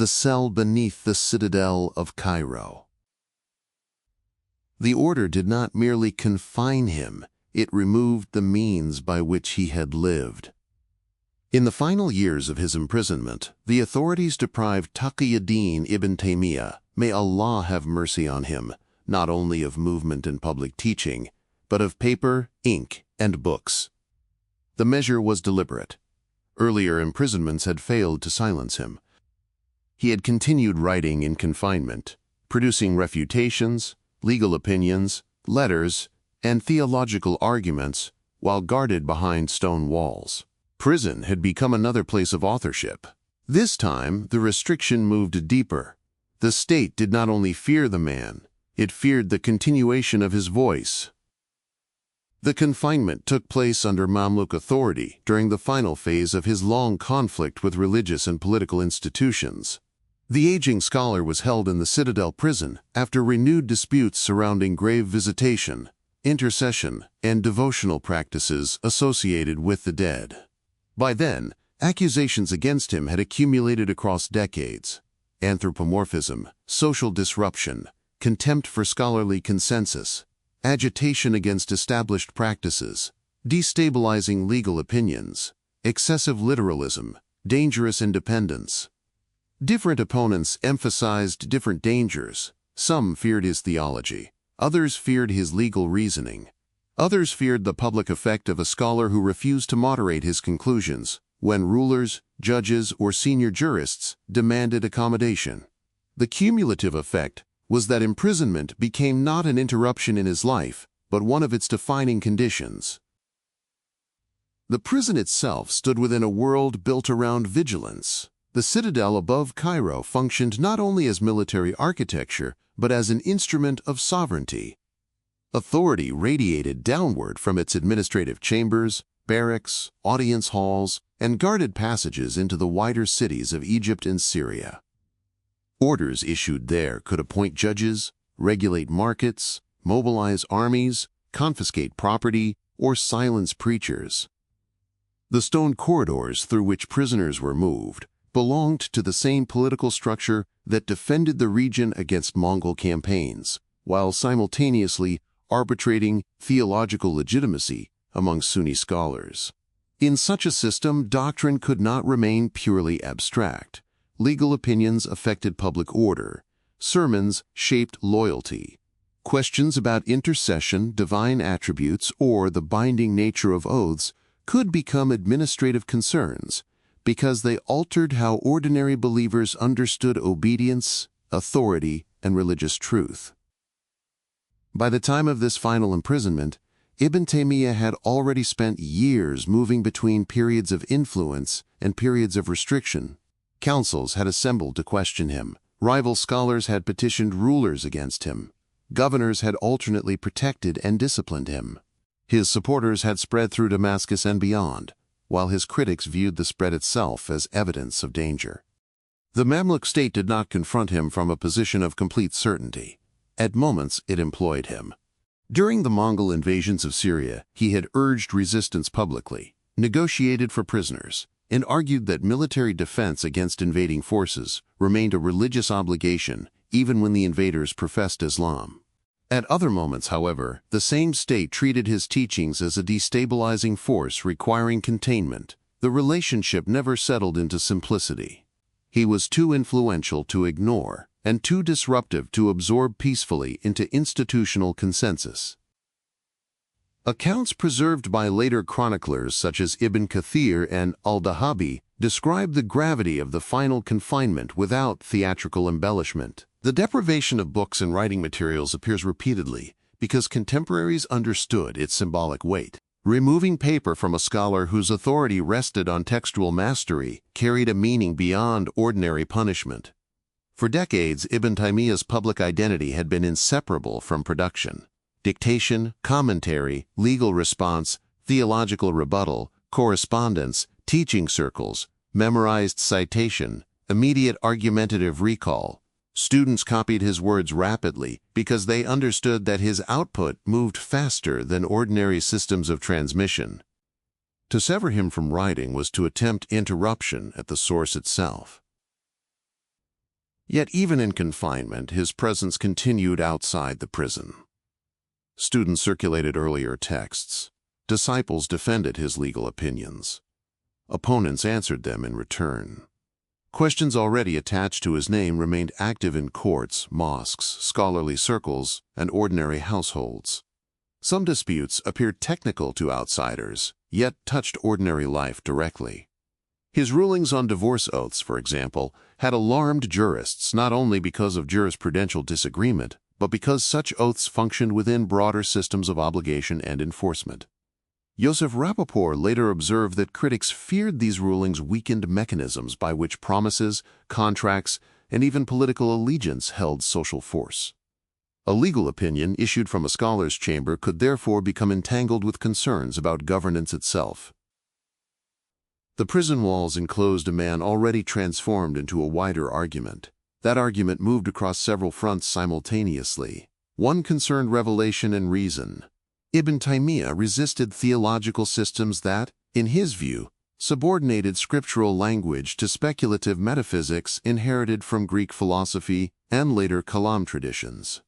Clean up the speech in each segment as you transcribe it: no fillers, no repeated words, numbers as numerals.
the cell beneath the citadel of Cairo. The order did not merely confine him, it removed the means by which he had lived. In the final years of his imprisonment, the authorities deprived Taqiyuddin Ibn Taymiyyah, may Allah have mercy on him, not only of movement and public teaching, but of paper, ink, and books. The measure was deliberate. Earlier imprisonments had failed to silence him. He had continued writing in confinement, producing refutations, legal opinions, letters, and theological arguments while guarded behind stone walls. Prison had become another place of authorship. This time, the restriction moved deeper. The state did not only fear the man, it feared the continuation of his voice. The confinement took place under Mamluk authority during the final phase of his long conflict with religious and political institutions. The aging scholar was held in the Citadel prison after renewed disputes surrounding grave visitation, intercession, and devotional practices associated with the dead. By then, accusations against him had accumulated across decades. Anthropomorphism, social disruption, contempt for scholarly consensus, agitation against established practices, destabilizing legal opinions, excessive literalism, dangerous independence. Different opponents emphasized different dangers. Some feared his theology, others feared his legal reasoning. Others feared the public effect of a scholar who refused to moderate his conclusions when rulers, judges, or senior jurists demanded accommodation. The cumulative effect was that imprisonment became not an interruption in his life, but one of its defining conditions. The prison itself stood within a world built around vigilance. The citadel above Cairo functioned not only as military architecture, but as an instrument of sovereignty. Authority radiated downward from its administrative chambers, barracks, audience halls, and guarded passages into the wider cities of Egypt and Syria. Orders issued there could appoint judges, regulate markets, mobilize armies, confiscate property, or silence preachers. The stone corridors through which prisoners were moved belonged to the same political structure that defended the region against Mongol campaigns, while simultaneously arbitrating theological legitimacy among Sunni scholars. In such a system, doctrine could not remain purely abstract. Legal opinions affected public order. Sermons shaped loyalty. Questions about intercession, divine attributes, or the binding nature of oaths could become administrative concerns because they altered how ordinary believers understood obedience, authority, and religious truth. By the time of this final imprisonment, Ibn Taymiyyah had already spent years moving between periods of influence and periods of restriction. Councils had assembled to question him. Rival scholars had petitioned rulers against him. Governors had alternately protected and disciplined him. His supporters had spread through Damascus and beyond, while his critics viewed the spread itself as evidence of danger. The Mamluk state did not confront him from a position of complete certainty. At moments, it employed him. During the Mongol invasions of Syria, he had urged resistance publicly, negotiated for prisoners, and argued that military defense against invading forces remained a religious obligation even when the invaders professed Islam. At other moments, however, the same state treated his teachings as a destabilizing force requiring containment. The relationship never settled into simplicity. He was too influential to ignore, and too disruptive to absorb peacefully into institutional consensus. Accounts preserved by later chroniclers such as Ibn Kathir and al-Dahabi describe the gravity of the final confinement without theatrical embellishment. The deprivation of books and writing materials appears repeatedly because contemporaries understood its symbolic weight. Removing paper from a scholar whose authority rested on textual mastery carried a meaning beyond ordinary punishment. For decades, Ibn Taymiyyah's public identity had been inseparable from production. Dictation, commentary, legal response, theological rebuttal, correspondence, teaching circles, memorized citation, immediate argumentative recall. Students copied his words rapidly because they understood that his output moved faster than ordinary systems of transmission. To sever him from writing was to attempt interruption at the source itself. Yet even in confinement, his presence continued outside the prison. Students circulated earlier texts. Disciples defended his legal opinions. Opponents answered them in return. Questions already attached to his name remained active in courts, mosques, scholarly circles, and ordinary households. Some disputes appeared technical to outsiders, yet touched ordinary life directly. His rulings on divorce oaths, for example, had alarmed jurists not only because of jurisprudential disagreement, but because such oaths functioned within broader systems of obligation and enforcement. Joseph Rappaport later observed that critics feared these rulings weakened mechanisms by which promises, contracts, and even political allegiance held social force. A legal opinion issued from a scholar's chamber could therefore become entangled with concerns about governance itself. The prison walls enclosed a man already transformed into a wider argument. That argument moved across several fronts simultaneously. One concerned revelation and reason. Ibn Taymiyyah resisted theological systems that, in his view, subordinated scriptural language to speculative metaphysics inherited from Greek philosophy and later Kalam traditions.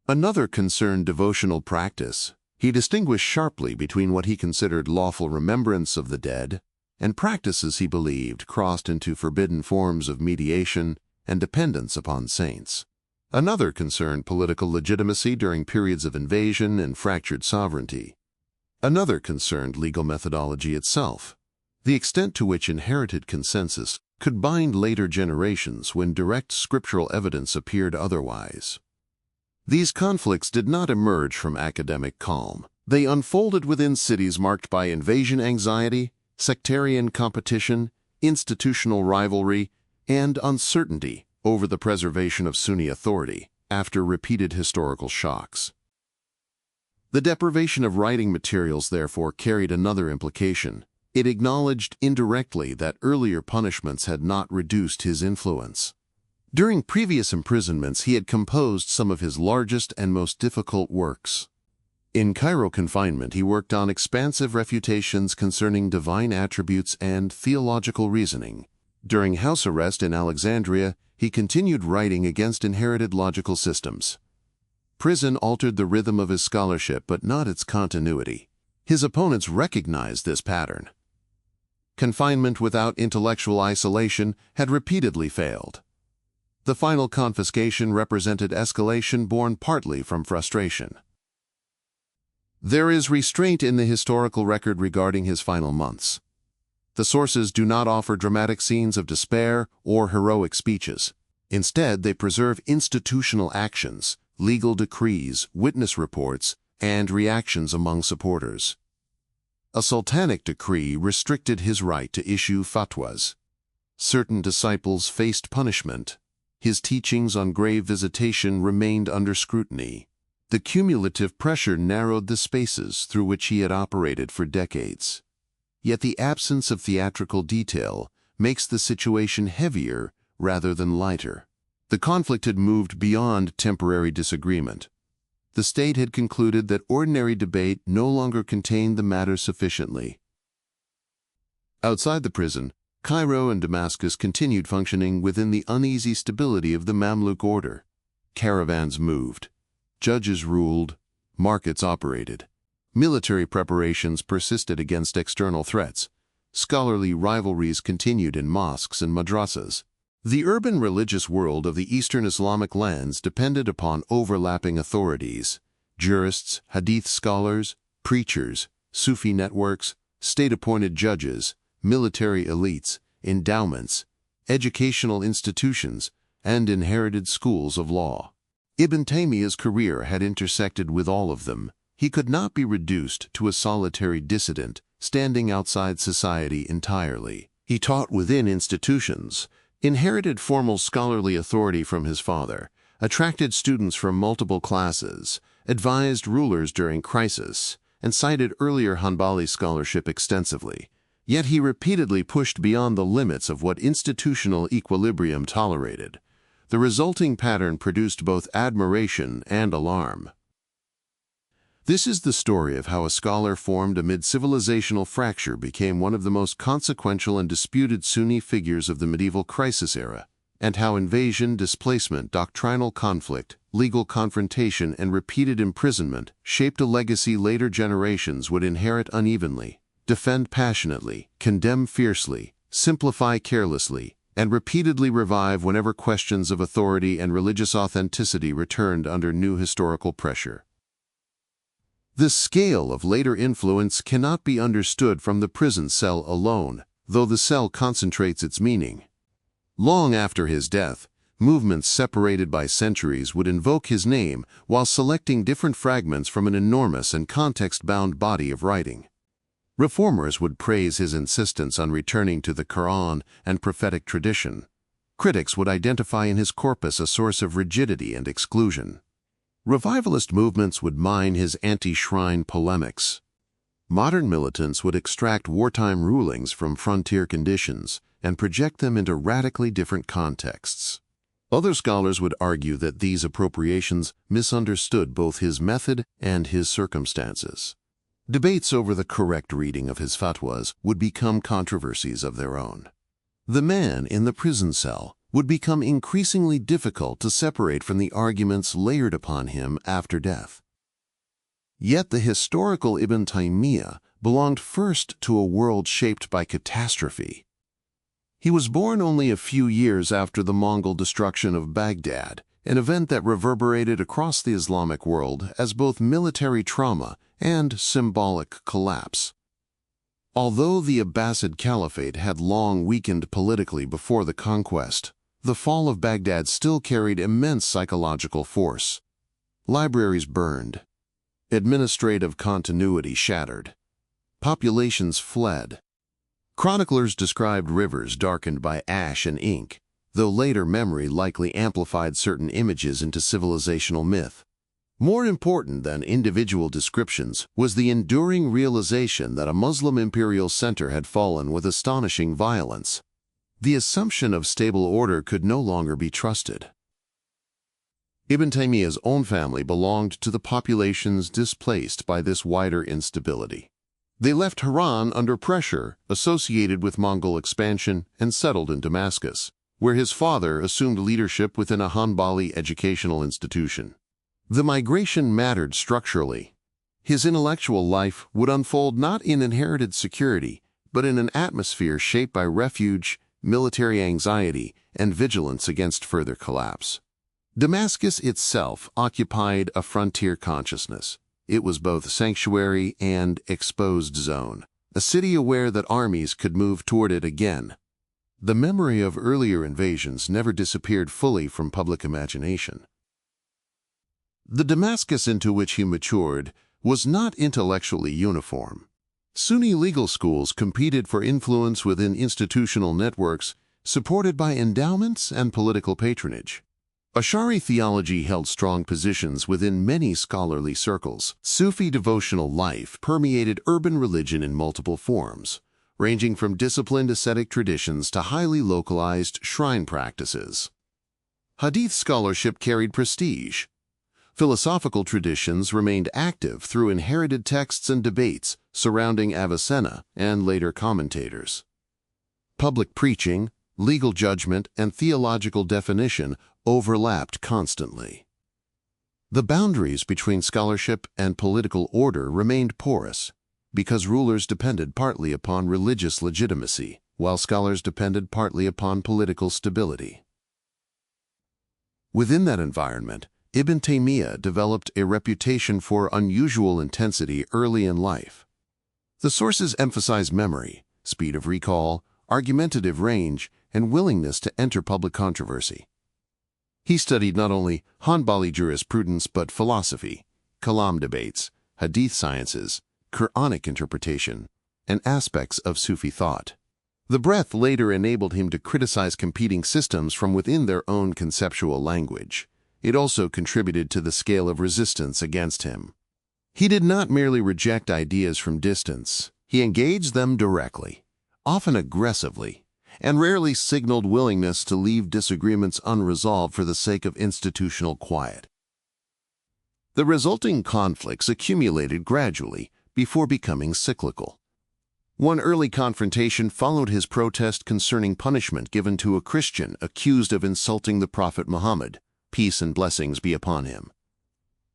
Another concerned devotional practice. He distinguished sharply between what he considered lawful remembrance of the dead and practices he believed crossed into forbidden forms of mediation and dependence upon saints. Another concerned political legitimacy during periods of invasion and fractured sovereignty. Another concerned legal methodology itself, the extent to which inherited consensus could bind later generations when direct scriptural evidence appeared otherwise. These conflicts did not emerge from academic calm. They unfolded within cities marked by invasion anxiety, sectarian competition, institutional rivalry, and uncertainty over the preservation of Sunni authority after repeated historical shocks. The deprivation of writing materials therefore carried another implication. It acknowledged indirectly that earlier punishments had not reduced his influence. During previous imprisonments, he had composed some of his largest and most difficult works. In Cairo confinement, he worked on expansive refutations concerning divine attributes and theological reasoning. During house arrest in Alexandria, he continued writing against inherited logical systems. Prison altered the rhythm of his scholarship, but not its continuity. His opponents recognized this pattern. Confinement without intellectual isolation had repeatedly failed. The final confiscation represented escalation born partly from frustration. There is restraint in the historical record regarding his final months. The sources do not offer dramatic scenes of despair or heroic speeches. Instead, they preserve institutional actions, legal decrees, witness reports, and reactions among supporters. A sultanic decree restricted his right to issue fatwas. Certain disciples faced punishment. His teachings on grave visitation remained under scrutiny. The cumulative pressure narrowed the spaces through which he had operated for decades. Yet the absence of theatrical detail makes the situation heavier rather than lighter. The conflict had moved beyond temporary disagreement. The state had concluded that ordinary debate no longer contained the matter sufficiently. Outside the prison, Cairo and Damascus continued functioning within the uneasy stability of the Mamluk order. Caravans moved. Judges ruled. Markets operated. Military preparations persisted against external threats. Scholarly rivalries continued in mosques and madrasas. The urban religious world of the Eastern Islamic lands depended upon overlapping authorities: jurists, hadith scholars, preachers, Sufi networks, state-appointed judges, military elites, endowments, educational institutions, and inherited schools of law. Ibn Taymiyyah's career had intersected with all of them. He could not be reduced to a solitary dissident, standing outside society entirely. He taught within institutions, inherited formal scholarly authority from his father, attracted students from multiple classes, advised rulers during crisis, and cited earlier Hanbali scholarship extensively. Yet he repeatedly pushed beyond the limits of what institutional equilibrium tolerated. The resulting pattern produced both admiration and alarm. This is the story of how a scholar formed amid civilizational fracture became one of the most consequential and disputed Sunni figures of the medieval crisis era. and how invasion, displacement, doctrinal conflict, legal confrontation, and repeated imprisonment shaped a legacy later generations would inherit unevenly, defend passionately, condemn fiercely, simplify carelessly, and repeatedly revive whenever questions of authority and religious authenticity returned under new historical pressure. The scale of later influence cannot be understood from the prison cell alone, though the cell concentrates its meaning. Long after his death, movements separated by centuries would invoke his name while selecting different fragments from an enormous and context-bound body of writing. Reformers would praise his insistence on returning to the Quran and prophetic tradition. Critics would identify in his corpus a source of rigidity and exclusion. Revivalist movements would mine his anti-shrine polemics. Modern militants would extract wartime rulings from frontier conditions and project them into radically different contexts. Other scholars would argue that these appropriations misunderstood both his method and his circumstances. Debates over the correct reading of his fatwas would become controversies of their own. The man in the prison cell would become increasingly difficult to separate from the arguments layered upon him after death. Yet the historical Ibn Taymiyyah belonged first to a world shaped by catastrophe. He was born only a few years after the Mongol destruction of Baghdad, an event that reverberated across the Islamic world as both military trauma and symbolic collapse. Although the Abbasid Caliphate had long weakened politically before the conquest, the fall of Baghdad still carried immense psychological force. Libraries burned. Administrative continuity shattered. Populations fled. Chroniclers described rivers darkened by ash and ink, though later memory likely amplified certain images into civilizational myth. More important than individual descriptions was the enduring realization that a Muslim imperial center had fallen with astonishing violence. The assumption of stable order could no longer be trusted. Ibn Taymiyyah's own family belonged to the populations displaced by this wider instability. They left Haran under pressure associated with Mongol expansion and settled in Damascus, where his father assumed leadership within a Hanbali educational institution. The migration mattered structurally. His intellectual life would unfold not in inherited security, but in an atmosphere shaped by refuge, military anxiety, and vigilance against further collapse. Damascus itself occupied a frontier consciousness. It was both sanctuary and exposed zone, a city aware that armies could move toward it again. The memory of earlier invasions never disappeared fully from public imagination. The Damascus into which he matured was not intellectually uniform. Sunni legal schools competed for influence within institutional networks supported by endowments and political patronage. Ash'ari theology held strong positions within many scholarly circles. Sufi devotional life permeated urban religion in multiple forms, ranging from disciplined ascetic traditions to highly localized shrine practices. Hadith scholarship carried prestige. Philosophical traditions remained active through inherited texts and debates surrounding Avicenna and later commentators. Public preaching, legal judgment, and theological definition overlapped constantly. The boundaries between scholarship and political order remained porous because rulers depended partly upon religious legitimacy, while scholars depended partly upon political stability. Within that environment, Ibn Taymiyyah developed a reputation for unusual intensity early in life. The sources emphasize memory, speed of recall, argumentative range, and willingness to enter public controversy. He studied not only Hanbali jurisprudence but philosophy, kalam debates, hadith sciences, Quranic interpretation, and aspects of Sufi thought. The breadth later enabled him to criticize competing systems from within their own conceptual language. It also contributed to the scale of resistance against him. He did not merely reject ideas from distance. He engaged them directly, often aggressively, and rarely signaled willingness to leave disagreements unresolved for the sake of institutional quiet. The resulting conflicts accumulated gradually before becoming cyclical. One early confrontation followed his protest concerning punishment given to a Christian accused of insulting the Prophet Muhammad, peace and blessings be upon him.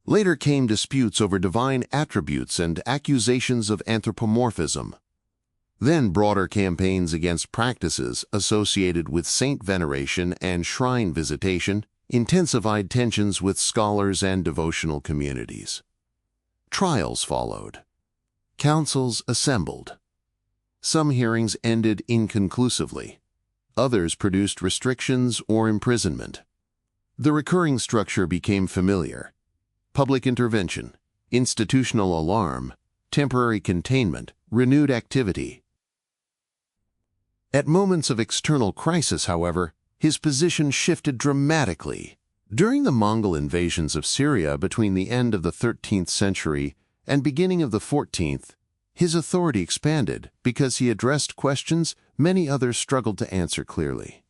Later came disputes over divine attributes and accusations of anthropomorphism. Then broader campaigns against practices associated with saint veneration and shrine visitation intensified tensions with scholars and devotional communities. Trials followed. Councils assembled. Some hearings ended inconclusively. Others produced restrictions or imprisonment. The recurring structure became familiar. Public intervention, institutional alarm, temporary containment, renewed activity. At moments of external crisis, however, his position shifted dramatically. During the Mongol invasions of Syria between the end of the 13th century and beginning of the 14th, his authority expanded because he addressed questions many others struggled to answer clearly.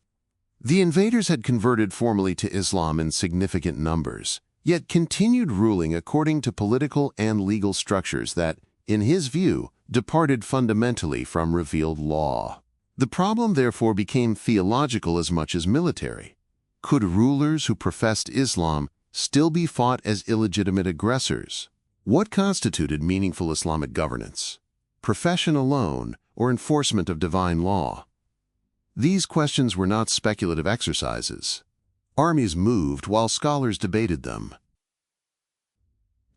The invaders had converted formally to Islam in significant numbers, yet continued ruling according to political and legal structures that, in his view, departed fundamentally from revealed law. The problem therefore became theological as much as military. Could rulers who professed Islam still be fought as illegitimate aggressors? What constituted meaningful Islamic governance? Profession alone or enforcement of divine law? These questions were not speculative exercises. Armies moved while scholars debated them.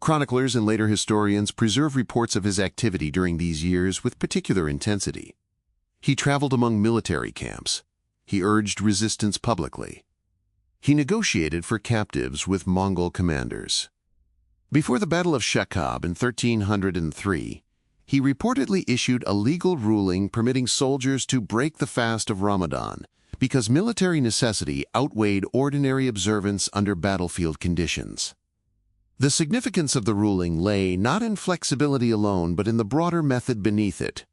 Chroniclers and later historians preserve reports of his activity during these years with particular intensity. He traveled among military camps. He urged resistance publicly. He negotiated for captives with Mongol commanders. Before the Battle of Shekhab in 1303, he reportedly issued a legal ruling permitting soldiers to break the fast of Ramadan because military necessity outweighed ordinary observance under battlefield conditions. The significance of the ruling lay not in flexibility alone but in the broader method beneath it.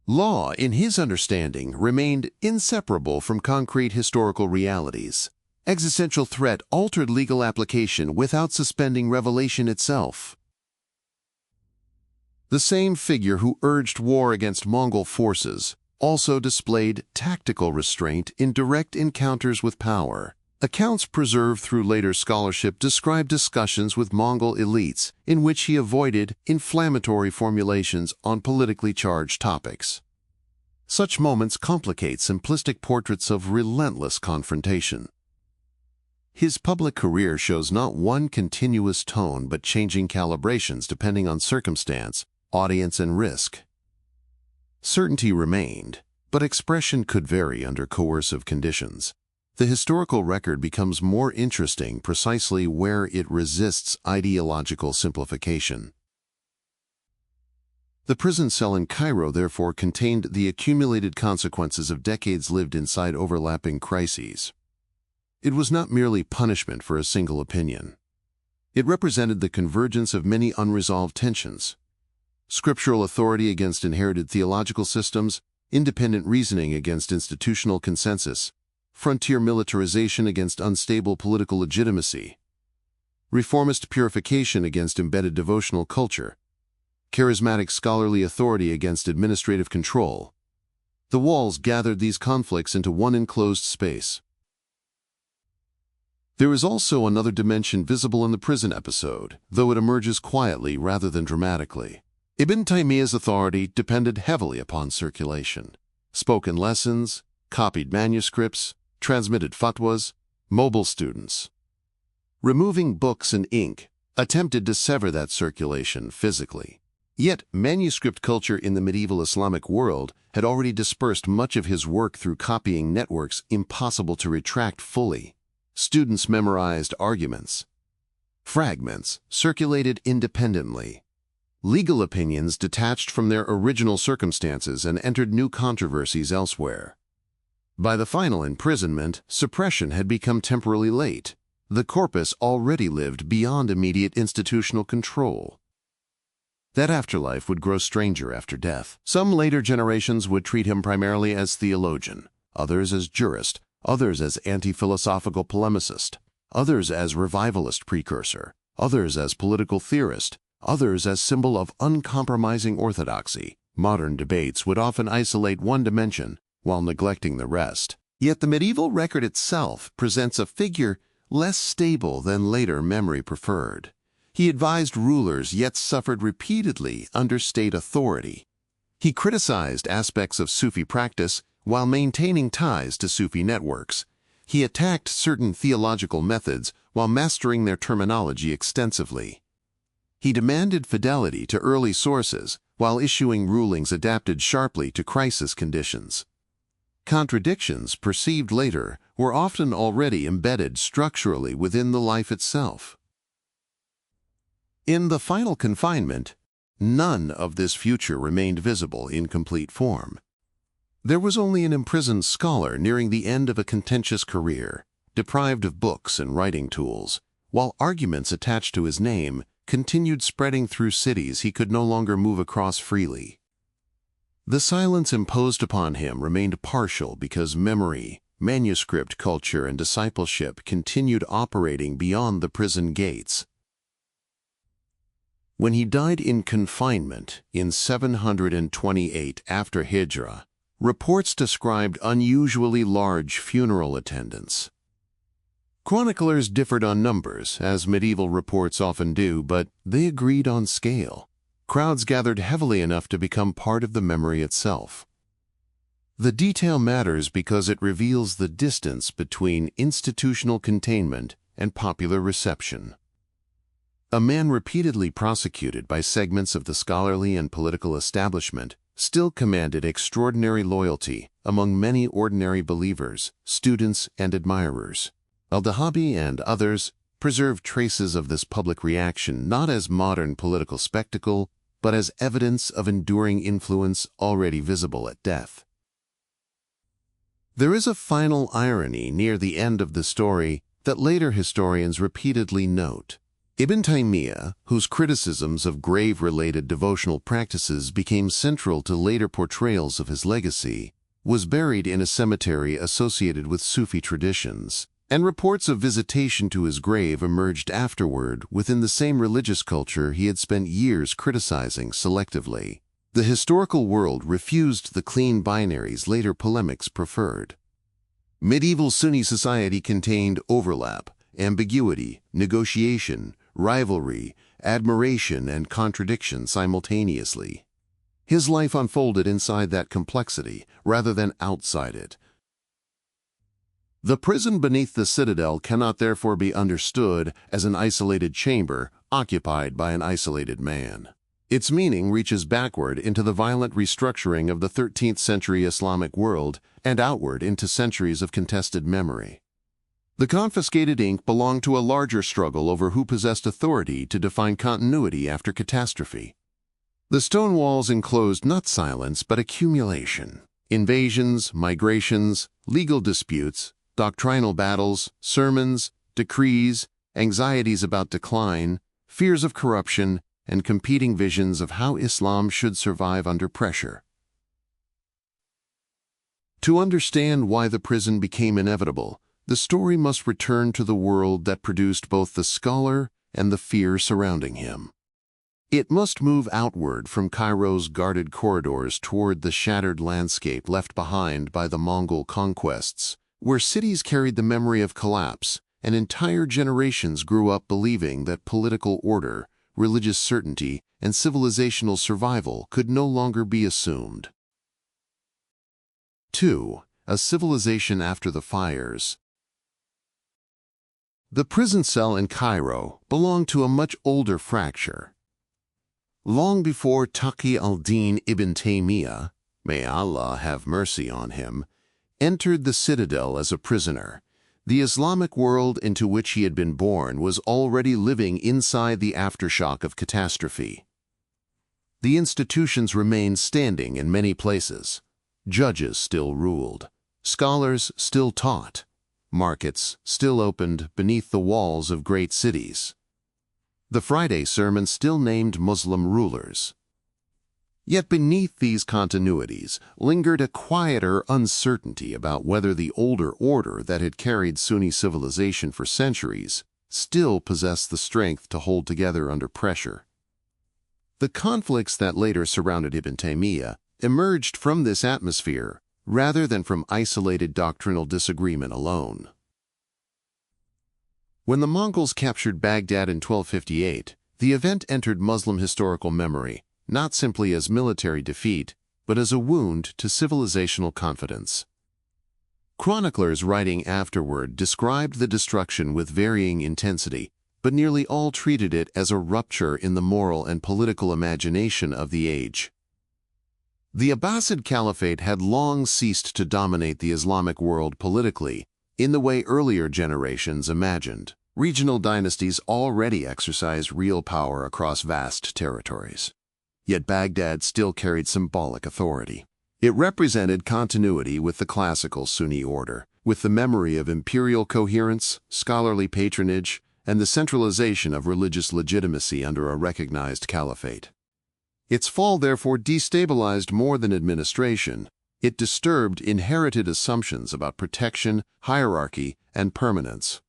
Law, in his understanding, remained inseparable from concrete historical realities. Existential threat altered legal application without suspending revelation itself. The same figure who urged war against Mongol forces also displayed tactical restraint in direct encounters with power. Accounts preserved through later scholarship describe discussions with Mongol elites in which he avoided inflammatory formulations on politically charged topics. Such moments complicate simplistic portraits of relentless confrontation. His public career shows not one continuous tone but changing calibrations depending on circumstance, audience, and risk. Certainty remained, but expression could vary under coercive conditions. The historical record becomes more interesting precisely where it resists ideological simplification. The prison cell in Cairo therefore contained the accumulated consequences of decades lived inside overlapping crises. It was not merely punishment for a single opinion. It represented the convergence of many unresolved tensions: scriptural authority against inherited theological systems, independent reasoning against institutional consensus, frontier militarization against unstable political legitimacy, reformist purification against embedded devotional culture, charismatic scholarly authority against administrative control. The walls gathered these conflicts into one enclosed space. There is also another dimension visible in the prison episode, though it emerges quietly rather than dramatically. Ibn Taymiyyah's authority depended heavily upon circulation. Spoken lessons, copied manuscripts, transmitted fatwas, mobile students. Removing books and ink attempted to sever that circulation physically. Yet manuscript culture in the medieval Islamic world had already dispersed much of his work through copying networks impossible to retract fully. Students memorized arguments. Fragments circulated independently. Legal opinions detached from their original circumstances and entered new controversies elsewhere. By the final imprisonment, suppression had become temporarily late. The corpus already lived beyond immediate institutional control. That afterlife would grow stranger after death. Some later generations would treat him primarily as theologian, others as jurist, others as anti-philosophical polemicist, others as revivalist precursor, others as political theorist, others as symbol of uncompromising orthodoxy. Modern debates would often isolate one dimension while neglecting the rest. Yet the medieval record itself presents a figure less stable than later memory preferred. He advised rulers yet suffered repeatedly under state authority. He criticized aspects of Sufi practice while maintaining ties to Sufi networks. He attacked certain theological methods while mastering their terminology extensively. He demanded fidelity to early sources while issuing rulings adapted sharply to crisis conditions. Contradictions perceived later were often already embedded structurally within the life itself. In the final confinement, none of this future remained visible in complete form. There was only an imprisoned scholar nearing the end of a contentious career, deprived of books and writing tools, while arguments attached to his name continued spreading through cities he could no longer move across freely. The silence imposed upon him remained partial because memory, manuscript culture, and discipleship continued operating beyond the prison gates. When he died in confinement in 728 after Hijrah, reports described unusually large funeral attendance. Chroniclers differed on numbers, as medieval reports often do, but they agreed on scale. Crowds gathered heavily enough to become part of the memory itself. The detail matters because it reveals the distance between institutional containment and popular reception. A man repeatedly prosecuted by segments of the scholarly and political establishment still commanded extraordinary loyalty among many ordinary believers, students, and admirers. Al-Dahabi and others preserve traces of this public reaction not as modern political spectacle, but as evidence of enduring influence already visible at death. There is a final irony near the end of the story that later historians repeatedly note. Ibn Taymiyyah, whose criticisms of grave-related devotional practices became central to later portrayals of his legacy, was buried in a cemetery associated with Sufi traditions, and reports of visitation to his grave emerged afterward within the same religious culture he had spent years criticizing selectively. The historical world refused the clean binaries later polemics preferred. Medieval Sunni society contained overlap, ambiguity, negotiation, rivalry, admiration, and contradiction simultaneously. His life unfolded inside that complexity rather than outside it. The prison beneath the citadel cannot therefore be understood as an isolated chamber occupied by an isolated man. Its meaning reaches backward into the violent restructuring of the 13th century Islamic world and outward into centuries of contested memory. The confiscated ink belonged to a larger struggle over who possessed authority to define continuity after catastrophe. The stone walls enclosed not silence but accumulation. Invasions, migrations, legal disputes, doctrinal battles, sermons, decrees, anxieties about decline, fears of corruption, and competing visions of how Islam should survive under pressure. To understand why the prison became inevitable, the story must return to the world that produced both the scholar and the fear surrounding him. It must move outward from Cairo's guarded corridors toward the shattered landscape left behind by the Mongol conquests, where cities carried the memory of collapse and entire generations grew up believing that political order, religious certainty, and civilizational survival could no longer be assumed. 2. A civilization after the fires. The prison cell in Cairo belonged to a much older fracture. Long before Taqi al-Din Ibn Taymiyyah, may Allah have mercy on him, entered the citadel as a prisoner, the Islamic world into which he had been born was already living inside the aftershock of catastrophe. The institutions remained standing in many places. Judges still ruled. Scholars still taught. Markets still opened beneath the walls of great cities. The Friday sermon still named Muslim rulers. Yet beneath these continuities lingered a quieter uncertainty about whether the older order that had carried Sunni civilization for centuries still possessed the strength to hold together under pressure. The conflicts that later surrounded Ibn Taymiyyah emerged from this atmosphere rather than from isolated doctrinal disagreement alone. When the Mongols captured Baghdad in 1258, the event entered Muslim historical memory, not simply as military defeat, but as a wound to civilizational confidence. Chroniclers writing afterward described the destruction with varying intensity, but nearly all treated it as a rupture in the moral and political imagination of the age. The Abbasid Caliphate had long ceased to dominate the Islamic world politically, in the way earlier generations imagined. Regional dynasties already exercised real power across vast territories. Yet Baghdad still carried symbolic authority. It represented continuity with the classical Sunni order, with the memory of imperial coherence, scholarly patronage, and the centralization of religious legitimacy under a recognized caliphate. Its fall therefore destabilized more than administration. It disturbed inherited assumptions about protection, hierarchy, and permanence.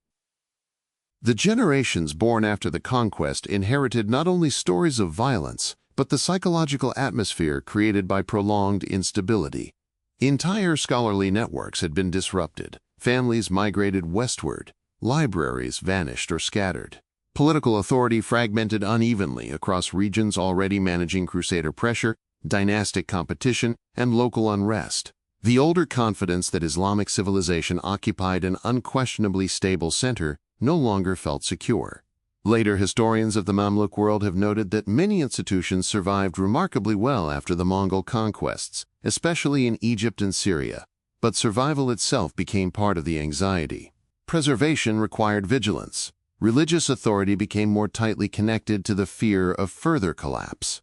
The generations born after the conquest inherited not only stories of violence, but the psychological atmosphere created by prolonged instability. Entire scholarly networks had been disrupted, families migrated westward, libraries vanished or scattered. Political authority fragmented unevenly across regions already managing crusader pressure, dynastic competition, and local unrest. The older confidence that Islamic civilization occupied an unquestionably stable center no longer felt secure. Later historians of the Mamluk world have noted that many institutions survived remarkably well after the Mongol conquests, especially in Egypt and Syria, but survival itself became part of the anxiety. Preservation required vigilance. Religious authority became more tightly connected to the fear of further collapse.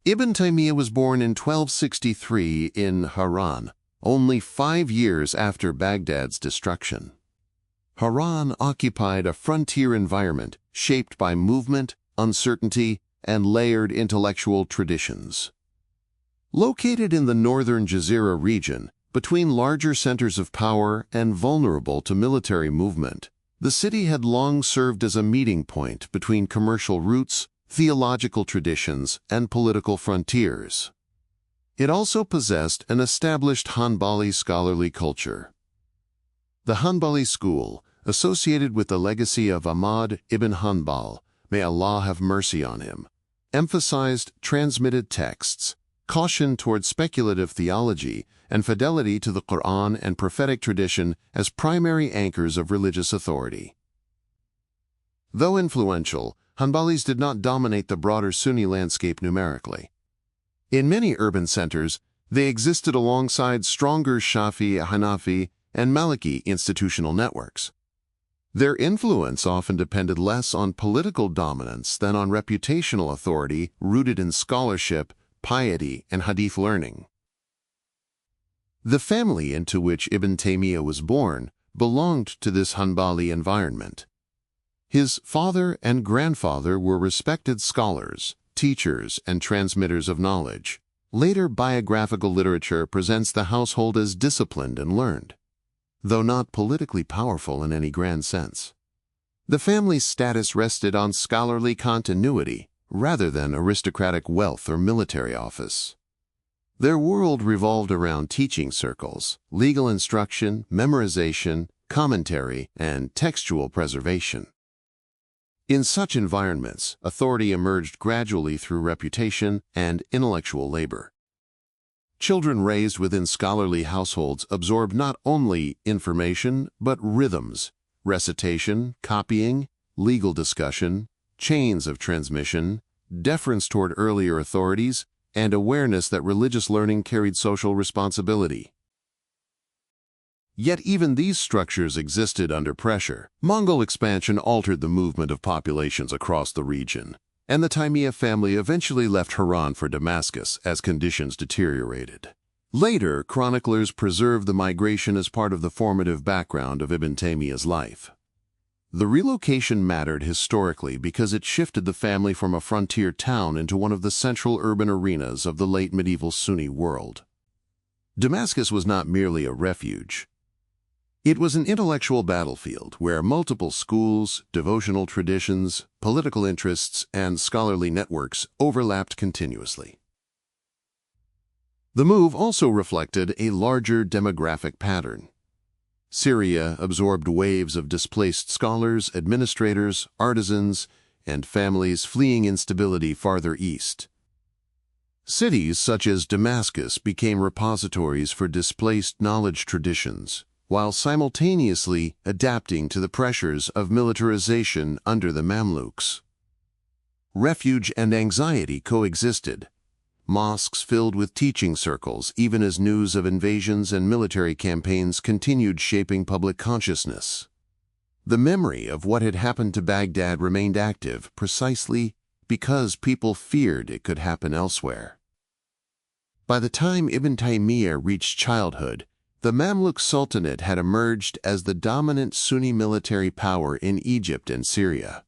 Ibn Taymiyyah was born in 1263 in Haran, only 5 years after Baghdad's destruction. Haran occupied a frontier environment shaped by movement, uncertainty, and layered intellectual traditions. Located in the northern Jazira region, between larger centers of power and vulnerable to military movement, the city had long served as a meeting point between commercial routes, theological traditions, and political frontiers. It also possessed an established Hanbali scholarly culture. The Hanbali school, associated with the legacy of Ahmad ibn Hanbal, may Allah have mercy on him, emphasized transmitted texts, caution toward speculative theology, and fidelity to the Quran and prophetic tradition as primary anchors of religious authority. Though influential, Hanbalis did not dominate the broader Sunni landscape numerically. In many urban centers, they existed alongside stronger Shafi, Hanafi, and Maliki institutional networks. Their influence often depended less on political dominance than on reputational authority rooted in scholarship, piety, and hadith learning. The family into which Ibn Taymiyyah was born belonged to this Hanbali environment. His father and grandfather were respected scholars, teachers, and transmitters of knowledge. Later biographical literature presents the household as disciplined and learned, though not politically powerful in any grand sense. The family's status rested on scholarly continuity rather than aristocratic wealth or military office. Their world revolved around teaching circles, legal instruction, memorization, commentary, and textual preservation. In such environments, authority emerged gradually through reputation and intellectual labor. Children raised within scholarly households absorbed not only information, but rhythms, recitation, copying, legal discussion, chains of transmission, deference toward earlier authorities, and awareness that religious learning carried social responsibility. Yet even these structures existed under pressure. Mongol expansion altered the movement of populations across the region, and the Taymiyyah family eventually left Haran for Damascus as conditions deteriorated. Later, chroniclers preserved the migration as part of the formative background of Ibn Taymiyyah's life. The relocation mattered historically because it shifted the family from a frontier town into one of the central urban arenas of the late medieval Sunni world. Damascus was not merely a refuge. It was an intellectual battlefield where multiple schools, devotional traditions, political interests, and scholarly networks overlapped continuously. The move also reflected a larger demographic pattern. Syria absorbed waves of displaced scholars, administrators, artisans, and families fleeing instability farther east. Cities such as Damascus became repositories for displaced knowledge traditions, while simultaneously adapting to the pressures of militarization under the Mamluks. Refuge and anxiety coexisted. Mosques filled with teaching circles even as news of invasions and military campaigns continued shaping public consciousness. The memory of what had happened to Baghdad remained active precisely because people feared it could happen elsewhere. By the time Ibn Taymiyyah reached childhood, the Mamluk Sultanate had emerged as the dominant Sunni military power in Egypt and Syria.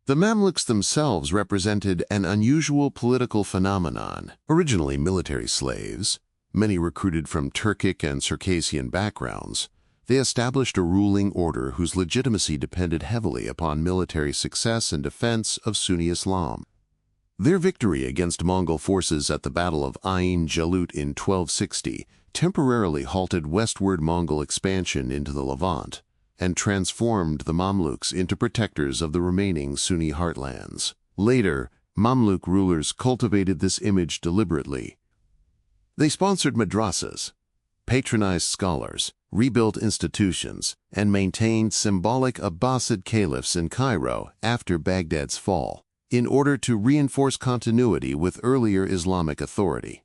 The Mamluks themselves represented an unusual political phenomenon. Originally military slaves, many recruited from Turkic and Circassian backgrounds, they established a ruling order whose legitimacy depended heavily upon military success and defense of Sunni Islam. Their victory against Mongol forces at the Battle of Ain Jalut in 1260 temporarily halted westward Mongol expansion into the Levant and transformed the Mamluks into protectors of the remaining Sunni heartlands. Later, Mamluk rulers cultivated this image deliberately. They sponsored madrasas, patronized scholars, rebuilt institutions, and maintained symbolic Abbasid caliphs in Cairo after Baghdad's fall, in order to reinforce continuity with earlier Islamic authority.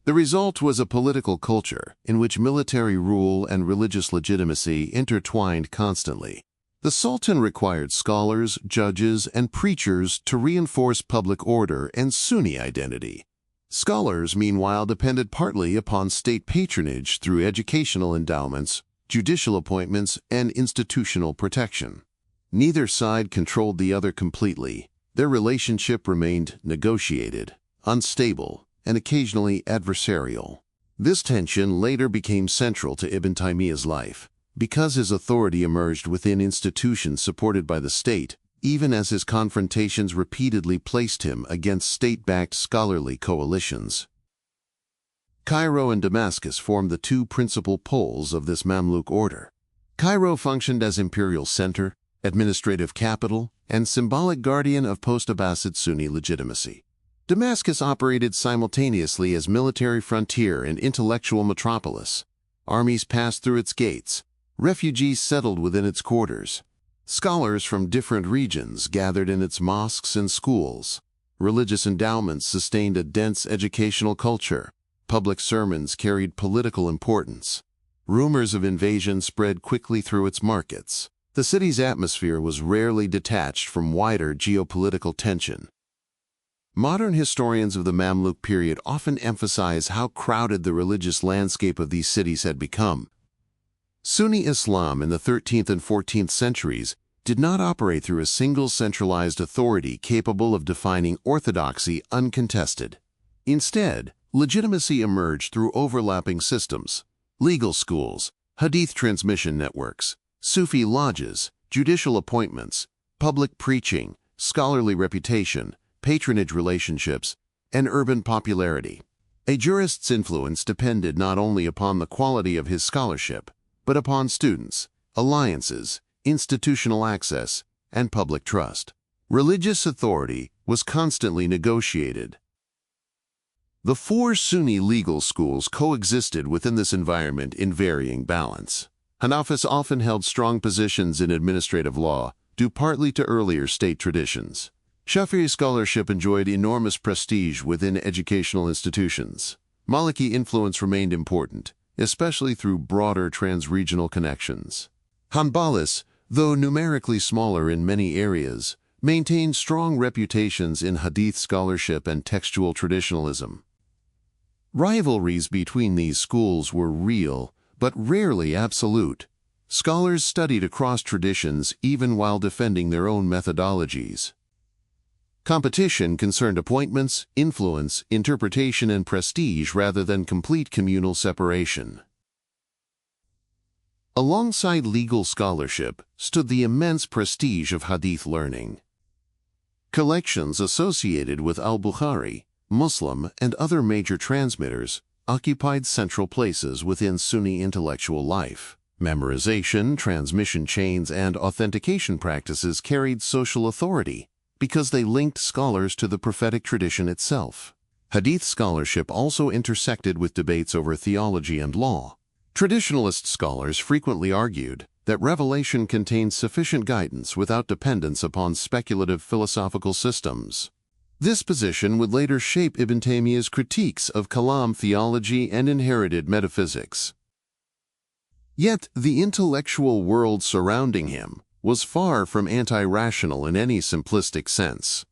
The result was a political culture in which military rule and religious legitimacy intertwined constantly. The Sultan required scholars, judges, and preachers to reinforce public order and Sunni identity. Scholars, meanwhile, depended partly upon state patronage through educational endowments, judicial appointments, and institutional protection. Neither side controlled the other completely. Their relationship remained negotiated, unstable, and occasionally adversarial. This tension later became central to Ibn Taymiyyah's life, because his authority emerged within institutions supported by the state, even as his confrontations repeatedly placed him against state-backed scholarly coalitions. Cairo and Damascus formed the two principal poles of this Mamluk order. Cairo functioned as imperial center, administrative capital, and symbolic guardian of post-Abbasid Sunni legitimacy. Damascus operated simultaneously as military frontier and intellectual metropolis. Armies passed through its gates. Refugees settled within its quarters. Scholars from different regions gathered in its mosques and schools. Religious endowments sustained a dense educational culture. Public sermons carried political importance. Rumors of invasion spread quickly through its markets. The city's atmosphere was rarely detached from wider geopolitical tension. Modern historians of the Mamluk period often emphasize how crowded the religious landscape of these cities had become. Sunni Islam in the 13th and 14th centuries did not operate through a single centralized authority capable of defining orthodoxy uncontested. Instead, legitimacy emerged through overlapping systems: legal schools, hadith transmission networks, Sufi lodges, judicial appointments, public preaching, scholarly reputation, patronage relationships, and urban popularity. A jurist's influence depended not only upon the quality of his scholarship, but upon students, alliances, institutional access, and public trust. Religious authority was constantly negotiated. The four Sunni legal schools coexisted within this environment in varying balance. Hanafis often held strong positions in administrative law, due partly to earlier state traditions. Shafi'i scholarship enjoyed enormous prestige within educational institutions. Maliki influence remained important, especially through broader trans-regional connections. Hanbalis, though numerically smaller in many areas, maintained strong reputations in hadith scholarship and textual traditionalism. Rivalries between these schools were real, but rarely absolute. Scholars studied across traditions even while defending their own methodologies. Competition concerned appointments, influence, interpretation, and prestige rather than complete communal separation. Alongside legal scholarship stood the immense prestige of hadith learning. Collections associated with al-Bukhari, Muslim, and other major transmitters occupied central places within Sunni intellectual life. Memorization, transmission chains, and authentication practices carried social authority because they linked scholars to the prophetic tradition itself. Hadith scholarship also intersected with debates over theology and law. Traditionalist scholars frequently argued that revelation contained sufficient guidance without dependence upon speculative philosophical systems. This position would later shape Ibn Taymiyyah's critiques of Kalam theology and inherited metaphysics. Yet the intellectual world surrounding him was far from anti-rational in any simplistic sense.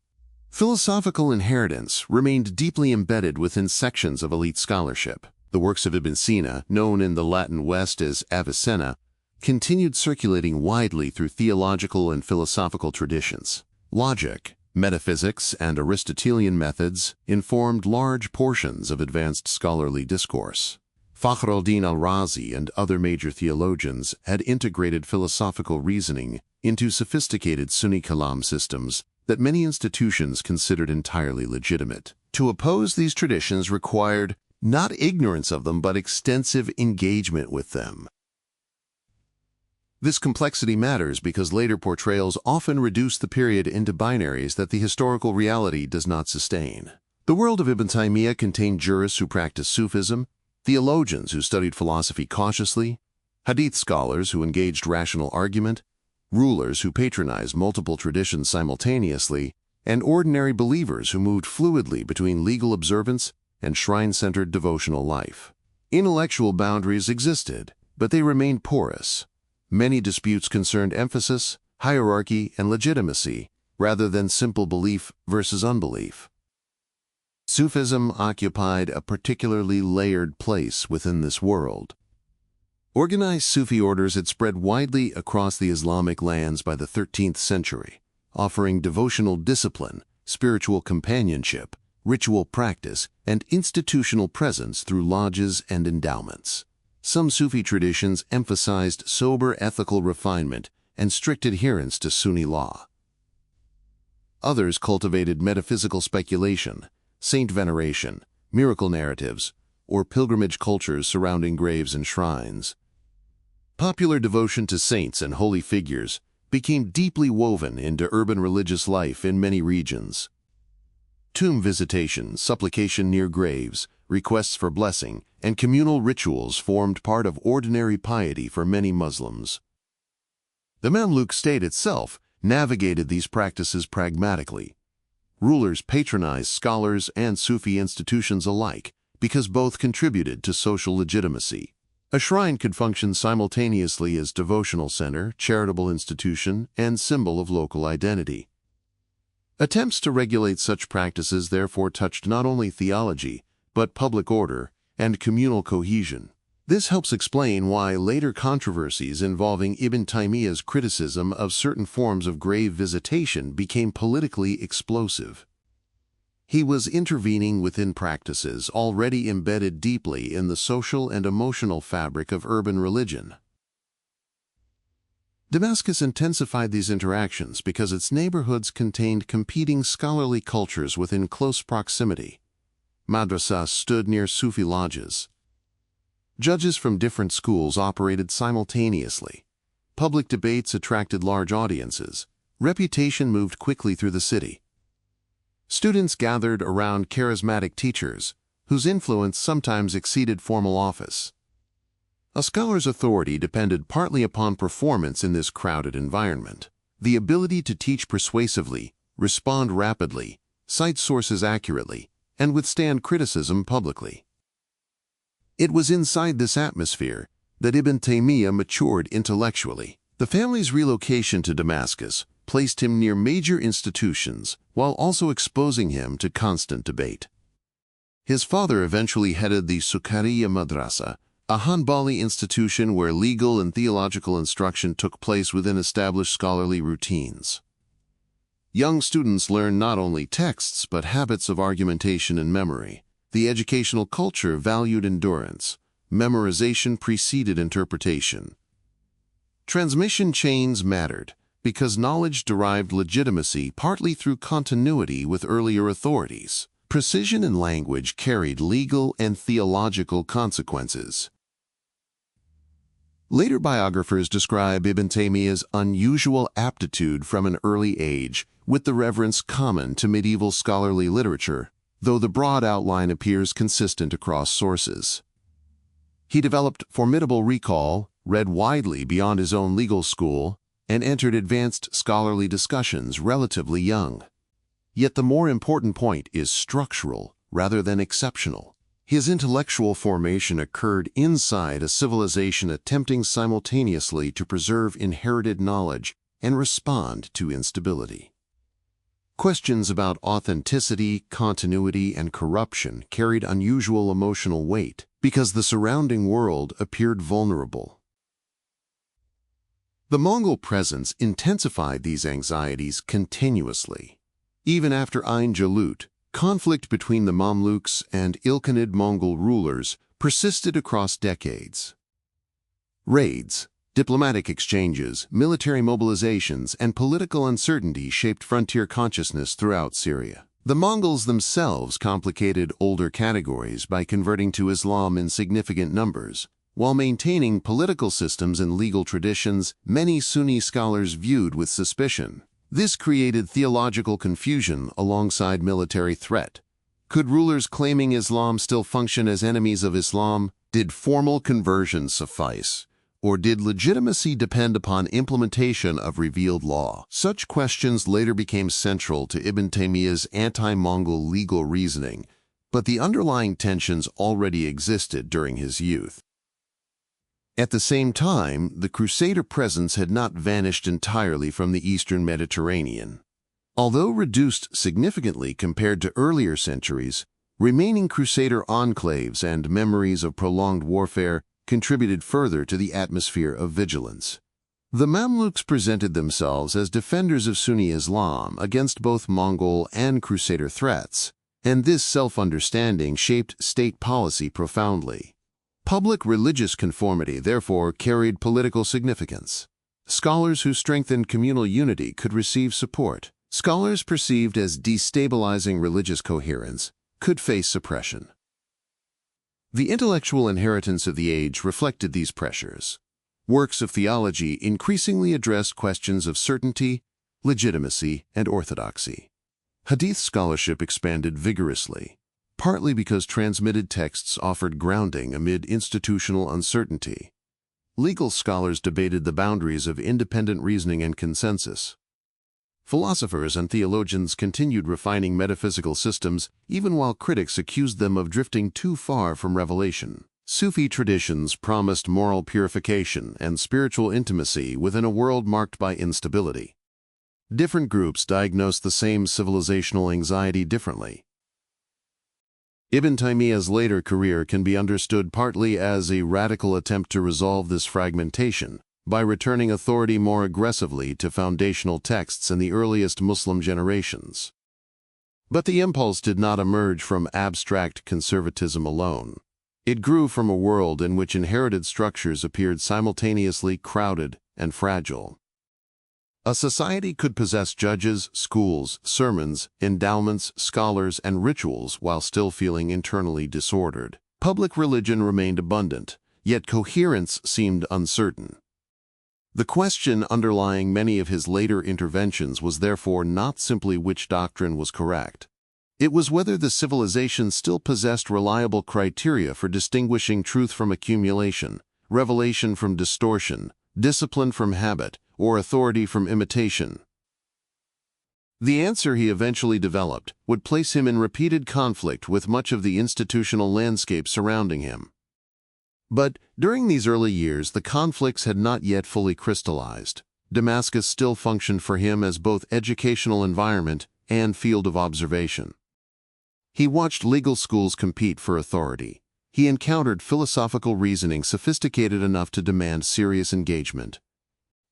Philosophical inheritance remained deeply embedded within sections of elite scholarship. The works of Ibn Sina, known in the Latin West as Avicenna, continued circulating widely through theological and philosophical traditions. Logic, metaphysics, and Aristotelian methods informed large portions of advanced scholarly discourse. Fakhr al-Din al-Razi and other major theologians had integrated philosophical reasoning into sophisticated Sunni Kalam systems that many institutions considered entirely legitimate. To oppose these traditions required not ignorance of them, but extensive engagement with them. This complexity matters because later portrayals often reduce the period into binaries that the historical reality does not sustain. The world of Ibn Taymiyyah contained jurists who practiced Sufism, theologians who studied philosophy cautiously, hadith scholars who engaged rational argument, rulers who patronized multiple traditions simultaneously, and ordinary believers who moved fluidly between legal observance and shrine-centered devotional life. Intellectual boundaries existed, but they remained porous. Many disputes concerned emphasis, hierarchy, and legitimacy, rather than simple belief versus unbelief. Sufism occupied a particularly layered place within this world. Organized Sufi orders had spread widely across the Islamic lands by the 13th century, offering devotional discipline, spiritual companionship, ritual practice, and institutional presence through lodges and endowments. Some Sufi traditions emphasized sober ethical refinement and strict adherence to Sunni law. Others cultivated metaphysical speculation, saint veneration, miracle narratives, or pilgrimage cultures surrounding graves and shrines. Popular devotion to saints and holy figures became deeply woven into urban religious life in many regions. Tomb visitation, supplication near graves, requests for blessing, and communal rituals formed part of ordinary piety for many Muslims. The Mamluk state itself navigated these practices pragmatically. Rulers patronized scholars and Sufi institutions alike because both contributed to social legitimacy. A shrine could function simultaneously as devotional center, charitable institution, and symbol of local identity. Attempts to regulate such practices therefore touched not only theology, but public order and communal cohesion. This helps explain why later controversies involving Ibn Taymiyyah's criticism of certain forms of grave visitation became politically explosive. He was intervening within practices already embedded deeply in the social and emotional fabric of urban religion. Damascus intensified these interactions because its neighborhoods contained competing scholarly cultures within close proximity. Madrasas stood near Sufi lodges. Judges from different schools operated simultaneously. Public debates attracted large audiences. Reputation moved quickly through the city. Students gathered around charismatic teachers, whose influence sometimes exceeded formal office. A scholar's authority depended partly upon performance in this crowded environment. The ability to teach persuasively, respond rapidly, cite sources accurately, and withstand criticism publicly. It was inside this atmosphere that Ibn Taymiyyah matured intellectually. The family's relocation to Damascus placed him near major institutions while also exposing him to constant debate. His father eventually headed the Sukkariya Madrasa, a Hanbali institution where legal and theological instruction took place within established scholarly routines. Young students learned not only texts but habits of argumentation and memory. The educational culture valued endurance. Memorization preceded interpretation. Transmission chains mattered because knowledge derived legitimacy partly through continuity with earlier authorities. Precision in language carried legal and theological consequences. Later biographers describe Ibn Taymiyyah's unusual aptitude from an early age with the reverence common to medieval scholarly literature, though the broad outline appears consistent across sources. He developed formidable recall, read widely beyond his own legal school, and entered advanced scholarly discussions relatively young. Yet the more important point is structural rather than exceptional. His intellectual formation occurred inside a civilization attempting simultaneously to preserve inherited knowledge and respond to instability. Questions about authenticity, continuity, and corruption carried unusual emotional weight because the surrounding world appeared vulnerable. The Mongol presence intensified these anxieties continuously. Even after Ain Jalut, conflict between the Mamluks and Ilkhanid Mongol rulers persisted across decades. Raids, diplomatic exchanges, military mobilizations, and political uncertainty shaped frontier consciousness throughout Syria. The Mongols themselves complicated older categories by converting to Islam in significant numbers. While maintaining political systems and legal traditions many Sunni scholars viewed with suspicion. This created theological confusion alongside military threat. Could rulers claiming Islam still function as enemies of Islam? Did formal conversion suffice? Or did legitimacy depend upon implementation of revealed law? Such questions later became central to Ibn Taymiyyah's anti-Mongol legal reasoning, but the underlying tensions already existed during his youth. At the same time, the Crusader presence had not vanished entirely from the Eastern Mediterranean. Although reduced significantly compared to earlier centuries, remaining Crusader enclaves and memories of prolonged warfare contributed further to the atmosphere of vigilance. The Mamluks presented themselves as defenders of Sunni Islam against both Mongol and Crusader threats, and this self-understanding shaped state policy profoundly. Public religious conformity, therefore, carried political significance. Scholars who strengthened communal unity could receive support. Scholars perceived as destabilizing religious coherence could face suppression. The intellectual inheritance of the age reflected these pressures. Works of theology increasingly addressed questions of certainty, legitimacy, and orthodoxy. Hadith scholarship expanded vigorously, partly because transmitted texts offered grounding amid institutional uncertainty. Legal scholars debated the boundaries of independent reasoning and consensus. Philosophers and theologians continued refining metaphysical systems even while critics accused them of drifting too far from revelation. Sufi traditions promised moral purification and spiritual intimacy within a world marked by instability. Different groups diagnosed the same civilizational anxiety differently. Ibn Taymiyyah's later career can be understood partly as a radical attempt to resolve this fragmentation by returning authority more aggressively to foundational texts in the earliest Muslim generations. But the impulse did not emerge from abstract conservatism alone. It grew from a world in which inherited structures appeared simultaneously crowded and fragile. A society could possess judges, schools, sermons, endowments, scholars, and rituals while still feeling internally disordered. Public religion remained abundant, yet coherence seemed uncertain. The question underlying many of his later interventions was therefore not simply which doctrine was correct. It was whether the civilization still possessed reliable criteria for distinguishing truth from accumulation, revelation from distortion, discipline from habit, or authority from imitation. The answer he eventually developed would place him in repeated conflict with much of the institutional landscape surrounding him. But during these early years, the conflicts had not yet fully crystallized. Damascus still functioned for him as both educational environment and field of observation. He watched legal schools compete for authority. He encountered philosophical reasoning sophisticated enough to demand serious engagement.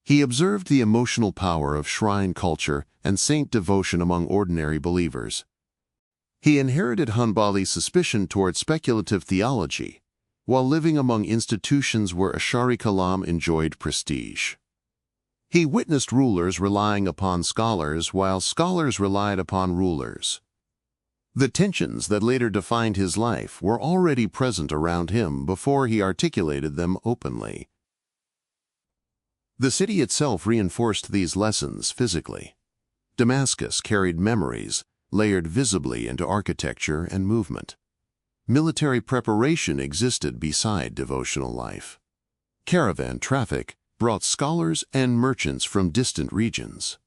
He observed the emotional power of shrine culture and saint devotion among ordinary believers. He inherited Hanbali suspicion toward speculative theology, while living among institutions where Ash'ari Kalam enjoyed prestige. He witnessed rulers relying upon scholars while scholars relied upon rulers. The tensions that later defined his life were already present around him before he articulated them openly. The city itself reinforced these lessons physically. Damascus carried memories, layered visibly into architecture and movement. Military preparation existed beside devotional life. Caravan traffic brought scholars and merchants from distant regions.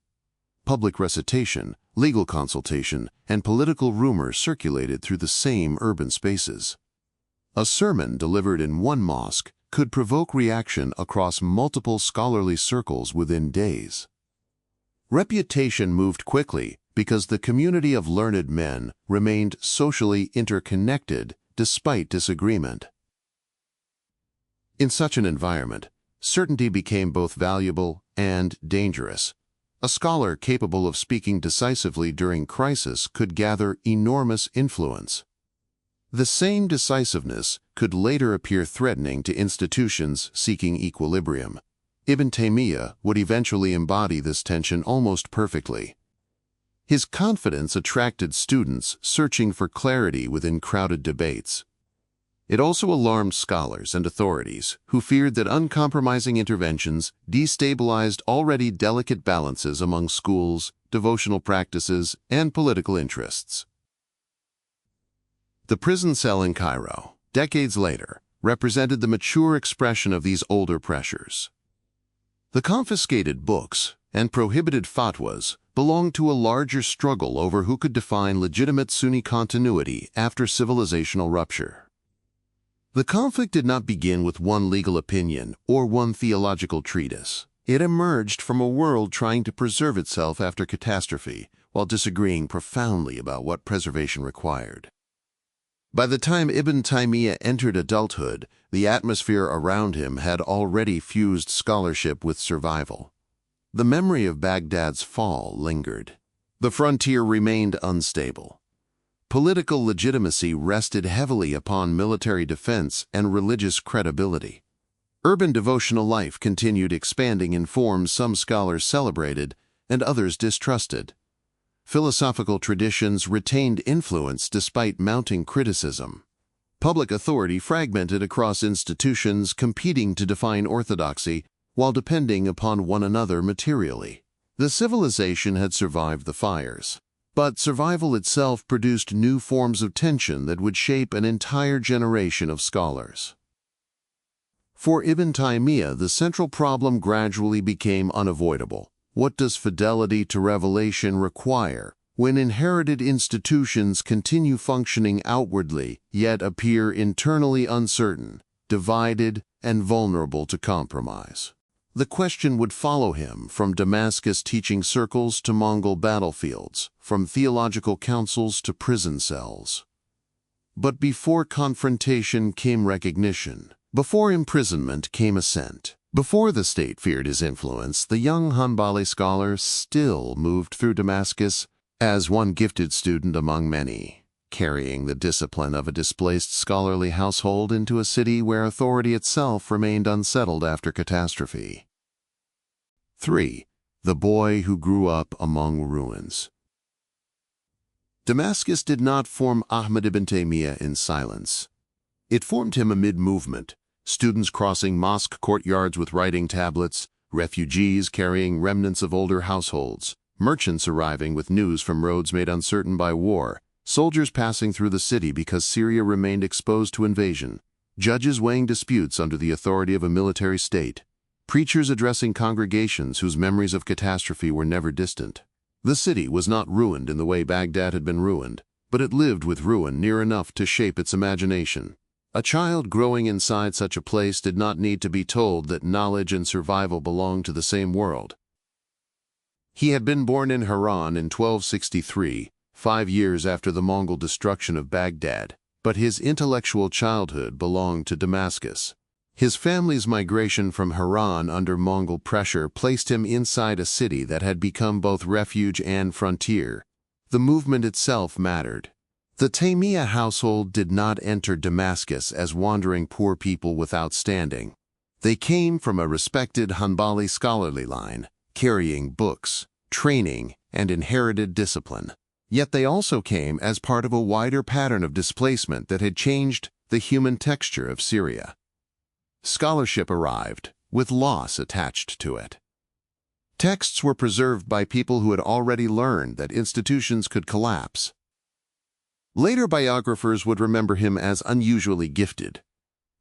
Public recitation, legal consultation, and political rumors circulated through the same urban spaces. A sermon delivered in one mosque could provoke reaction across multiple scholarly circles within days. Reputation moved quickly because the community of learned men remained socially interconnected despite disagreement. In such an environment, certainty became both valuable and dangerous. A scholar capable of speaking decisively during crisis could gather enormous influence. The same decisiveness could later appear threatening to institutions seeking equilibrium. Ibn Taymiyyah would eventually embody this tension almost perfectly. His confidence attracted students searching for clarity within crowded debates. It also alarmed scholars and authorities who feared that uncompromising interventions destabilized already delicate balances among schools, devotional practices, and political interests. The prison cell in Cairo, decades later, represented the mature expression of these older pressures. The confiscated books and prohibited fatwas belonged to a larger struggle over who could define legitimate Sunni continuity after civilizational rupture. The conflict did not begin with one legal opinion or one theological treatise. It emerged from a world trying to preserve itself after catastrophe while disagreeing profoundly about what preservation required. By the time Ibn Taymiyyah entered adulthood, the atmosphere around him had already fused scholarship with survival. The memory of Baghdad's fall lingered. The frontier remained unstable. Political legitimacy rested heavily upon military defense and religious credibility. Urban devotional life continued expanding in forms some scholars celebrated and others distrusted. Philosophical traditions retained influence despite mounting criticism. Public authority fragmented across institutions competing to define orthodoxy while depending upon one another materially. The civilization had survived the fires. But survival itself produced new forms of tension that would shape an entire generation of scholars. For Ibn Taymiyyah, the central problem gradually became unavoidable. What does fidelity to revelation require when inherited institutions continue functioning outwardly yet appear internally uncertain, divided, and vulnerable to compromise? The question would follow him from Damascus teaching circles to Mongol battlefields, from theological councils to prison cells. But before confrontation came recognition. Before imprisonment came assent. Before the state feared his influence, the young Hanbali scholar still moved through Damascus as one gifted student among many, carrying the discipline of a displaced scholarly household into a city where authority itself remained unsettled after catastrophe. 3. The boy who grew up among ruins. Damascus did not form Ahmad ibn Taymiyyah in silence. It formed him amid movement, students crossing mosque courtyards with writing tablets, refugees carrying remnants of older households, merchants arriving with news from roads made uncertain by war, soldiers passing through the city because Syria remained exposed to invasion, judges weighing disputes under the authority of a military state, preachers addressing congregations whose memories of catastrophe were never distant. The city was not ruined in the way Baghdad had been ruined, but it lived with ruin near enough to shape its imagination. A child growing inside such a place did not need to be told that knowledge and survival belonged to the same world. He had been born in Haran in 1263, 5 years after the Mongol destruction of Baghdad, but his intellectual childhood belonged to Damascus. His family's migration from Haran under Mongol pressure placed him inside a city that had become both refuge and frontier. The movement itself mattered. The Taymiyyah household did not enter Damascus as wandering poor people without standing. They came from a respected Hanbali scholarly line, carrying books, training, and inherited discipline. Yet they also came as part of a wider pattern of displacement that had changed the human texture of Syria. Scholarship arrived, with loss attached to it. Texts were preserved by people who had already learned that institutions could collapse. Later biographers would remember him as unusually gifted.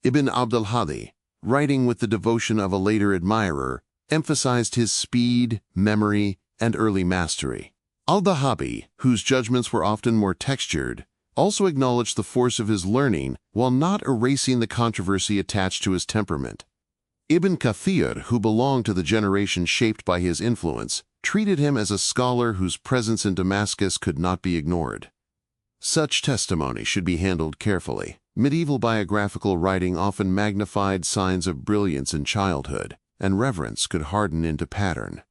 Ibn Abdul-Hadi, writing with the devotion of a later admirer, emphasized his speed, memory, and early mastery. Al-Dhahabi, whose judgments were often more textured, also acknowledged the force of his learning while not erasing the controversy attached to his temperament. Ibn Kathir, who belonged to the generation shaped by his influence, treated him as a scholar whose presence in Damascus could not be ignored. Such testimony should be handled carefully. Medieval biographical writing often magnified signs of brilliance in childhood, and reverence could harden into pattern.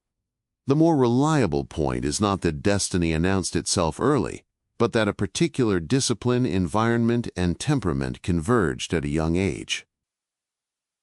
The more reliable point is not that destiny announced itself early, but that a particular discipline, environment, and temperament converged at a young age.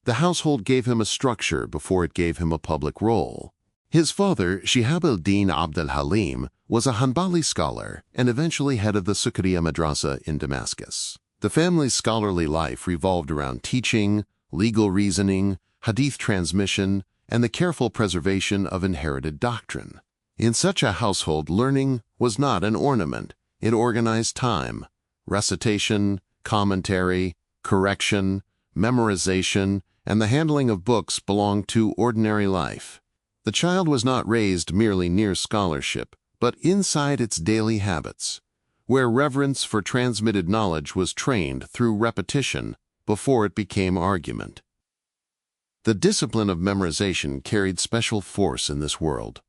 The household gave him a structure before it gave him a public role. His father, Shihab al-Din Abd al-Halim, was a Hanbali scholar and eventually head of the Sukkariya Madrasa in Damascus. The family's scholarly life revolved around teaching, legal reasoning, hadith transmission, and the careful preservation of inherited doctrine. In such a household, learning was not an ornament. It organized time, recitation, commentary, correction, memorization, and the handling of books belonged to ordinary life. The child was not raised merely near scholarship, but inside its daily habits, where reverence for transmitted knowledge was trained through repetition before it became argument. The discipline of memorization carried special force in this world.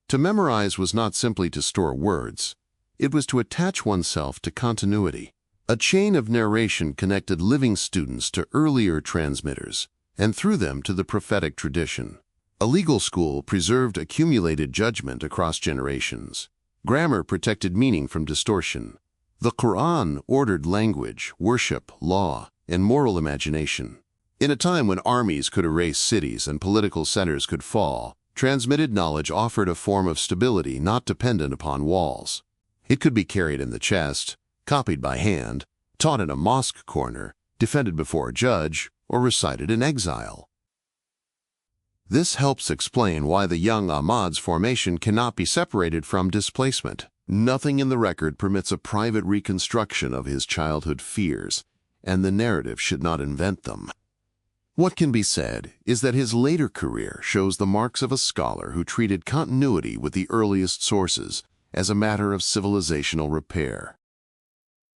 To memorize was not simply to store words. It was to attach oneself to continuity. A chain of narration connected living students to earlier transmitters, and through them to the prophetic tradition. A legal school preserved accumulated judgment across generations. Grammar protected meaning from distortion. The Quran ordered language, worship, law, and moral imagination. In a time when armies could erase cities and political centers could fall, transmitted knowledge offered a form of stability not dependent upon walls. It could be carried in the chest, copied by hand, taught in a mosque corner, defended before a judge, or recited in exile. This helps explain why the young Ahmad's formation cannot be separated from displacement. Nothing in the record permits a private reconstruction of his childhood fears, and the narrative should not invent them. What can be said is that his later career shows the marks of a scholar who treated continuity with the earliest sources as a matter of civilizational repair.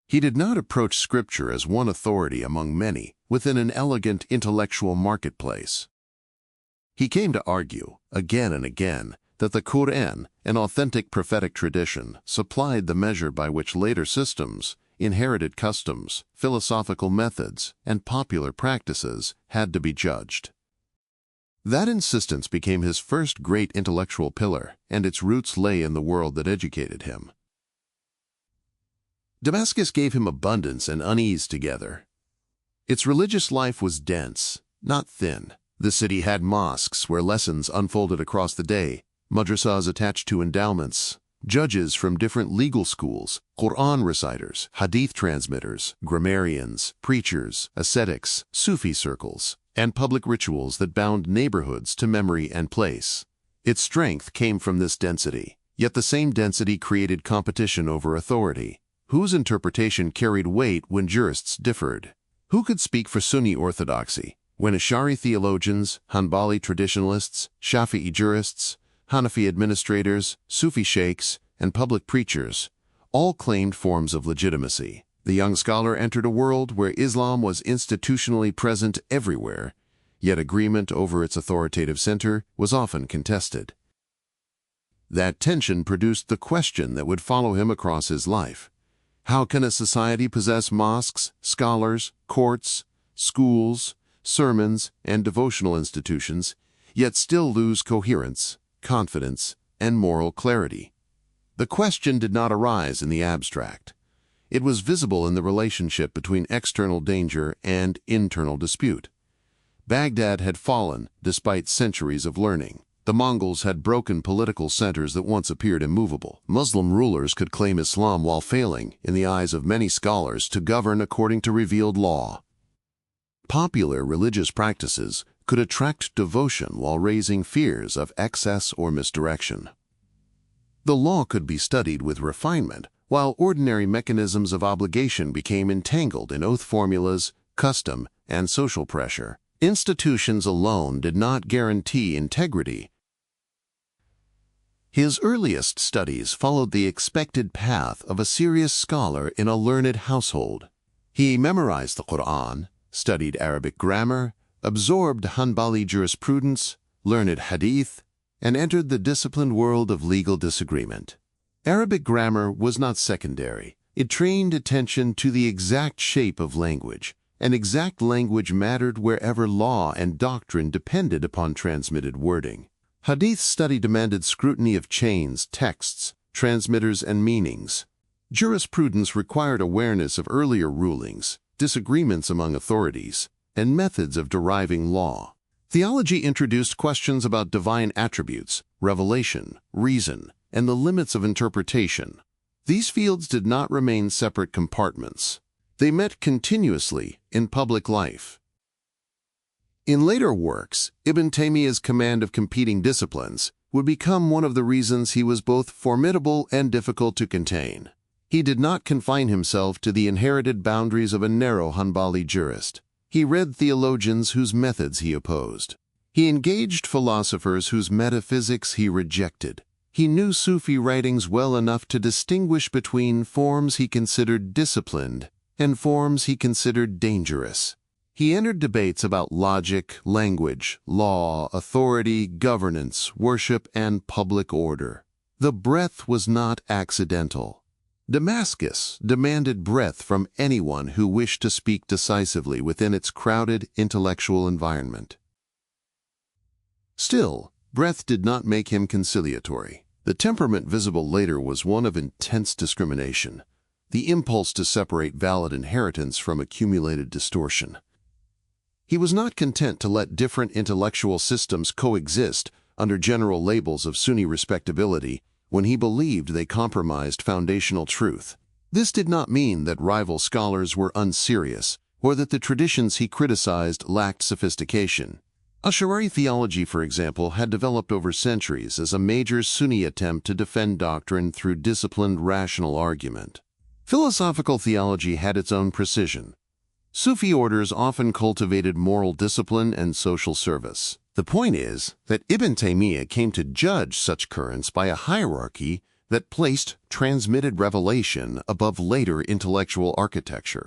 He did not approach Scripture as one authority among many within an elegant intellectual marketplace. He came to argue, again and again, that the Quran, an authentic prophetic tradition, supplied the measure by which later systems, inherited customs, philosophical methods, and popular practices had to be judged. That insistence became his first great intellectual pillar, and its roots lay in the world that educated him. Damascus gave him abundance and unease together. Its religious life was dense, not thin. The city had mosques where lessons unfolded across the day, madrasas attached to endowments, judges from different legal schools, Quran reciters, hadith transmitters, grammarians, preachers, ascetics, Sufi circles, and public rituals that bound neighborhoods to memory and place. Its strength came from this density, yet the same density created competition over authority, whose interpretation carried weight when jurists differed. Who could speak for Sunni orthodoxy when Ash'ari theologians, Hanbali traditionalists, Shafi'i jurists, Hanafi administrators, Sufi sheikhs, and public preachers all claimed forms of legitimacy? The young scholar entered a world where Islam was institutionally present everywhere, yet agreement over its authoritative center was often contested. That tension produced the question that would follow him across his life. How can a society possess mosques, scholars, courts, schools, sermons, and devotional institutions, yet still lose coherence, confidence, and moral clarity? The question did not arise in the abstract. It was visible in the relationship between external danger and internal dispute. Baghdad had fallen despite centuries of learning. The Mongols had broken political centers that once appeared immovable. Muslim rulers could claim Islam while failing, in the eyes of many scholars, to govern according to revealed law. Popular religious practices could attract devotion while raising fears of excess or misdirection. The law could be studied with refinement, while ordinary mechanisms of obligation became entangled in oath formulas, custom, and social pressure. Institutions alone did not guarantee integrity. His earliest studies followed the expected path of a serious scholar in a learned household. He memorized the Quran, studied Arabic grammar, absorbed Hanbali jurisprudence, learned hadith, and entered the disciplined world of legal disagreement. Arabic grammar was not secondary. It trained attention to the exact shape of language, and exact language mattered wherever law and doctrine depended upon transmitted wording. Hadith study demanded scrutiny of chains, texts, transmitters, and meanings. Jurisprudence required awareness of earlier rulings, disagreements among authorities, and methods of deriving law. Theology introduced questions about divine attributes, revelation, reason, and the limits of interpretation. These fields did not remain separate compartments. They met continuously in public life. In later works, Ibn Taymiyyah's command of competing disciplines would become one of the reasons he was both formidable and difficult to contain. He did not confine himself to the inherited boundaries of a narrow Hanbali jurist. He read theologians whose methods he opposed. He engaged philosophers whose metaphysics he rejected. He knew Sufi writings well enough to distinguish between forms he considered disciplined and forms he considered dangerous. He entered debates about logic, language, law, authority, governance, worship, and public order. The breadth was not accidental. Damascus demanded breadth from anyone who wished to speak decisively within its crowded intellectual environment. Still, breadth did not make him conciliatory. The temperament visible later was one of intense discrimination, the impulse to separate valid inheritance from accumulated distortion. He was not content to let different intellectual systems coexist under general labels of Sunni respectability when he believed they compromised foundational truth. This did not mean that rival scholars were unserious or that the traditions he criticized lacked sophistication. Ash'ari theology, for example, had developed over centuries as a major Sunni attempt to defend doctrine through disciplined, rational argument. Philosophical theology had its own precision. Sufi orders often cultivated moral discipline and social service. The point is that Ibn Taymiyyah came to judge such currents by a hierarchy that placed transmitted revelation above later intellectual architecture.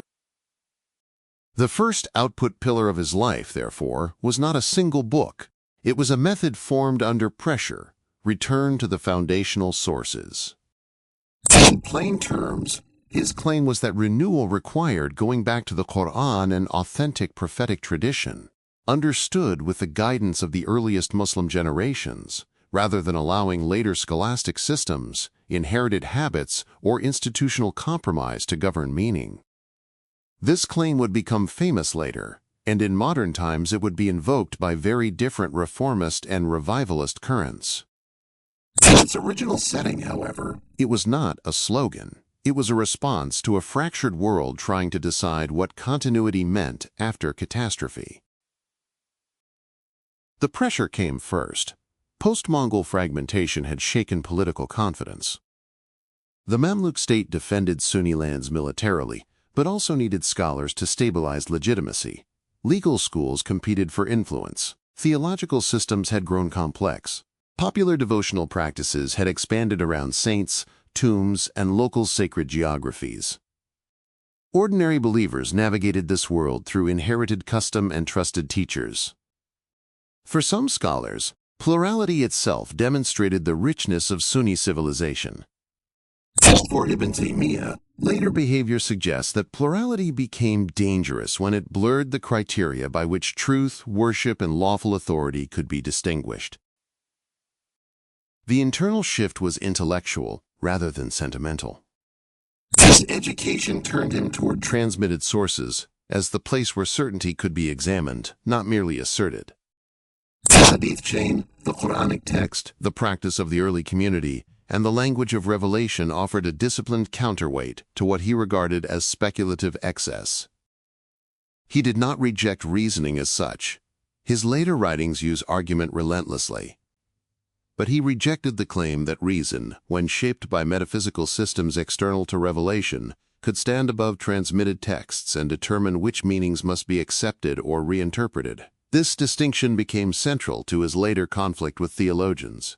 The first output pillar of his life, therefore, was not a single book. It was a method formed under pressure, return to the foundational sources. In plain terms, his claim was that renewal required going back to the Quran and authentic prophetic tradition, understood with the guidance of the earliest Muslim generations, rather than allowing later scholastic systems, inherited habits, or institutional compromise to govern meaning. This claim would become famous later, and in modern times it would be invoked by very different reformist and revivalist currents. In its original setting, however, it was not a slogan. It was a response to a fractured world trying to decide what continuity meant after catastrophe. The pressure came first. Post-Mongol fragmentation had shaken political confidence. The Mamluk state defended Sunni lands militarily, but also needed scholars to stabilize legitimacy. Legal schools competed for influence. Theological systems had grown complex. Popular devotional practices had expanded around saints, tombs, and local sacred geographies. Ordinary believers navigated this world through inherited custom and trusted teachers. For some scholars, plurality itself demonstrated the richness of Sunni civilization. For Ibn Taymiyyah, later behavior suggests that plurality became dangerous when it blurred the criteria by which truth, worship, and lawful authority could be distinguished. The internal shift was intellectual rather than sentimental. His education turned him toward transmitted sources as the place where certainty could be examined, not merely asserted. hadith chain, the Quranic text, the practice of the early community, and the language of revelation offered a disciplined counterweight to what he regarded as speculative excess. He did not reject reasoning as such. His later writings use argument relentlessly. But he rejected the claim that reason, when shaped by metaphysical systems external to revelation, could stand above transmitted texts and determine which meanings must be accepted or reinterpreted. This distinction became central to his later conflict with theologians.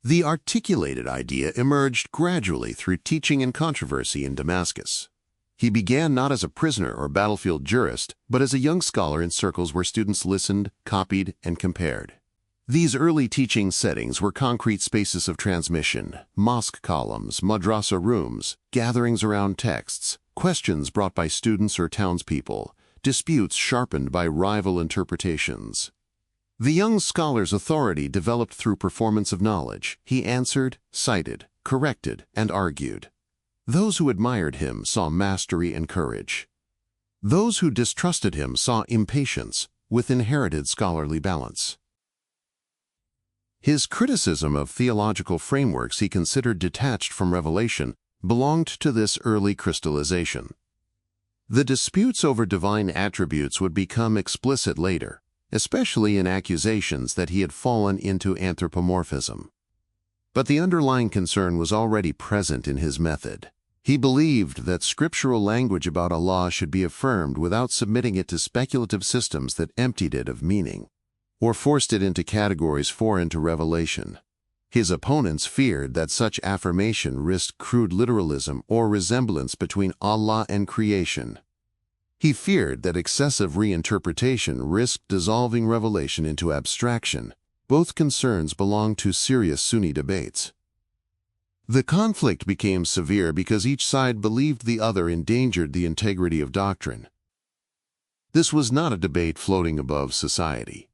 The articulated idea emerged gradually through teaching and controversy in Damascus. He began not as a prisoner or battlefield jurist, but as a young scholar in circles where students listened, copied, and compared. These early teaching settings were concrete spaces of transmission, mosque columns, madrasa rooms, gatherings around texts, questions brought by students or townspeople, disputes sharpened by rival interpretations. The young scholar's authority developed through performance of knowledge. He answered, cited, corrected, and argued. Those who admired him saw mastery and courage. Those who distrusted him saw impatience with inherited scholarly balance. His criticism of theological frameworks he considered detached from revelation belonged to this early crystallization. The disputes over divine attributes would become explicit later, especially in accusations that he had fallen into anthropomorphism. But the underlying concern was already present in his method. He believed that scriptural language about Allah should be affirmed without submitting it to speculative systems that emptied it of meaning, or forced it into categories foreign to revelation. His opponents feared that such affirmation risked crude literalism or resemblance between Allah and creation. He feared that excessive reinterpretation risked dissolving revelation into abstraction. Both concerns belonged to serious Sunni debates. The conflict became severe because each side believed the other endangered the integrity of doctrine. This was not a debate floating above society.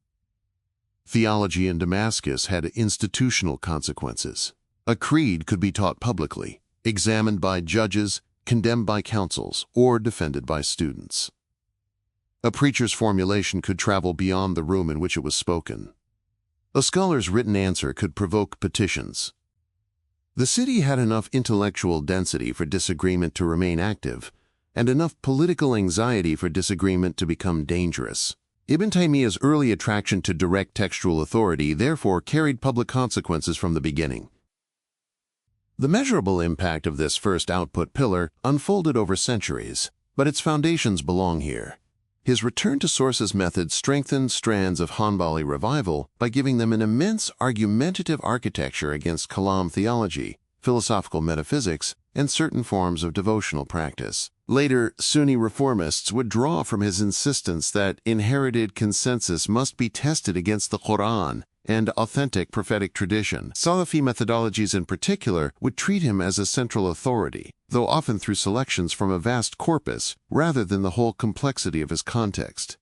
Theology in Damascus had institutional consequences. A creed could be taught publicly, examined by judges, condemned by councils, or defended by students. A preacher's formulation could travel beyond the room in which it was spoken. A scholar's written answer could provoke petitions. The city had enough intellectual density for disagreement to remain active, and enough political anxiety for disagreement to become dangerous. Ibn Taymiyyah's early attraction to direct textual authority therefore carried public consequences from the beginning. The measurable impact of this first output pillar unfolded over centuries, but its foundations belong here. His return to sources method strengthened strands of Hanbali revival by giving them an immense argumentative architecture against kalam theology, philosophical metaphysics, and certain forms of devotional practice. Later, Sunni reformists would draw from his insistence that inherited consensus must be tested against the Quran and authentic prophetic tradition. Salafi methodologies in particular would treat him as a central authority, though often through selections from a vast corpus rather than the whole complexity of his context.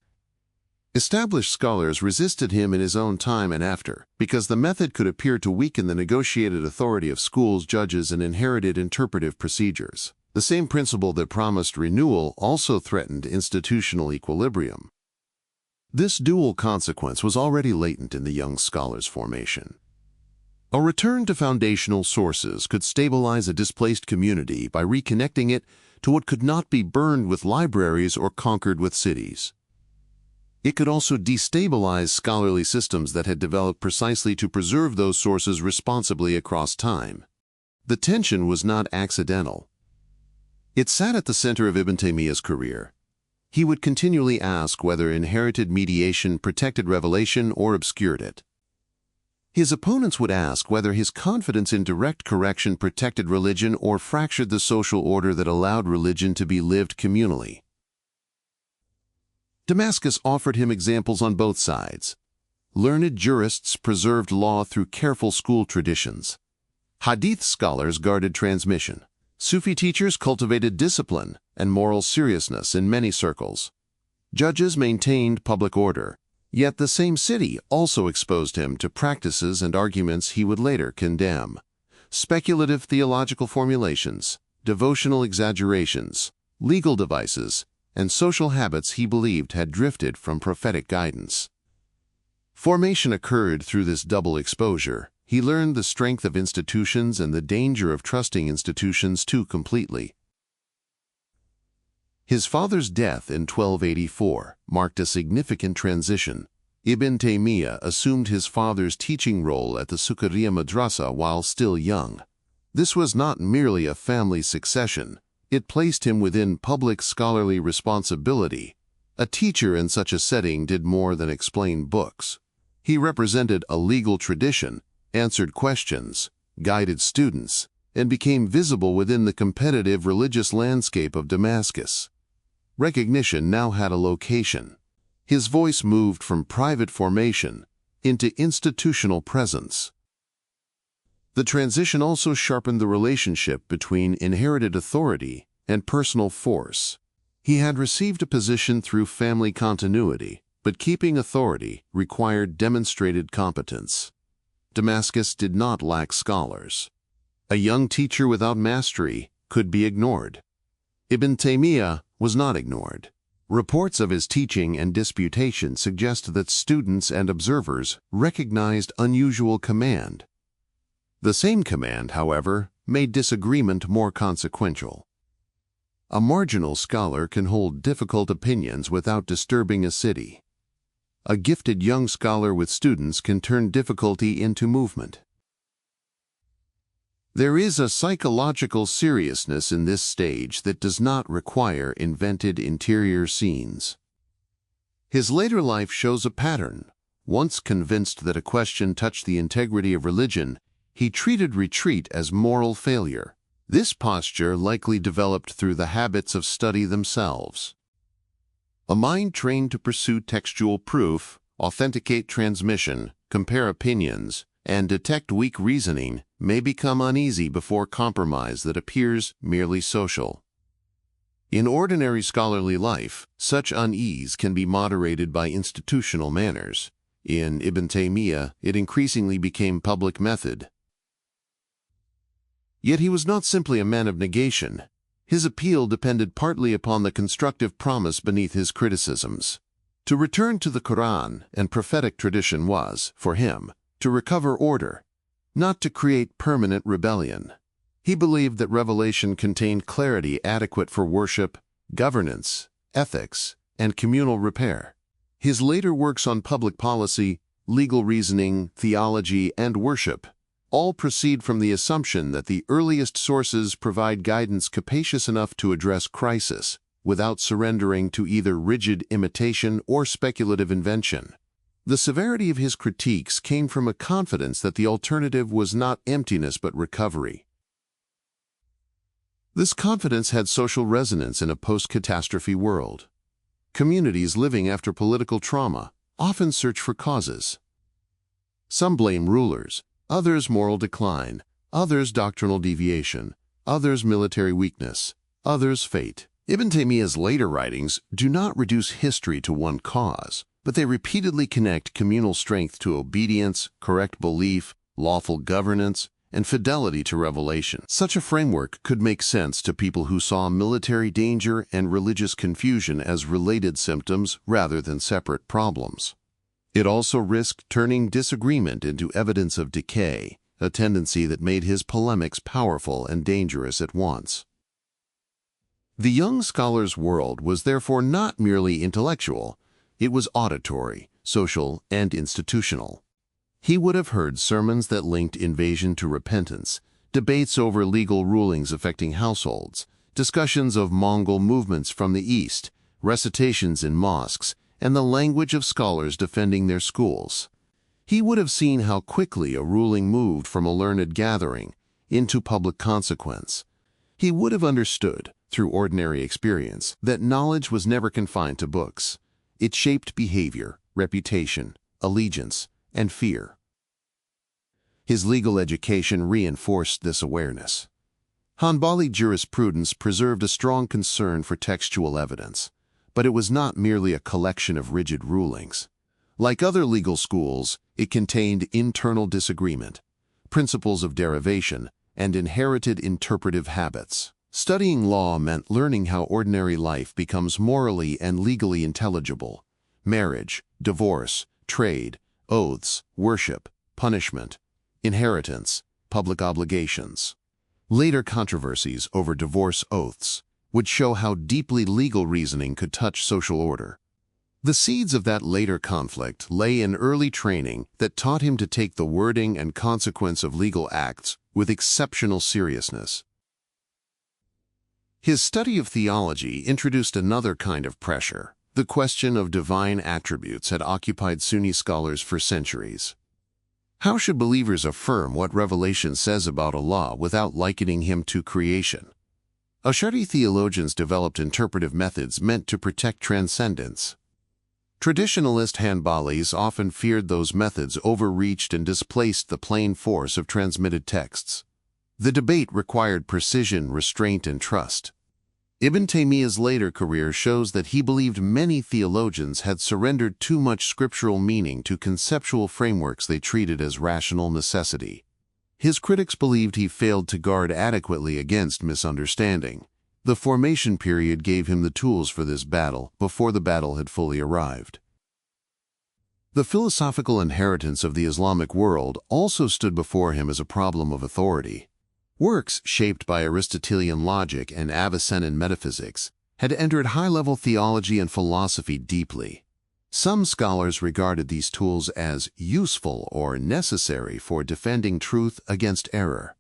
Established scholars resisted him in his own time and after, because the method could appear to weaken the negotiated authority of schools, judges, and inherited interpretive procedures. The same principle that promised renewal also threatened institutional equilibrium. This dual consequence was already latent in the young scholar's formation. A return to foundational sources could stabilize a displaced community by reconnecting it to what could not be burned with libraries or conquered with cities. It could also destabilize scholarly systems that had developed precisely to preserve those sources responsibly across time. The tension was not accidental. It sat at the center of Ibn Taymiyyah's career. He would continually ask whether inherited mediation protected revelation or obscured it. His opponents would ask whether his confidence in direct correction protected religion or fractured the social order that allowed religion to be lived communally. Damascus offered him examples on both sides. Learned jurists preserved law through careful school traditions. Hadith scholars guarded transmission. Sufi teachers cultivated discipline and moral seriousness in many circles. Judges maintained public order, yet the same city also exposed him to practices and arguments he would later condemn. Speculative theological formulations, devotional exaggerations, legal devices, and social habits he believed had drifted from prophetic guidance. Formation occurred through this double exposure. He learned the strength of institutions and the danger of trusting institutions too completely. His father's death in 1284 marked a significant transition. Ibn Taymiyyah assumed his father's teaching role at the Sukkariya Madrasa while still young. This was not merely a family succession. It placed him within public scholarly responsibility. A teacher in such a setting did more than explain books. He represented a legal tradition, answered questions, guided students, and became visible within the competitive religious landscape of Damascus. Recognition now had a location. His voice moved from private formation into institutional presence. The transition also sharpened the relationship between inherited authority and personal force. He had received a position through family continuity, but keeping authority required demonstrated competence. Damascus did not lack scholars. A young teacher without mastery could be ignored. Ibn Taymiyyah was not ignored. Reports of his teaching and disputation suggest that students and observers recognized unusual command. The same command, however, made disagreement more consequential. A marginal scholar can hold difficult opinions without disturbing a city. A gifted young scholar with students can turn difficulty into movement. There is a psychological seriousness in this stage that does not require invented interior scenes. His later life shows a pattern. Once convinced that a question touched the integrity of religion, he treated retreat as moral failure. This posture likely developed through the habits of study themselves. A mind trained to pursue textual proof, authenticate transmission, compare opinions, and detect weak reasoning may become uneasy before compromise that appears merely social. In ordinary scholarly life, such unease can be moderated by institutional manners. In Ibn Taymiyyah, it increasingly became public method. Yet he was not simply a man of negation. His appeal depended partly upon the constructive promise beneath his criticisms. To return to the Quran and prophetic tradition was, for him, to recover order, not to create permanent rebellion. He believed that revelation contained clarity adequate for worship, governance, ethics, and communal repair. His later works on public policy, legal reasoning, theology, and worship all proceed from the assumption that the earliest sources provide guidance capacious enough to address crisis without surrendering to either rigid imitation or speculative invention. The severity of his critiques came from a confidence that the alternative was not emptiness but recovery. This confidence had social resonance in a post-catastrophe world. Communities living after political trauma often search for causes. Some blame rulers, others moral decline, others doctrinal deviation, others military weakness, others fate. Ibn Taymiyyah's later writings do not reduce history to one cause, but they repeatedly connect communal strength to obedience, correct belief, lawful governance, and fidelity to revelation. Such a framework could make sense to people who saw military danger and religious confusion as related symptoms rather than separate problems. It also risked turning disagreement into evidence of decay, a tendency that made his polemics powerful and dangerous at once. The young scholar's world was therefore not merely intellectual, it was auditory, social, and institutional. He would have heard sermons that linked invasion to repentance, debates over legal rulings affecting households, discussions of Mongol movements from the East, recitations in mosques, and the language of scholars defending their schools. He would have seen how quickly a ruling moved from a learned gathering into public consequence. He would have understood, through ordinary experience, that knowledge was never confined to books. It shaped behavior, reputation, allegiance, and fear. His legal education reinforced this awareness. Hanbali jurisprudence preserved a strong concern for textual evidence, but it was not merely a collection of rigid rulings. Like other legal schools, it contained internal disagreement, principles of derivation, and inherited interpretive habits. Studying law meant learning how ordinary life becomes morally and legally intelligible. Marriage, divorce, trade, oaths, worship, punishment, inheritance, public obligations. Later controversies over divorce oaths would show how deeply legal reasoning could touch social order. The seeds of that later conflict lay in early training that taught him to take the wording and consequence of legal acts with exceptional seriousness. His study of theology introduced another kind of pressure. The question of divine attributes had occupied Sunni scholars for centuries. How should believers affirm what Revelation says about Allah without likening him to creation? Ash'ari theologians developed interpretive methods meant to protect transcendence. Traditionalist Hanbalis often feared those methods overreached and displaced the plain force of transmitted texts. The debate required precision, restraint, and trust. Ibn Taymiyyah's later career shows that he believed many theologians had surrendered too much scriptural meaning to conceptual frameworks they treated as rational necessity. His critics believed he failed to guard adequately against misunderstanding. The formation period gave him the tools for this battle before the battle had fully arrived. The philosophical inheritance of the Islamic world also stood before him as a problem of authority. Works shaped by Aristotelian logic and Avicennan metaphysics had entered high-level theology and philosophy deeply. Some scholars regarded these tools as useful or necessary for defending truth against error.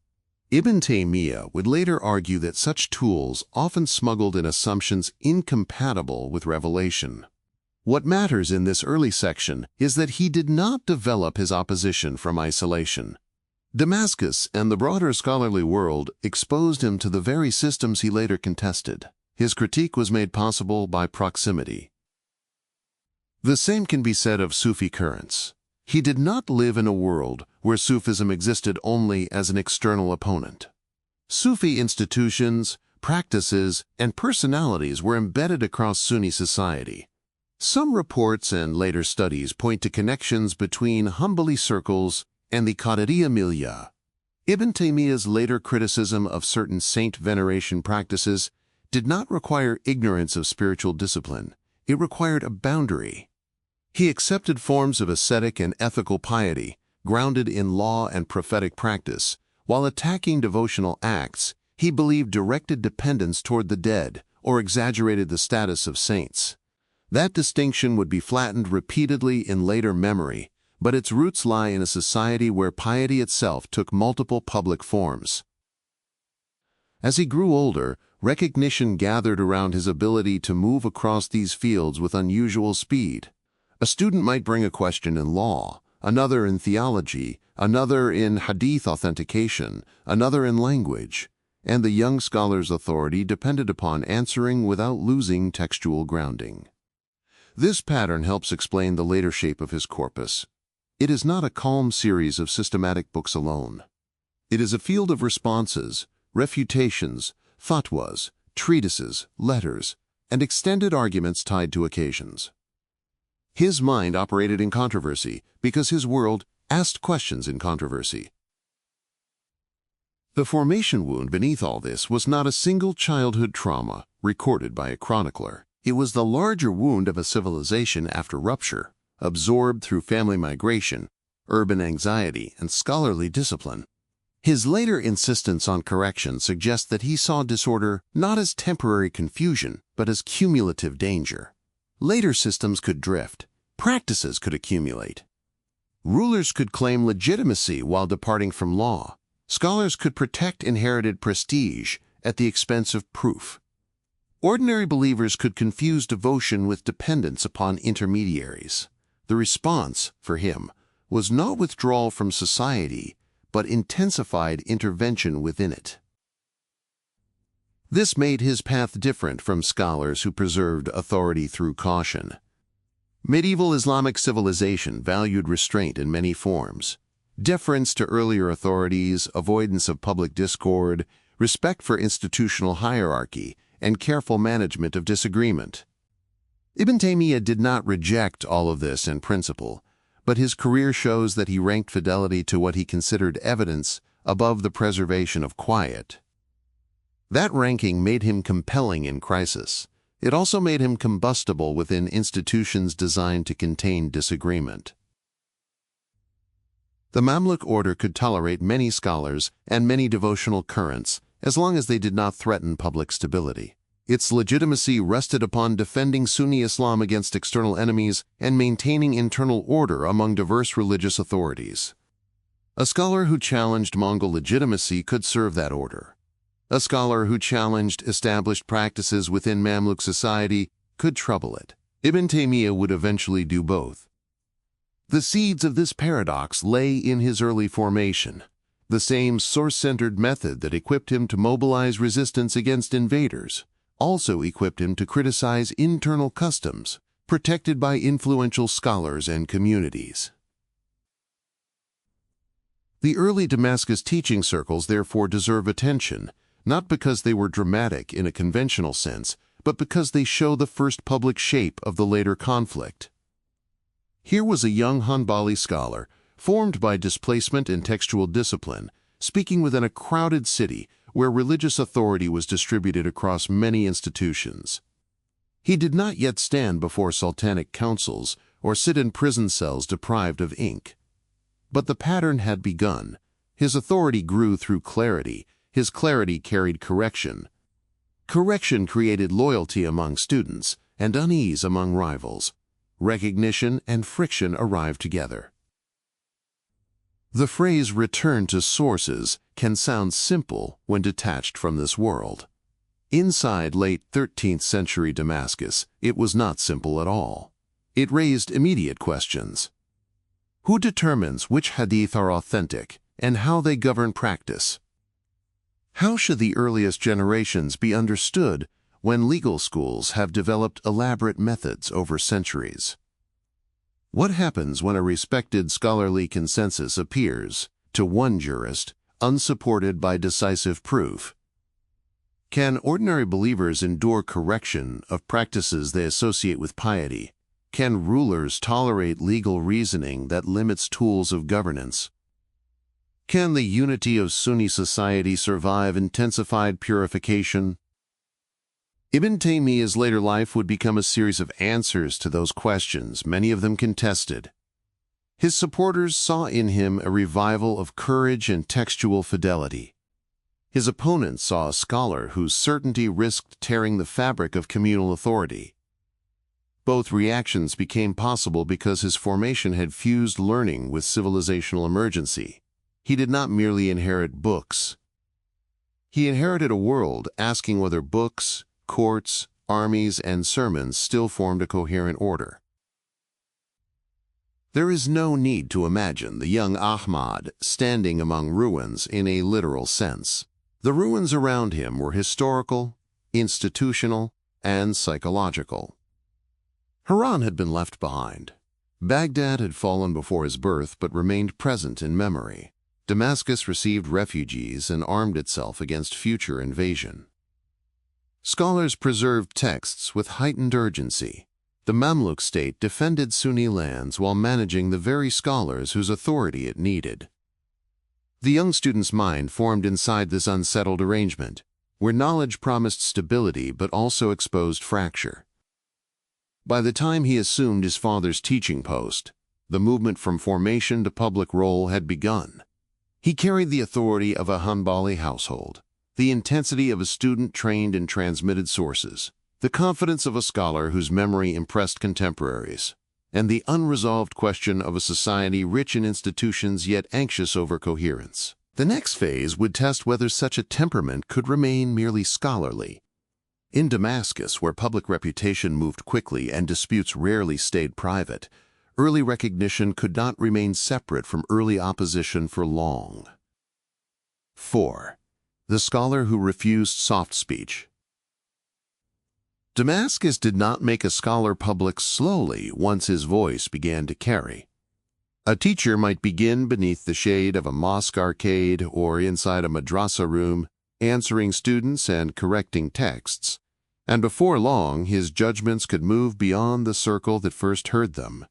Ibn Taymiyyah would later argue that such tools often smuggled in assumptions incompatible with revelation. What matters in this early section is that he did not develop his opposition from isolation. Damascus and the broader scholarly world exposed him to the very systems he later contested. His critique was made possible by proximity. The same can be said of Sufi currents. He did not live in a world where Sufism existed only as an external opponent. Sufi institutions, practices, and personalities were embedded across Sunni society. Some reports and later studies point to connections between Hanbali circles and the Qadiriyya milieu. Ibn Taymiyyah's later criticism of certain saint veneration practices did not require ignorance of spiritual discipline. It required a boundary. He accepted forms of ascetic and ethical piety, grounded in law and prophetic practice. While attacking devotional acts, he believed directed dependence toward the dead or exaggerated the status of saints. That distinction would be flattened repeatedly in later memory, but its roots lie in a society where piety itself took multiple public forms. As he grew older, recognition gathered around his ability to move across these fields with unusual speed. A student might bring a question in law, another in theology, another in hadith authentication, another in language, and the young scholar's authority depended upon answering without losing textual grounding. This pattern helps explain the later shape of his corpus. It is not a calm series of systematic books alone. It is a field of responses, refutations, fatwas, treatises, letters, and extended arguments tied to occasions. His mind operated in controversy because his world asked questions in controversy. The formation wound beneath all this was not a single childhood trauma recorded by a chronicler. It was the larger wound of a civilization after rupture, absorbed through family migration, urban anxiety, and scholarly discipline. His later insistence on correction suggests that he saw disorder not as temporary confusion, but as cumulative danger. Later systems could drift, practices could accumulate. Rulers could claim legitimacy while departing from law. Scholars could protect inherited prestige at the expense of proof. Ordinary believers could confuse devotion with dependence upon intermediaries. The response, for him, was not withdrawal from society, but intensified intervention within it. This made his path different from scholars who preserved authority through caution. Medieval Islamic civilization valued restraint in many forms: deference to earlier authorities, avoidance of public discord, respect for institutional hierarchy, and careful management of disagreement. Ibn Taymiyyah did not reject all of this in principle, but his career shows that he ranked fidelity to what he considered evidence above the preservation of quiet. That ranking made him compelling in crisis. It also made him combustible within institutions designed to contain disagreement. The Mamluk order could tolerate many scholars and many devotional currents as long as they did not threaten public stability. Its legitimacy rested upon defending Sunni Islam against external enemies and maintaining internal order among diverse religious authorities. A scholar who challenged Mongol legitimacy could serve that order. A scholar who challenged established practices within Mamluk society could trouble it. Ibn Taymiyyah would eventually do both. The seeds of this paradox lay in his early formation. The same source-centered method that equipped him to mobilize resistance against invaders also equipped him to criticize internal customs protected by influential scholars and communities. The early Damascus teaching circles therefore deserve attention, not because they were dramatic in a conventional sense, but because they show the first public shape of the later conflict. Here was a young Hanbali scholar, formed by displacement and textual discipline, speaking within a crowded city where religious authority was distributed across many institutions. He did not yet stand before sultanic councils or sit in prison cells deprived of ink. But the pattern had begun. His authority grew through clarity. His clarity carried correction. Correction created loyalty among students and unease among rivals. Recognition and friction arrived together. The phrase "return to sources" can sound simple when detached from this world. Inside late 13th century Damascus, it was not simple at all. It raised immediate questions. Who determines which hadith are authentic and how they govern practice? How should the earliest generations be understood when legal schools have developed elaborate methods over centuries? What happens when a respected scholarly consensus appears, to one jurist, unsupported by decisive proof? Can ordinary believers endure correction of practices they associate with piety? Can rulers tolerate legal reasoning that limits tools of governance? Can the unity of Sunni society survive intensified purification? Ibn Taymiyyah's later life would become a series of answers to those questions, many of them contested. His supporters saw in him a revival of courage and textual fidelity. His opponents saw a scholar whose certainty risked tearing the fabric of communal authority. Both reactions became possible because his formation had fused learning with civilizational emergency. He did not merely inherit books. He inherited a world asking whether books, courts, armies, and sermons still formed a coherent order. There is no need to imagine the young Ahmad standing among ruins in a literal sense. The ruins around him were historical, institutional, and psychological. Haran had been left behind. Baghdad had fallen before his birth but remained present in memory. Damascus received refugees and armed itself against future invasion. Scholars preserved texts with heightened urgency. The Mamluk state defended Sunni lands while managing the very scholars whose authority it needed. The young student's mind formed inside this unsettled arrangement, where knowledge promised stability but also exposed fracture. By the time he assumed his father's teaching post, the movement from formation to public role had begun. He carried the authority of a Hanbali household, the intensity of a student trained in transmitted sources, the confidence of a scholar whose memory impressed contemporaries, and the unresolved question of a society rich in institutions yet anxious over coherence. The next phase would test whether such a temperament could remain merely scholarly. In Damascus, where public reputation moved quickly and disputes rarely stayed private, early recognition could not remain separate from early opposition for long. 4. The scholar who refused soft speech. Damascus did not make a scholar public slowly once his voice began to carry. A teacher might begin beneath the shade of a mosque arcade or inside a madrasa room, answering students and correcting texts, and before long his judgments could move beyond the circle that first heard them.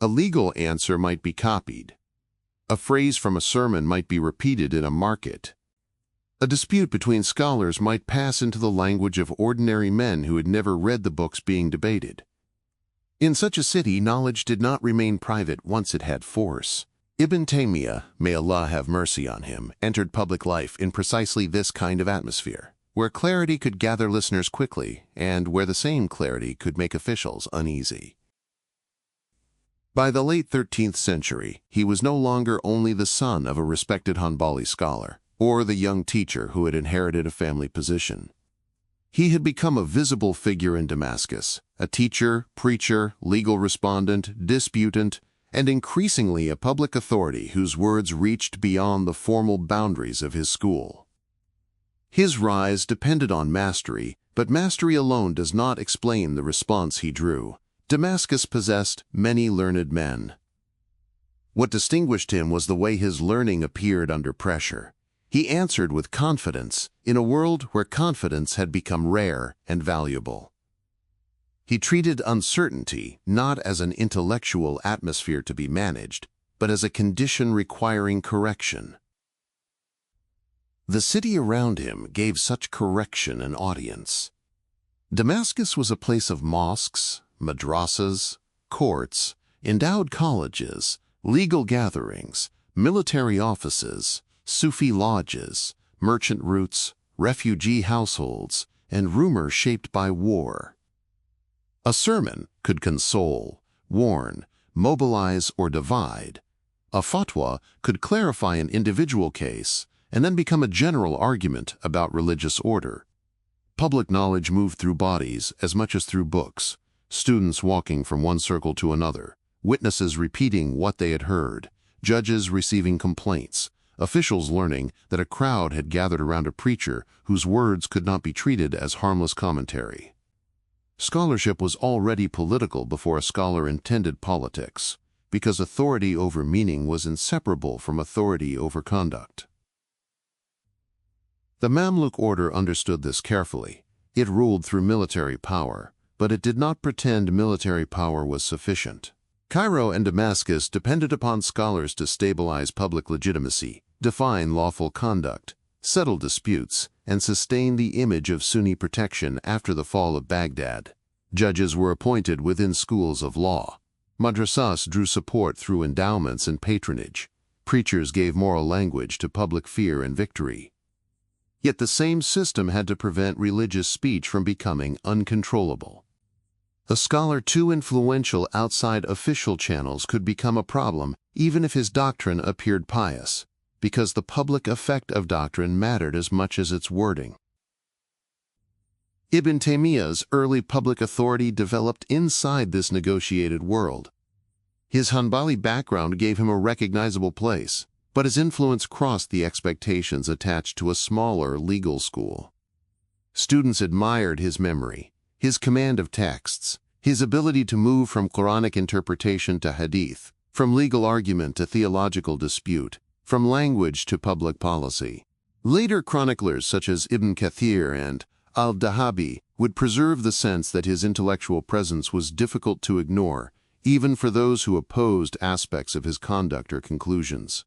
A legal answer might be copied. A phrase from a sermon might be repeated in a market. A dispute between scholars might pass into the language of ordinary men who had never read the books being debated. In such a city, knowledge did not remain private once it had force. Ibn Taymiyyah, may Allah have mercy on him, entered public life in precisely this kind of atmosphere, where clarity could gather listeners quickly and where the same clarity could make officials uneasy. By the late 13th century, he was no longer only the son of a respected Hanbali scholar or the young teacher who had inherited a family position. He had become a visible figure in Damascus, a teacher, preacher, legal respondent, disputant, and increasingly a public authority whose words reached beyond the formal boundaries of his school. His rise depended on mastery, but mastery alone does not explain the response he drew. Damascus possessed many learned men. What distinguished him was the way his learning appeared under pressure. He answered with confidence in a world where confidence had become rare and valuable. He treated uncertainty not as an intellectual atmosphere to be managed, but as a condition requiring correction. The city around him gave such correction an audience. Damascus was a place of mosques, madrasas, courts, endowed colleges, legal gatherings, military offices, Sufi lodges, merchant routes, refugee households, and rumor shaped by war. A sermon could console, warn, mobilize, or divide. A fatwa could clarify an individual case and then become a general argument about religious order. Public knowledge moved through bodies as much as through books, students walking from one circle to another, witnesses repeating what they had heard, judges receiving complaints, officials learning that a crowd had gathered around a preacher whose words could not be treated as harmless commentary. Scholarship was already political before a scholar intended politics, because authority over meaning was inseparable from authority over conduct. The Mamluk order understood this carefully. It ruled through military power, but it did not pretend military power was sufficient. Cairo and Damascus depended upon scholars to stabilize public legitimacy, define lawful conduct, settle disputes, and sustain the image of Sunni protection after the fall of Baghdad. Judges were appointed within schools of law. Madrasas drew support through endowments and patronage. Preachers gave moral language to public fear and victory. Yet the same system had to prevent religious speech from becoming uncontrollable. A scholar too influential outside official channels could become a problem even if his doctrine appeared pious, because the public effect of doctrine mattered as much as its wording. Ibn Taymiyyah's early public authority developed inside this negotiated world. His Hanbali background gave him a recognizable place, but his influence crossed the expectations attached to a smaller legal school. Students admired his memory, his command of texts, his ability to move from Quranic interpretation to hadith, from legal argument to theological dispute, from language to public policy. Later chroniclers such as Ibn Kathir and al-Dahabi would preserve the sense that his intellectual presence was difficult to ignore, even for those who opposed aspects of his conduct or conclusions.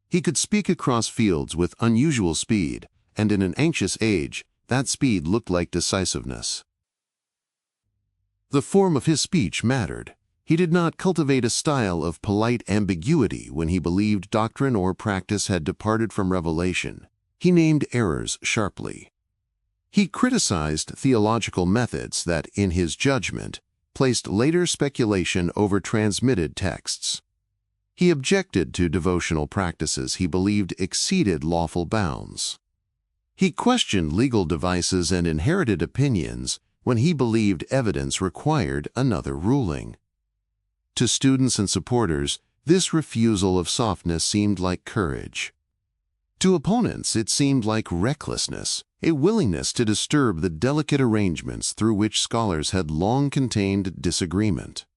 He could speak across fields with unusual speed, and in an anxious age, that speed looked like decisiveness. The form of his speech mattered. He did not cultivate a style of polite ambiguity when he believed doctrine or practice had departed from revelation. He named errors sharply. He criticized theological methods that, in his judgment, placed later speculation over transmitted texts. He objected to devotional practices he believed exceeded lawful bounds. He questioned legal devices and inherited opinions when he believed evidence required another ruling. To students and supporters, this refusal of softness seemed like courage. To opponents, it seemed like recklessness, a willingness to disturb the delicate arrangements through which scholars had long contained disagreement.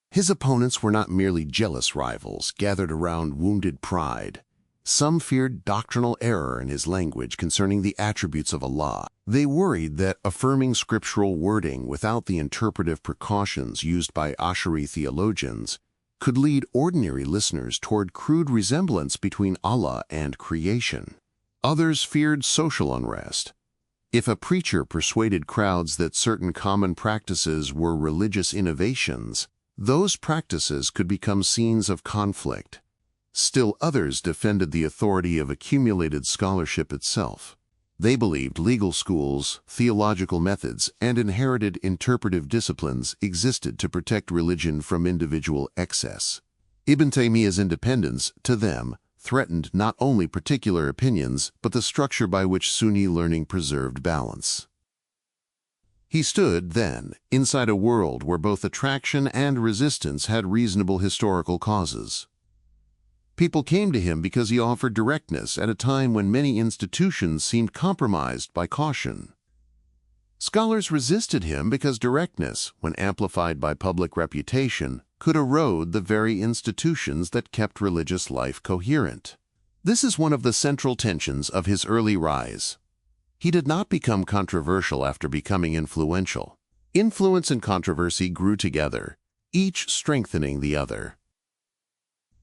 His opponents were not merely jealous rivals gathered around wounded pride. Some feared doctrinal error in his language concerning the attributes of Allah. They worried that affirming scriptural wording without the interpretive precautions used by Ash'ari theologians could lead ordinary listeners toward crude resemblance between Allah and creation. Others feared social unrest. If a preacher persuaded crowds that certain common practices were religious innovations, those practices could become scenes of conflict. Still others defended the authority of accumulated scholarship itself. They believed legal schools, theological methods, and inherited interpretive disciplines existed to protect religion from individual excess. Ibn Taymiyyah's independence, to them, threatened not only particular opinions but the structure by which Sunni learning preserved balance. He stood, then, inside a world where both attraction and resistance had reasonable historical causes. People came to him because he offered directness at a time when many institutions seemed compromised by caution. Scholars resisted him because directness, when amplified by public reputation, could erode the very institutions that kept religious life coherent. This is one of the central tensions of his early rise. He did not become controversial after becoming influential. Influence and controversy grew together, each strengthening the other.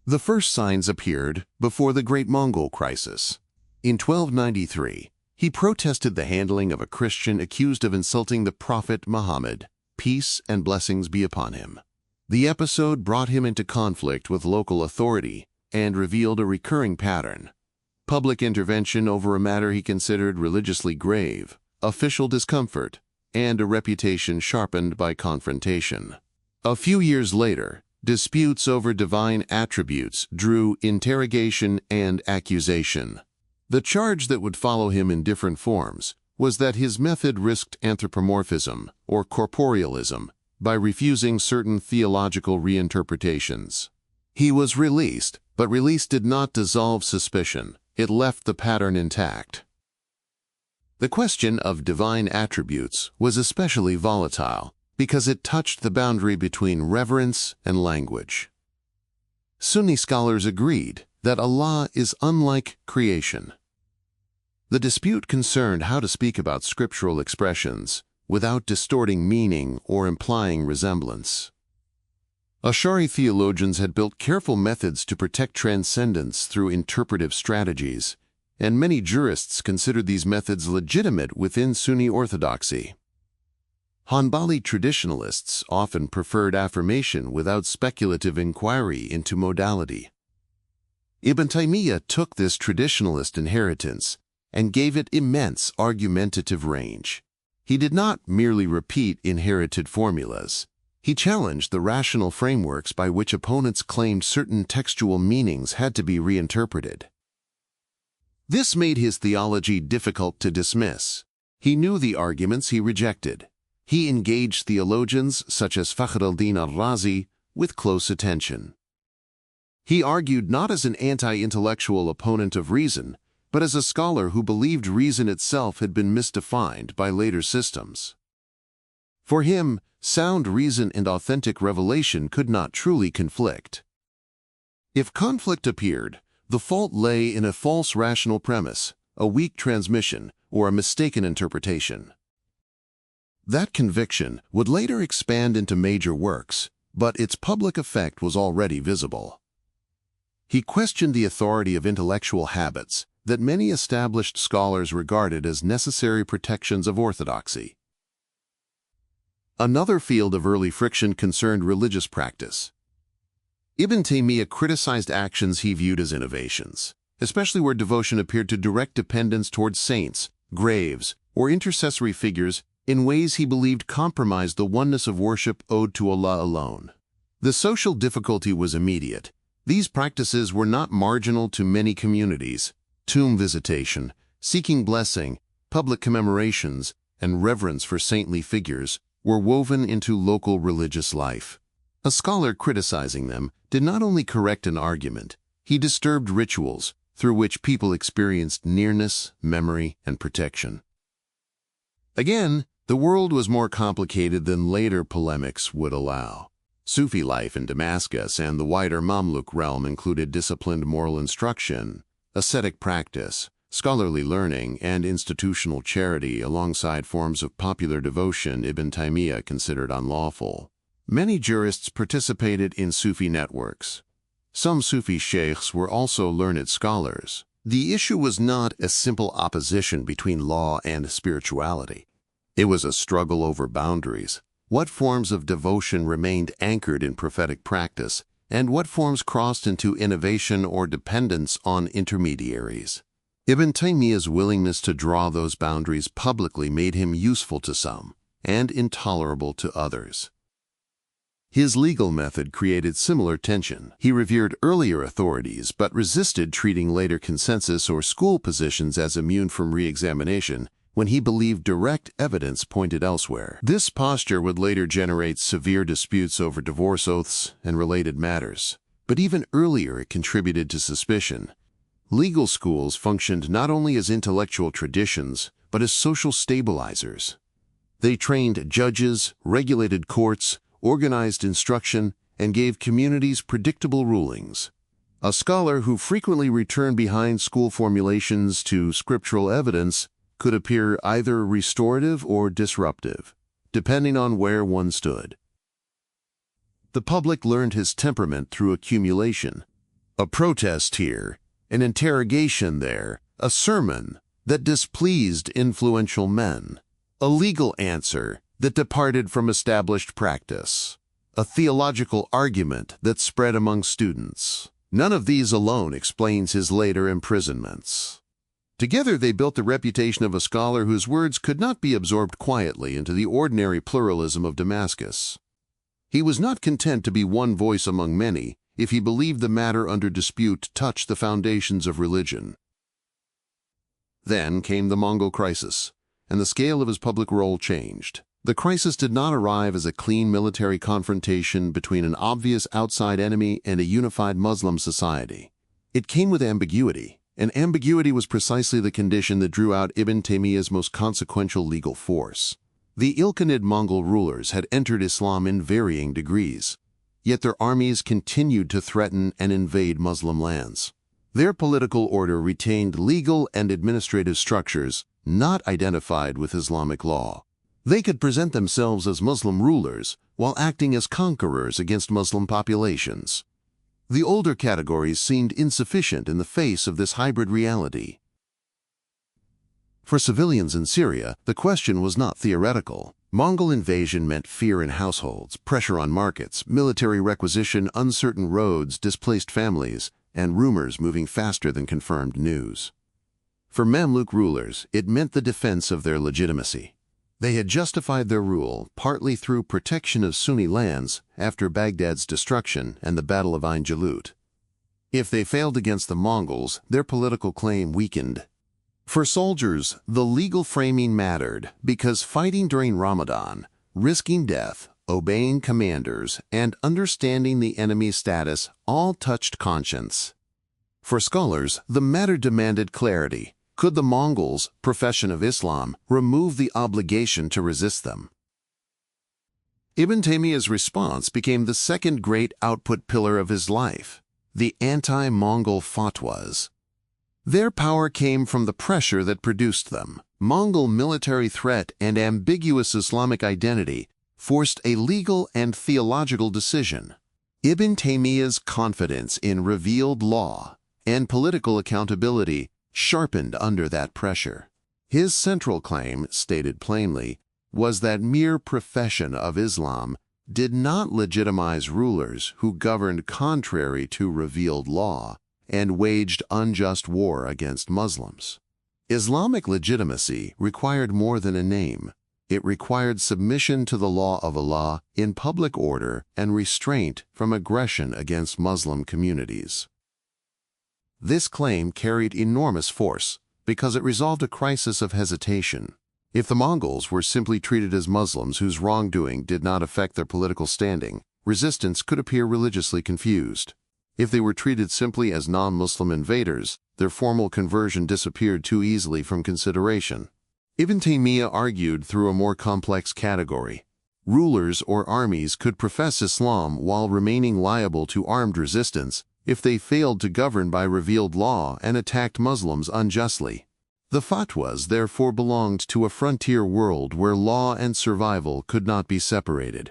The first signs appeared before the Great Mongol Crisis. In 1293, he protested the handling of a Christian accused of insulting the Prophet Muhammad, peace and blessings be upon him. The episode brought him into conflict with local authority and revealed a recurring pattern: public intervention over a matter he considered religiously grave, official discomfort, and a reputation sharpened by confrontation. A few years later, disputes over divine attributes drew interrogation and accusation. The charge that would follow him in different forms was that his method risked anthropomorphism, or corporealism, by refusing certain theological reinterpretations. He was released, but release did not dissolve suspicion. It left the pattern intact. The question of divine attributes was especially volatile because it touched the boundary between reverence and language. Sunni scholars agreed that Allah is unlike creation. The dispute concerned how to speak about scriptural expressions without distorting meaning or implying resemblance. Ash'ari theologians had built careful methods to protect transcendence through interpretive strategies, and many jurists considered these methods legitimate within Sunni orthodoxy. Hanbali traditionalists often preferred affirmation without speculative inquiry into modality. Ibn Taymiyyah took this traditionalist inheritance and gave it immense argumentative range. He did not merely repeat inherited formulas. He challenged the rational frameworks by which opponents claimed certain textual meanings had to be reinterpreted. This made his theology difficult to dismiss. He knew the arguments he rejected. He engaged theologians such as Fakhr al-Din al-Razi with close attention. He argued not as an anti-intellectual opponent of reason, but as a scholar who believed reason itself had been misdefined by later systems. For him, sound reason and authentic revelation could not truly conflict. If conflict appeared, the fault lay in a false rational premise, a weak transmission, or a mistaken interpretation. That conviction would later expand into major works, but its public effect was already visible. He questioned the authority of intellectual habits that many established scholars regarded as necessary protections of orthodoxy. Another field of early friction concerned religious practice. Ibn Taymiyyah criticized actions he viewed as innovations, especially where devotion appeared to direct dependence towards saints, graves, or intercessory figures in ways he believed compromised the oneness of worship owed to Allah alone. The social difficulty was immediate. These practices were not marginal to many communities. Tomb visitation, seeking blessing, public commemorations, and reverence for saintly figures were woven into local religious life. A scholar criticizing them did not only correct an argument, he disturbed rituals through which people experienced nearness, memory, and protection. Again, the world was more complicated than later polemics would allow. Sufi life in Damascus and the wider Mamluk realm included disciplined moral instruction, ascetic practice, scholarly learning, and institutional charity alongside forms of popular devotion Ibn Taymiyyah considered unlawful. Many jurists participated in Sufi networks. Some Sufi sheikhs were also learned scholars. The issue was not a simple opposition between law and spirituality. It was a struggle over boundaries. What forms of devotion remained anchored in prophetic practice, and what forms crossed into innovation or dependence on intermediaries? Ibn Taymiyyah's willingness to draw those boundaries publicly made him useful to some and intolerable to others. His legal method created similar tension. He revered earlier authorities but resisted treating later consensus or school positions as immune from re-examination when he believed direct evidence pointed elsewhere. This posture would later generate severe disputes over divorce oaths and related matters. But even earlier it contributed to suspicion. Legal schools functioned not only as intellectual traditions, but as social stabilizers. They trained judges, regulated courts, organized instruction, and gave communities predictable rulings. A scholar who frequently returned behind school formulations to scriptural evidence could appear either restorative or disruptive, depending on where one stood. The public learned his temperament through accumulation. A protest here, an interrogation there, a sermon that displeased influential men, a legal answer that departed from established practice, a theological argument that spread among students. None of these alone explains his later imprisonments. Together they built the reputation of a scholar whose words could not be absorbed quietly into the ordinary pluralism of Damascus. He was not content to be one voice among many if he believed the matter under dispute touched the foundations of religion. Then came the Mongol crisis, and the scale of his public role changed. The crisis did not arrive as a clean military confrontation between an obvious outside enemy and a unified Muslim society. It came with ambiguity, and ambiguity was precisely the condition that drew out Ibn Taymiyyah's most consequential legal force. The Ilkhanid Mongol rulers had entered Islam in varying degrees, yet their armies continued to threaten and invade Muslim lands. Their political order retained legal and administrative structures not identified with Islamic law. They could present themselves as Muslim rulers while acting as conquerors against Muslim populations. The older categories seemed insufficient in the face of this hybrid reality. For civilians in Syria, the question was not theoretical. Mongol invasion meant fear in households, pressure on markets, military requisition, uncertain roads, displaced families, and rumors moving faster than confirmed news. For Mamluk rulers, it meant the defense of their legitimacy. They had justified their rule partly through protection of Sunni lands after Baghdad's destruction and the Battle of Ain Jalut. If they failed against the Mongols, their political claim weakened. For soldiers, the legal framing mattered because fighting during Ramadan, risking death, obeying commanders, and understanding the enemy's status all touched conscience. For scholars, the matter demanded clarity. Could the Mongols' profession of Islam remove the obligation to resist them? Ibn Taymiyyah's response became the second great output pillar of his life, the anti-Mongol fatwas. Their power came from the pressure that produced them. Mongol military threat and ambiguous Islamic identity forced a legal and theological decision. Ibn Taymiyyah's confidence in revealed law and political accountability sharpened under that pressure. His central claim, stated plainly, was that mere profession of Islam did not legitimize rulers who governed contrary to revealed law and waged unjust war against Muslims. Islamic legitimacy required more than a name. It required submission to the law of Allah in public order and restraint from aggression against Muslim communities. This claim carried enormous force because it resolved a crisis of hesitation. If the Mongols were simply treated as Muslims whose wrongdoing did not affect their political standing, resistance could appear religiously confused. If they were treated simply as non-Muslim invaders, their formal conversion disappeared too easily from consideration. Ibn Taymiyyah argued through a more complex category. Rulers or armies could profess Islam while remaining liable to armed resistance if they failed to govern by revealed law and attacked Muslims unjustly. The fatwas therefore belonged to a frontier world where law and survival could not be separated.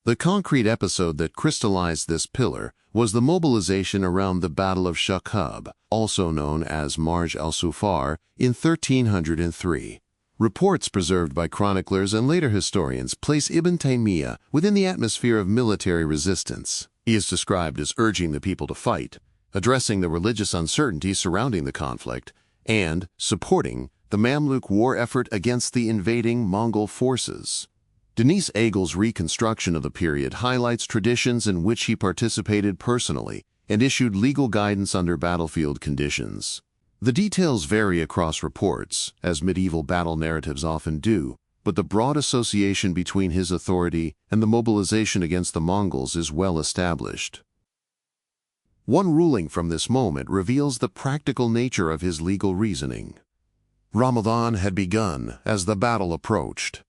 The concrete episode that crystallized this pillar was the mobilization around the Battle of Shakhab, also known as Marj al-Sufar, in 1303. Reports preserved by chroniclers and later historians place Ibn Taymiyyah within the atmosphere of military resistance. He is described as urging the people to fight, addressing the religious uncertainty surrounding the conflict, and supporting the Mamluk war effort against the invading Mongol forces. Denise Agle's reconstruction of the period highlights traditions in which he participated personally and issued legal guidance under battlefield conditions. The details vary across reports, as medieval battle narratives often do, but the broad association between his authority and the mobilization against the Mongols is well established. One ruling from this moment reveals the practical nature of his legal reasoning. Ramadan had begun as the battle approached.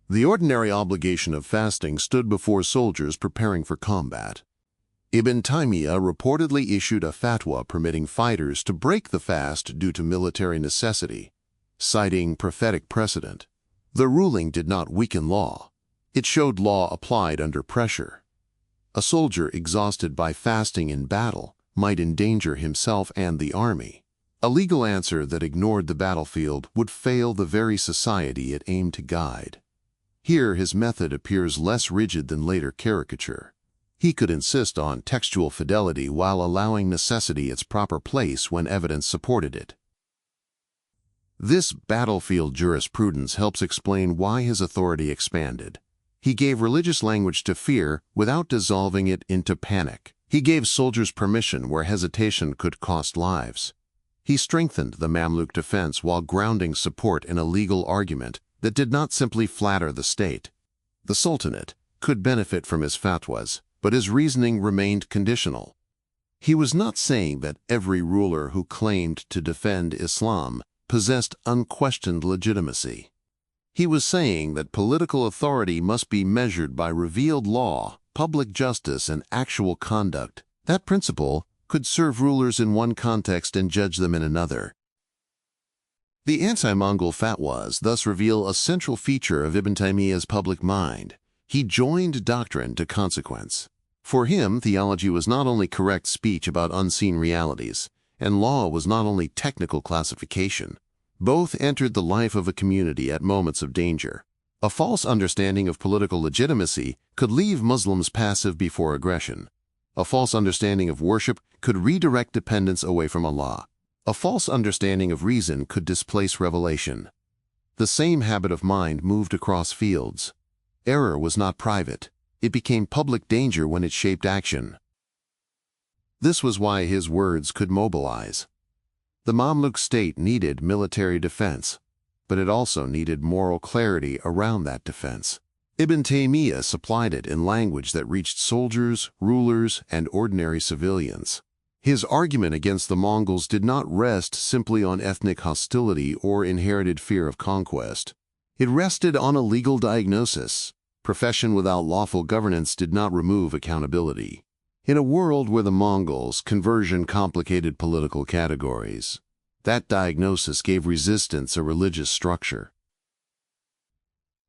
The ordinary obligation of fasting stood before soldiers preparing for combat. Ibn Taymiyyah reportedly issued a fatwa permitting fighters to break the fast due to military necessity, citing prophetic precedent. The ruling did not weaken law. It showed law applied under pressure. A soldier exhausted by fasting in battle might endanger himself and the army. A legal answer that ignored the battlefield would fail the very society it aimed to guide. Here his method appears less rigid than later caricature. He could insist on textual fidelity while allowing necessity its proper place when evidence supported it. This battlefield jurisprudence helps explain why his authority expanded. He gave religious language to fear without dissolving it into panic. He gave soldiers permission where hesitation could cost lives. He strengthened the Mamluk defense while grounding support in a legal argument that did not simply flatter the state. The Sultanate could benefit from his fatwas, but his reasoning remained conditional. He was not saying that every ruler who claimed to defend Islam possessed unquestioned legitimacy. He was saying that political authority must be measured by revealed law, public justice, and actual conduct. That principle could serve rulers in one context and judge them in another. The anti-Mongol fatwas thus reveal a central feature of Ibn Taymiyyah's public mind. He joined doctrine to consequence. For him, theology was not only correct speech about unseen realities, and law was not only technical classification. Both entered the life of a community at moments of danger. A false understanding of political legitimacy could leave Muslims passive before aggression. A false understanding of worship could redirect dependence away from Allah. A false understanding of reason could displace revelation. The same habit of mind moved across fields. Error was not private. It became public danger when it shaped action. This was why his words could mobilize. The Mamluk state needed military defense, but it also needed moral clarity around that defense. Ibn Taymiyyah supplied it in language that reached soldiers, rulers, and ordinary civilians. His argument against the Mongols did not rest simply on ethnic hostility or inherited fear of conquest. It rested on a legal diagnosis. Profession without lawful governance did not remove accountability. In a world where the Mongols' conversion complicated political categories, that diagnosis gave resistance a religious structure.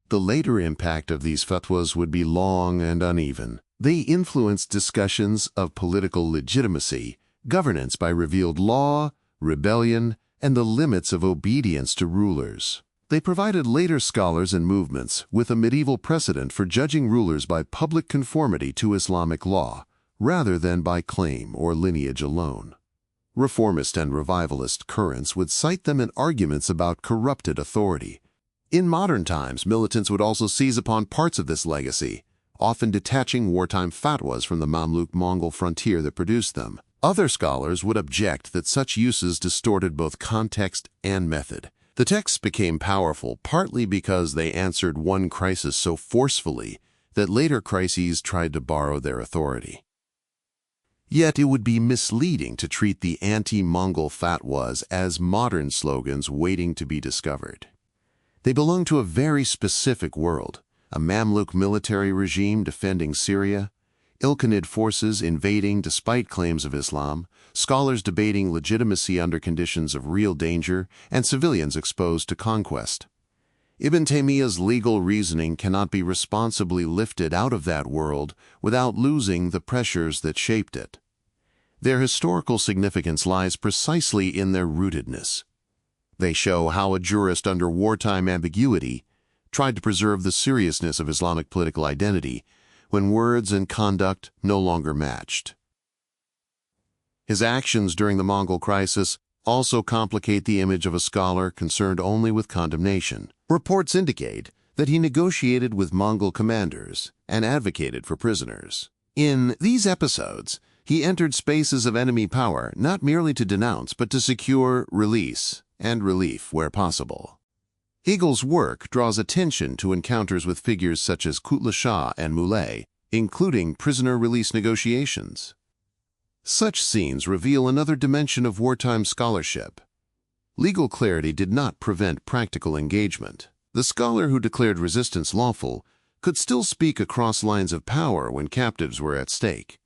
The later impact of these fatwas would be long and uneven. They influenced discussions of political legitimacy, governance by revealed law, rebellion, and the limits of obedience to rulers. They provided later scholars and movements with a medieval precedent for judging rulers by public conformity to Islamic law, rather than by claim or lineage alone. Reformist and revivalist currents would cite them in arguments about corrupted authority. In modern times, militants would also seize upon parts of this legacy, often detaching wartime fatwas from the Mamluk-Mongol frontier that produced them. Other scholars would object that such uses distorted both context and method. The texts became powerful partly because they answered one crisis so forcefully that later crises tried to borrow their authority. Yet it would be misleading to treat the anti-Mongol fatwas as modern slogans waiting to be discovered. They belong to a very specific world, a Mamluk military regime defending Syria, Ilkhanid forces invading despite claims of Islam, scholars debating legitimacy under conditions of real danger, and civilians exposed to conquest. Ibn Taymiyyah's legal reasoning cannot be responsibly lifted out of that world without losing the pressures that shaped it. Their historical significance lies precisely in their rootedness. They show how a jurist under wartime ambiguity tried to preserve the seriousness of Islamic political identity when words and conduct no longer matched. His actions during the Mongol crisis also complicate the image of a scholar concerned only with condemnation. Reports indicate that he negotiated with Mongol commanders and advocated for prisoners. In these episodes, he entered spaces of enemy power not merely to denounce but to secure release and relief where possible. Hegel's work draws attention to encounters with figures such as Kutlai Shah and Muley, including prisoner release negotiations. Such scenes reveal another dimension of wartime scholarship. Legal clarity did not prevent practical engagement. The scholar who declared resistance lawful could still speak across lines of power when captives were at stake.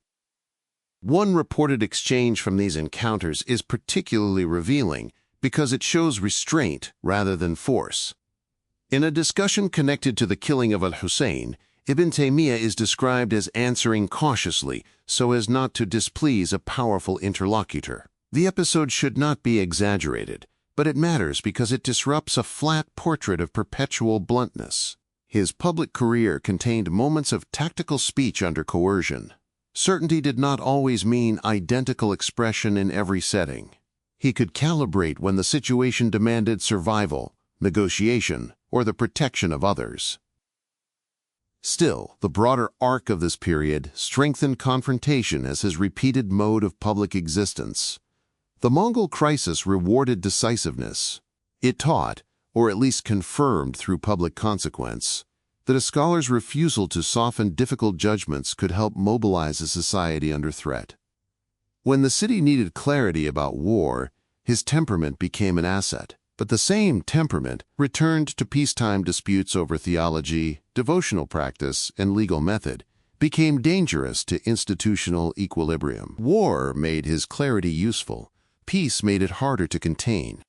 One reported exchange from these encounters is particularly revealing because it shows restraint rather than force. In a discussion connected to the killing of al-Hussein, Ibn Taymiyyah is described as answering cautiously so as not to displease a powerful interlocutor. The episode should not be exaggerated, but it matters because it disrupts a flat portrait of perpetual bluntness. His public career contained moments of tactical speech under coercion. Certainty did not always mean identical expression in every setting. He could calibrate when the situation demanded survival, negotiation, or the protection of others. Still, the broader arc of this period strengthened confrontation as his repeated mode of public existence. The Mongol crisis rewarded decisiveness. It taught, or at least confirmed through public consequence, that a scholar's refusal to soften difficult judgments could help mobilize a society under threat. When the city needed clarity about war, his temperament became an asset. But the same temperament returned to peacetime disputes over theology, devotional practice, and legal method, became dangerous to institutional equilibrium. War made his clarity useful. Peace made it harder to contain.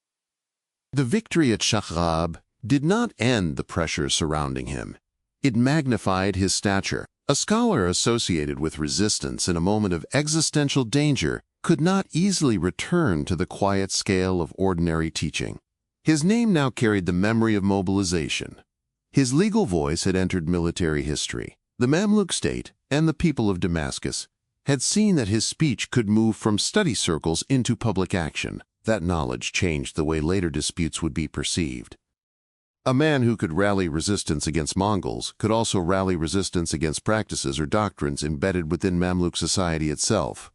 The victory at Shaghrab did not end the pressure surrounding him. It magnified his stature. A scholar associated with resistance in a moment of existential danger could not easily return to the quiet scale of ordinary teaching. His name now carried the memory of mobilization. His legal voice had entered military history. The Mamluk state and the people of Damascus had seen that his speech could move from study circles into public action. That knowledge changed the way later disputes would be perceived. A man who could rally resistance against Mongols could also rally resistance against practices or doctrines embedded within Mamluk society itself.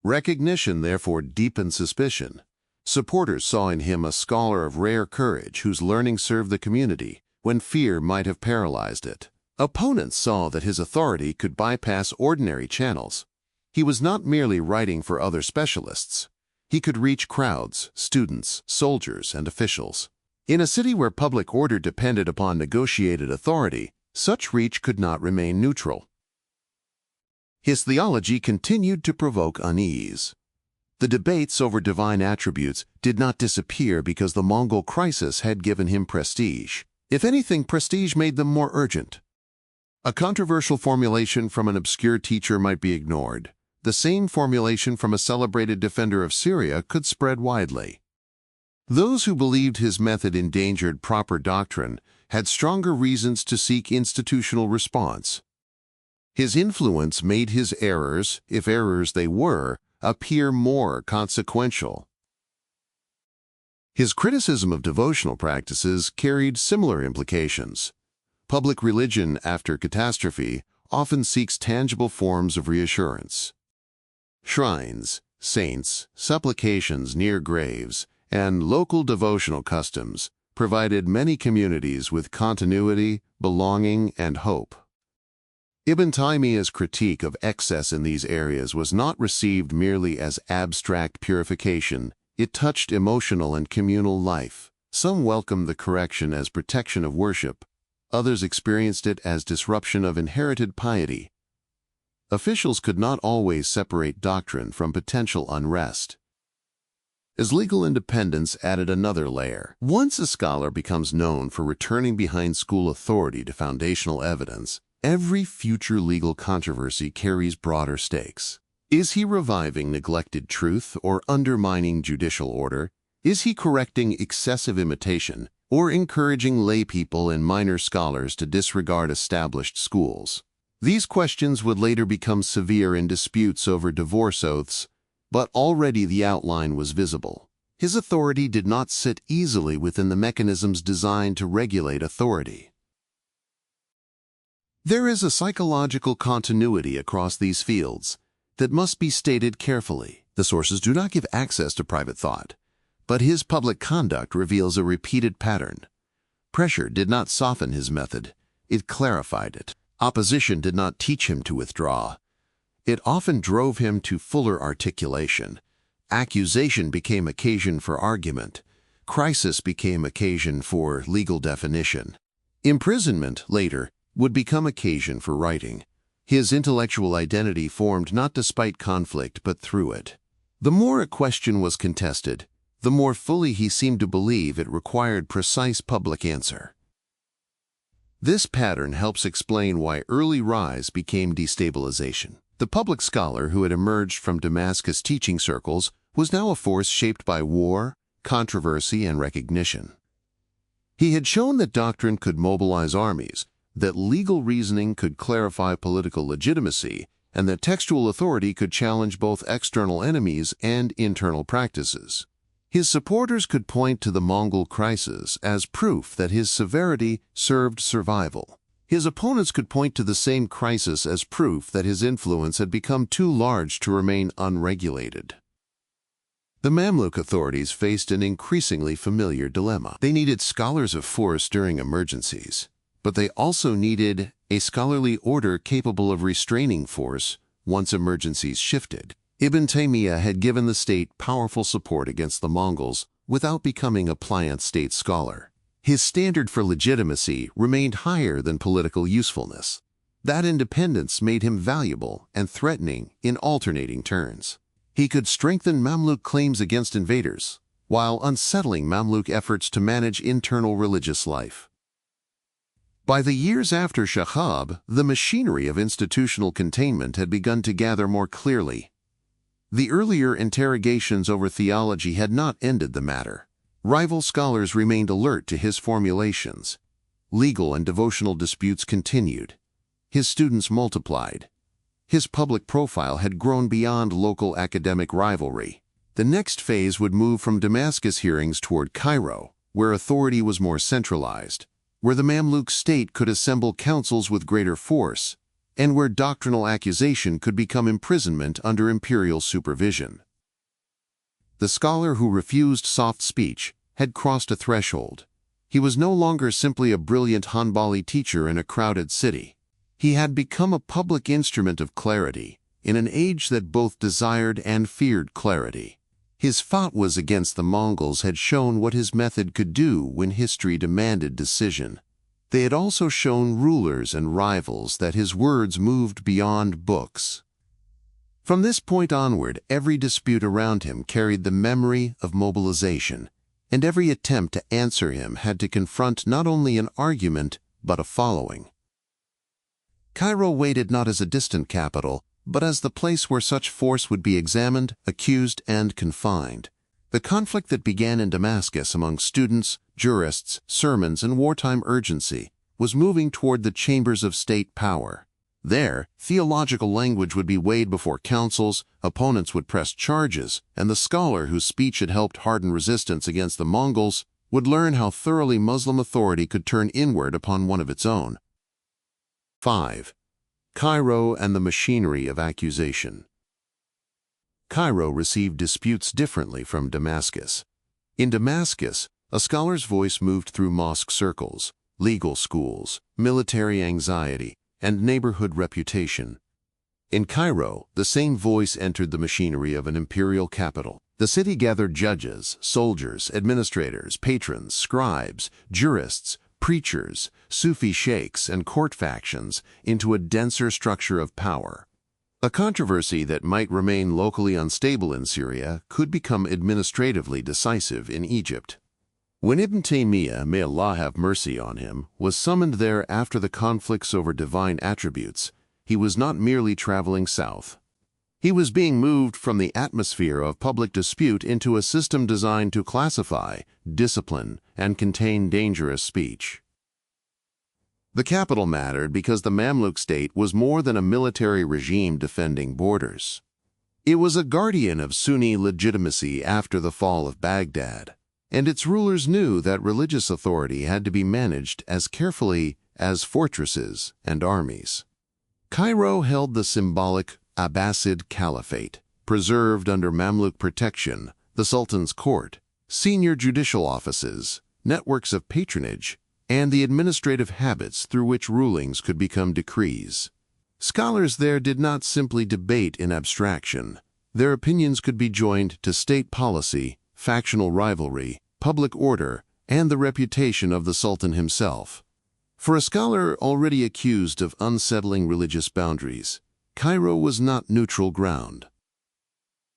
Recognition, therefore, deepened suspicion. Supporters saw in him a scholar of rare courage whose learning served the community when fear might have paralyzed it. Opponents saw that his authority could bypass ordinary channels. He was not merely writing for other specialists. He could reach crowds, students, soldiers, and officials. In a city where public order depended upon negotiated authority, such reach could not remain neutral. His theology continued to provoke unease. The debates over divine attributes did not disappear because the Mongol crisis had given him prestige. If anything, prestige made them more urgent. A controversial formulation from an obscure teacher might be ignored. The same formulation from a celebrated defender of Syria could spread widely. Those who believed his method endangered proper doctrine had stronger reasons to seek institutional response. His influence made his errors, if errors they were, appear more consequential. His criticism of devotional practices carried similar implications. Public religion after catastrophe often seeks tangible forms of reassurance. Shrines, saints, supplications near graves, and local devotional customs provided many communities with continuity, belonging, and hope. Ibn Taymiyyah's critique of excess in these areas was not received merely as abstract purification. It touched emotional and communal life. Some welcomed the correction as protection of worship. Others experienced it as disruption of inherited piety. Officials could not always separate doctrine from potential unrest. As legal independence added another layer. Once a scholar becomes known for returning behind school authority to foundational evidence, every future legal controversy carries broader stakes. Is he reviving neglected truth or undermining judicial order? Is he correcting excessive imitation or encouraging laypeople and minor scholars to disregard established schools? These questions would later become severe in disputes over divorce oaths, but already the outline was visible. His authority did not sit easily within the mechanisms designed to regulate authority. There is a psychological continuity across these fields that must be stated carefully. The sources do not give access to private thought, but his public conduct reveals a repeated pattern. Pressure did not soften his method, it clarified it. Opposition did not teach him to withdraw. It often drove him to fuller articulation. Accusation became occasion for argument. Crisis became occasion for legal definition. Imprisonment, later, would become occasion for writing. His intellectual identity formed not despite conflict but through it. The more a question was contested, the more fully he seemed to believe it required precise public answer. This pattern helps explain why early rise became destabilization. The public scholar who had emerged from Damascus teaching circles was now a force shaped by war, controversy, and recognition. He had shown that doctrine could mobilize armies, that legal reasoning could clarify political legitimacy, and that textual authority could challenge both external enemies and internal practices. His supporters could point to the Mongol crisis as proof that his severity served survival. His opponents could point to the same crisis as proof that his influence had become too large to remain unregulated. The Mamluk authorities faced an increasingly familiar dilemma. They needed scholars of force during emergencies, but they also needed a scholarly order capable of restraining force once emergencies shifted. Ibn Taymiyyah had given the state powerful support against the Mongols without becoming a pliant state scholar. His standard for legitimacy remained higher than political usefulness. That independence made him valuable and threatening in alternating turns. He could strengthen Mamluk claims against invaders, while unsettling Mamluk efforts to manage internal religious life. By the years after Shahab, the machinery of institutional containment had begun to gather more clearly. The earlier interrogations over theology had not ended the matter. Rival scholars remained alert to his formulations. Legal and devotional disputes continued. His students multiplied. His public profile had grown beyond local academic rivalry. The next phase would move from Damascus hearings toward Cairo, where authority was more centralized, where the Mamluk state could assemble councils with greater force, and where doctrinal accusation could become imprisonment under imperial supervision. The scholar who refused soft speech had crossed a threshold. He was no longer simply a brilliant Hanbali teacher in a crowded city. He had become a public instrument of clarity, in an age that both desired and feared clarity. His fatwas against the Mongols had shown what his method could do when history demanded decision. They had also shown rulers and rivals that his words moved beyond books. From this point onward, every dispute around him carried the memory of mobilization, and every attempt to answer him had to confront not only an argument, but a following. Cairo waited not as a distant capital, but as the place where such force would be examined, accused, and confined. The conflict that began in Damascus among students, jurists, sermons, and wartime urgency was moving toward the chambers of state power. There, theological language would be weighed before councils, opponents would press charges, and the scholar whose speech had helped harden resistance against the Mongols would learn how thoroughly Muslim authority could turn inward upon one of its own. 5. Cairo and the machinery of accusation. Cairo received disputes differently from Damascus. In Damascus, a scholar's voice moved through mosque circles, legal schools, military anxiety, and neighborhood reputation. In Cairo, the same voice entered the machinery of an imperial capital. The city gathered judges, soldiers, administrators, patrons, scribes, jurists, preachers, Sufi sheikhs, and court factions into a denser structure of power. A controversy that might remain locally unstable in Syria could become administratively decisive in Egypt. When Ibn Taymiyyah, may Allah have mercy on him, was summoned there after the conflicts over divine attributes, he was not merely traveling south. He was being moved from the atmosphere of public dispute into a system designed to classify, discipline, and contain dangerous speech. The capital mattered because the Mamluk state was more than a military regime defending borders. It was a guardian of Sunni legitimacy after the fall of Baghdad, and its rulers knew that religious authority had to be managed as carefully as fortresses and armies. Cairo held the symbolic Abbasid Caliphate, preserved under Mamluk protection, the Sultan's court, senior judicial offices, networks of patronage, and the administrative habits through which rulings could become decrees. Scholars there did not simply debate in abstraction. Their opinions could be joined to state policy, factional rivalry, public order, and the reputation of the Sultan himself. For a scholar already accused of unsettling religious boundaries, Cairo was not neutral ground.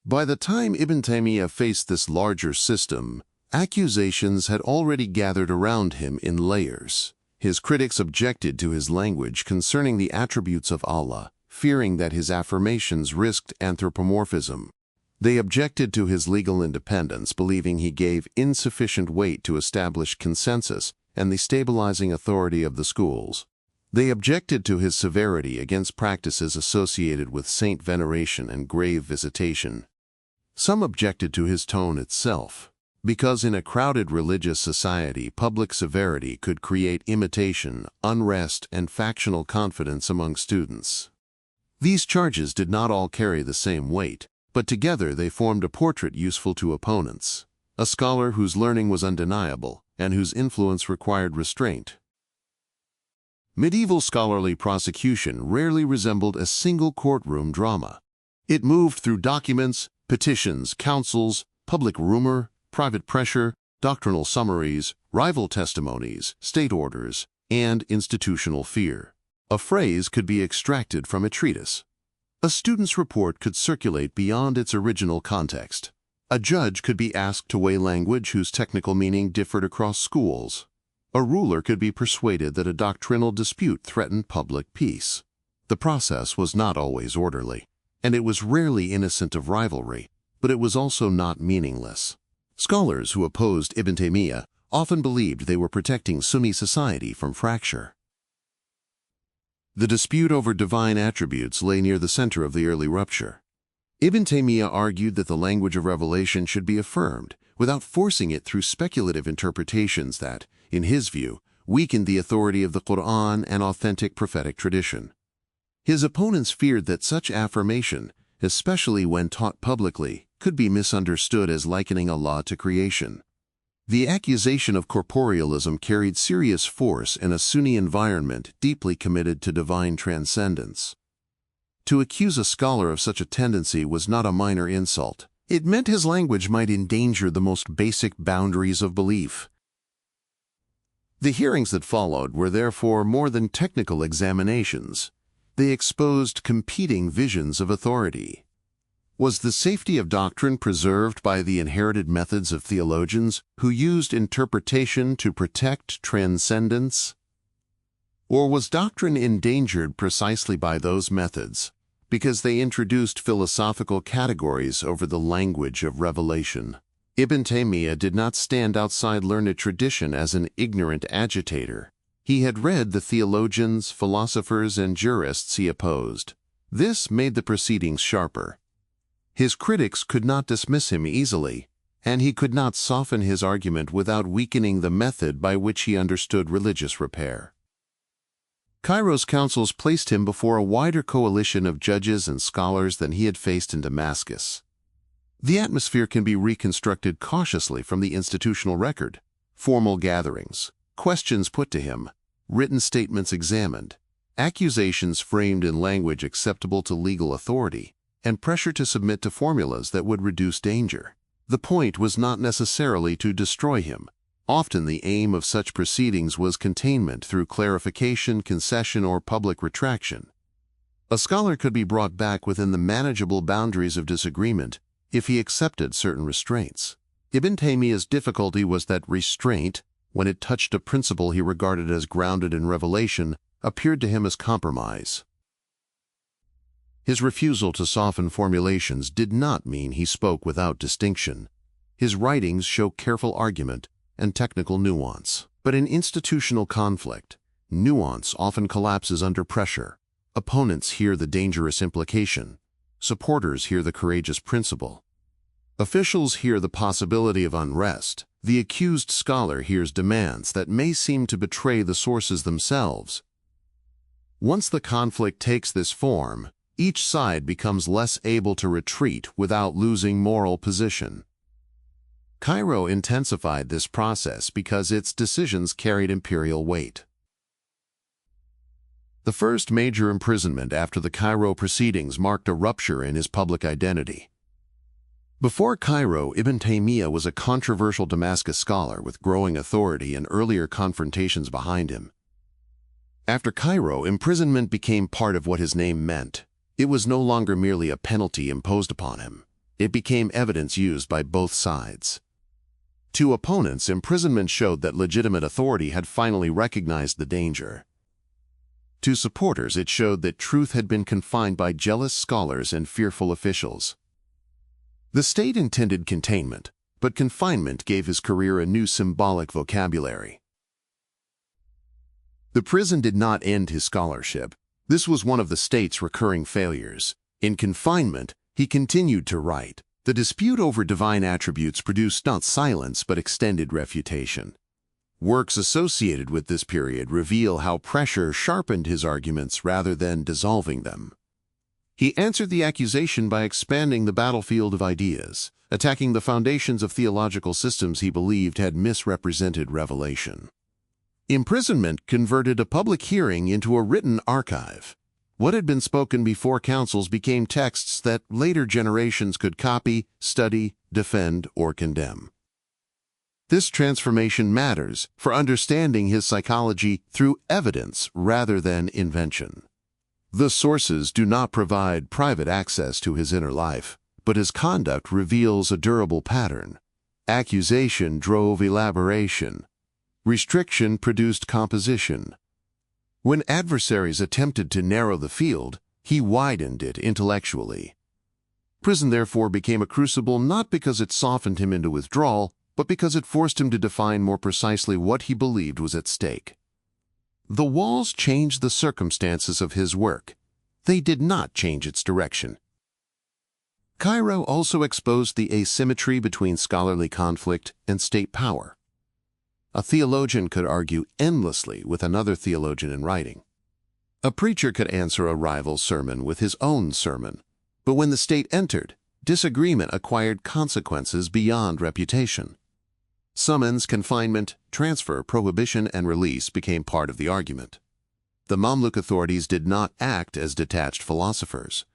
By the time Ibn Taymiyyah faced this larger system, accusations had already gathered around him in layers. His critics objected to his language concerning the attributes of Allah, fearing that his affirmations risked anthropomorphism. They objected to his legal independence, believing he gave insufficient weight to establish consensus and the stabilizing authority of the schools. They objected to his severity against practices associated with saint veneration and grave visitation. Some objected to his tone itself, because in a crowded religious society, public severity could create imitation, unrest, and factional confidence among students. These charges did not all carry the same weight, but together they formed a portrait useful to opponents, a scholar whose learning was undeniable and whose influence required restraint. Medieval scholarly prosecution rarely resembled a single courtroom drama. It moved through documents, petitions, counsels, public rumor, private pressure, doctrinal summaries, rival testimonies, state orders, and institutional fear. A phrase could be extracted from a treatise. A student's report could circulate beyond its original context. A judge could be asked to weigh language whose technical meaning differed across schools. A ruler could be persuaded that a doctrinal dispute threatened public peace. The process was not always orderly, and it was rarely innocent of rivalry, but it was also not meaningless. Scholars who opposed Ibn Taymiyyah often believed they were protecting Sunni society from fracture. The dispute over divine attributes lay near the center of the early rupture. Ibn Taymiyyah argued that the language of revelation should be affirmed, without forcing it through speculative interpretations that, in his view, weakened the authority of the Quran and authentic prophetic tradition. His opponents feared that such affirmation, especially when taught publicly, could be misunderstood as likening Allah to creation. The accusation of corporealism carried serious force in a Sunni environment deeply committed to divine transcendence. To accuse a scholar of such a tendency was not a minor insult. It meant his language might endanger the most basic boundaries of belief. The hearings that followed were therefore more than technical examinations. They exposed competing visions of authority. Was the safety of doctrine preserved by the inherited methods of theologians who used interpretation to protect transcendence? Or was doctrine endangered precisely by those methods, because they introduced philosophical categories over the language of revelation? Ibn Taymiyyah did not stand outside learned tradition as an ignorant agitator. He had read the theologians, philosophers, and jurists he opposed. This made the proceedings sharper. His critics could not dismiss him easily, and he could not soften his argument without weakening the method by which he understood religious repair. Cairo's councils placed him before a wider coalition of judges and scholars than he had faced in Damascus. The atmosphere can be reconstructed cautiously from the institutional record: formal gatherings, questions put to him, written statements examined, accusations framed in language acceptable to legal authority, and pressure to submit to formulas that would reduce danger. The point was not necessarily to destroy him. Often the aim of such proceedings was containment through clarification, concession, or public retraction. A scholar could be brought back within the manageable boundaries of disagreement if he accepted certain restraints. Ibn Taymiyyah's difficulty was that restraint, when it touched a principle he regarded as grounded in revelation, appeared to him as compromise. His refusal to soften formulations did not mean he spoke without distinction. His writings show careful argument and technical nuance. But in institutional conflict, nuance often collapses under pressure. Opponents hear the dangerous implication. Supporters hear the courageous principle. Officials hear the possibility of unrest. The accused scholar hears demands that may seem to betray the sources themselves. Once the conflict takes this form, each side becomes less able to retreat without losing moral position. Cairo intensified this process because its decisions carried imperial weight. The first major imprisonment after the Cairo proceedings marked a rupture in his public identity. Before Cairo, Ibn Taymiyyah was a controversial Damascus scholar with growing authority and earlier confrontations behind him. After Cairo, imprisonment became part of what his name meant. It was no longer merely a penalty imposed upon him. It became evidence used by both sides. To opponents, imprisonment showed that legitimate authority had finally recognized the danger. To supporters, it showed that truth had been confined by jealous scholars and fearful officials. The state intended containment, but confinement gave his career a new symbolic vocabulary. The prison did not end his scholarship. This was one of the state's recurring failures. In confinement, he continued to write. The dispute over divine attributes produced not silence but extended refutation. Works associated with this period reveal how pressure sharpened his arguments rather than dissolving them. He answered the accusation by expanding the battlefield of ideas, attacking the foundations of theological systems he believed had misrepresented revelation. Imprisonment converted a public hearing into a written archive. What had been spoken before councils became texts that later generations could copy, study, defend, or condemn. This transformation matters for understanding his psychology through evidence rather than invention. The sources do not provide private access to his inner life, but his conduct reveals a durable pattern. Accusation drove elaboration. Restriction produced composition. When adversaries attempted to narrow the field, he widened it intellectually. Prison therefore became a crucible not because it softened him into withdrawal, but because it forced him to define more precisely what he believed was at stake. The walls changed the circumstances of his work. They did not change its direction. Cairo also exposed the asymmetry between scholarly conflict and state power. A theologian could argue endlessly with another theologian in writing. A preacher could answer a rival's sermon with his own sermon. But when the state entered, disagreement acquired consequences beyond reputation. Summons, confinement, transfer, prohibition, and release became part of the argument. The Mamluk authorities did not act as detached philosophers.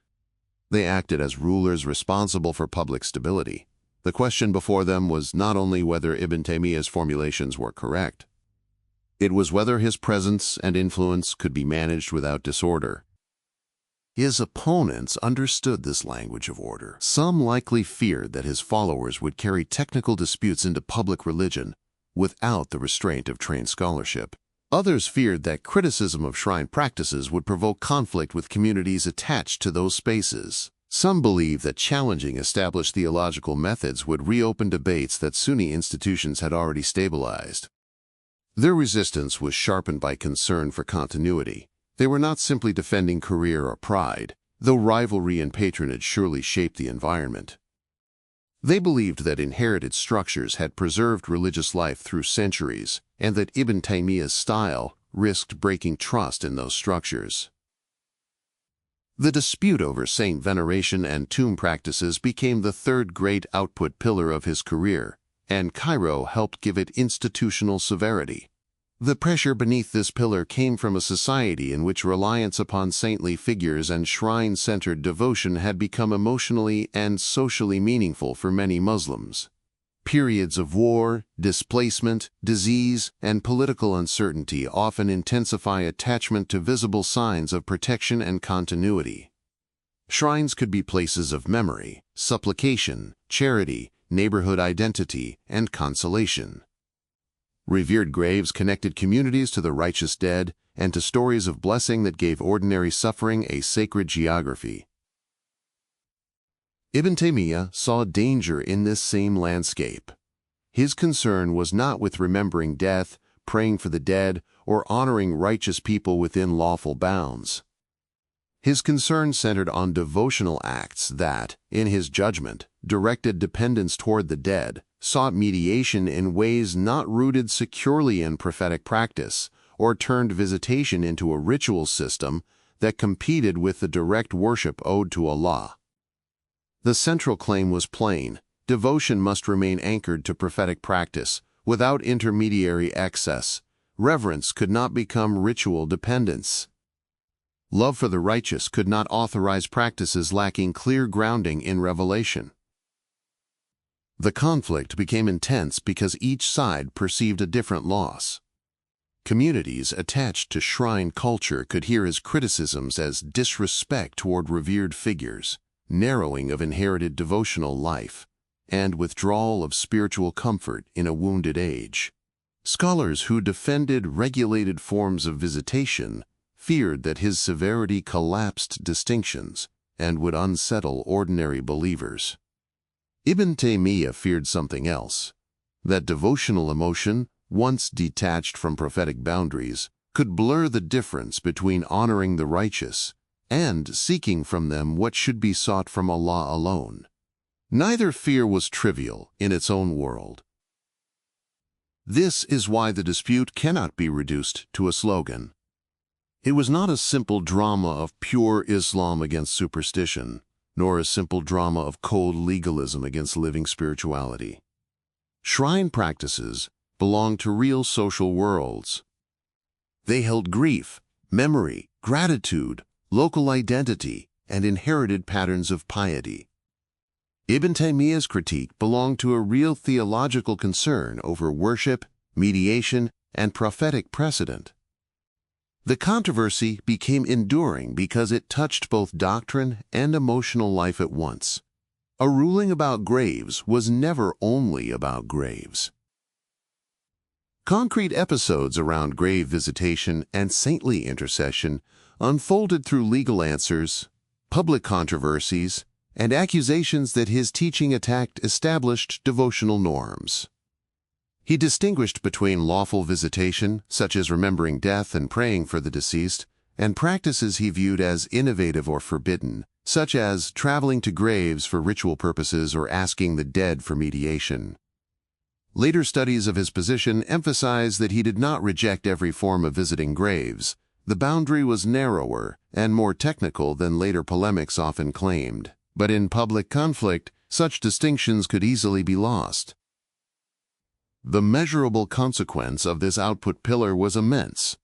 They acted as rulers responsible for public stability. The question before them was not only whether Ibn Taymiyyah's formulations were correct. It was whether his presence and influence could be managed without disorder. His opponents understood this language of order. Some likely feared that his followers would carry technical disputes into public religion without the restraint of trained scholarship. Others feared that criticism of shrine practices would provoke conflict with communities attached to those spaces. Some believed that challenging established theological methods would reopen debates that Sunni institutions had already stabilized. Their resistance was sharpened by concern for continuity. They were not simply defending career or pride, though rivalry and patronage surely shaped the environment. They believed that inherited structures had preserved religious life through centuries, and that Ibn Taymiyyah's style risked breaking trust in those structures. The dispute over saint veneration and tomb practices became the third great output pillar of his career, and Cairo helped give it institutional severity. The pressure beneath this pillar came from a society in which reliance upon saintly figures and shrine-centered devotion had become emotionally and socially meaningful for many Muslims. Periods of war, displacement, disease, and political uncertainty often intensify attachment to visible signs of protection and continuity. Shrines could be places of memory, supplication, charity, neighborhood identity, and consolation. Revered graves connected communities to the righteous dead and to stories of blessing that gave ordinary suffering a sacred geography. Ibn Taymiyyah saw danger in this same landscape. His concern was not with remembering death, praying for the dead, or honoring righteous people within lawful bounds. His concern centered on devotional acts that, in his judgment, directed dependence toward the dead, sought mediation in ways not rooted securely in prophetic practice, or turned visitation into a ritual system that competed with the direct worship owed to Allah. The central claim was plain: devotion must remain anchored to prophetic practice, without intermediary excess. Reverence could not become ritual dependence. Love for the righteous could not authorize practices lacking clear grounding in revelation. The conflict became intense because each side perceived a different loss. Communities attached to shrine culture could hear his criticisms as disrespect toward revered figures, narrowing of inherited devotional life, and withdrawal of spiritual comfort in a wounded age. Scholars who defended regulated forms of visitation feared that his severity collapsed distinctions and would unsettle ordinary believers. Ibn Taymiyyah feared something else: that devotional emotion, once detached from prophetic boundaries, could blur the difference between honoring the righteous and seeking from them what should be sought from Allah alone. Neither fear was trivial in its own world. This is why the dispute cannot be reduced to a slogan. It was not a simple drama of pure Islam against superstition, nor a simple drama of cold legalism against living spirituality. Shrine practices belonged to real social worlds. They held grief, memory, gratitude, local identity, and inherited patterns of piety. Ibn Taymiyyah's critique belonged to a real theological concern over worship, mediation, and prophetic precedent. The controversy became enduring because it touched both doctrine and emotional life at once. A ruling about graves was never only about graves. Concrete episodes around grave visitation and saintly intercession unfolded through legal answers, public controversies, and accusations that his teaching attacked established devotional norms. He distinguished between lawful visitation, such as remembering death and praying for the deceased, and practices he viewed as innovative or forbidden, such as traveling to graves for ritual purposes or asking the dead for mediation. Later studies of his position emphasize that he did not reject every form of visiting graves. The boundary was narrower and more technical than later polemics often claimed. But in public conflict, such distinctions could easily be lost. The measurable consequence of this output pillar was immense.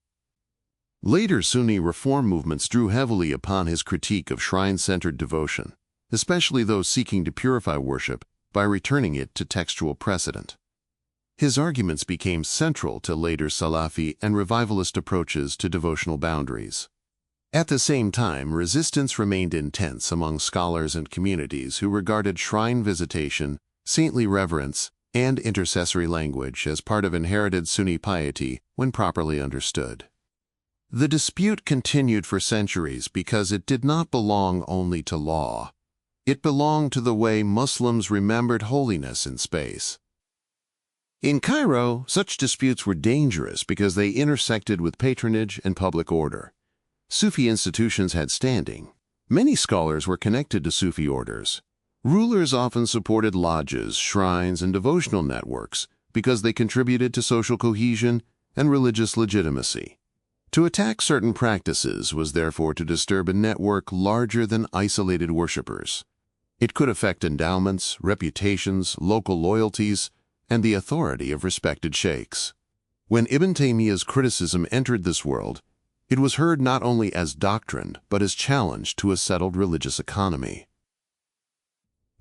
Later Sunni reform movements drew heavily upon his critique of shrine-centered devotion, especially those seeking to purify worship by returning it to textual precedent. His arguments became central to later Salafi and revivalist approaches to devotional boundaries. At the same time, resistance remained intense among scholars and communities who regarded shrine visitation, saintly reverence, and intercessory language as part of inherited Sunni piety when properly understood. The dispute continued for centuries because it did not belong only to law. It belonged to the way Muslims remembered holiness in space. In Cairo, such disputes were dangerous because they intersected with patronage and public order. Sufi institutions had standing. Many scholars were connected to Sufi orders. Rulers often supported lodges, shrines, and devotional networks because they contributed to social cohesion and religious legitimacy. To attack certain practices was therefore to disturb a network larger than isolated worshippers. It could affect endowments, reputations, local loyalties, and the authority of respected sheikhs. When Ibn Taymiyyah's criticism entered this world, it was heard not only as doctrine but as challenge to a settled religious economy.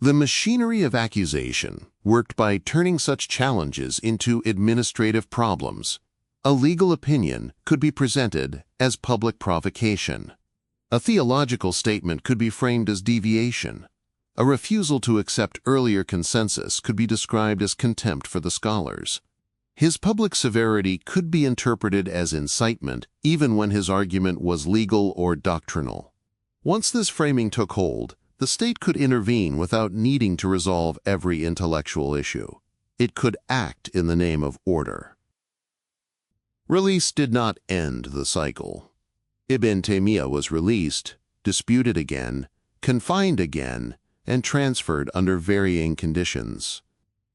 The machinery of accusation worked by turning such challenges into administrative problems. A legal opinion could be presented as public provocation. A theological statement could be framed as deviation. A refusal to accept earlier consensus could be described as contempt for the scholars. His public severity could be interpreted as incitement even when his argument was legal or doctrinal. Once this framing took hold, the state could intervene without needing to resolve every intellectual issue. It could act in the name of order. Release did not end the cycle. Ibn Taymiyyah was released, disputed again, confined again, and transferred under varying conditions.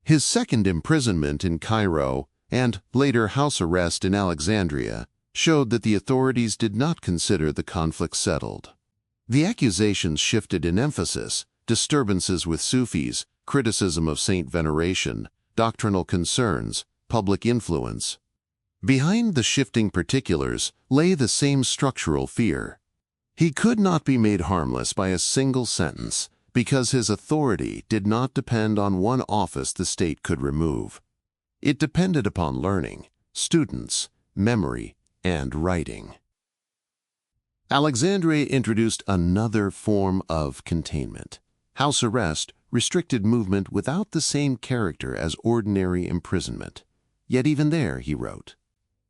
His second imprisonment in Cairo and later house arrest in Alexandria showed that the authorities did not consider the conflict settled. The accusations shifted in emphasis: disturbances with Sufis, criticism of saint veneration, doctrinal concerns, public influence. Behind the shifting particulars lay the same structural fear. He could not be made harmless by a single sentence because his authority did not depend on one office the state could remove. It depended upon learning, students, memory, and writing. Alexandria introduced another form of containment. House arrest restricted movement without the same character as ordinary imprisonment. Yet even there, he wrote,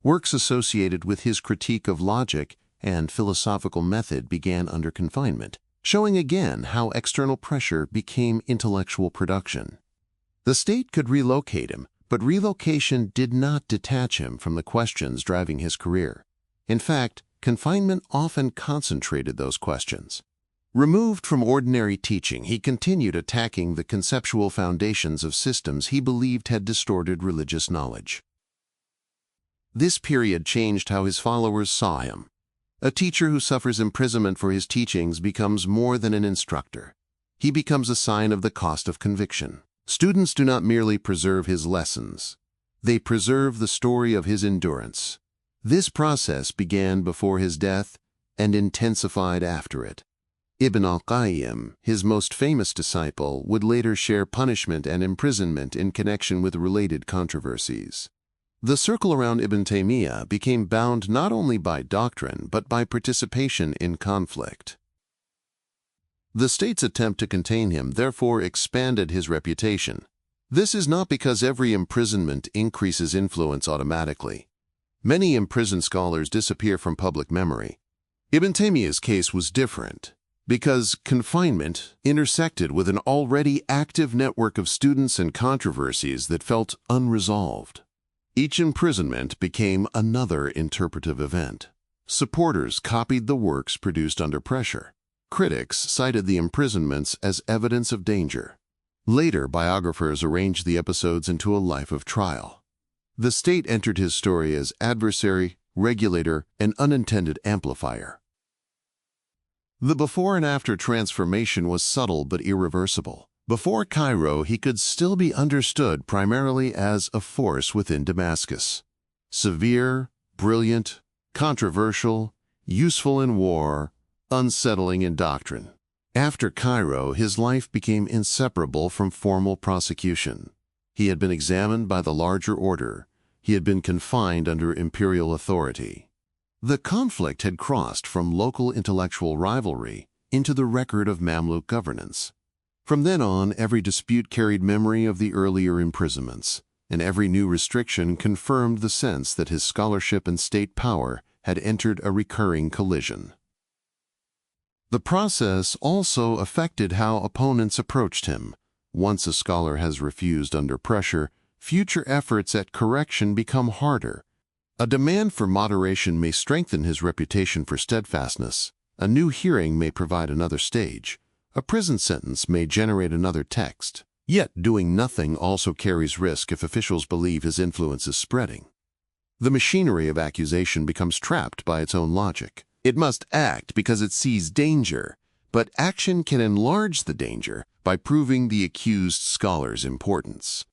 works associated with his critique of logic and philosophical method began under confinement, showing again how external pressure became intellectual production. The state could relocate him, but relocation did not detach him from the questions driving his career. In fact, confinement often concentrated those questions. Removed from ordinary teaching, he continued attacking the conceptual foundations of systems he believed had distorted religious knowledge. This period changed how his followers saw him. A teacher who suffers imprisonment for his teachings becomes more than an instructor. He becomes a sign of the cost of conviction. Students do not merely preserve his lessons. They preserve the story of his endurance. This process began before his death and intensified after it. Ibn al-Qayyim, his most famous disciple, would later share punishment and imprisonment in connection with related controversies. The circle around Ibn Taymiyyah became bound not only by doctrine but by participation in conflict. The state's attempt to contain him therefore expanded his reputation. This is not because every imprisonment increases influence automatically. Many imprisoned scholars disappear from public memory. Ibn Taymiyyah's case was different because confinement intersected with an already active network of students and controversies that felt unresolved. Each imprisonment became another interpretive event. Supporters copied the works produced under pressure. Critics cited the imprisonments as evidence of danger. Later, biographers arranged the episodes into a life of trial. The state entered his story as adversary, regulator, and unintended amplifier. The before and after transformation was subtle but irreversible. Before Cairo, he could still be understood primarily as a force within Damascus. Severe, brilliant, controversial, useful in war, unsettling in doctrine. After Cairo, his life became inseparable from formal prosecution. He had been examined by the larger order. He had been confined under imperial authority. The conflict had crossed from local intellectual rivalry into the record of Mamluk governance. From then on, every dispute carried memory of the earlier imprisonments, and every new restriction confirmed the sense that his scholarship and state power had entered a recurring collision. The process also affected how opponents approached him. Once a scholar has refused under pressure, future efforts at correction become harder. A demand for moderation may strengthen his reputation for steadfastness. A new hearing may provide another stage. A prison sentence may generate another text. Yet doing nothing also carries risk if officials believe his influence is spreading. The machinery of accusation becomes trapped by its own logic. It must act because it sees danger, but action can enlarge the danger by proving the accused scholar's importance.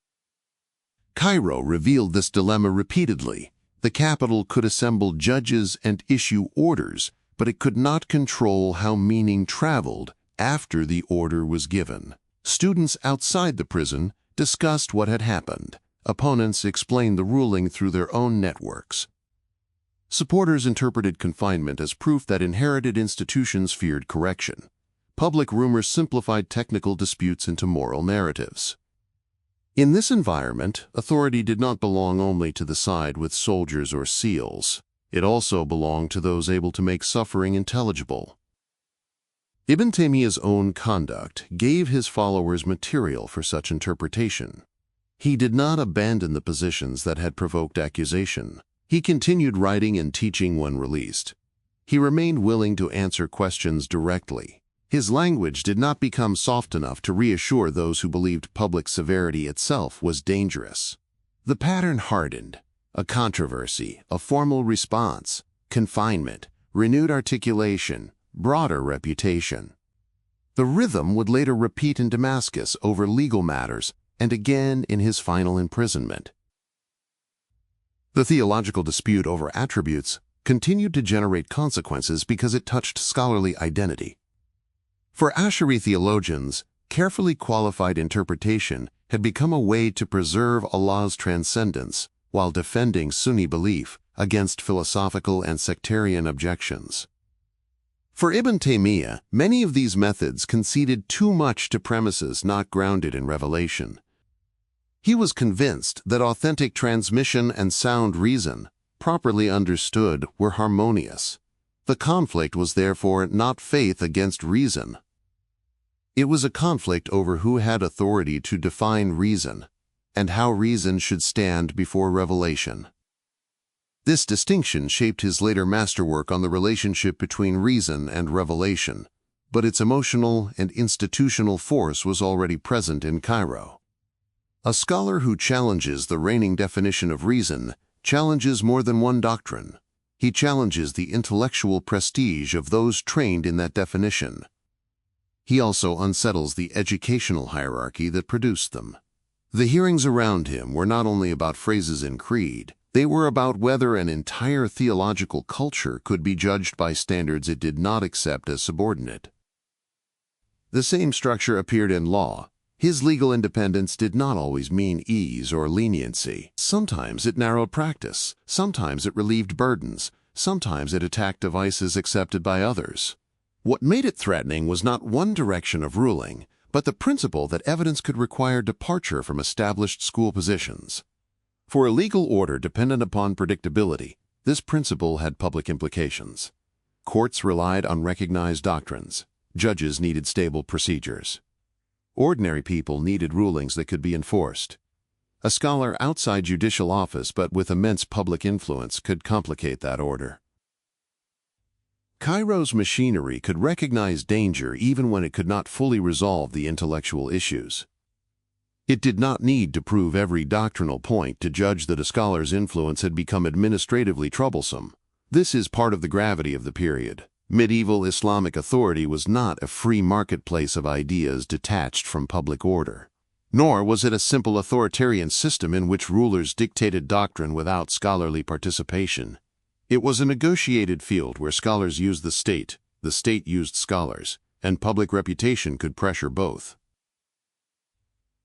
Cairo revealed this dilemma repeatedly. The capital could assemble judges and issue orders, but it could not control how meaning traveled after the order was given. Students outside the prison discussed what had happened. Opponents explained the ruling through their own networks. Supporters interpreted confinement as proof that inherited institutions feared correction. Public rumors simplified technical disputes into moral narratives. In this environment, authority did not belong only to the side with soldiers or seals. It also belonged to those able to make suffering intelligible. Ibn Taymiyyah's own conduct gave his followers material for such interpretation. He did not abandon the positions that had provoked accusation. He continued writing and teaching when released. He remained willing to answer questions directly. His language did not become soft enough to reassure those who believed public severity itself was dangerous. The pattern hardened: a controversy, a formal response, confinement, renewed articulation, broader reputation. The rhythm would later repeat in Damascus over legal matters and again in his final imprisonment. The theological dispute over attributes continued to generate consequences because it touched scholarly identity. For Ash'ari theologians, carefully qualified interpretation had become a way to preserve Allah's transcendence while defending Sunni belief against philosophical and sectarian objections. For Ibn Taymiyyah, many of these methods conceded too much to premises not grounded in revelation. He was convinced that authentic transmission and sound reason, properly understood, were harmonious. The conflict was therefore not faith against reason. It was a conflict over who had authority to define reason and how reason should stand before revelation. This distinction shaped his later masterwork on the relationship between reason and revelation, but its emotional and institutional force was already present in Cairo. A scholar who challenges the reigning definition of reason challenges more than one doctrine. He challenges the intellectual prestige of those trained in that definition. He also unsettles the educational hierarchy that produced them. The hearings around him were not only about phrases in creed, they were about whether an entire theological culture could be judged by standards it did not accept as subordinate. The same structure appeared in law. His legal independence did not always mean ease or leniency. Sometimes it narrowed practice, sometimes it relieved burdens, sometimes it attacked devices accepted by others. What made it threatening was not one direction of ruling, but the principle that evidence could require departure from established school positions. For a legal order dependent upon predictability, this principle had public implications. Courts relied on recognized doctrines. Judges needed stable procedures. Ordinary people needed rulings that could be enforced. A scholar outside judicial office but with immense public influence could complicate that order. Cairo's machinery could recognize danger even when it could not fully resolve the intellectual issues. It did not need to prove every doctrinal point to judge that a scholar's influence had become administratively troublesome. This is part of the gravity of the period. Medieval Islamic authority was not a free marketplace of ideas detached from public order. Nor was it a simple authoritarian system in which rulers dictated doctrine without scholarly participation. It was a negotiated field where scholars used the state used scholars, and public reputation could pressure both.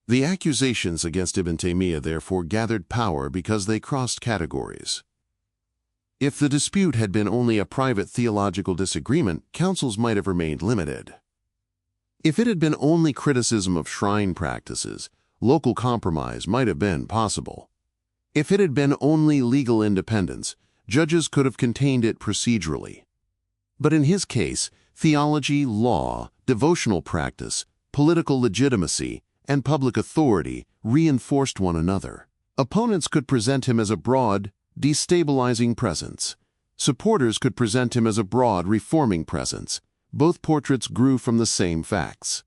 The accusations against Ibn Taymiyyah therefore gathered power because they crossed categories. If the dispute had been only a private theological disagreement, counsels might have remained limited. If it had been only criticism of shrine practices, local compromise might have been possible. If it had been only legal independence, judges could have contained it procedurally. But in his case, theology, law, devotional practice, political legitimacy, and public authority reinforced one another. Opponents could present him as a broad, destabilizing presence. Supporters could present him as a broad, reforming presence. Both portraits grew from the same facts.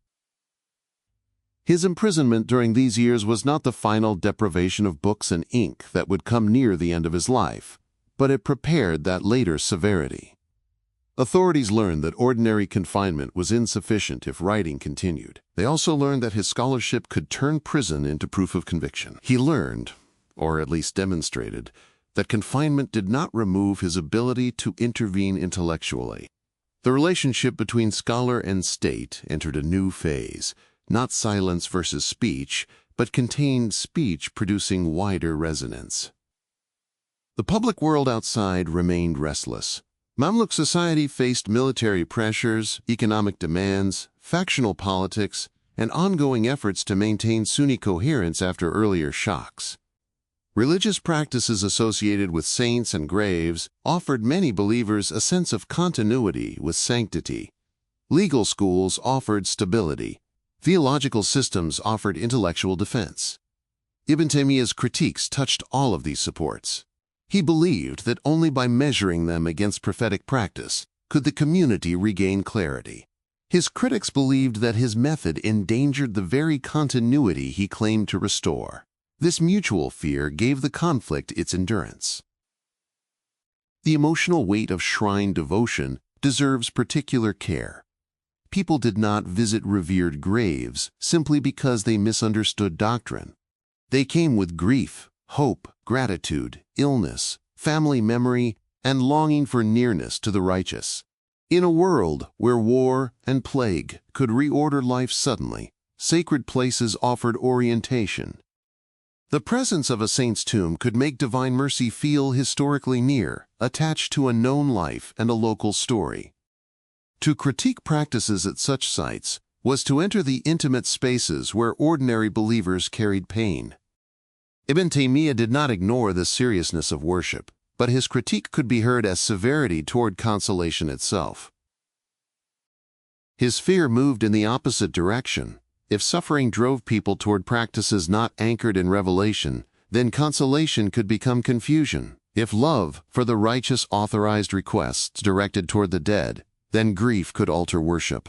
His imprisonment during these years was not the final deprivation of books and ink that would come near the end of his life, but it prepared that later severity. Authorities learned that ordinary confinement was insufficient if writing continued. They also learned that his scholarship could turn prison into proof of conviction. He learned, or at least demonstrated, that confinement did not remove his ability to intervene intellectually. The relationship between scholar and state entered a new phase, not silence versus speech, but contained speech producing wider resonance. The public world outside remained restless. Mamluk society faced military pressures, economic demands, factional politics, and ongoing efforts to maintain Sunni coherence after earlier shocks. Religious practices associated with saints and graves offered many believers a sense of continuity with sanctity. Legal schools offered stability. Theological systems offered intellectual defense. Ibn Taymiyyah's critiques touched all of these supports. He believed that only by measuring them against prophetic practice could the community regain clarity. His critics believed that his method endangered the very continuity he claimed to restore. This mutual fear gave the conflict its endurance. The emotional weight of shrine devotion deserves particular care. People did not visit revered graves simply because they misunderstood doctrine. They came with grief, hope, gratitude, illness, family memory, and longing for nearness to the righteous. In a world where war and plague could reorder life suddenly, sacred places offered orientation. The presence of a saint's tomb could make divine mercy feel historically near, attached to a known life and a local story. To critique practices at such sites was to enter the intimate spaces where ordinary believers carried pain. Ibn Taymiyyah did not ignore the seriousness of worship, but his critique could be heard as severity toward consolation itself. His fear moved in the opposite direction. If suffering drove people toward practices not anchored in revelation, then consolation could become confusion. If love for the righteous authorized requests directed toward the dead, then grief could alter worship.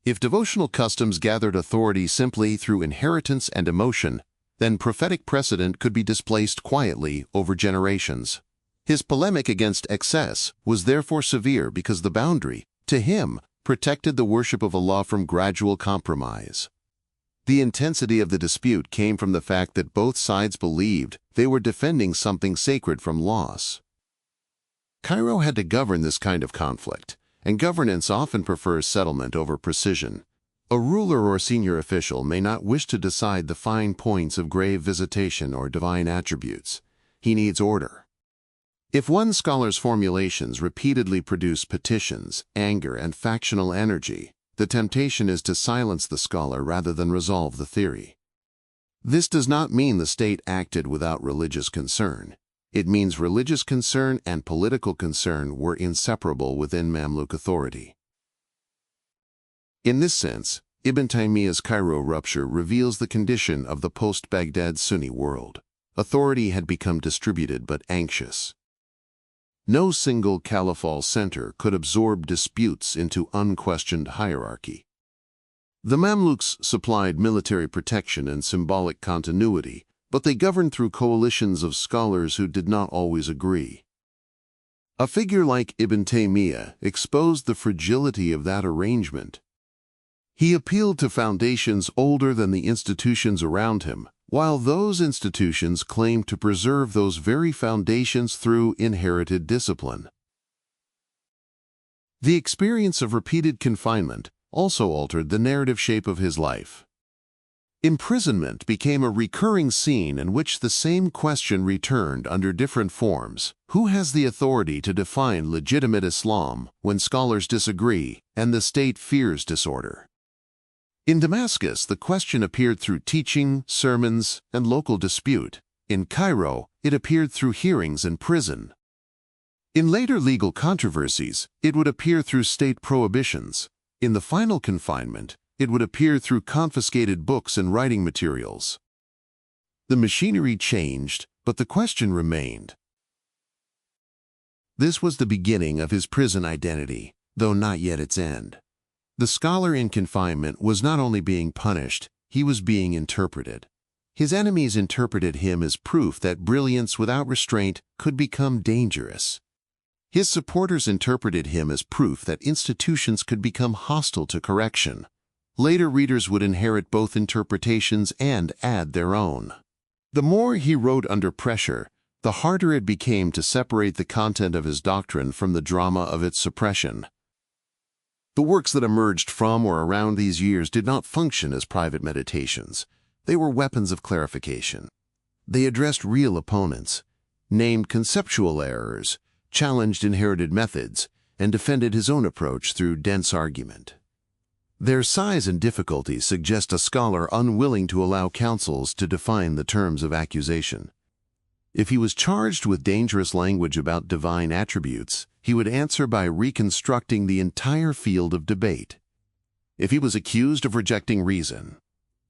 If devotional customs gathered authority simply through inheritance and emotion, then prophetic precedent could be displaced quietly over generations. His polemic against excess was therefore severe because the boundary, to him, protected the worship of Allah from gradual compromise. The intensity of the dispute came from the fact that both sides believed they were defending something sacred from loss. Cairo had to govern this kind of conflict, and governance often prefers settlement over precision. A ruler or senior official may not wish to decide the fine points of grave visitation or divine attributes. He needs order. If one scholar's formulations repeatedly produce petitions, anger, and factional energy, the temptation is to silence the scholar rather than resolve the theory. This does not mean the state acted without religious concern. It means religious concern and political concern were inseparable within Mamluk authority. In this sense, Ibn Taymiyyah's Cairo rupture reveals the condition of the post-Baghdad Sunni world. Authority had become distributed but anxious. No single caliphal center could absorb disputes into unquestioned hierarchy. The Mamluks supplied military protection and symbolic continuity, but they governed through coalitions of scholars who did not always agree. A figure like Ibn Taymiyyah exposed the fragility of that arrangement. He appealed to foundations older than the institutions around him, while those institutions claimed to preserve those very foundations through inherited discipline. The experience of repeated confinement also altered the narrative shape of his life. Imprisonment became a recurring scene in which the same question returned under different forms. Who has the authority to define legitimate Islam when scholars disagree and the state fears disorder? In Damascus, the question appeared through teaching, sermons, and local dispute. In Cairo, it appeared through hearings in prison. In later legal controversies, it would appear through state prohibitions. In the final confinement, it would appear through confiscated books and writing materials. The machinery changed, but the question remained. This was the beginning of his prison identity, though not yet its end. The scholar in confinement was not only being punished, he was being interpreted. His enemies interpreted him as proof that brilliance without restraint could become dangerous. His supporters interpreted him as proof that institutions could become hostile to correction. Later readers would inherit both interpretations and add their own. The more he wrote under pressure, the harder it became to separate the content of his doctrine from the drama of its suppression. The works that emerged from or around these years did not function as private meditations. They were weapons of clarification. They addressed real opponents, named conceptual errors, challenged inherited methods, and defended his own approach through dense argument. Their size and difficulty suggest a scholar unwilling to allow counsels to define the terms of accusation. If he was charged with dangerous language about divine attributes, he would answer by reconstructing the entire field of debate. If he was accused of rejecting reason,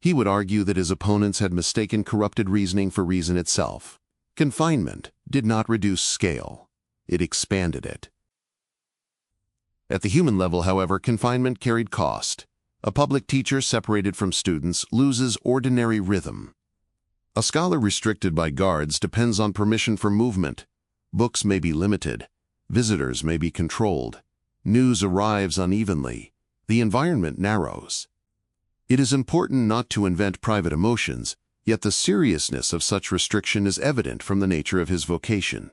he would argue that his opponents had mistaken corrupted reasoning for reason itself. Confinement did not reduce scale. It expanded it. At the human level, however, confinement carried cost. A public teacher separated from students loses ordinary rhythm. A scholar restricted by guards depends on permission for movement. Books may be limited. Visitors may be controlled. News arrives unevenly. The environment narrows. It is important not to invent private emotions, yet the seriousness of such restriction is evident from the nature of his vocation.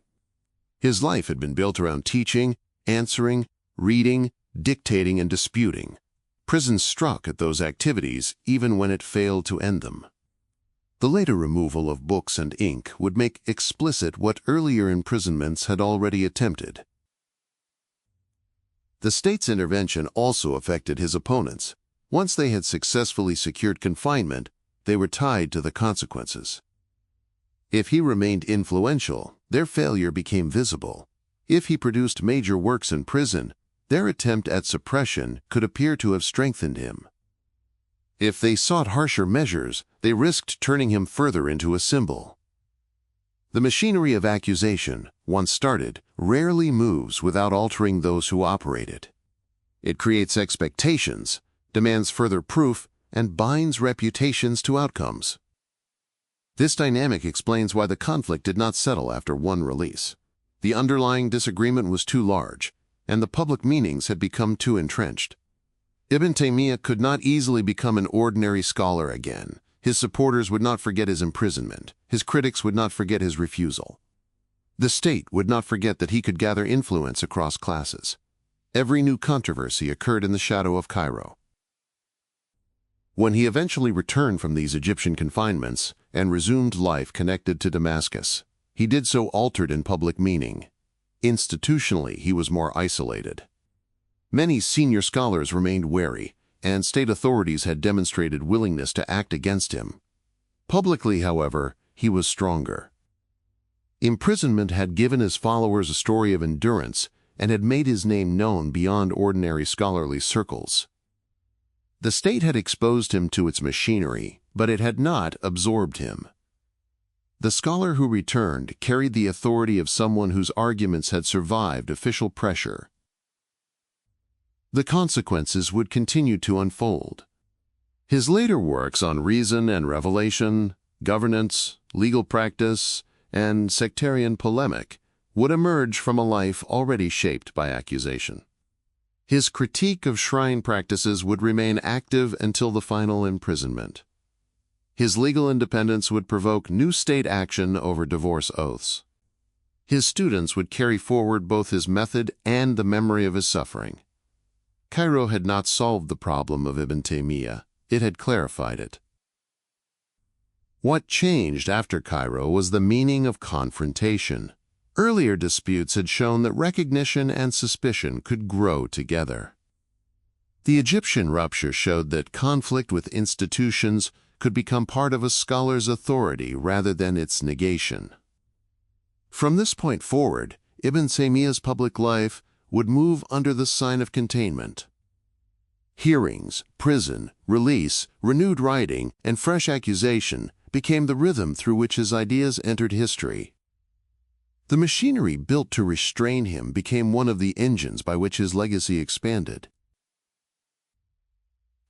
His life had been built around teaching, answering, reading, dictating, and disputing. Prison struck at those activities even when it failed to end them. The later removal of books and ink would make explicit what earlier imprisonments had already attempted. The state's intervention also affected his opponents. Once they had successfully secured confinement, they were tied to the consequences. If he remained influential, their failure became visible. If he produced major works in prison, their attempt at suppression could appear to have strengthened him. If they sought harsher measures, they risked turning him further into a symbol. The machinery of accusation, once started, rarely moves without altering those who operate it. It creates expectations, demands further proof, and binds reputations to outcomes. This dynamic explains why the conflict did not settle after one release. The underlying disagreement was too large, and the public meanings had become too entrenched. Ibn Taymiyyah could not easily become an ordinary scholar again. His supporters would not forget his imprisonment. His critics would not forget his refusal. The state would not forget that he could gather influence across classes. Every new controversy occurred in the shadow of Cairo. When he eventually returned from these Egyptian confinements and resumed life connected to Damascus, he did so altered in public meaning. Institutionally, he was more isolated. Many senior scholars remained wary, and state authorities had demonstrated willingness to act against him. Publicly, however, he was stronger. Imprisonment had given his followers a story of endurance and had made his name known beyond ordinary scholarly circles. The state had exposed him to its machinery, but it had not absorbed him. The scholar who returned carried the authority of someone whose arguments had survived official pressure. The consequences would continue to unfold. His later works on reason and revelation, governance, legal practice, and sectarian polemic would emerge from a life already shaped by accusation. His critique of shrine practices would remain active until the final imprisonment. His legal independence would provoke new state action over divorce oaths. His students would carry forward both his method and the memory of his suffering. Cairo had not solved the problem of Ibn Taymiyyah, it had clarified it. What changed after Cairo was the meaning of confrontation. Earlier disputes had shown that recognition and suspicion could grow together. The Egyptian rupture showed that conflict with institutions could become part of a scholar's authority rather than its negation. From this point forward, Ibn Taymiyyah's public life would move under the sign of containment. Hearings, prison, release, renewed writing, and fresh accusation became the rhythm through which his ideas entered history. The machinery built to restrain him became one of the engines by which his legacy expanded.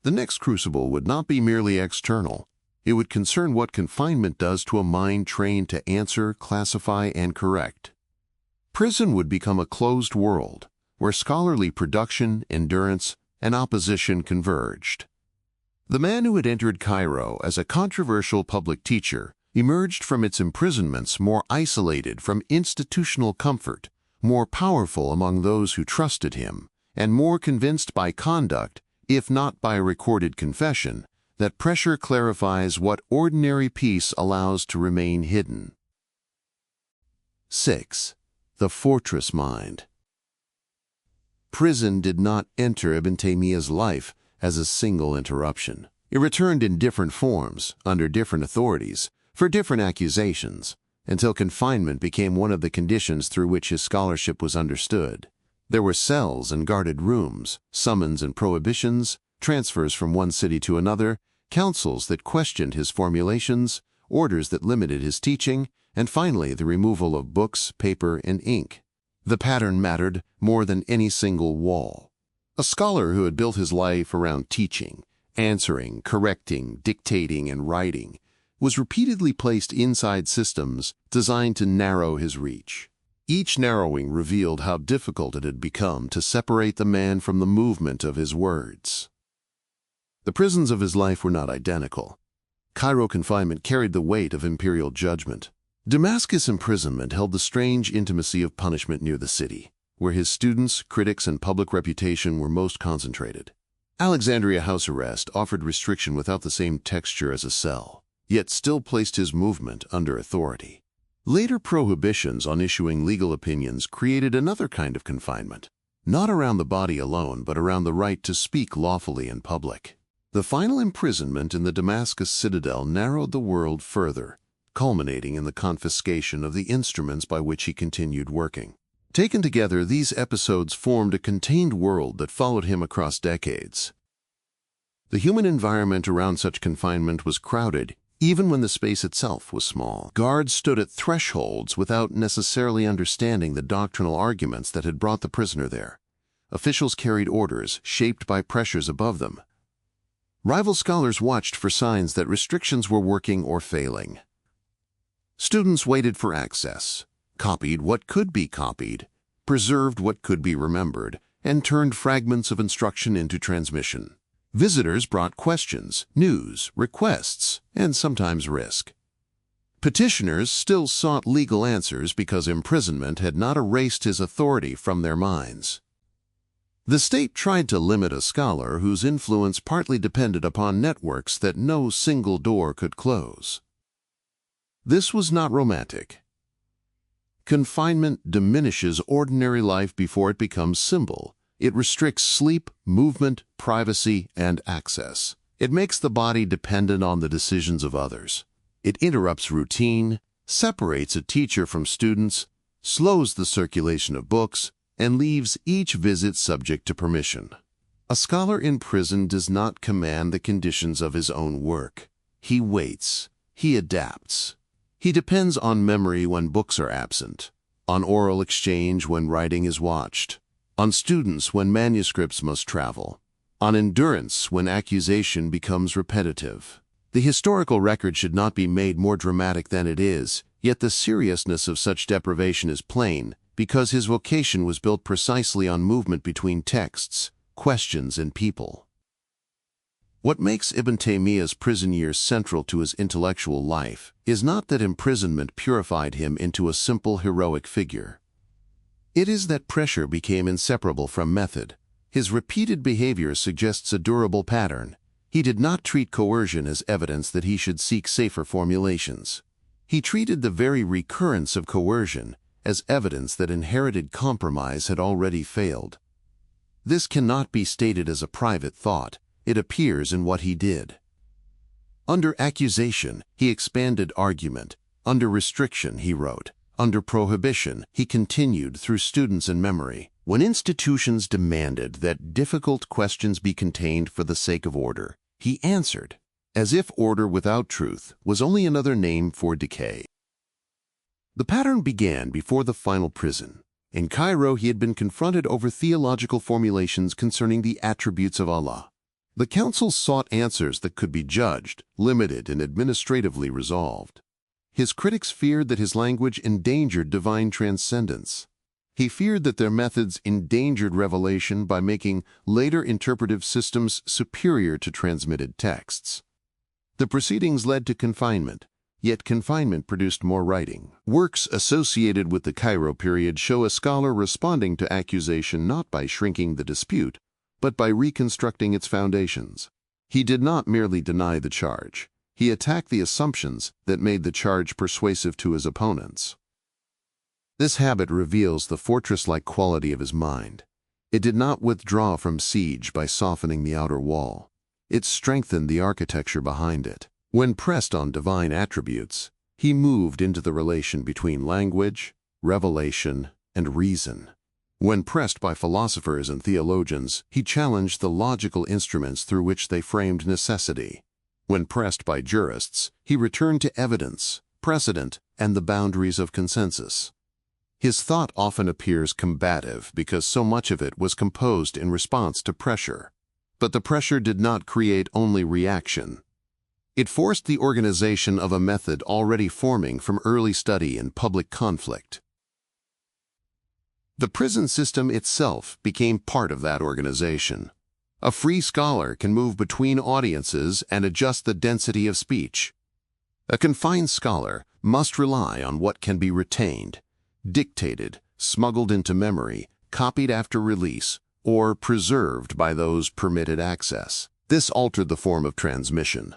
The next crucible would not be merely external. It would concern what confinement does to a mind trained to answer, classify, and correct. Prison would become a closed world, where scholarly production, endurance, and opposition converged. The man who had entered Cairo as a controversial public teacher emerged from its imprisonments more isolated from institutional comfort, more powerful among those who trusted him, and more convinced by conduct, if not by recorded confession, that pressure clarifies what ordinary peace allows to remain hidden. 6. The fortress mind. Prison did not enter Ibn Taymiyyah's life as a single interruption. It returned in different forms, under different authorities, for different accusations, until confinement became one of the conditions through which his scholarship was understood. There were cells and guarded rooms, summons and prohibitions, transfers from one city to another, councils that questioned his formulations, orders that limited his teaching, and finally the removal of books, paper, and ink. The pattern mattered more than any single wall. A scholar who had built his life around teaching, answering, correcting, dictating, and writing, was repeatedly placed inside systems designed to narrow his reach. Each narrowing revealed how difficult it had become to separate the man from the movement of his words. The prisons of his life were not identical. Cairo confinement carried the weight of imperial judgment. Damascus imprisonment held the strange intimacy of punishment near the city, where his students, critics, and public reputation were most concentrated. Alexandria house arrest offered restriction without the same texture as a cell, yet still placed his movement under authority. Later prohibitions on issuing legal opinions created another kind of confinement, not around the body alone, but around the right to speak lawfully in public. The final imprisonment in the Damascus citadel narrowed the world further, culminating in the confiscation of the instruments by which he continued working. Taken together, these episodes formed a contained world that followed him across decades. The human environment around such confinement was crowded, even when the space itself was small. Guards stood at thresholds without necessarily understanding the doctrinal arguments that had brought the prisoner there. Officials carried orders shaped by pressures above them. Rival scholars watched for signs that restrictions were working or failing. Students waited for access, copied what could be copied, preserved what could be remembered, and turned fragments of instruction into transmission. Visitors brought questions, news, requests, and sometimes risk. Petitioners still sought legal answers because imprisonment had not erased his authority from their minds. The state tried to limit a scholar whose influence partly depended upon networks that no single door could close. This was not romantic. Confinement diminishes ordinary life before it becomes simple. It restricts sleep, movement, privacy, and access. It makes the body dependent on the decisions of others. It interrupts routine, separates a teacher from students, slows the circulation of books, and leaves each visit subject to permission. A scholar in prison does not command the conditions of his own work. He waits. He adapts. He depends on memory when books are absent, on oral exchange when writing is watched, on students when manuscripts must travel, on endurance when accusation becomes repetitive. The historical record should not be made more dramatic than it is, yet the seriousness of such deprivation is plain, because his vocation was built precisely on movement between texts, questions, and people. What makes Ibn Taymiyyah's prison years central to his intellectual life is not that imprisonment purified him into a simple heroic figure. It is that pressure became inseparable from method. His repeated behavior suggests a durable pattern. He did not treat coercion as evidence that he should seek safer formulations. He treated the very recurrence of coercion as evidence that inherited compromise had already failed. This cannot be stated as a private thought. It appears in what he did. Under accusation, he expanded argument. Under restriction, he wrote. Under prohibition, he continued through students and memory. When institutions demanded that difficult questions be contained for the sake of order, he answered, as if order without truth was only another name for decay. The pattern began before the final prison. In Cairo, he had been confronted over theological formulations concerning the attributes of Allah. The council sought answers that could be judged, limited, and administratively resolved. His critics feared that his language endangered divine transcendence. He feared that their methods endangered revelation by making later interpretive systems superior to transmitted texts. The proceedings led to confinement, yet confinement produced more writing. Works associated with the Cairo period show a scholar responding to accusation not by shrinking the dispute, but by reconstructing its foundations. He did not merely deny the charge. He attacked the assumptions that made the charge persuasive to his opponents. This habit reveals the fortress-like quality of his mind. It did not withdraw from siege by softening the outer wall. It strengthened the architecture behind it. When pressed on divine attributes, he moved into the relation between language, revelation, and reason. When pressed by philosophers and theologians, he challenged the logical instruments through which they framed necessity. When pressed by jurists, he returned to evidence, precedent, and the boundaries of consensus. His thought often appears combative because so much of it was composed in response to pressure. But the pressure did not create only reaction. It forced the organization of a method already forming from early study and public conflict. The prison system itself became part of that organization. A free scholar can move between audiences and adjust the density of speech. A confined scholar must rely on what can be retained, dictated, smuggled into memory, copied after release, or preserved by those permitted access. This altered the form of transmission.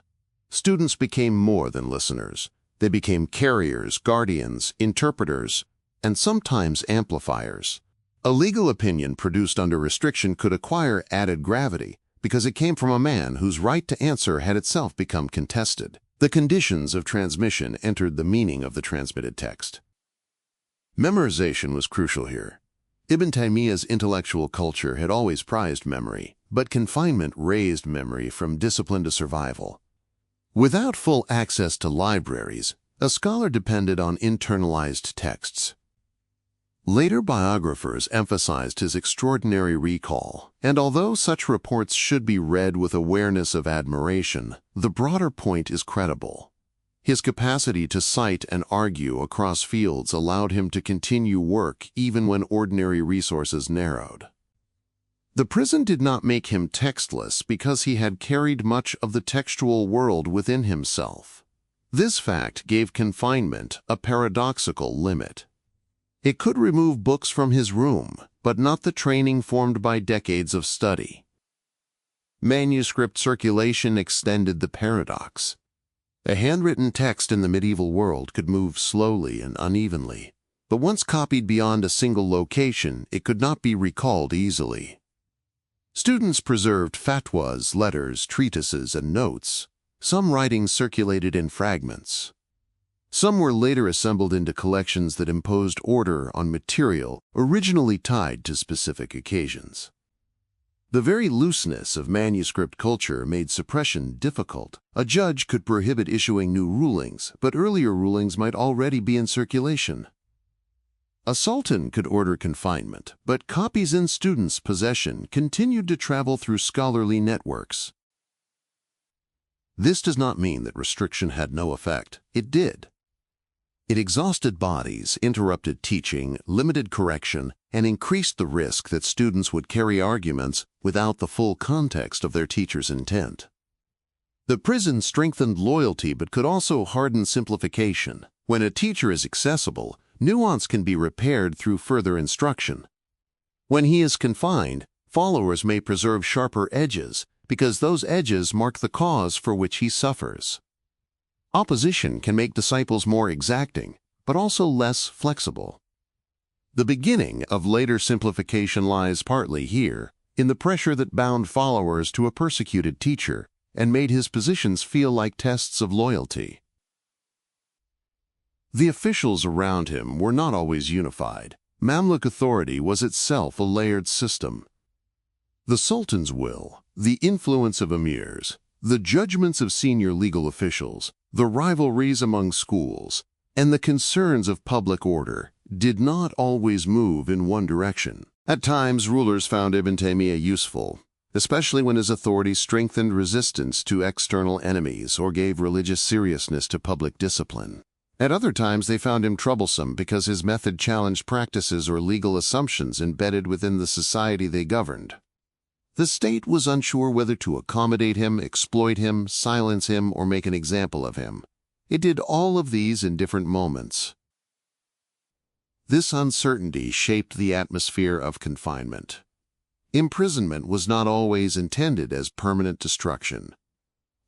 Students became more than listeners. They became carriers, guardians, interpreters, and sometimes amplifiers. A legal opinion produced under restriction could acquire added gravity because it came from a man whose right to answer had itself become contested. The conditions of transmission entered the meaning of the transmitted text. Memorization was crucial here. Ibn Taymiyyah's intellectual culture had always prized memory, but confinement raised memory from discipline to survival. Without full access to libraries, a scholar depended on internalized texts. Later biographers emphasized his extraordinary recall, and although such reports should be read with awareness of admiration, the broader point is credible. His capacity to cite and argue across fields allowed him to continue work even when ordinary resources narrowed. The prison did not make him textless because he had carried much of the textual world within himself. This fact gave confinement a paradoxical limit. It could remove books from his room, but not the training formed by decades of study. Manuscript circulation extended the paradox. A handwritten text in the medieval world could move slowly and unevenly, but once copied beyond a single location, it could not be recalled easily. Students preserved fatwas, letters, treatises, and notes. Some writings circulated in fragments. Some were later assembled into collections that imposed order on material originally tied to specific occasions. The very looseness of manuscript culture made suppression difficult. A judge could prohibit issuing new rulings, but earlier rulings might already be in circulation. A sultan could order confinement, but copies in students' possession continued to travel through scholarly networks. This does not mean that restriction had no effect. It did. It exhausted bodies, interrupted teaching, limited correction, and increased the risk that students would carry arguments without the full context of their teacher's intent. The prison strengthened loyalty but could also harden simplification. When a teacher is accessible, nuance can be repaired through further instruction. When he is confined, followers may preserve sharper edges because those edges mark the cause for which he suffers. Opposition can make disciples more exacting, but also less flexible. The beginning of later simplification lies partly here, in the pressure that bound followers to a persecuted teacher and made his positions feel like tests of loyalty. The officials around him were not always unified. Mamluk authority was itself a layered system. The sultan's will, the influence of emirs, the judgments of senior legal officials, the rivalries among schools, and the concerns of public order did not always move in one direction. At times, rulers found Ibn Taymiyyah useful, especially when his authority strengthened resistance to external enemies or gave religious seriousness to public discipline. At other times, they found him troublesome because his method challenged practices or legal assumptions embedded within the society they governed. The state was unsure whether to accommodate him, exploit him, silence him, or make an example of him. It did all of these in different moments. This uncertainty shaped the atmosphere of confinement. Imprisonment was not always intended as permanent destruction.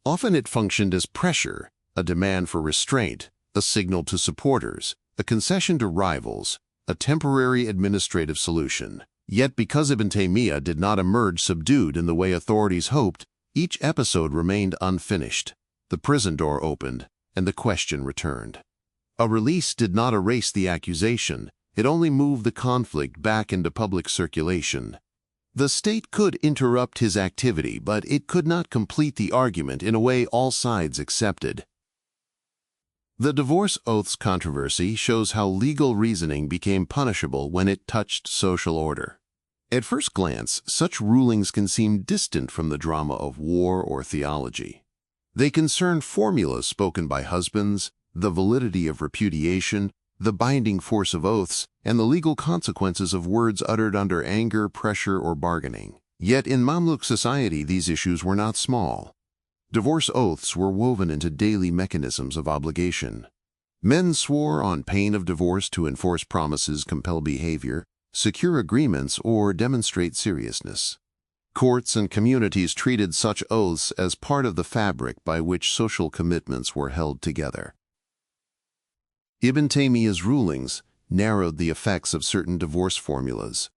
Often it functioned as pressure, a demand for restraint, a signal to supporters, a concession to rivals, a temporary administrative solution. Yet because Ibn Taymiyyah did not emerge subdued in the way authorities hoped, each episode remained unfinished. The prison door opened, and the question returned. A release did not erase the accusation, it only moved the conflict back into public circulation. The state could interrupt his activity, but it could not complete the argument in a way all sides accepted. The divorce oaths controversy shows how legal reasoning became punishable when it touched social order. At first glance, such rulings can seem distant from the drama of war or theology. They concern formulas spoken by husbands, the validity of repudiation, the binding force of oaths, and the legal consequences of words uttered under anger, pressure, or bargaining. Yet in Mamluk society, these issues were not small. Divorce oaths were woven into daily mechanisms of obligation. Men swore on pain of divorce to enforce promises, compel behavior, secure agreements, or demonstrate seriousness. Courts and communities treated such oaths as part of the fabric by which social commitments were held together. Ibn Taymiyyah's rulings narrowed the effects of certain divorce formulas.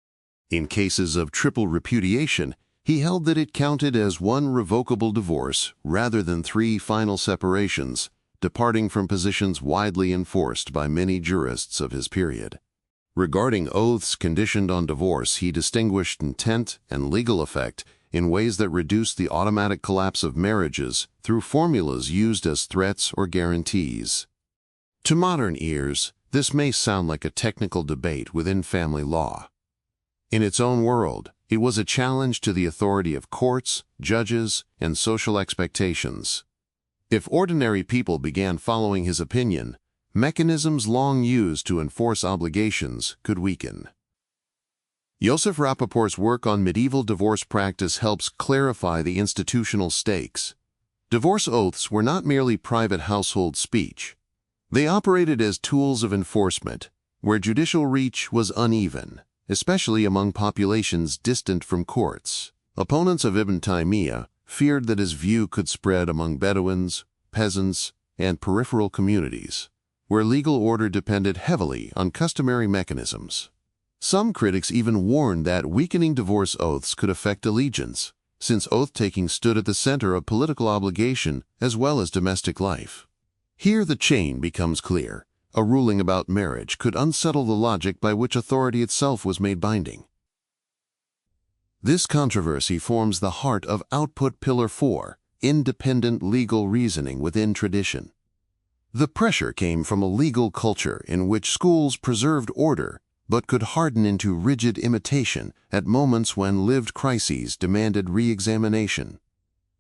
In cases of triple repudiation, he held that it counted as one revocable divorce rather than 3 final separations, departing from positions widely enforced by many jurists of his period. Regarding oaths conditioned on divorce, he distinguished intent and legal effect in ways that reduced the automatic collapse of marriages through formulas used as threats or guarantees. To modern ears, this may sound like a technical debate within family law. In its own world, it was a challenge to the authority of courts, judges, and social expectations. If ordinary people began following his opinion, mechanisms long used to enforce obligations could weaken. Joseph Rappaport's work on medieval divorce practice helps clarify the institutional stakes. Divorce oaths were not merely private household speech. They operated as tools of enforcement, where judicial reach was uneven, especially among populations distant from courts. Opponents of Ibn Taymiyyah feared that his view could spread among Bedouins, peasants, and peripheral communities, where legal order depended heavily on customary mechanisms. Some critics even warned that weakening divorce oaths could affect allegiance, since oath-taking stood at the center of political obligation as well as domestic life. Here the chain becomes clear. A ruling about marriage could unsettle the logic by which authority itself was made binding. This controversy forms the heart of Output Pillar 4, independent legal reasoning within tradition. The pressure came from a legal culture in which schools preserved order but could harden into rigid imitation at moments when lived crises demanded re-examination.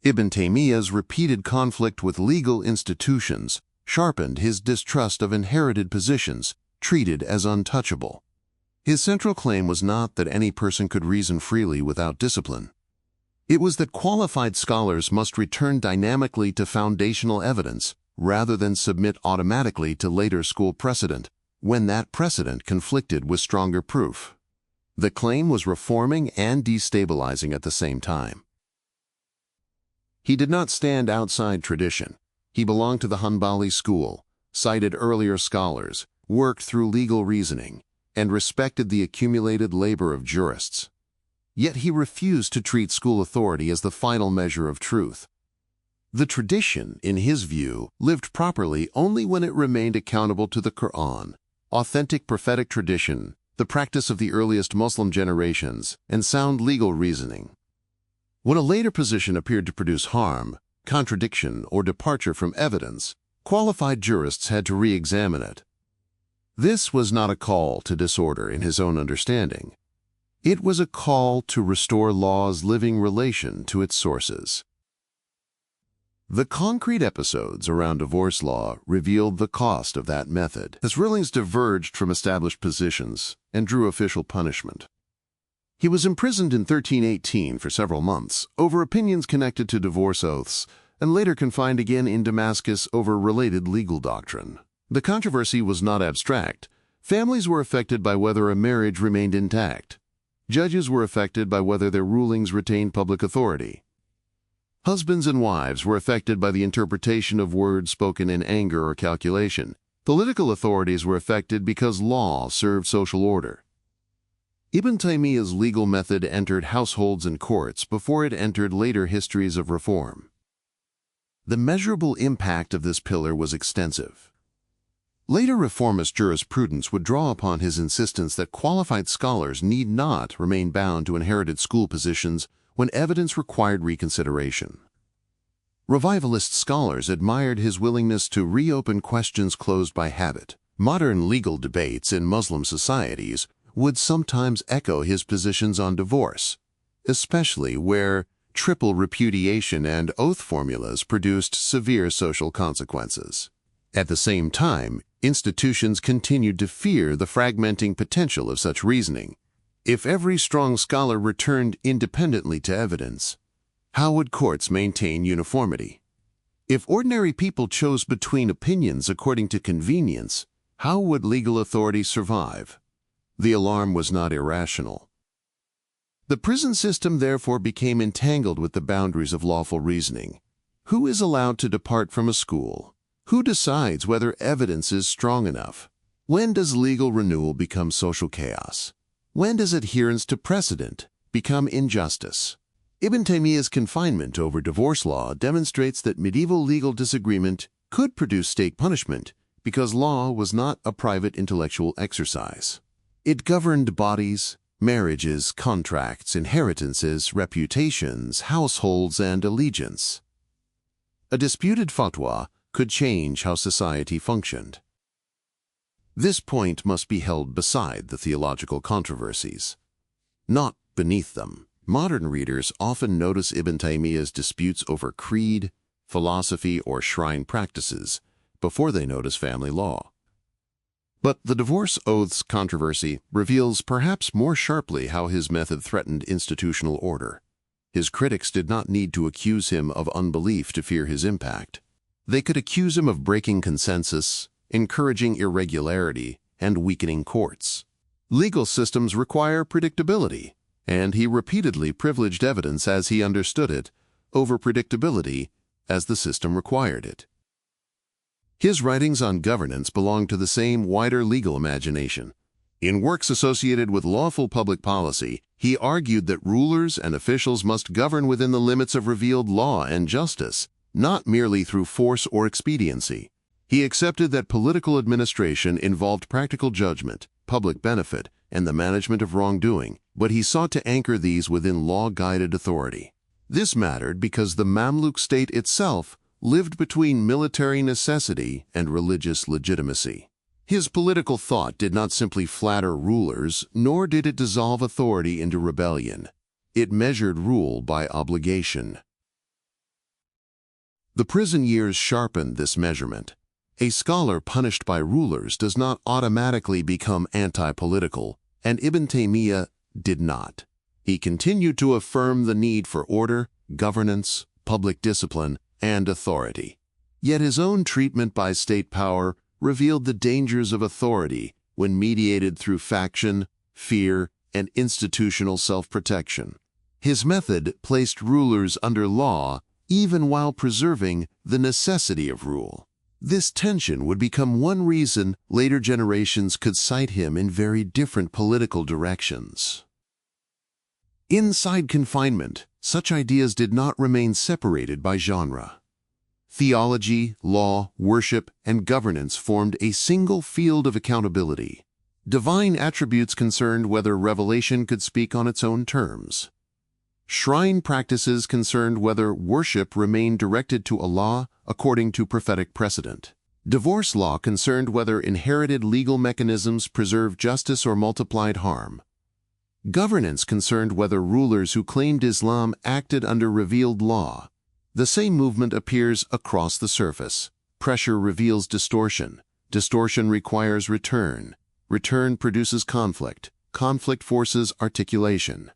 Ibn Taymiyyah's repeated conflict with legal institutions sharpened his distrust of inherited positions treated as untouchable. His central claim was not that any person could reason freely without discipline. It was that qualified scholars must return dynamically to foundational evidence rather than submit automatically to later school precedent when that precedent conflicted with stronger proof. The claim was reforming and destabilizing at the same time. He did not stand outside tradition. He belonged to the Hanbali school, cited earlier scholars, worked through legal reasoning, and respected the accumulated labor of jurists. Yet he refused to treat school authority as the final measure of truth. The tradition, in his view, lived properly only when it remained accountable to the Quran, authentic prophetic tradition, the practice of the earliest Muslim generations, and sound legal reasoning. When a later position appeared to produce harm, contradiction, or departure from evidence, qualified jurists had to re-examine it. This was not a call to disorder in his own understanding. It was a call to restore law's living relation to its sources. The concrete episodes around divorce law revealed the cost of that method, as rulings diverged from established positions and drew official punishment. He was imprisoned in 1318 for several months over opinions connected to divorce oaths, and later confined again in Damascus over related legal doctrine. The controversy was not abstract. Families were affected by whether a marriage remained intact. Judges were affected by whether their rulings retained public authority. Husbands and wives were affected by the interpretation of words spoken in anger or calculation. Political authorities were affected because law served social order. Ibn Taymiyyah's legal method entered households and courts before it entered later histories of reform. The measurable impact of this pillar was extensive. Later reformist jurisprudence would draw upon his insistence that qualified scholars need not remain bound to inherited school positions when evidence required reconsideration. Revivalist scholars admired his willingness to reopen questions closed by habit. Modern legal debates in Muslim societies would sometimes echo his positions on divorce, especially where triple repudiation and oath formulas produced severe social consequences. At the same time, institutions continued to fear the fragmenting potential of such reasoning. If every strong scholar returned independently to evidence, how would courts maintain uniformity? If ordinary people chose between opinions according to convenience, how would legal authority survive? The alarm was not irrational. The prison system therefore became entangled with the boundaries of lawful reasoning. Who is allowed to depart from a school? Who decides whether evidence is strong enough? When does legal renewal become social chaos? When does adherence to precedent become injustice? Ibn Taymiyyah's confinement over divorce law demonstrates that medieval legal disagreement could produce state punishment because law was not a private intellectual exercise. It governed bodies, marriages, contracts, inheritances, reputations, households, and allegiance. A disputed fatwa could change how society functioned. This point must be held beside the theological controversies, not beneath them. Modern readers often notice Ibn Taymiyyah's disputes over creed, philosophy, or shrine practices before they notice family law. But the divorce oaths controversy reveals perhaps more sharply how his method threatened institutional order. His critics did not need to accuse him of unbelief to fear his impact. They could accuse him of breaking consensus, encouraging irregularity, and weakening courts. Legal systems require predictability, and he repeatedly privileged evidence as he understood it over predictability as the system required it. His writings on governance belong to the same wider legal imagination. In works associated with lawful public policy, he argued that rulers and officials must govern within the limits of revealed law and justice, not merely through force or expediency. He accepted that political administration involved practical judgment, public benefit, and the management of wrongdoing, but he sought to anchor these within law-guided authority. This mattered because the Mamluk state itself lived between military necessity and religious legitimacy. His political thought did not simply flatter rulers, nor did it dissolve authority into rebellion. It measured rule by obligation. The prison years sharpened this measurement. A scholar punished by rulers does not automatically become anti-political, and Ibn Taymiyyah did not. He continued to affirm the need for order, governance, public discipline, and authority. Yet his own treatment by state power revealed the dangers of authority when mediated through faction, fear, and institutional self-protection. His method placed rulers under law even while preserving the necessity of rule. This tension would become one reason later generations could cite him in very different political directions. Inside confinement, such ideas did not remain separated by genre. Theology, law, worship, and governance formed a single field of accountability. Divine attributes concerned whether revelation could speak on its own terms. Shrine practices concerned whether worship remained directed to Allah according to prophetic precedent. Divorce law concerned whether inherited legal mechanisms preserved justice or multiplied harm. Governance concerned whether rulers who claimed Islam acted under revealed law. The same movement appears across the surface. Pressure reveals distortion. Distortion requires return. Return produces conflict. Conflict forces articulation.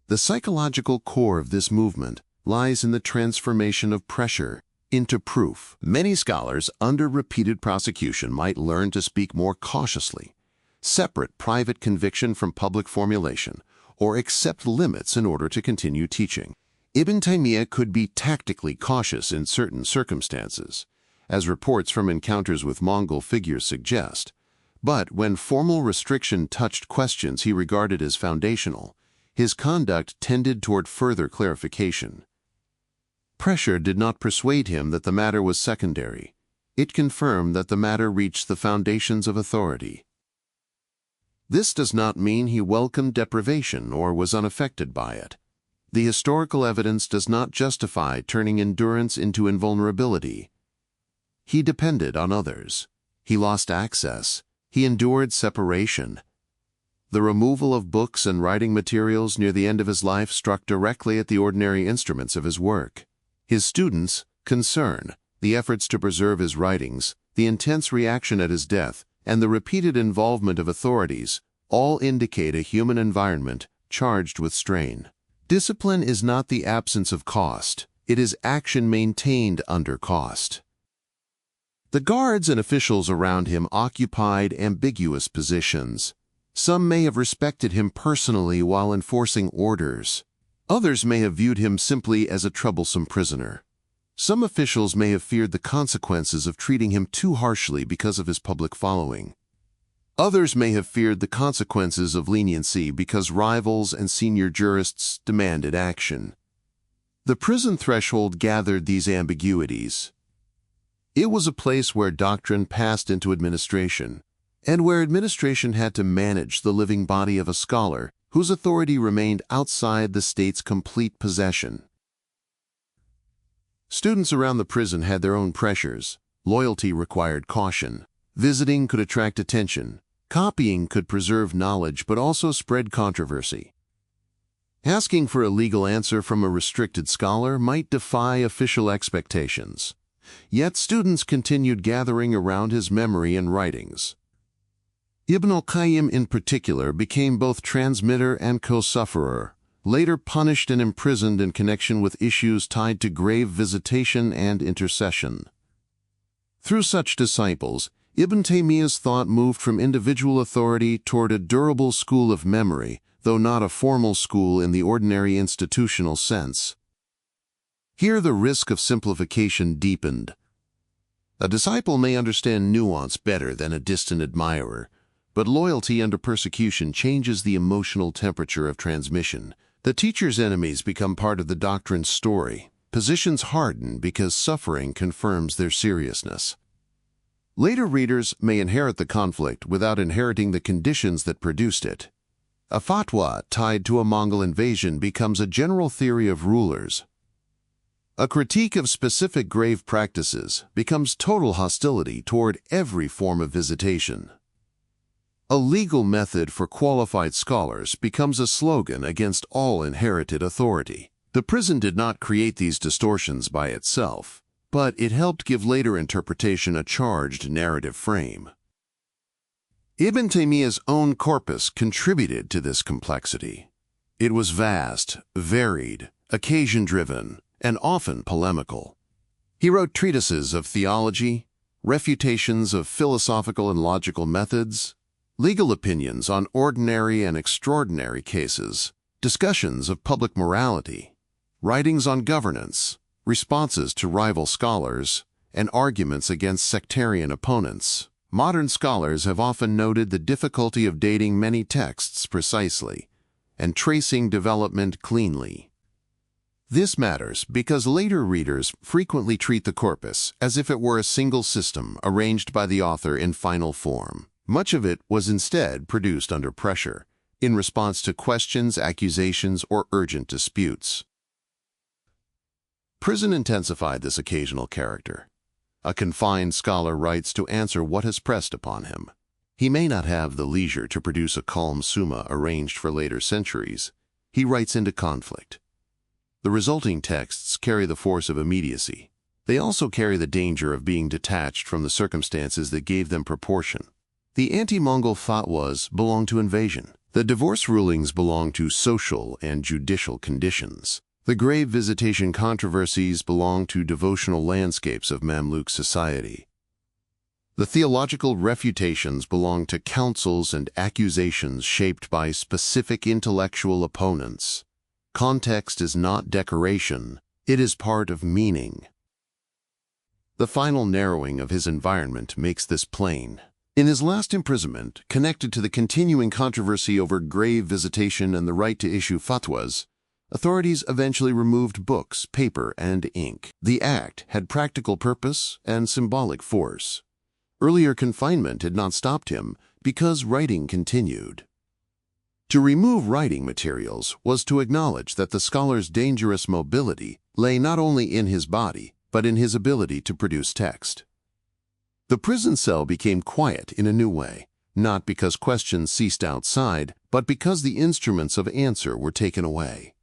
The psychological core of this movement lies in the transformation of pressure into proof. Many scholars, under repeated prosecution, might learn to speak more cautiously, separate private conviction from public formulation, or accept limits in order to continue teaching. Ibn Taymiyyah could be tactically cautious in certain circumstances, as reports from encounters with Mongol figures suggest, but when formal restriction touched questions he regarded as foundational, his conduct tended toward further clarification. Pressure did not persuade him that the matter was secondary. it confirmed that the matter reached the foundations of authority. This does not mean he welcomed deprivation or was unaffected by it. The historical evidence does not justify turning endurance into invulnerability. He depended on others. He lost access. He endured separation. The removal of books and writing materials near the end of his life struck directly at the ordinary instruments of his work. His students' concern, the efforts to preserve his writings, the intense reaction at his death, and the repeated involvement of authorities all indicate a human environment charged with strain. Discipline is not the absence of cost. It is action maintained under cost. The guards and officials around him occupied ambiguous positions. Some may have respected him personally while enforcing orders. Others may have viewed him simply as a troublesome prisoner. Some officials may have feared the consequences of treating him too harshly because of his public following. Others may have feared the consequences of leniency because rivals and senior jurists demanded action. The prison threshold gathered these ambiguities. It was a place where doctrine passed into administration, and where administration had to manage the living body of a scholar whose authority remained outside the state's complete possession. Students around the prison had their own pressures. Loyalty required caution. Visiting could attract attention. Copying could preserve knowledge but also spread controversy. Asking for a legal answer from a restricted scholar might defy official expectations. Yet students continued gathering around his memory and writings. Ibn al-Qayyim in particular became both transmitter and co-sufferer, later punished and imprisoned in connection with issues tied to grave visitation and intercession. Through such disciples, Ibn Taymiyyah's thought moved from individual authority toward a durable school of memory, though not a formal school in the ordinary institutional sense. Here the risk of simplification deepened. A disciple may understand nuance better than a distant admirer, but loyalty under persecution changes the emotional temperature of transmission. The teacher's enemies become part of the doctrine's story. Positions harden because suffering confirms their seriousness. Later readers may inherit the conflict without inheriting the conditions that produced it. A fatwa tied to a Mongol invasion becomes a general theory of rulers. A critique of specific grave practices becomes total hostility toward every form of visitation. A legal method for qualified scholars becomes a slogan against all inherited authority. The prison did not create these distortions by itself, but it helped give later interpretation a charged narrative frame. Ibn Taymiyyah's own corpus contributed to this complexity. It was vast, varied, occasion-driven, and often polemical. He wrote treatises of theology, refutations of philosophical and logical methods, legal opinions on ordinary and extraordinary cases, discussions of public morality, writings on governance, responses to rival scholars, and arguments against sectarian opponents. Modern scholars have often noted the difficulty of dating many texts precisely and tracing development cleanly. This matters because later readers frequently treat the corpus as if it were a single system arranged by the author in final form. Much of it was instead produced under pressure, in response to questions, accusations, or urgent disputes. Prison intensified this occasional character. A confined scholar writes to answer what has pressed upon him. He may not have the leisure to produce a calm summa arranged for later centuries. He writes into conflict. The resulting texts carry the force of immediacy. They also carry the danger of being detached from the circumstances that gave them proportion. The anti-Mongol fatwas belong to invasion. The divorce rulings belong to social and judicial conditions. The grave visitation controversies belong to devotional landscapes of Mamluk society. The theological refutations belong to counsels and accusations shaped by specific intellectual opponents. Context is not decoration, it is part of meaning. The final narrowing of his environment makes this plain. In his last imprisonment, connected to the continuing controversy over grave visitation and the right to issue fatwas, Authorities eventually removed books, paper, and ink. The act had practical purpose and symbolic force. Earlier confinement had not stopped him because writing continued. To remove writing materials was to acknowledge that the scholar's dangerous mobility lay not only in his body, but in his ability to produce text. The prison cell became quiet in a new way, not because questions ceased outside, but because the instruments of answer were taken away.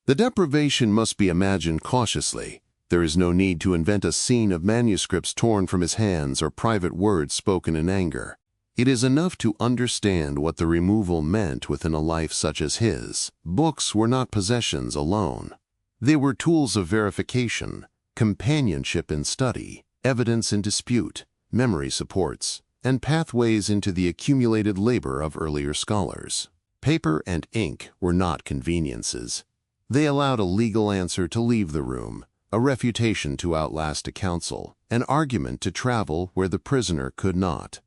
The deprivation must be imagined cautiously. There is no need to invent a scene of manuscripts torn from his hands or private words spoken in anger. It is enough to understand what the removal meant within a life such as his. Books were not possessions alone. They were tools of verification, companionship in study, evidence in dispute, memory supports, and pathways into the accumulated labor of earlier scholars. Paper and ink were not conveniences. They allowed a legal answer to leave the room, a refutation to outlast a counsel, an argument to travel where the prisoner could not.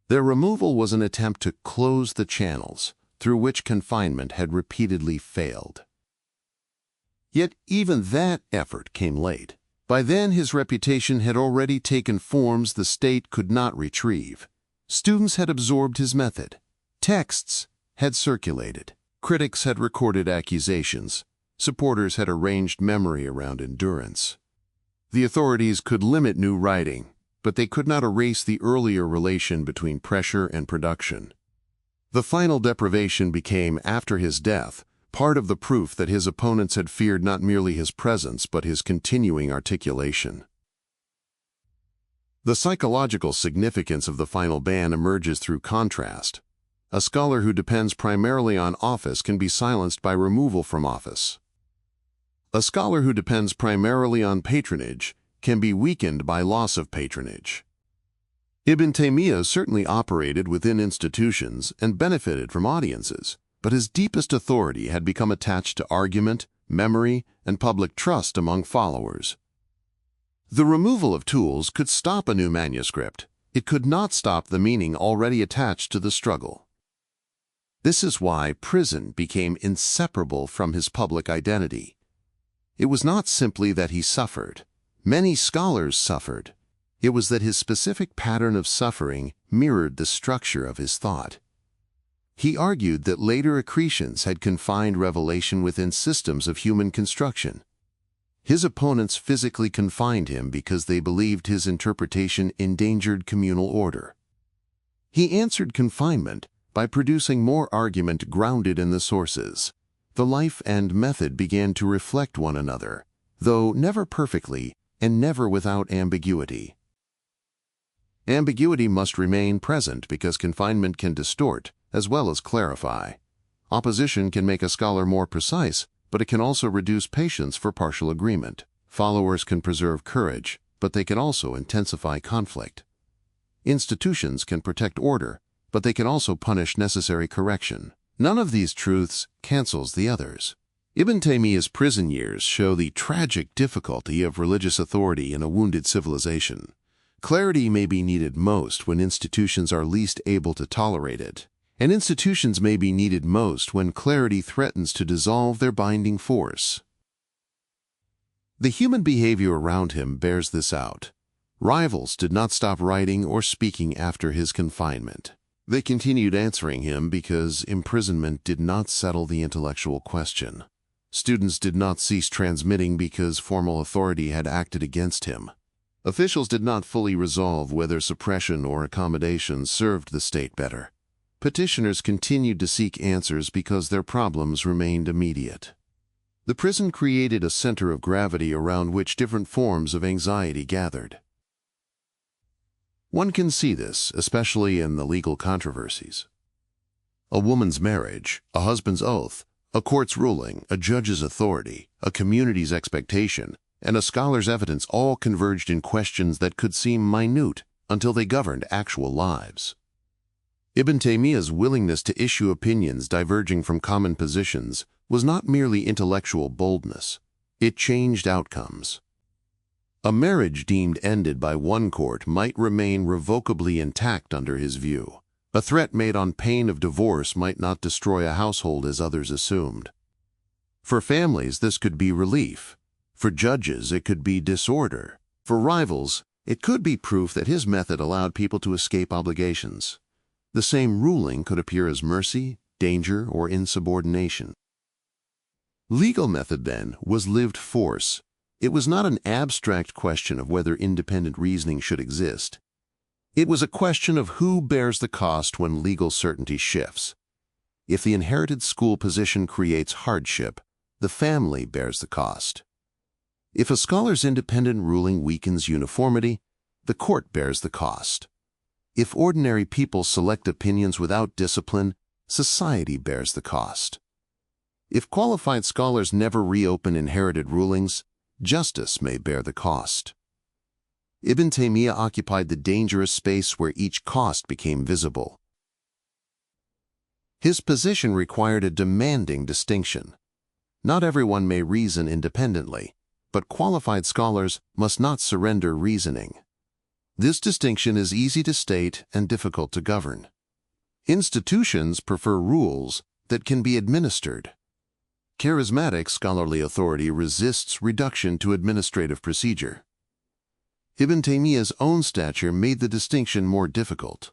Their removal was an attempt to close the channels through which confinement had repeatedly failed. Yet even that effort came late. By then his reputation had already taken forms the state could not retrieve. Students had absorbed his method. Texts had circulated. Critics had recorded accusations. Supporters had arranged memory around endurance. The authorities could limit new writing, but they could not erase the earlier relation between pressure and production. The final deprivation became, after his death, part of the proof that his opponents had feared not merely his presence but his continuing articulation. The psychological significance of the final ban emerges through contrast. A scholar who depends primarily on office can be silenced by removal from office. A scholar who depends primarily on patronage can be weakened by loss of patronage. Ibn Taymiyyah certainly operated within institutions and benefited from audiences, but his deepest authority had become attached to argument, memory, and public trust among followers. The removal of tools could stop a new manuscript. It could not stop the meaning already attached to the struggle. This is why prison became inseparable from his public identity. It was not simply that he suffered. Many scholars suffered. It was that his specific pattern of suffering mirrored the structure of his thought. He argued that later accretions had confined revelation within systems of human construction. His opponents physically confined him because they believed his interpretation endangered communal order. He answered confinement by producing more argument grounded in the sources. The life and method began to reflect one another, though never perfectly and never without ambiguity. Ambiguity must remain present because confinement can distort as well as clarify. Opposition can make a scholar more precise, but it can also reduce patience for partial agreement. Followers can preserve courage, but they can also intensify conflict. Institutions can protect order, but they can also punish necessary correction. None of these truths cancels the others. Ibn Taymiyyah's prison years show the tragic difficulty of religious authority in a wounded civilization. Clarity may be needed most when institutions are least able to tolerate it, and institutions may be needed most when clarity threatens to dissolve their binding force. The human behavior around him bears this out. Rivals did not stop writing or speaking after his confinement. They continued answering him because imprisonment did not settle the intellectual question. Students did not cease transmitting because formal authority had acted against him. Officials did not fully resolve whether suppression or accommodation served the state better. Petitioners continued to seek answers because their problems remained immediate. The prison created a center of gravity around which different forms of anxiety gathered. One can see this, especially in the legal controversies. A woman's marriage, a husband's oath, a court's ruling, a judge's authority, a community's expectation, and a scholar's evidence all converged in questions that could seem minute until they governed actual lives. Ibn Taymiyyah's willingness to issue opinions diverging from common positions was not merely intellectual boldness. It changed outcomes. A marriage deemed ended by one court might remain revocably intact under his view. A threat made on pain of divorce might not destroy a household as others assumed. For families, this could be relief. For judges, it could be disorder. For rivals, it could be proof that his method allowed people to escape obligations. The same ruling could appear as mercy, danger, or insubordination. Legal method, then, was lived force. It was not an abstract question of whether independent reasoning should exist. It was a question of who bears the cost when legal certainty shifts. If the inherited school position creates hardship, the family bears the cost. If a scholar's independent ruling weakens uniformity, the court bears the cost. If ordinary people select opinions without discipline, society bears the cost. If qualified scholars never reopen inherited rulings, justice may bear the cost. Ibn Taymiyyah occupied the dangerous space where each cost became visible. His position required a demanding distinction. Not everyone may reason independently, but qualified scholars must not surrender reasoning. This distinction is easy to state and difficult to govern. Institutions prefer rules that can be administered. Charismatic scholarly authority resists reduction to administrative procedure. Ibn Taymiyyah's own stature made the distinction more difficult.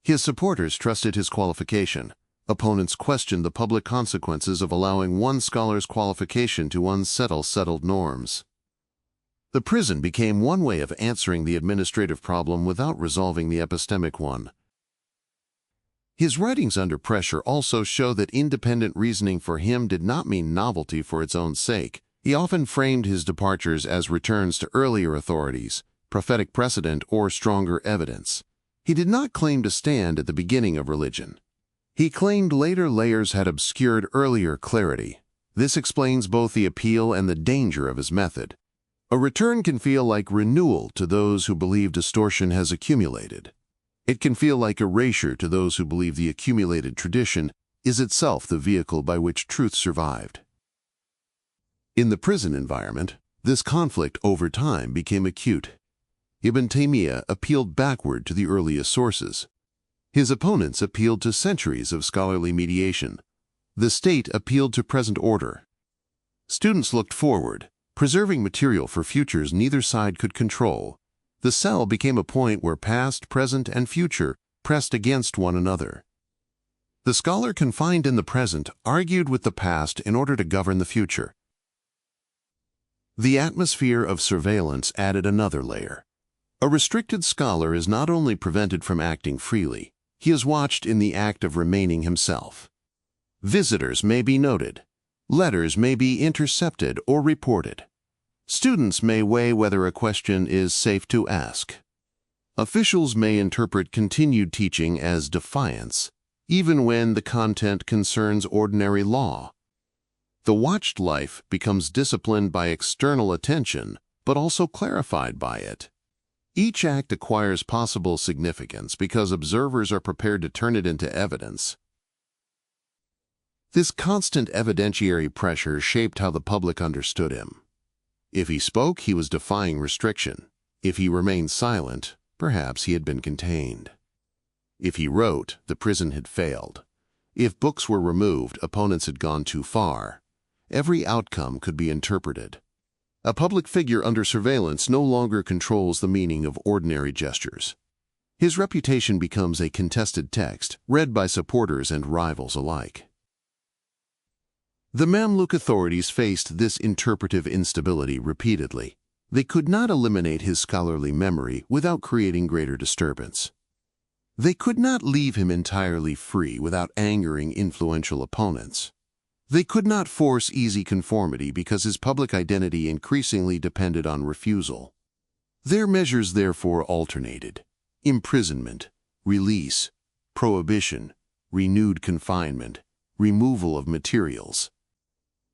His supporters trusted his qualification. Opponents questioned the public consequences of allowing one scholar's qualification to unsettle settled norms. The prison became one way of answering the administrative problem without resolving the epistemic one. His writings under pressure also show that independent reasoning for him did not mean novelty for its own sake. He often framed his departures as returns to earlier authorities, prophetic precedent, or stronger evidence. He did not claim to stand at the beginning of religion. He claimed later layers had obscured earlier clarity. This explains both the appeal and the danger of his method. A return can feel like renewal to those who believe distortion has accumulated. It can feel like erasure to those who believe the accumulated tradition is itself the vehicle by which truth survived. In the prison environment, this conflict over time became acute. Ibn Taymiyyah appealed backward to the earliest sources. His opponents appealed to centuries of scholarly mediation. The state appealed to present order. Students looked forward, preserving material for futures neither side could control. The cell became a point where past, present, and future pressed against one another. The scholar confined in the present argued with the past in order to govern the future. The atmosphere of surveillance added another layer. A restricted scholar is not only prevented from acting freely, he is watched in the act of remaining himself. Visitors may be noted. Letters may be intercepted or reported. Students may weigh whether a question is safe to ask. Officials may interpret continued teaching as defiance, even when the content concerns ordinary law. The watched life becomes disciplined by external attention, but also clarified by it. Each act acquires possible significance because observers are prepared to turn it into evidence. This constant evidentiary pressure shaped how the public understood him. If he spoke, he was defying restriction. If he remained silent, perhaps he had been contained. If he wrote, the prison had failed. If books were removed, opponents had gone too far. Every outcome could be interpreted. A public figure under surveillance no longer controls the meaning of ordinary gestures. His reputation becomes a contested text, read by supporters and rivals alike. The Mamluk authorities faced this interpretive instability repeatedly. They could not eliminate his scholarly memory without creating greater disturbance. They could not leave him entirely free without angering influential opponents. They could not force easy conformity because his public identity increasingly depended on refusal. Their measures therefore alternated: imprisonment, release, prohibition, renewed confinement, removal of materials.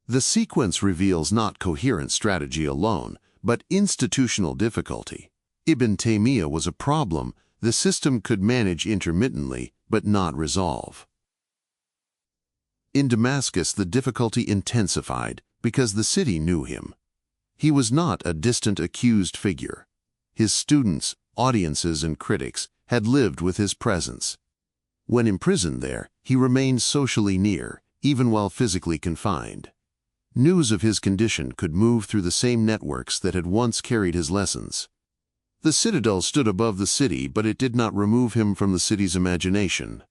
The sequence reveals not coherent strategy alone, but institutional difficulty. Ibn Taymiyyah was a problem the system could manage intermittently but not resolve. In Damascus, the difficulty intensified because the city knew him. He was not a distant accused figure. His students, audiences, and critics had lived with his presence. When imprisoned there, he remained socially near, even while physically confined. News of his condition could move through the same networks that had once carried his lessons. The citadel stood above the city, but it did not remove him from the city's imagination.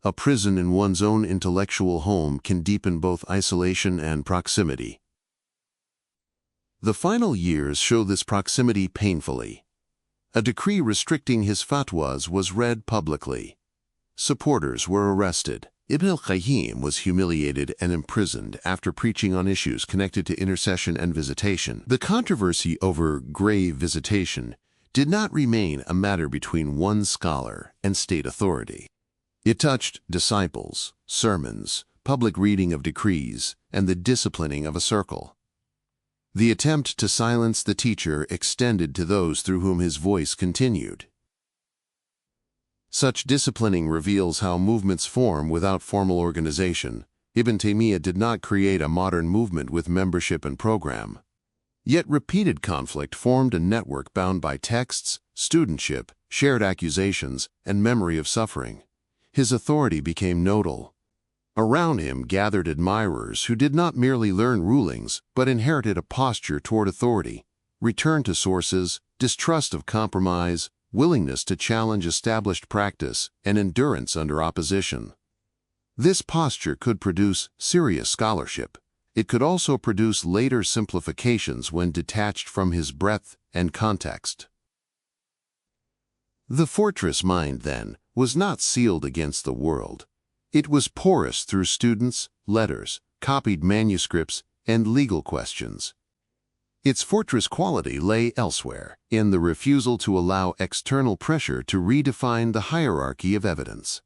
A prison in one's own intellectual home can deepen both isolation and proximity. The final years show this proximity painfully. A decree restricting his fatwas was read publicly. Supporters were arrested. Ibn al-Qayyim was humiliated and imprisoned after preaching on issues connected to intercession and visitation. The controversy over grave visitation did not remain a matter between one scholar and state authority. It touched disciples, sermons, public reading of decrees, and the disciplining of a circle. The attempt to silence the teacher extended to those through whom his voice continued. Such disciplining reveals how movements form without formal organization. Ibn Taymiyyah did not create a modern movement with membership and program. Yet repeated conflict formed a network bound by texts, studentship, shared accusations, and memory of suffering. His authority became nodal. Around him gathered admirers who did not merely learn rulings, but inherited a posture toward authority, return to sources, distrust of compromise, willingness to challenge established practice, and endurance under opposition. This posture could produce serious scholarship. It could also produce later simplifications when detached from his breadth and context. The fortress mind, then, was not sealed against the world. It was porous through students, letters, copied manuscripts, and legal questions. Its fortress quality lay elsewhere, in the refusal to allow external pressure to redefine the hierarchy of evidence.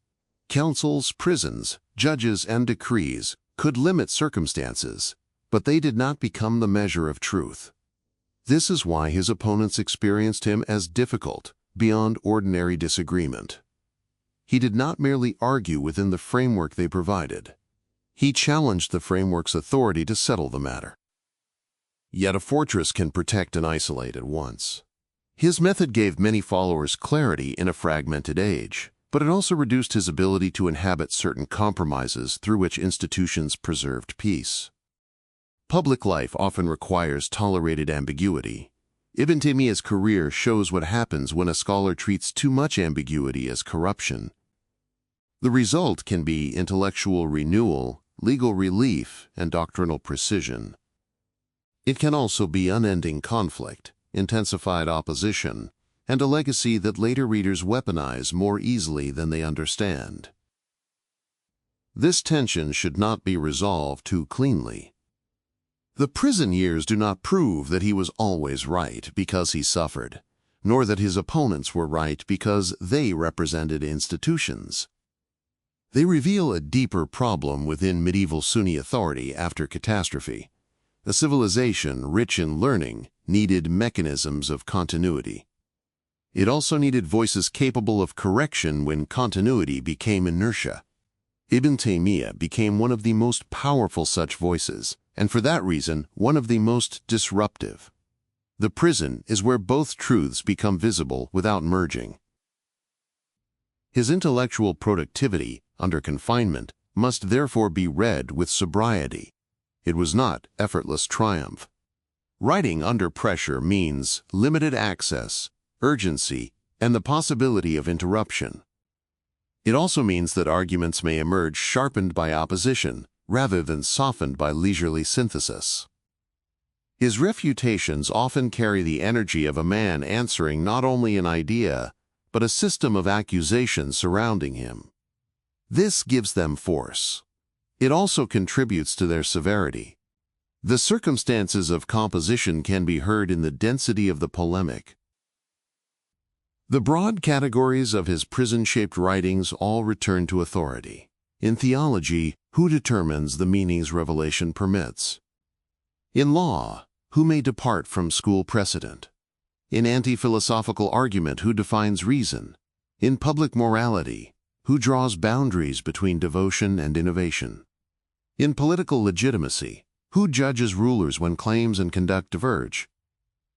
Councils, prisons, judges, and decrees could limit circumstances, but they did not become the measure of truth. This is why his opponents experienced him as difficult, beyond ordinary disagreement. He did not merely argue within the framework they provided. He challenged the framework's authority to settle the matter. Yet a fortress can protect and isolate at once. His method gave many followers clarity in a fragmented age, but it also reduced his ability to inhabit certain compromises through which institutions preserved peace. Public life often requires tolerated ambiguity. Ibn Taymiyyah's career shows what happens when a scholar treats too much ambiguity as corruption. The result can be intellectual renewal, legal relief, and doctrinal precision. It can also be unending conflict, intensified opposition, and a legacy that later readers weaponize more easily than they understand. This tension should not be resolved too cleanly. The prison years do not prove that he was always right because he suffered, nor that his opponents were right because they represented institutions. They reveal a deeper problem within medieval Sunni authority after catastrophe. A civilization rich in learning needed mechanisms of continuity. It also needed voices capable of correction when continuity became inertia. Ibn Taymiyyah became one of the most powerful such voices, and for that reason, one of the most disruptive. The prison is where both truths become visible without merging. His intellectual productivity under confinement must therefore be read with sobriety. It was not effortless triumph. Writing under pressure means limited access, urgency, and the possibility of interruption. It also means that arguments may emerge sharpened by opposition rather than softened by leisurely synthesis. His refutations often carry the energy of a man answering not only an idea, but a system of accusations surrounding him. This gives them force. It also contributes to their severity. The circumstances of composition can be heard in the density of the polemic. The broad categories of his prison-shaped writings all return to authority. In theology, who determines the meanings revelation permits? In law, who may depart from school precedent? In anti-philosophical argument, who defines reason? In public morality, who draws boundaries between devotion and innovation? In political legitimacy, who judges rulers when claims and conduct diverge?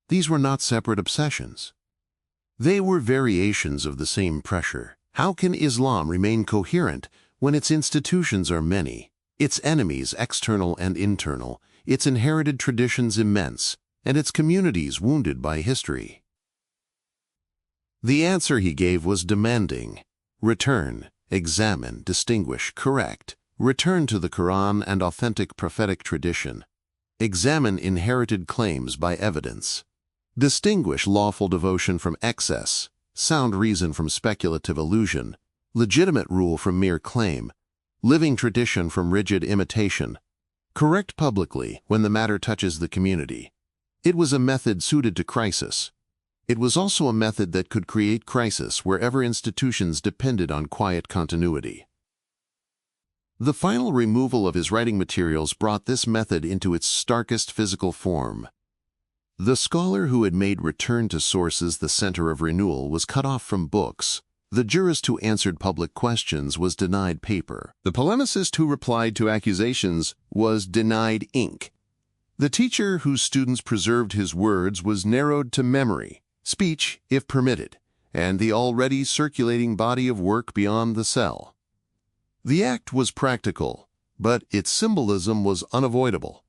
These were not separate obsessions. They were variations of the same pressure. How can Islam remain coherent when its institutions are many, its enemies external and internal, its inherited traditions immense, and its communities wounded by history. The answer he gave was demanding: return, examine, distinguish, correct, return to the Quran and authentic prophetic tradition. Examine inherited claims by evidence. Distinguish lawful devotion from excess, sound reason from speculative illusion, legitimate rule from mere claim, living tradition from rigid imitation. Correct publicly when the matter touches the community. It was a method suited to crisis. It was also a method that could create crisis wherever institutions depended on quiet continuity. The final removal of his writing materials brought this method into its starkest physical form. The scholar who had made return to sources the center of renewal was cut off from books. The jurist who answered public questions was denied paper. The polemicist who replied to accusations was denied ink. The teacher whose students preserved his words was narrowed to memory, speech, if permitted, and the already circulating body of work beyond the cell. The act was practical, but its symbolism was unavoidable.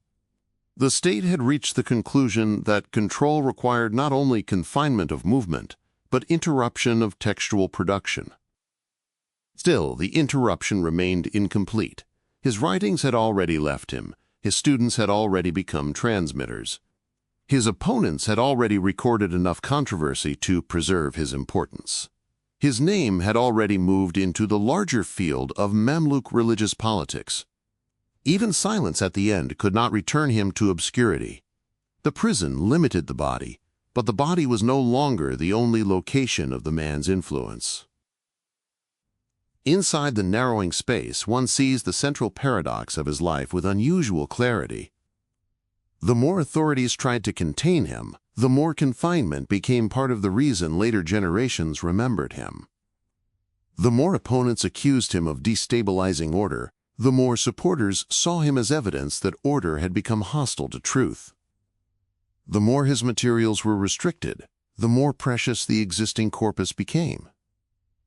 The state had reached the conclusion that control required not only confinement of movement, but interruption of textual production. Still, the interruption remained incomplete. His writings had already left him. His students had already become transmitters. His opponents had already recorded enough controversy to preserve his importance. His name had already moved into the larger field of Mamluk religious politics. Even silence at the end could not return him to obscurity. The prison limited the body, but the body was no longer the only location of the man's influence. Inside the narrowing space, one sees the central paradox of his life with unusual clarity. The more authorities tried to contain him, the more confinement became part of the reason later generations remembered him. The more opponents accused him of destabilizing order, the more supporters saw him as evidence that order had become hostile to truth. The more his materials were restricted, the more precious the existing corpus became.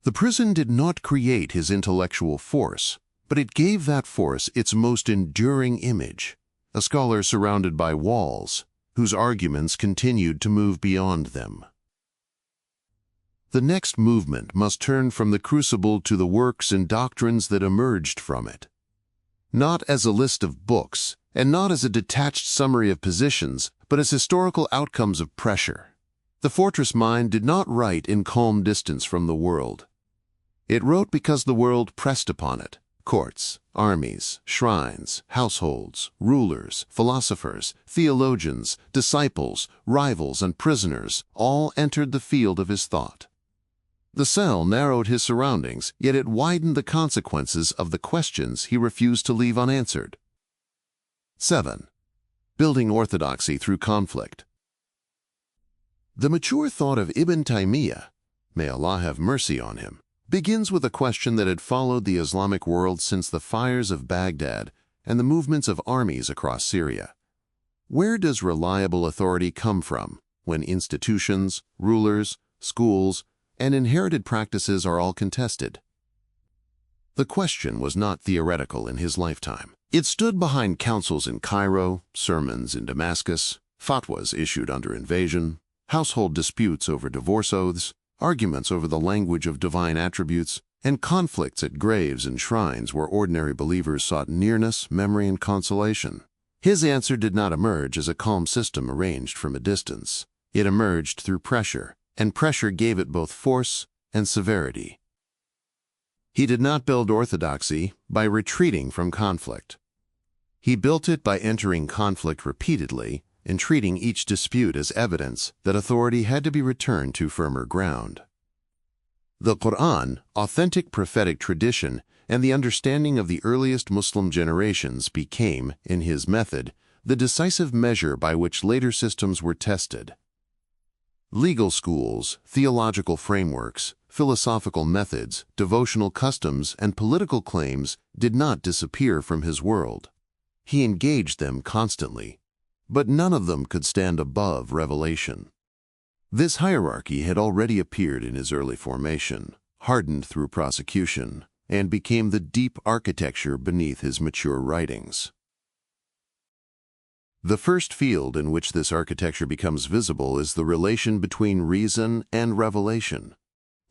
The prison did not create his intellectual force, but it gave that force its most enduring image, a scholar surrounded by walls, whose arguments continued to move beyond them. The next movement must turn from the crucible to the works and doctrines that emerged from it. Not as a list of books, and not as a detached summary of positions, but as historical outcomes of pressure. The fortress mind did not write in calm distance from the world. It wrote because the world pressed upon it. Courts, armies, shrines, households, rulers, philosophers, theologians, disciples, rivals, and prisoners all entered the field of his thought. The cell narrowed his surroundings, yet it widened the consequences of the questions he refused to leave unanswered. 7. Building orthodoxy through conflict. The mature thought of Ibn Taymiyyah, may Allah have mercy on him, begins with a question that had followed the Islamic world since the fires of Baghdad and the movements of armies across Syria. Where does reliable authority come from when institutions, rulers, schools, and inherited practices are all contested? The question was not theoretical in his lifetime. It stood behind councils in Cairo, sermons in Damascus, fatwas issued under invasion, household disputes over divorce oaths, arguments over the language of divine attributes, and conflicts at graves and shrines where ordinary believers sought nearness, memory, and consolation. His answer did not emerge as a calm system arranged from a distance. It emerged through pressure, and pressure gave it both force and severity. He did not build orthodoxy by retreating from conflict. He built it by entering conflict repeatedly and treating each dispute as evidence that authority had to be returned to firmer ground. The Quran, authentic prophetic tradition, and the understanding of the earliest Muslim generations became, in his method, the decisive measure by which later systems were tested. Legal schools, theological frameworks, philosophical methods, devotional customs, and political claims did not disappear from his world. He engaged them constantly, but none of them could stand above revelation. This hierarchy had already appeared in his early formation, hardened through prosecution, and became the deep architecture beneath his mature writings. The first field in which this architecture becomes visible is the relation between reason and revelation.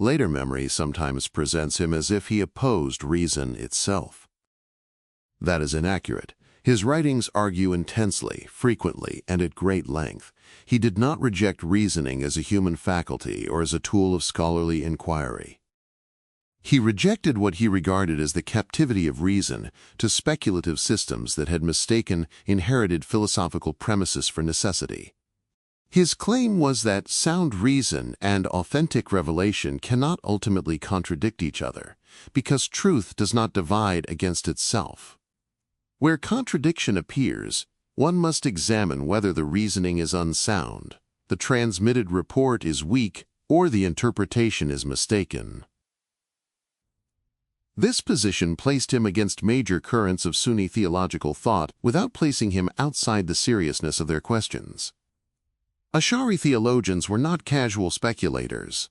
Later memory sometimes presents him as if he opposed reason itself. That is inaccurate. His writings argue intensely, frequently, and at great length. He did not reject reasoning as a human faculty or as a tool of scholarly inquiry. He rejected what he regarded as the captivity of reason to speculative systems that had mistaken inherited philosophical premises for necessity. His claim was that sound reason and authentic revelation cannot ultimately contradict each other, because truth does not divide against itself. Where contradiction appears, one must examine whether the reasoning is unsound, the transmitted report is weak, or the interpretation is mistaken. This position placed him against major currents of Sunni theological thought without placing him outside the seriousness of their questions. Ash'ari theologians were not casual speculators.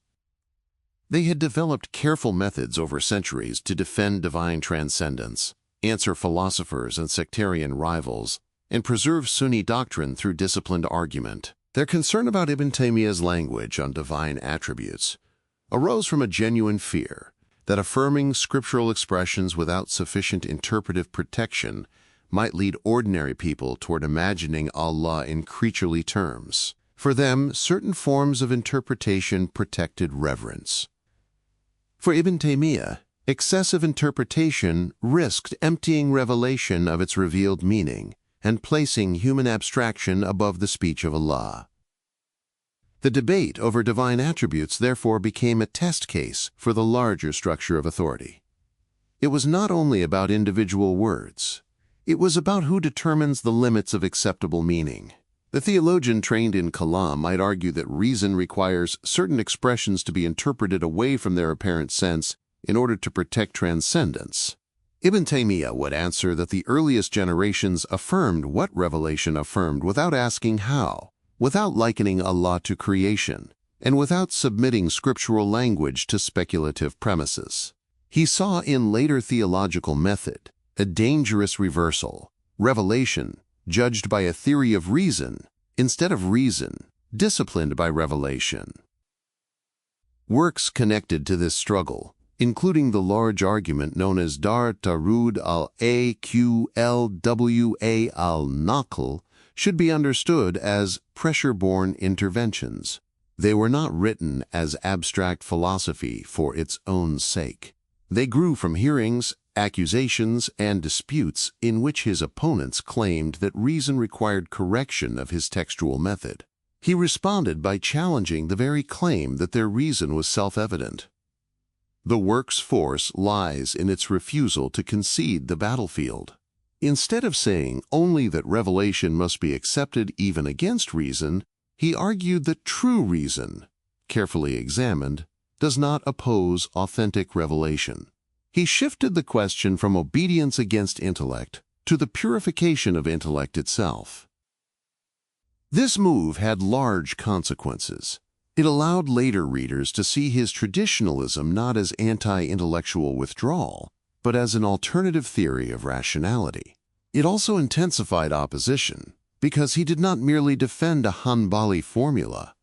They had developed careful methods over centuries to defend divine transcendence, answer philosophers and sectarian rivals, and preserve Sunni doctrine through disciplined argument. Their concern about Ibn Taymiyyah's language on divine attributes arose from a genuine fear that affirming scriptural expressions without sufficient interpretive protection might lead ordinary people toward imagining Allah in creaturely terms. For them, certain forms of interpretation protected reverence. For Ibn Taymiyyah, excessive interpretation risked emptying revelation of its revealed meaning and placing human abstraction above the speech of Allah. The debate over divine attributes therefore became a test case for the larger structure of authority. It was not only about individual words. It was about who determines the limits of acceptable meaning. The theologian trained in Kalam might argue that reason requires certain expressions to be interpreted away from their apparent sense in order to protect transcendence. Ibn Taymiyyah would answer that the earliest generations affirmed what revelation affirmed without asking how, without likening Allah to creation, and without submitting scriptural language to speculative premises. He saw in later theological method a dangerous reversal, revelation judged by a theory of reason instead of reason disciplined by revelation. Works connected to this struggle, including the large argument known as Dar Tarud al-Aqlwa al-Naql, should be understood as pressure-borne interventions. They were not written as abstract philosophy for its own sake. They grew from hearings, accusations, and disputes in which his opponents claimed that reason required correction of his textual method. He responded by challenging the very claim that their reason was self-evident. The work's force lies in its refusal to concede the battlefield. Instead of saying only that revelation must be accepted even against reason, he argued that true reason, carefully examined, does not oppose authentic revelation. He shifted the question from obedience against intellect to the purification of intellect itself. This move had large consequences. It allowed later readers to see his traditionalism not as anti-intellectual withdrawal, but as an alternative theory of rationality. It also intensified opposition, because he did not merely defend a Hanbali formula.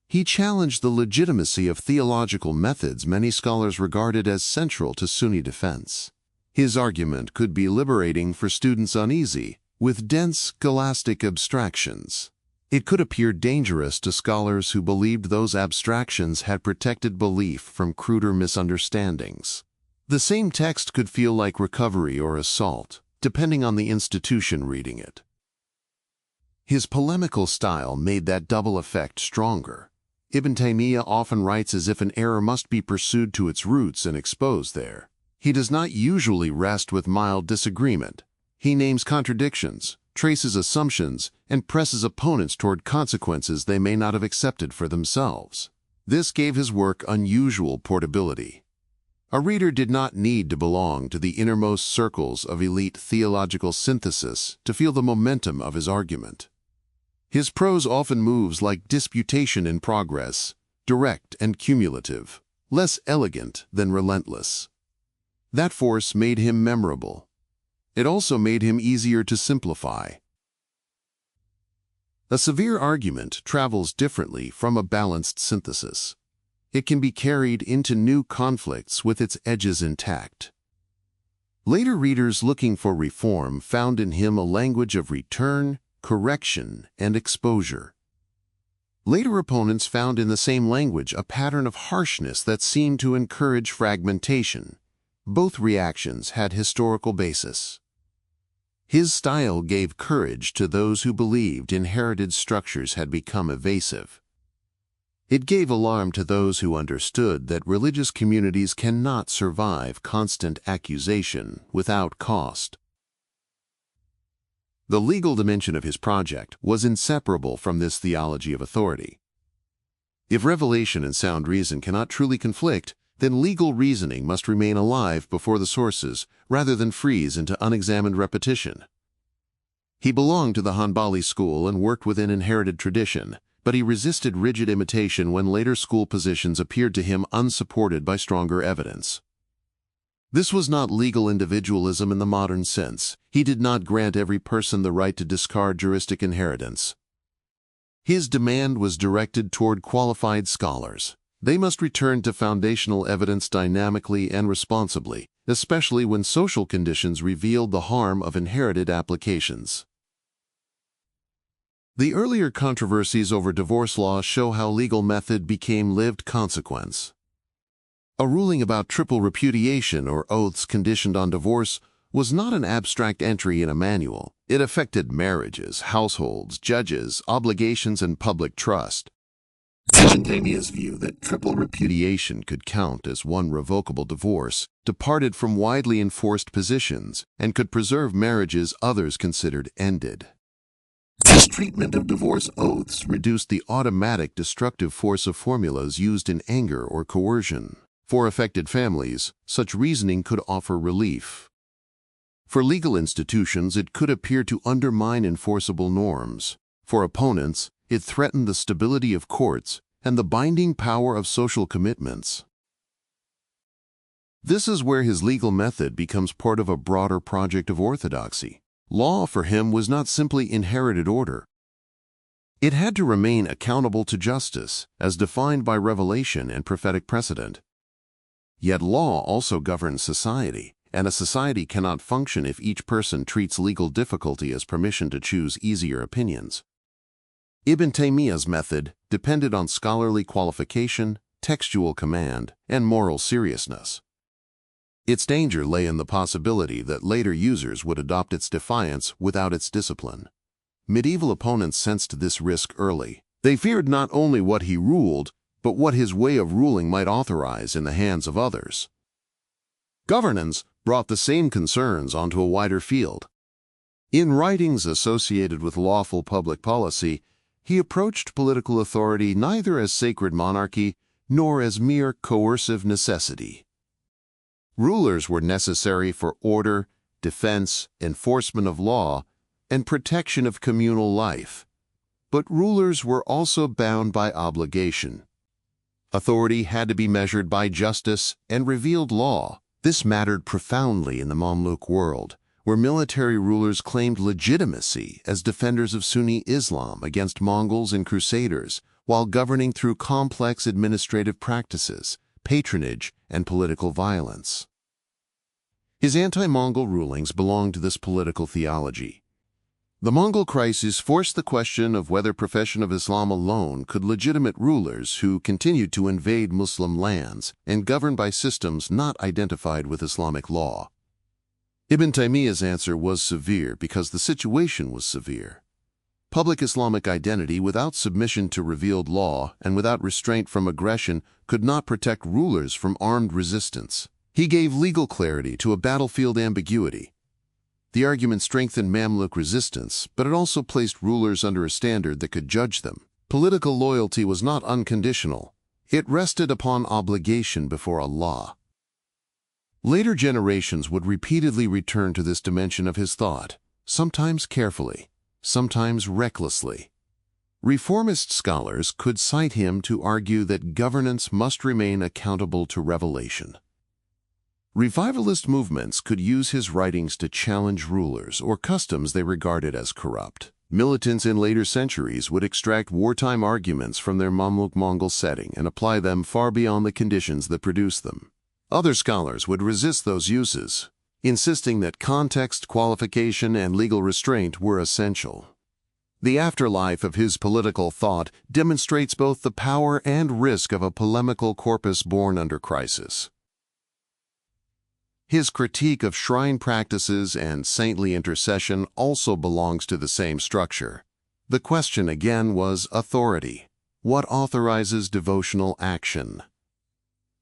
He challenged the legitimacy of theological methods many scholars regarded as central to Sunni defense. His argument could be liberating for students uneasy with dense scholastic abstractions. It could appear dangerous to scholars who believed those abstractions had protected belief from cruder misunderstandings. The same text could feel like recovery or assault, depending on the institution reading it. His polemical style made that double effect stronger. Ibn Taymiyyah often writes as if an error must be pursued to its roots and exposed there. He does not usually rest with mild disagreement. He names contradictions, traces assumptions, and presses opponents toward consequences they may not have accepted for themselves. This gave his work unusual portability. A reader did not need to belong to the innermost circles of elite theological synthesis to feel the momentum of his argument. His prose often moves like disputation in progress, direct and cumulative, less elegant than relentless. That force made him memorable. It also made him easier to simplify. A severe argument travels differently from a balanced synthesis. It can be carried into new conflicts with its edges intact. Later readers looking for reform found in him a language of return, correction, and exposure. Later opponents found in the same language a pattern of harshness that seemed to encourage fragmentation. Both reactions had historical basis. His style gave courage to those who believed inherited structures had become evasive. It gave alarm to those who understood that religious communities cannot survive constant accusation without cost. The legal dimension of his project was inseparable from this theology of authority. If revelation and sound reason cannot truly conflict, then legal reasoning must remain alive before the sources rather than freeze into unexamined repetition. He belonged to the Hanbali school and worked within inherited tradition, but he resisted rigid imitation when later school positions appeared to him unsupported by stronger evidence. This was not legal individualism in the modern sense. He did not grant every person the right to discard juristic inheritance. His demand was directed toward qualified scholars. They must return to foundational evidence dynamically and responsibly, especially when social conditions revealed the harm of inherited applications. The earlier controversies over divorce law show how legal method became lived consequence. A ruling about triple repudiation or oaths conditioned on divorce was not an abstract entry in a manual. It affected marriages, households, judges, obligations, and public trust. Ibn Taymiyyah's view that triple repudiation could count as one revocable divorce departed from widely enforced positions and could preserve marriages others considered ended. This treatment of divorce oaths reduced the automatic destructive force of formulas used in anger or coercion. For affected families, such reasoning could offer relief. For legal institutions, it could appear to undermine enforceable norms. For opponents, it threatened the stability of courts and the binding power of social commitments. This is where his legal method becomes part of a broader project of orthodoxy. Law for him was not simply inherited order. It had to remain accountable to justice, as defined by revelation and prophetic precedent. Yet law also governs society, and a society cannot function if each person treats legal difficulty as permission to choose easier opinions. Ibn Taymiyyah's method depended on scholarly qualification, textual command, and moral seriousness. Its danger lay in the possibility that later users would adopt its defiance without its discipline. Medieval opponents sensed this risk early. They feared not only what he ruled, but what his way of ruling might authorize in the hands of others. Governance brought the same concerns onto a wider field. In writings associated with lawful public policy, he approached political authority neither as sacred monarchy nor as mere coercive necessity. Rulers were necessary for order, defense, enforcement of law, and protection of communal life. But rulers were also bound by obligation. Authority had to be measured by justice and revealed law. This mattered profoundly in the Mamluk world, where military rulers claimed legitimacy as defenders of Sunni Islam against Mongols and Crusaders, while governing through complex administrative practices, patronage, and political violence. His anti-Mongol rulings belonged to this political theology. The Mongol crisis forced the question of whether profession of Islam alone could legitimate rulers who continued to invade Muslim lands and govern by systems not identified with Islamic law. Ibn Taymiyyah's answer was severe because the situation was severe. Public Islamic identity without submission to revealed law and without restraint from aggression could not protect rulers from armed resistance. He gave legal clarity to a battlefield ambiguity. The argument strengthened Mamluk resistance, but it also placed rulers under a standard that could judge them. Political loyalty was not unconditional. It rested upon obligation before Allah. Later generations would repeatedly return to this dimension of his thought, sometimes carefully, sometimes recklessly. Reformist scholars could cite him to argue that governance must remain accountable to revelation. Revivalist movements could use his writings to challenge rulers or customs they regarded as corrupt. Militants in later centuries would extract wartime arguments from their Mamluk Mongol setting and apply them far beyond the conditions that produced them. Other scholars would resist those uses, insisting that context, qualification, and legal restraint were essential. The afterlife of his political thought demonstrates both the power and risk of a polemical corpus born under crisis. His critique of shrine practices and saintly intercession also belongs to the same structure. The question again was authority. What authorizes devotional action?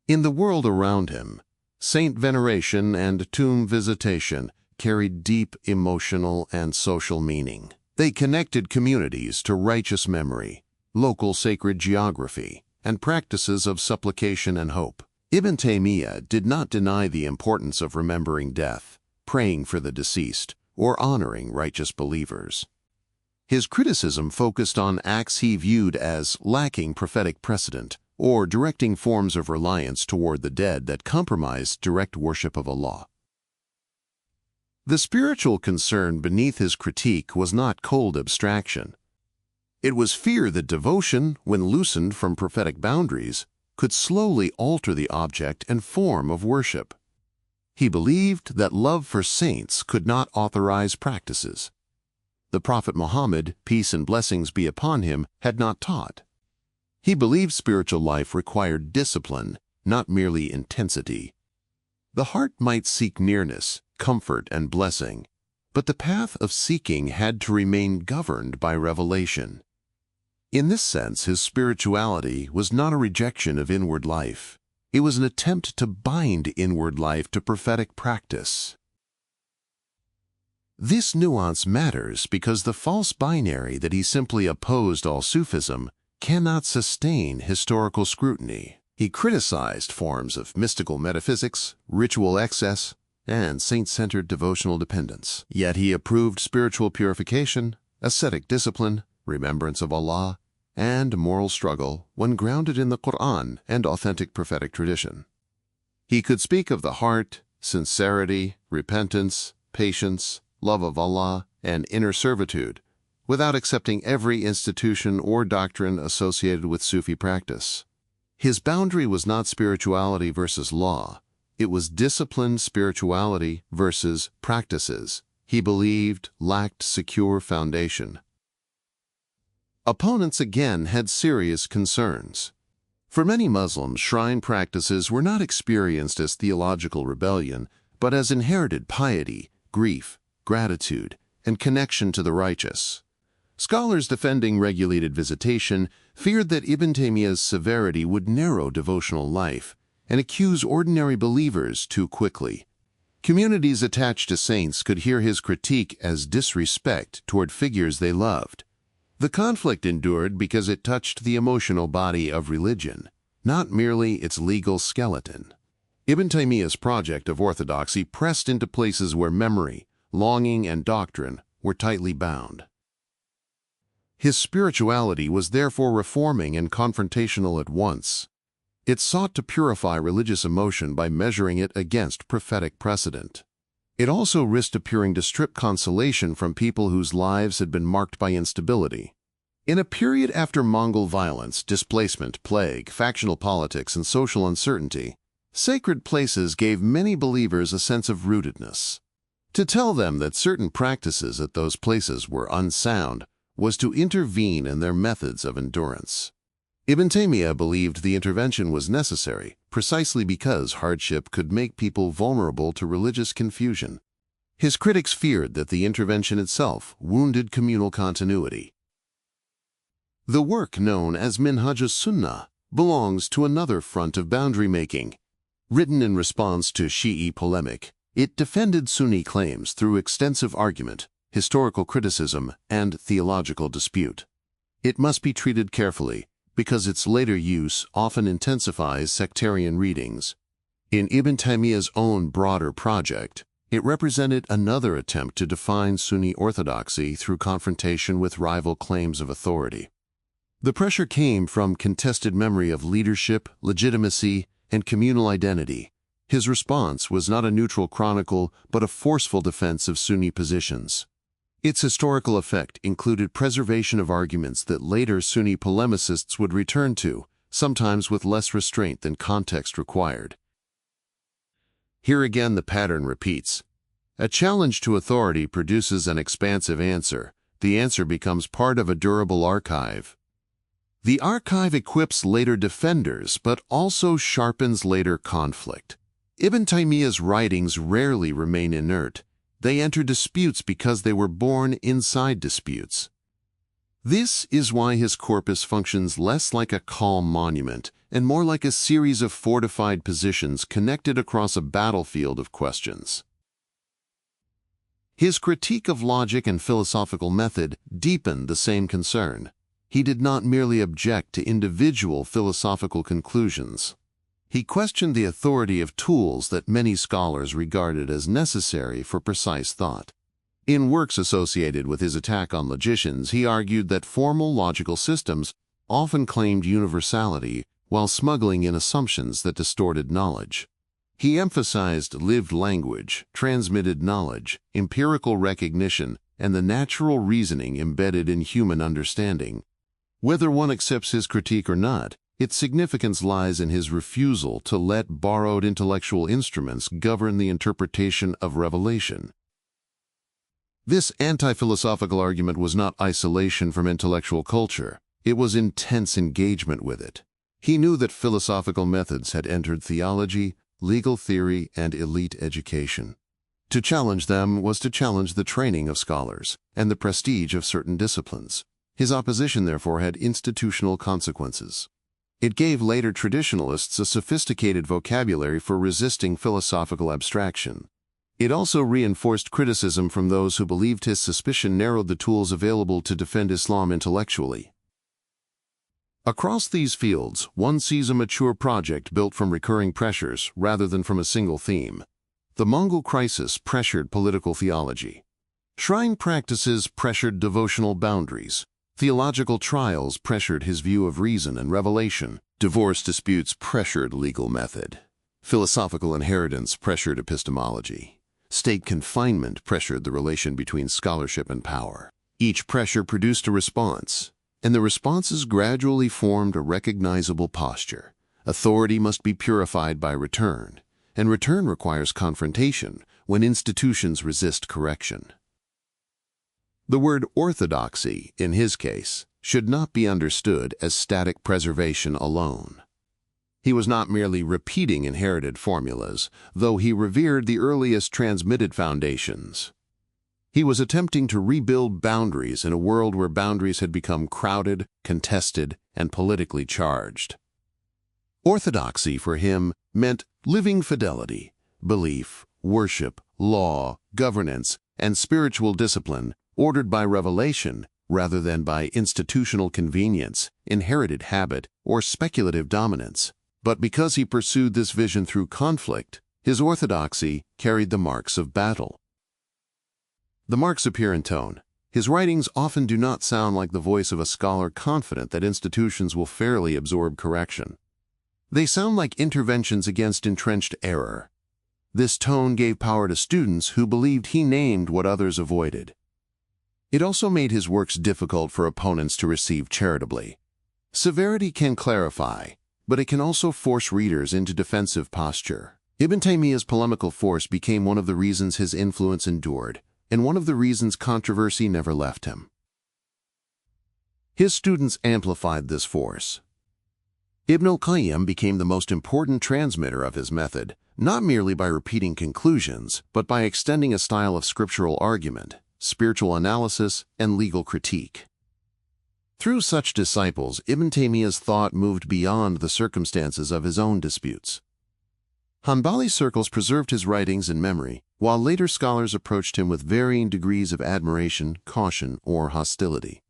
In the world around him, saint veneration and tomb visitation carried deep emotional and social meaning. They connected communities to righteous memory, local sacred geography, and practices of supplication and hope. Ibn Taymiyyah did not deny the importance of remembering death, praying for the deceased, or honoring righteous believers. His criticism focused on acts he viewed as lacking prophetic precedent or directing forms of reliance toward the dead that compromised direct worship of Allah. The spiritual concern beneath his critique was not cold abstraction. It was fear that devotion, when loosened from prophetic boundaries, could slowly alter the object and form of worship. He believed that love for saints could not authorize practices. The Prophet Muhammad, peace and blessings be upon him, had not taught. He believed spiritual life required discipline, not merely intensity. The heart might seek nearness, comfort, and blessing, but the path of seeking had to remain governed by revelation. In this sense, his spirituality was not a rejection of inward life. It was an attempt to bind inward life to prophetic practice. This nuance matters because the false binary that he simply opposed all Sufism cannot sustain historical scrutiny. He criticized forms of mystical metaphysics, ritual excess, and saint-centered devotional dependence. Yet he approved spiritual purification, ascetic discipline, remembrance of Allah, and moral struggle when grounded in the Quran and authentic prophetic tradition. He could speak of the heart, sincerity, repentance, patience, love of Allah, and inner servitude without accepting every institution or doctrine associated with Sufi practice. His boundary was not spirituality versus law. It was disciplined spirituality versus practices he believed lacked secure foundation. Opponents again had serious concerns. For many Muslims, shrine practices were not experienced as theological rebellion, but as inherited piety, grief, gratitude, and connection to the righteous. Scholars defending regulated visitation feared that Ibn Taymiyyah's severity would narrow devotional life and accuse ordinary believers too quickly. Communities attached to saints could hear his critique as disrespect toward figures they loved. The conflict endured because it touched the emotional body of religion, not merely its legal skeleton. Ibn Taymiyyah's project of orthodoxy pressed into places where memory, longing, and doctrine were tightly bound. His spirituality was therefore reforming and confrontational at once. It sought to purify religious emotion by measuring it against prophetic precedent. It also risked appearing to strip consolation from people whose lives had been marked by instability. In a period after Mongol violence, displacement, plague, factional politics, and social uncertainty, sacred places gave many believers a sense of rootedness. To tell them that certain practices at those places were unsound was to intervene in their methods of endurance. Ibn Taymiyyah believed the intervention was necessary precisely because hardship could make people vulnerable to religious confusion. His critics feared that the intervention itself wounded communal continuity. The work known as Minhaj as-Sunnah belongs to another front of boundary making. Written in response to Shi'i polemic, it defended Sunni claims through extensive argument, historical criticism, and theological dispute. It must be treated carefully, because its later use often intensifies sectarian readings. In Ibn Taymiyyah's own broader project, it represented another attempt to define Sunni orthodoxy through confrontation with rival claims of authority. The pressure came from contested memory of leadership, legitimacy, and communal identity. His response was not a neutral chronicle, but a forceful defense of Sunni positions. Its historical effect included preservation of arguments that later Sunni polemicists would return to, sometimes with less restraint than context required. Here again the pattern repeats. A challenge to authority produces an expansive answer. The answer becomes part of a durable archive. The archive equips later defenders, but also sharpens later conflict. Ibn Taymiyyah's writings rarely remain inert. They enter disputes because they were born inside disputes. This is why his corpus functions less like a calm monument and more like a series of fortified positions connected across a battlefield of questions. His critique of logic and philosophical method deepened the same concern. He did not merely object to individual philosophical conclusions. He questioned the authority of tools that many scholars regarded as necessary for precise thought. In works associated with his attack on logicians, he argued that formal logical systems often claimed universality while smuggling in assumptions that distorted knowledge. He emphasized lived language, transmitted knowledge, empirical recognition, and the natural reasoning embedded in human understanding. Whether one accepts his critique or not, its significance lies in his refusal to let borrowed intellectual instruments govern the interpretation of revelation. This anti-philosophical argument was not isolation from intellectual culture. It was intense engagement with it. He knew that philosophical methods had entered theology, legal theory, and elite education. To challenge them was to challenge the training of scholars and the prestige of certain disciplines. His opposition, therefore, had institutional consequences. It gave later traditionalists a sophisticated vocabulary for resisting philosophical abstraction. It also reinforced criticism from those who believed his suspicion narrowed the tools available to defend Islam intellectually. Across these fields, one sees a mature project built from recurring pressures rather than from a single theme. The Mongol crisis pressured political theology. Shrine practices pressured devotional boundaries. Theological trials pressured his view of reason and revelation. Divorce disputes pressured legal method. Philosophical inheritance pressured epistemology. State confinement pressured the relation between scholarship and power. Each pressure produced a response, and the responses gradually formed a recognizable posture. Authority must be purified by return, and return requires confrontation when institutions resist correction. The word orthodoxy, in his case, should not be understood as static preservation alone. He was not merely repeating inherited formulas, though he revered the earliest transmitted foundations. He was attempting to rebuild boundaries in a world where boundaries had become crowded, contested, and politically charged. Orthodoxy for him meant living fidelity, belief, worship, law, governance, and spiritual discipline ordered by revelation rather than by institutional convenience, inherited habit, or speculative dominance. But because he pursued this vision through conflict, his orthodoxy carried the marks of battle. The marks appear in tone. His writings often do not sound like the voice of a scholar confident that institutions will fairly absorb correction. They sound like interventions against entrenched error. This tone gave power to students who believed he named what others avoided. It also made his works difficult for opponents to receive charitably. Severity can clarify, but it can also force readers into defensive posture. Ibn Taymiyyah's polemical force became one of the reasons his influence endured, and one of the reasons controversy never left him. His students amplified this force. Ibn al-Qayyim became the most important transmitter of his method, not merely by repeating conclusions, but by extending a style of scriptural argument, spiritual analysis, and legal critique. Through such disciples, Ibn Taymiyyah's thought moved beyond the circumstances of his own disputes. Hanbali circles preserved his writings in memory, while later scholars approached him with varying degrees of admiration, caution, or hostility.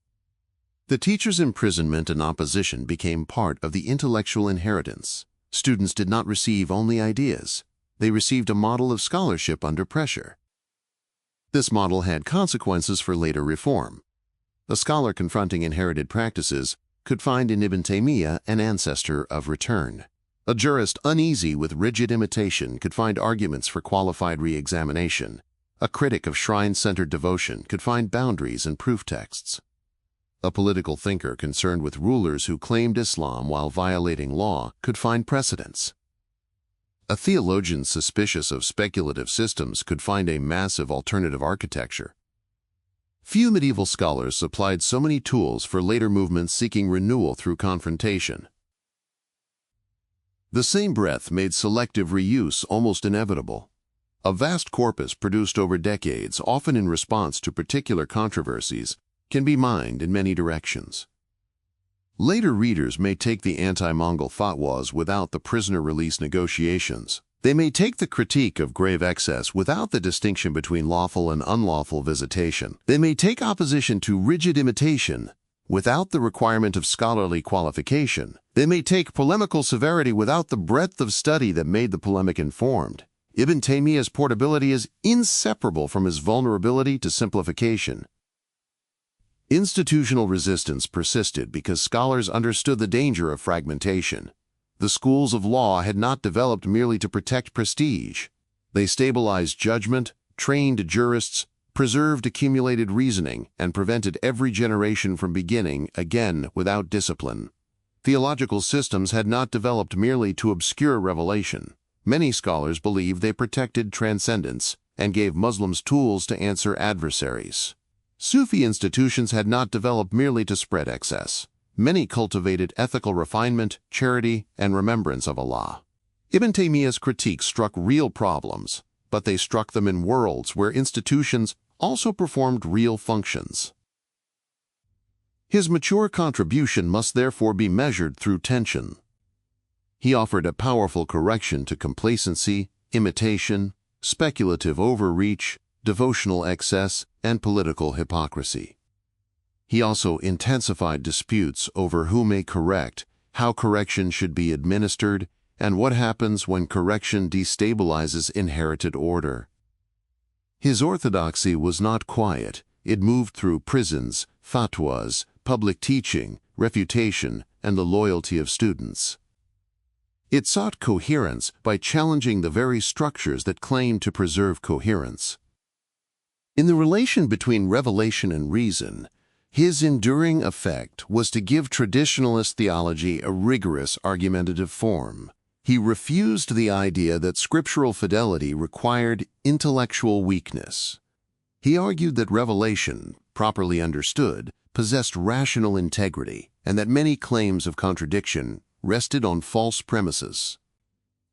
The teacher's imprisonment and opposition became part of the intellectual inheritance. Students did not receive only ideas. They received a model of scholarship under pressure. This model had consequences for later reform. A scholar confronting inherited practices could find in Ibn Taymiyyah an ancestor of return. A jurist uneasy with rigid imitation could find arguments for qualified re-examination. A critic of shrine-centered devotion could find boundaries in proof texts. A political thinker concerned with rulers who claimed Islam while violating law could find precedents. A theologian suspicious of speculative systems could find a massive alternative architecture. Few medieval scholars supplied so many tools for later movements seeking renewal through confrontation. The same breadth made selective reuse almost inevitable. A vast corpus produced over decades, often in response to particular controversies, can be mined in many directions. Later readers may take the anti-Mongol fatwas without the prisoner release negotiations. They may take the critique of grave excess without the distinction between lawful and unlawful visitation. They may take opposition to rigid imitation without the requirement of scholarly qualification. They may take polemical severity without the breadth of study that made the polemic informed. Ibn Taymiyyah's portability is inseparable from his vulnerability to simplification. Institutional resistance persisted because scholars understood the danger of fragmentation. The schools of law had not developed merely to protect prestige. They stabilized judgment, trained jurists, preserved accumulated reasoning, and prevented every generation from beginning again without discipline. Theological systems had not developed merely to obscure revelation. Many scholars believed they protected transcendence and gave Muslims tools to answer adversaries. Sufi institutions had not developed merely to spread excess. Many cultivated ethical refinement, charity, and remembrance of Allah. Ibn Taymiyyah's critiques struck real problems, but they struck them in worlds where institutions also performed real functions. His mature contribution must therefore be measured through tension. He offered a powerful correction to complacency, imitation, speculative overreach, devotional excess, and political hypocrisy. He also intensified disputes over who may correct, how correction should be administered, and what happens when correction destabilizes inherited order. His orthodoxy was not quiet. It moved through prisons, fatwas, public teaching, refutation, and the loyalty of students. It sought coherence by challenging the very structures that claimed to preserve coherence. In the relation between revelation and reason, his enduring effect was to give traditionalist theology a rigorous argumentative form. He refused the idea that scriptural fidelity required intellectual weakness. He argued that revelation, properly understood, possessed rational integrity, and that many claims of contradiction rested on false premises.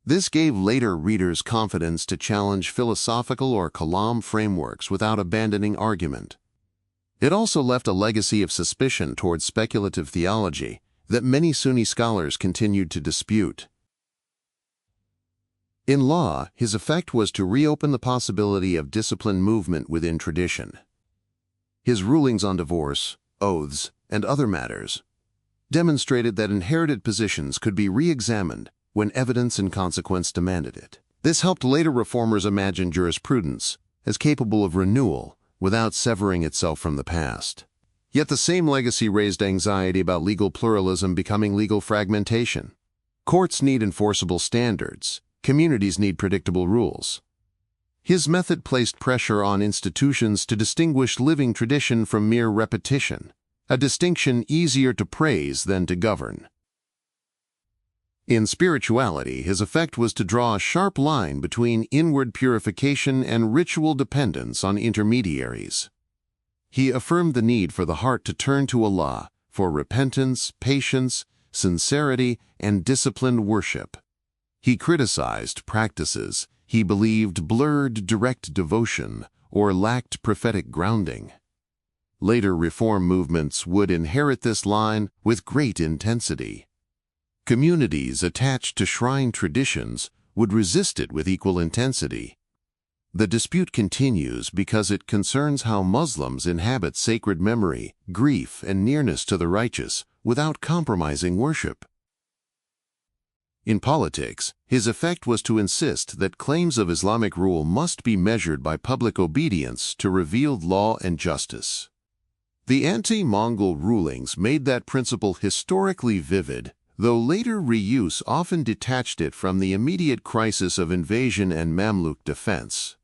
This gave later readers confidence to challenge philosophical or kalam frameworks without abandoning argument. It also left a legacy of suspicion toward speculative theology that many Sunni scholars continued to dispute. In law, his effect was to reopen the possibility of disciplined movement within tradition. His rulings on divorce, oaths, and other matters demonstrated that inherited positions could be re-examined when evidence and consequence demanded it. This helped later reformers imagine jurisprudence as capable of renewal without severing itself from the past. Yet the same legacy raised anxiety about legal pluralism becoming legal fragmentation. Courts need enforceable standards. Communities need predictable rules. His method placed pressure on institutions to distinguish living tradition from mere repetition, a distinction easier to praise than to govern. In spirituality, his effect was to draw a sharp line between inward purification and ritual dependence on intermediaries. He affirmed the need for the heart to turn to Allah for repentance, patience, sincerity, and disciplined worship. He criticized practices he believed blurred direct devotion or lacked prophetic grounding. Later reform movements would inherit this line with great intensity. Communities attached to shrine traditions would resist it with equal intensity. The dispute continues because it concerns how Muslims inhabit sacred memory, grief, and nearness to the righteous without compromising worship. In politics, his effect was to insist that claims of Islamic rule must be measured by public obedience to revealed law and justice. The anti-Mongol rulings made that principle historically vivid, though later reuse often detached it from the immediate crisis of invasion and Mamluk defense.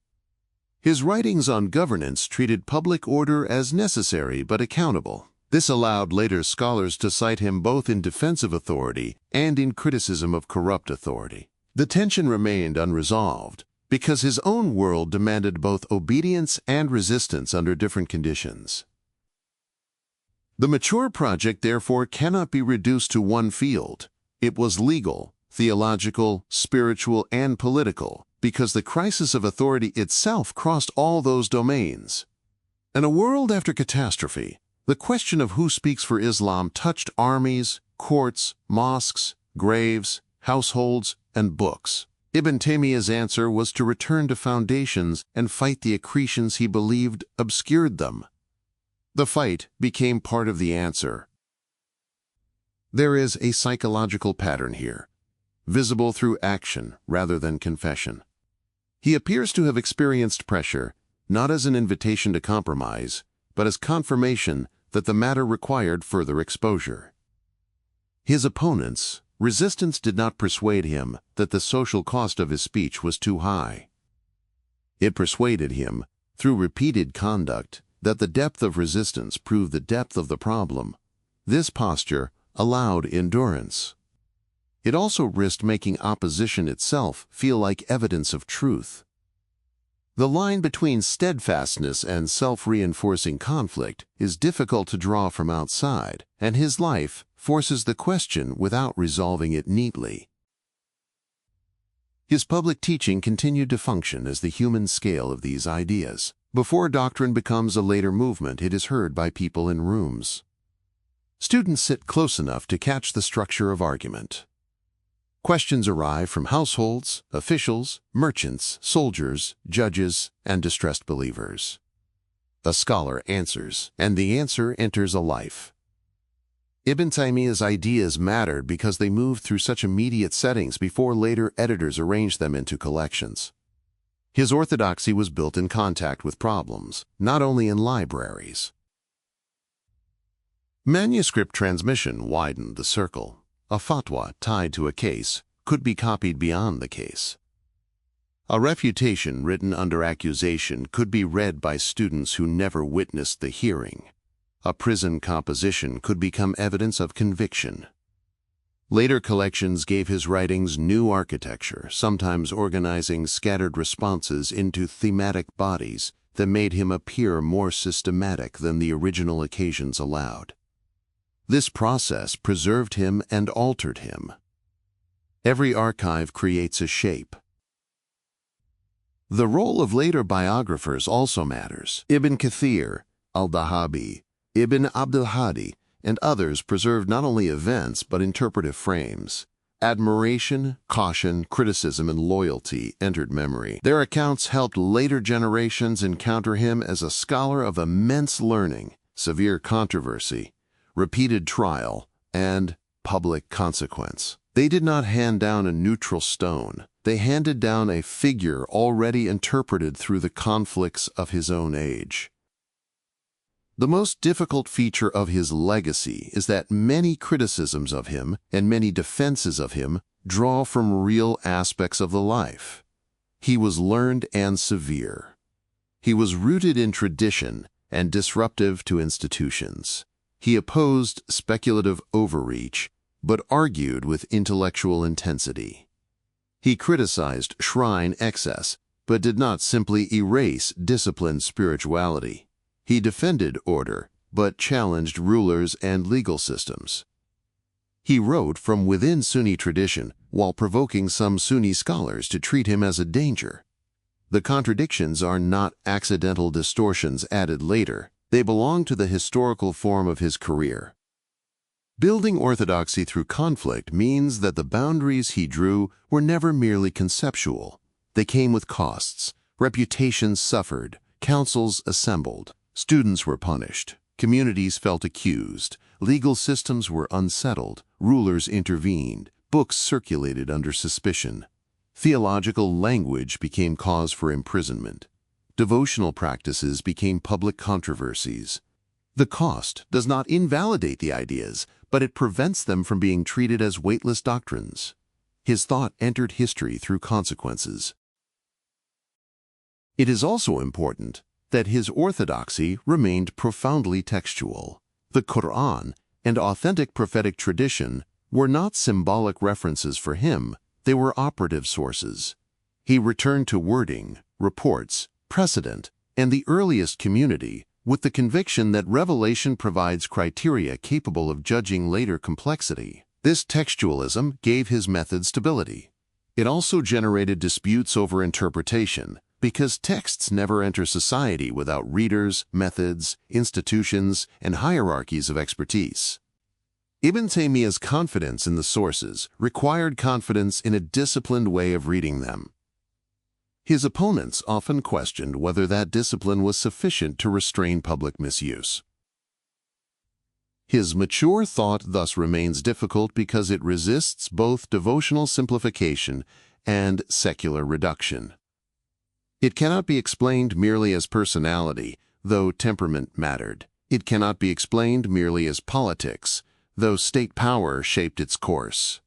His writings on governance treated public order as necessary but accountable. This allowed later scholars to cite him both in defense of authority and in criticism of corrupt authority. The tension remained unresolved because his own world demanded both obedience and resistance under different conditions. The mature project, therefore, cannot be reduced to one field. It was legal, theological, spiritual, and political, because the crisis of authority itself crossed all those domains. In a world after catastrophe, the question of who speaks for Islam touched armies, courts, mosques, graves, households, and books. Ibn Taymiyyah's answer was to return to foundations and fight the accretions he believed obscured them. The fight became part of the answer. There is a psychological pattern here, visible through action rather than confession. He appears to have experienced pressure, not as an invitation to compromise, but as confirmation that the matter required further exposure. His opponents' resistance did not persuade him that the social cost of his speech was too high. It persuaded him, through repeated conduct, that the depth of resistance proved the depth of the problem. This posture allowed endurance. It also risked making opposition itself feel like evidence of truth. The line between steadfastness and self-reinforcing conflict is difficult to draw from outside, and his life forces the question without resolving it neatly. His public teaching continued to function as the human scale of these ideas. Before doctrine becomes a later movement, it is heard by people in rooms. Students sit close enough to catch the structure of argument. Questions arrive from households, officials, merchants, soldiers, judges, and distressed believers. A scholar answers, and the answer enters a life. Ibn Taymiyyah's ideas mattered because they moved through such immediate settings before later editors arranged them into collections. His orthodoxy was built in contact with problems, not only in libraries. Manuscript transmission widened the circle. A fatwa tied to a case could be copied beyond the case. A refutation written under accusation could be read by students who never witnessed the hearing. A prison composition could become evidence of conviction. Later collections gave his writings new architecture, sometimes organizing scattered responses into thematic bodies that made him appear more systematic than the original occasions allowed. This process preserved him and altered him. Every archive creates a shape. The role of later biographers also matters. Ibn Kathir, al-Dahabi, Ibn Abdul Hadi, and others preserved not only events but interpretive frames. Admiration, caution, criticism, and loyalty entered memory. Their accounts helped later generations encounter him as a scholar of immense learning, severe controversy, repeated trial, and public consequence. They did not hand down a neutral stone. They handed down a figure already interpreted through the conflicts of his own age. The most difficult feature of his legacy is that many criticisms of him and many defenses of him draw from real aspects of the life. He was learned and severe. He was rooted in tradition and disruptive to institutions. He opposed speculative overreach, but argued with intellectual intensity. He criticized shrine excess, but did not simply erase disciplined spirituality. He defended order, but challenged rulers and legal systems. He wrote from within Sunni tradition while provoking some Sunni scholars to treat him as a danger. The contradictions are not accidental distortions added later. They belong to the historical form of his career. Building orthodoxy through conflict means that the boundaries he drew were never merely conceptual. They came with costs. Reputations suffered, councils assembled, students were punished, communities felt accused, legal systems were unsettled, rulers intervened, books circulated under suspicion. Theological language became cause for imprisonment. Devotional practices became public controversies. The cost does not invalidate the ideas, but it prevents them from being treated as weightless doctrines. His thought entered history through consequences. It is also important that his orthodoxy remained profoundly textual. The Quran and authentic prophetic tradition were not symbolic references for him, they were operative sources. He returned to wording, reports, precedent, and the earliest community with the conviction that revelation provides criteria capable of judging later complexity. This textualism gave his method stability. It also generated disputes over interpretation, because texts never enter society without readers, methods, institutions, and hierarchies of expertise. Ibn Taymiyyah's confidence in the sources required confidence in a disciplined way of reading them. His opponents often questioned whether that discipline was sufficient to restrain public misuse. His mature thought thus remains difficult because it resists both devotional simplification and secular reduction. It cannot be explained merely as personality, though temperament mattered. It cannot be explained merely as politics, though state power shaped its course.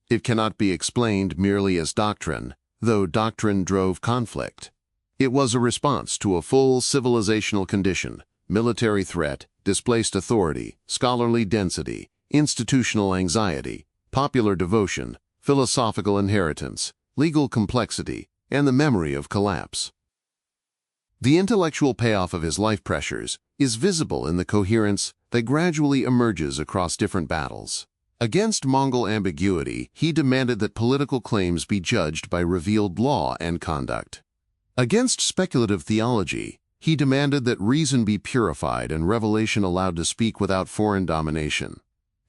It cannot be explained merely as doctrine, though doctrine drove conflict. It was a response to a full civilizational condition, military threat, displaced authority, scholarly density, institutional anxiety, popular devotion, philosophical inheritance, legal complexity, and the memory of collapse. The intellectual payoff of his life pressures is visible in the coherence that gradually emerges across different battles. Against Mongol ambiguity, he demanded that political claims be judged by revealed law and conduct. Against speculative theology, he demanded that reason be purified and revelation allowed to speak without foreign domination.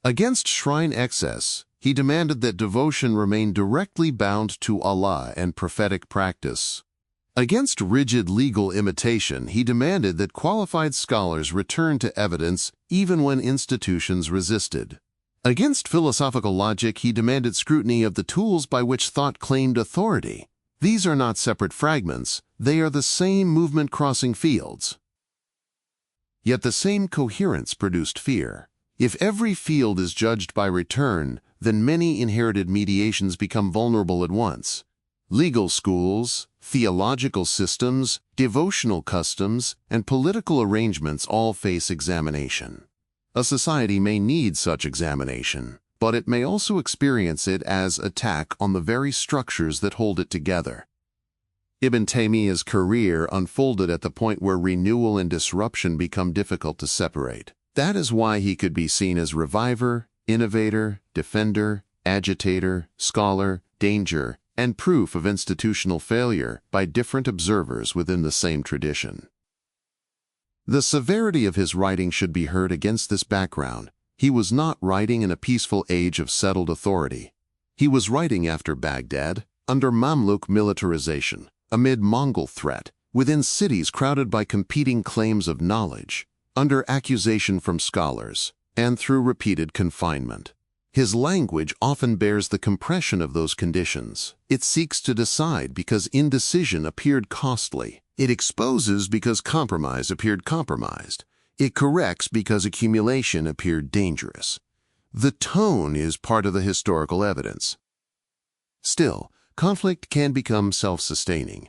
Against shrine excess, he demanded that devotion remain directly bound to Allah and prophetic practice. Against rigid legal imitation, he demanded that qualified scholars return to evidence even when institutions resisted. Against philosophical logic, he demanded scrutiny of the tools by which thought claimed authority. These are not separate fragments, they are the same movement crossing fields. Yet the same coherence produced fear. If every field is judged by return, then many inherited mediations become vulnerable at once. Legal schools, theological systems, devotional customs, and political arrangements all face examination. A society may need such examination, but it may also experience it as attack on the very structures that hold it together. Ibn Taymiyyah's career unfolded at the point where renewal and disruption become difficult to separate. That is why he could be seen as reviver, innovator, defender, agitator, scholar, danger, and proof of institutional failure by different observers within the same tradition. The severity of his writing should be heard against this background. He was not writing in a peaceful age of settled authority. He was writing after Baghdad, under Mamluk militarization, amid Mongol threat, within cities crowded by competing claims of knowledge, under accusation from scholars, and through repeated confinement. His language often bears the compression of those conditions. It seeks to decide because indecision appeared costly. It exposes because compromise appeared compromised. It corrects because accumulation appeared dangerous. The tone is part of the historical evidence. Still, conflict can become self-sustaining.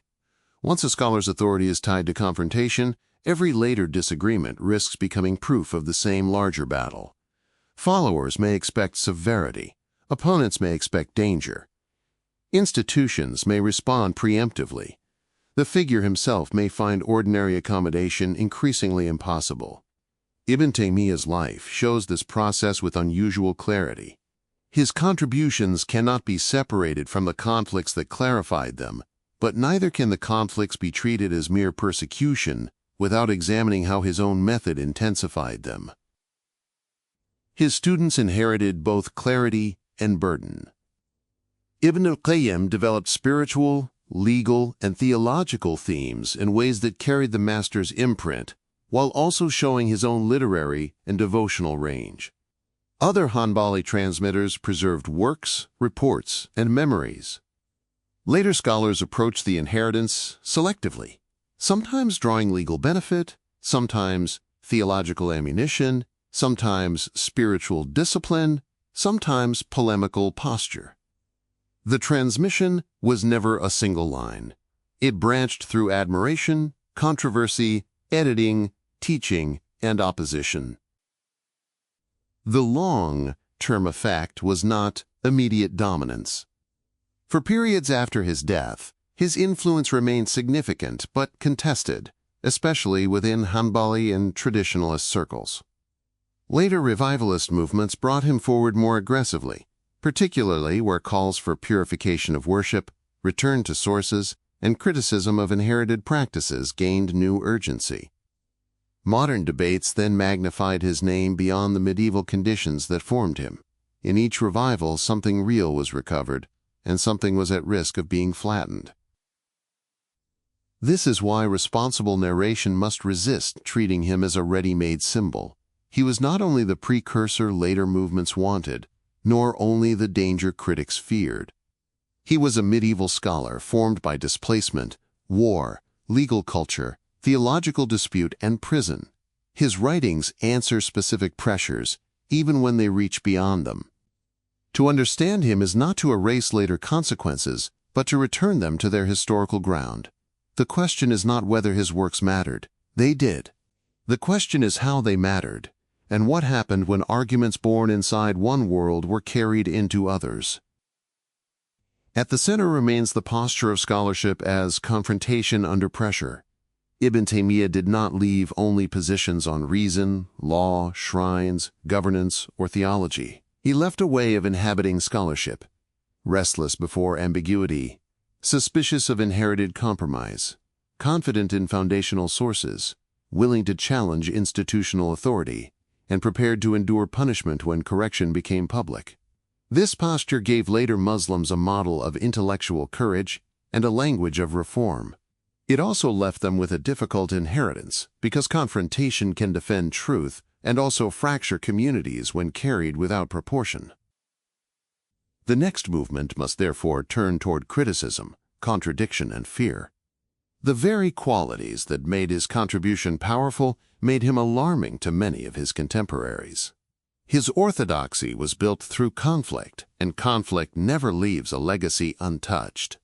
Once a scholar's authority is tied to confrontation, every later disagreement risks becoming proof of the same larger battle. Followers may expect severity. Opponents may expect danger. Institutions may respond preemptively. The figure himself may find ordinary accommodation increasingly impossible. Ibn Taymiyyah's life shows this process with unusual clarity. His contributions cannot be separated from the conflicts that clarified them, but neither can the conflicts be treated as mere persecution without examining how his own method intensified them. His students inherited both clarity and burden. Ibn al-Qayyim developed spiritual, legal, and theological themes in ways that carried the master's imprint, while also showing his own literary and devotional range. Other Hanbali transmitters preserved works, reports, and memories. Later scholars approached the inheritance selectively, sometimes drawing legal benefit, sometimes theological ammunition, sometimes spiritual discipline, sometimes polemical posture. The transmission was never a single line. It branched through admiration, controversy, editing, teaching, and opposition. The long-term effect was not immediate dominance. For periods after his death, his influence remained significant but contested, especially within Hanbali and traditionalist circles. Later revivalist movements brought him forward more aggressively, particularly where calls for purification of worship, return to sources, and criticism of inherited practices gained new urgency. Modern debates then magnified his name beyond the medieval conditions that formed him. In each revival, something real was recovered, and something was at risk of being flattened. This is why responsible narration must resist treating him as a ready-made symbol. He was not only the precursor later movements wanted, nor only the danger critics feared. He was a medieval scholar formed by displacement, war, legal culture, theological dispute, and prison. His writings answer specific pressures, even when they reach beyond them. To understand him is not to erase later consequences, but to return them to their historical ground. The question is not whether his works mattered. They did. The question is how they mattered, and what happened when arguments born inside one world were carried into others. At the center remains the posture of scholarship as confrontation under pressure. Ibn Taymiyyah did not leave only positions on reason, law, shrines, governance, or theology. He left a way of inhabiting scholarship, restless before ambiguity, suspicious of inherited compromise, confident in foundational sources, willing to challenge institutional authority, and prepared to endure punishment when correction became public. This posture gave later Muslims a model of intellectual courage and a language of reform. It also left them with a difficult inheritance, because confrontation can defend truth and also fracture communities when carried without proportion. The next movement must therefore turn toward criticism, contradiction, and fear. The very qualities that made his contribution powerful made him alarming to many of his contemporaries. His orthodoxy was built through conflict, and conflict never leaves a legacy untouched.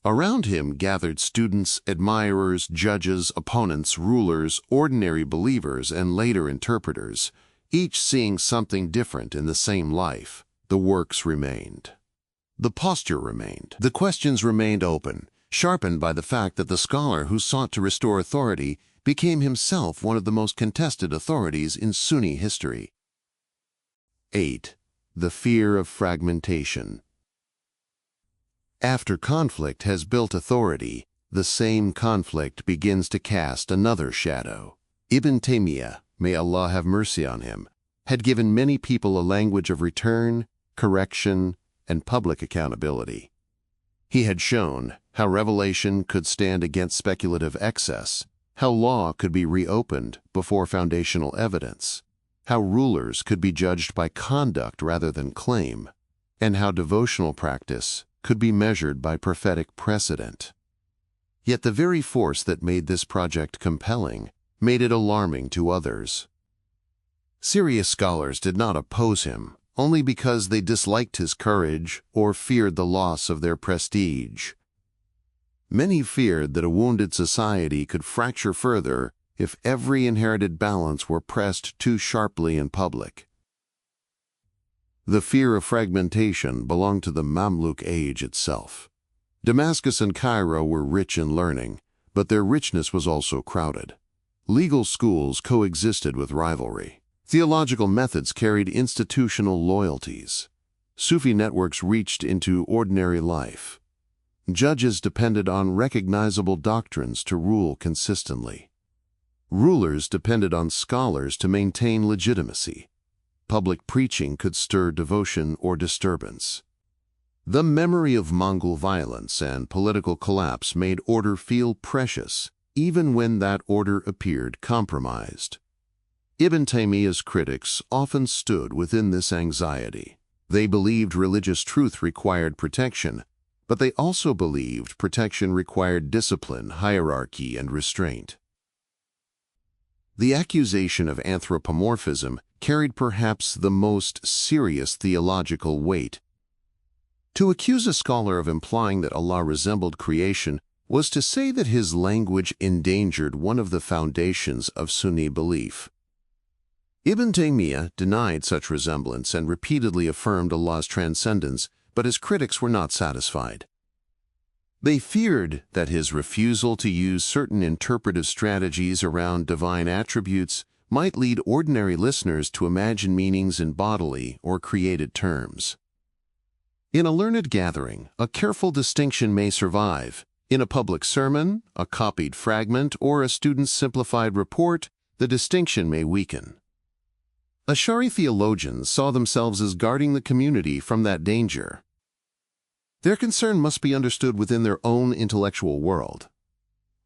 Around him gathered students, admirers, judges, opponents, rulers, ordinary believers, and later interpreters, each seeing something different in the same life. The works remained. The posture remained. The questions remained open, sharpened by the fact that the scholar who sought to restore authority became himself one of the most contested authorities in Sunni history. 8. The fear of fragmentation. After conflict has built authority, the same conflict begins to cast another shadow. Ibn Taymiyyah, may Allah have mercy on him, had given many people a language of return, correction, and public accountability. He had shown how revelation could stand against speculative excess, how law could be reopened before foundational evidence, how rulers could be judged by conduct rather than claim, and how devotional practice could be measured by prophetic precedent. Yet the very force that made this project compelling made it alarming to others. Serious scholars did not oppose him only because they disliked his courage or feared the loss of their prestige. Many feared that a wounded society could fracture further if every inherited balance were pressed too sharply in public. The fear of fragmentation belonged to the Mamluk age itself. Damascus and Cairo were rich in learning, but their richness was also crowded. Legal schools coexisted with rivalry. Theological methods carried institutional loyalties. Sufi networks reached into ordinary life. Judges depended on recognizable doctrines to rule consistently. Rulers depended on scholars to maintain legitimacy. Public preaching could stir devotion or disturbance. The memory of Mongol violence and political collapse made order feel precious, even when that order appeared compromised. Ibn Taymiyyah's critics often stood within this anxiety. They believed religious truth required protection, but they also believed protection required discipline, hierarchy, and restraint. The accusation of anthropomorphism carried perhaps the most serious theological weight. To accuse a scholar of implying that Allah resembled creation was to say that his language endangered one of the foundations of Sunni belief. Ibn Taymiyyah denied such resemblance and repeatedly affirmed Allah's transcendence, but his critics were not satisfied. They feared that his refusal to use certain interpretive strategies around divine attributes might lead ordinary listeners to imagine meanings in bodily or created terms. In a learned gathering, a careful distinction may survive. In a public sermon, a copied fragment, or a student's simplified report, the distinction may weaken. Ash'ari theologians saw themselves as guarding the community from that danger. Their concern must be understood within their own intellectual world.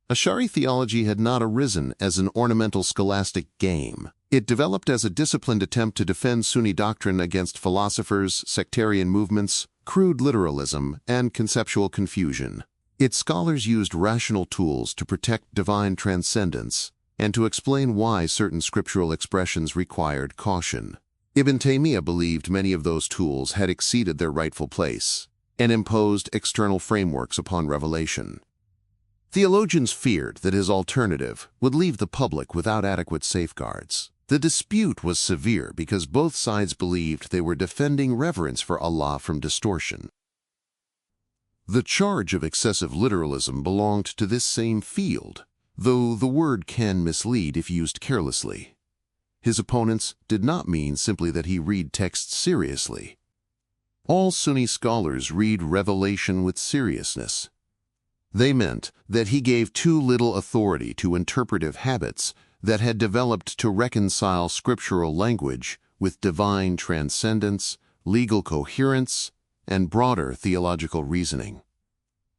Ash'ari theology had not arisen as an ornamental scholastic game. It developed as a disciplined attempt to defend Sunni doctrine against philosophers, sectarian movements, crude literalism, and conceptual confusion. Its scholars used rational tools to protect divine transcendence and to explain why certain scriptural expressions required caution. Ibn Taymiyyah believed many of those tools had exceeded their rightful place and imposed external frameworks upon revelation. Theologians feared that his alternative would leave the public without adequate safeguards. The dispute was severe because both sides believed they were defending reverence for Allah from distortion. The charge of excessive literalism belonged to this same field, though the word can mislead if used carelessly. His opponents did not mean simply that he read texts seriously. All Sunni scholars read revelation with seriousness. They meant that he gave too little authority to interpretive habits that had developed to reconcile scriptural language with divine transcendence, legal coherence, and broader theological reasoning.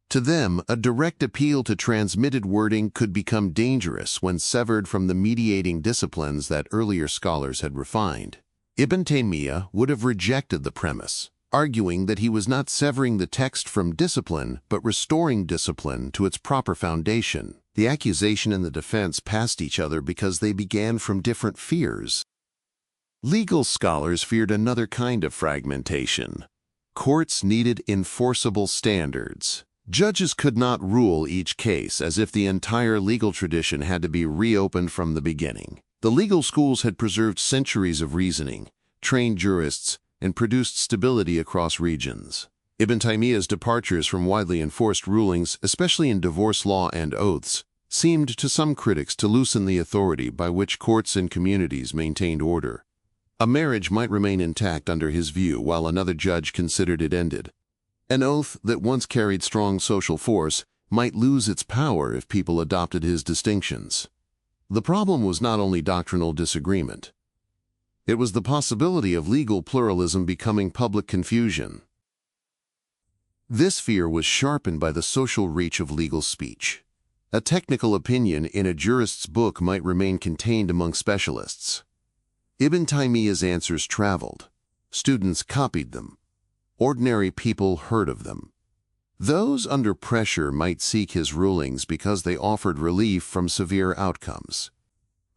To them, a direct appeal to transmitted wording could become dangerous when severed from the mediating disciplines that earlier scholars had refined. Ibn Taymiyyah would have rejected the premise, arguing that he was not severing the text from discipline, but restoring discipline to its proper foundation. The accusation and the defense passed each other because they began from different fears. Legal scholars feared another kind of fragmentation. Courts needed enforceable standards. Judges could not rule each case as if the entire legal tradition had to be reopened from the beginning. The legal schools had preserved centuries of reasoning, trained jurists, and produced stability across regions. Ibn Taymiyyah's departures from widely enforced rulings, especially in divorce law and oaths, seemed to some critics to loosen the authority by which courts and communities maintained order. A marriage might remain intact under his view while another judge considered it ended. An oath that once carried strong social force might lose its power if people adopted his distinctions. The problem was not only doctrinal disagreement. It was the possibility of legal pluralism becoming public confusion. This fear was sharpened by the social reach of legal speech. A technical opinion in a jurist's book might remain contained among specialists. Ibn Taymiyyah's answers traveled. Students copied them. Ordinary people heard of them. Those under pressure might seek his rulings because they offered relief from severe outcomes.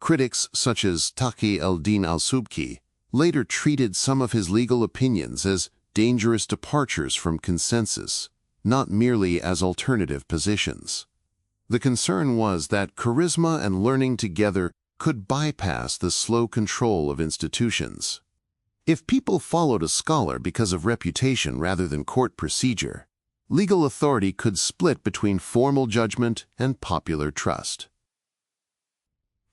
Critics such as Taqi al-Din al-Subki later treated some of his legal opinions as dangerous departures from consensus, not merely as alternative positions. The concern was that charisma and learning together could bypass the slow control of institutions. If people followed a scholar because of reputation rather than court procedure, legal authority could split between formal judgment and popular trust.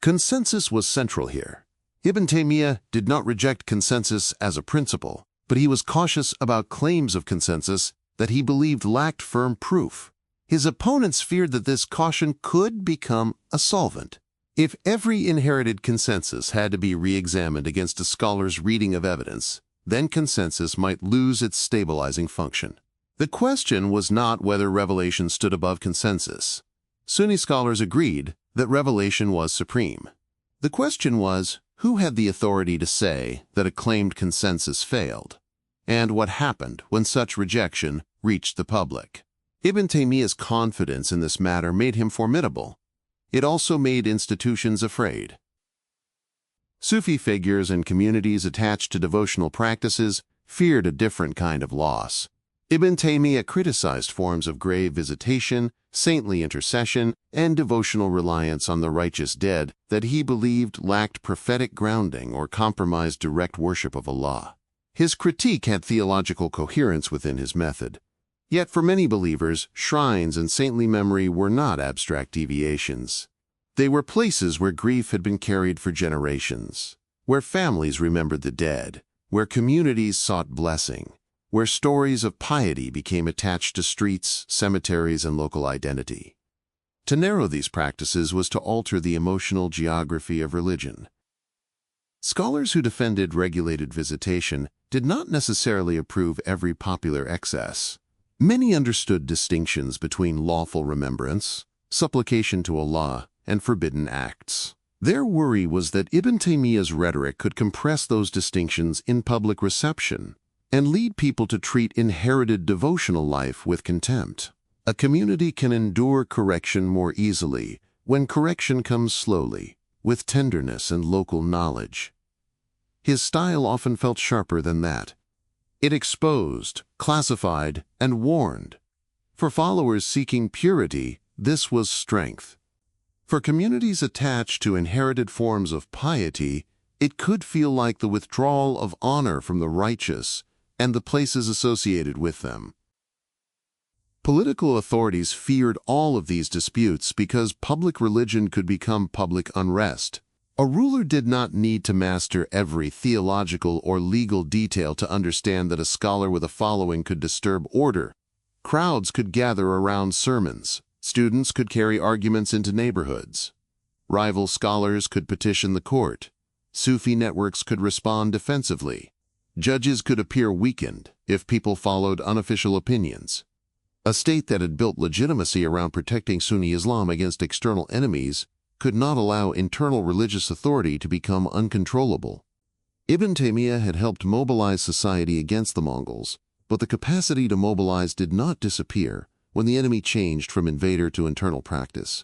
Consensus was central here. Ibn Taymiyyah did not reject consensus as a principle, but he was cautious about claims of consensus that he believed lacked firm proof. His opponents feared that this caution could become a solvent. If every inherited consensus had to be re-examined against a scholar's reading of evidence, then consensus might lose its stabilizing function. The question was not whether revelation stood above consensus. Sunni scholars agreed that revelation was supreme. The question was, who had the authority to say that a claimed consensus failed? And what happened when such rejection reached the public? Ibn Taymiyyah's confidence in this matter made him formidable. It also made institutions afraid. Sufi figures and communities attached to devotional practices feared a different kind of loss. Ibn Taymiyyah criticized forms of grave visitation, saintly intercession, and devotional reliance on the righteous dead that he believed lacked prophetic grounding or compromised direct worship of Allah. His critique had theological coherence within his method. Yet for many believers, shrines and saintly memory were not abstract deviations. They were places where grief had been carried for generations, where families remembered the dead, where communities sought blessing, where stories of piety became attached to streets, cemeteries, and local identity. To narrow these practices was to alter the emotional geography of religion. Scholars who defended regulated visitation did not necessarily approve every popular excess. Many understood distinctions between lawful remembrance, supplication to Allah, and forbidden acts. Their worry was that Ibn Taymiyyah's rhetoric could compress those distinctions in public reception and lead people to treat inherited devotional life with contempt. A community can endure correction more easily when correction comes slowly, with tenderness and local knowledge. His style often felt sharper than that. It exposed, classified, and warned. For followers seeking purity, this was strength. For communities attached to inherited forms of piety, it could feel like the withdrawal of honor from the righteous and the places associated with them. Political authorities feared all of these disputes because public religion could become public unrest. A ruler did not need to master every theological or legal detail to understand that a scholar with a following could disturb order. Crowds could gather around sermons. Students could carry arguments into neighborhoods. Rival scholars could petition the court. Sufi networks could respond defensively. Judges could appear weakened if people followed unofficial opinions. A state that had built legitimacy around protecting Sunni Islam against external enemies could not allow internal religious authority to become uncontrollable. Ibn Taymiyyah had helped mobilize society against the Mongols, but the capacity to mobilize did not disappear when the enemy changed from invader to internal practice.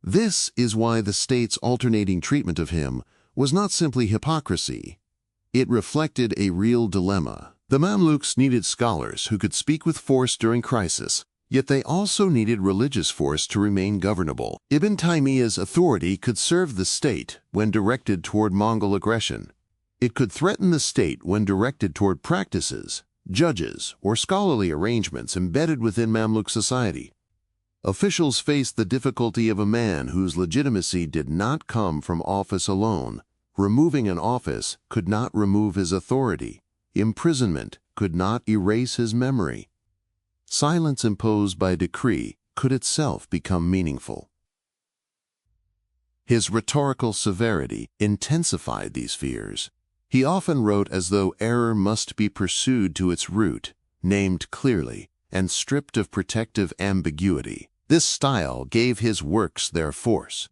This is why the state's alternating treatment of him was not simply hypocrisy. It reflected a real dilemma. The Mamluks needed scholars who could speak with force during crisis, yet they also needed religious force to remain governable. Ibn Taymiyyah's authority could serve the state when directed toward Mongol aggression. It could threaten the state when directed toward practices, judges, or scholarly arrangements embedded within Mamluk society. Officials faced the difficulty of a man whose legitimacy did not come from office alone. Removing an office could not remove his authority. Imprisonment could not erase his memory. Silence imposed by decree could itself become meaningful. His rhetorical severity intensified these fears. He often wrote as though error must be pursued to its root, named clearly, and stripped of protective ambiguity. This style gave his works their force.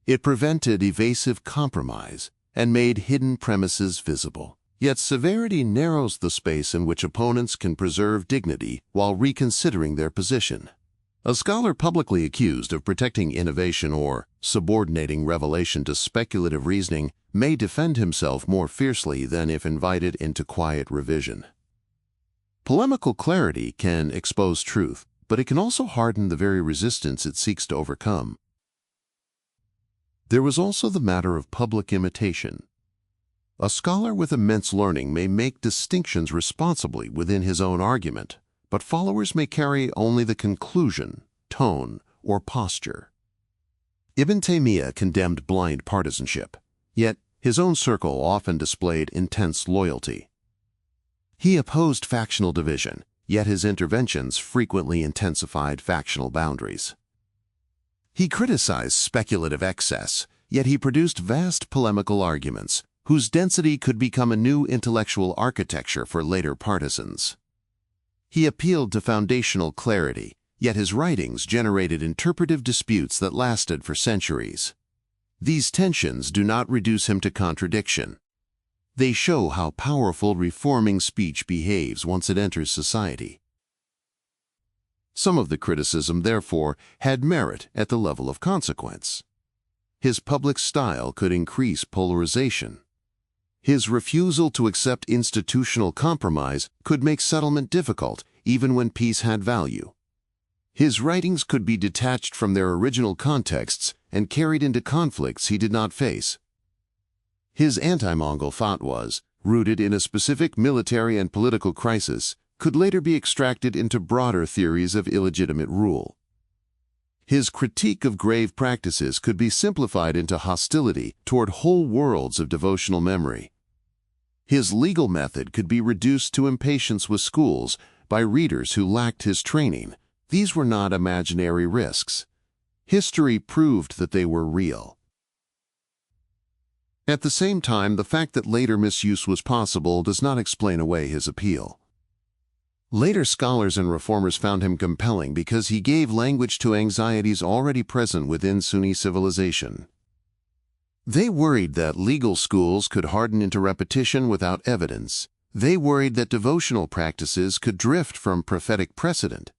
It prevented evasive compromise and made hidden premises visible. Yet severity narrows the space in which opponents can preserve dignity while reconsidering their position. A scholar publicly accused of protecting innovation or subordinating revelation to speculative reasoning may defend himself more fiercely than if invited into quiet revision. Polemical clarity can expose truth, but it can also harden the very resistance it seeks to overcome. There was also the matter of public imitation. A scholar with immense learning may make distinctions responsibly within his own argument, but followers may carry only the conclusion, tone, or posture. Ibn Taymiyyah condemned blind partisanship, yet his own circle often displayed intense loyalty. He opposed factional division, yet his interventions frequently intensified factional boundaries. He criticized speculative excess, yet he produced vast polemical arguments, whose density could become a new intellectual architecture for later partisans. He appealed to foundational clarity, yet his writings generated interpretive disputes that lasted for centuries. These tensions do not reduce him to contradiction. They show how powerful reforming speech behaves once it enters society. Some of the criticism, therefore, had merit at the level of consequence. His public style could increase polarization. His refusal to accept institutional compromise could make settlement difficult, even when peace had value. His writings could be detached from their original contexts and carried into conflicts he did not face. His anti-Mongol fatwas, rooted in a specific military and political crisis, could later be extracted into broader theories of illegitimate rule. His critique of grave practices could be simplified into hostility toward whole worlds of devotional memory. His legal method could be reduced to impatience with schools by readers who lacked his training. These were not imaginary risks. History proved that they were real. At the same time, the fact that later misuse was possible does not explain away his appeal. Later scholars and reformers found him compelling because he gave language to anxieties already present within Sunni civilization. They worried that legal schools could harden into repetition without evidence. They worried that devotional practices could drift from prophetic precedent.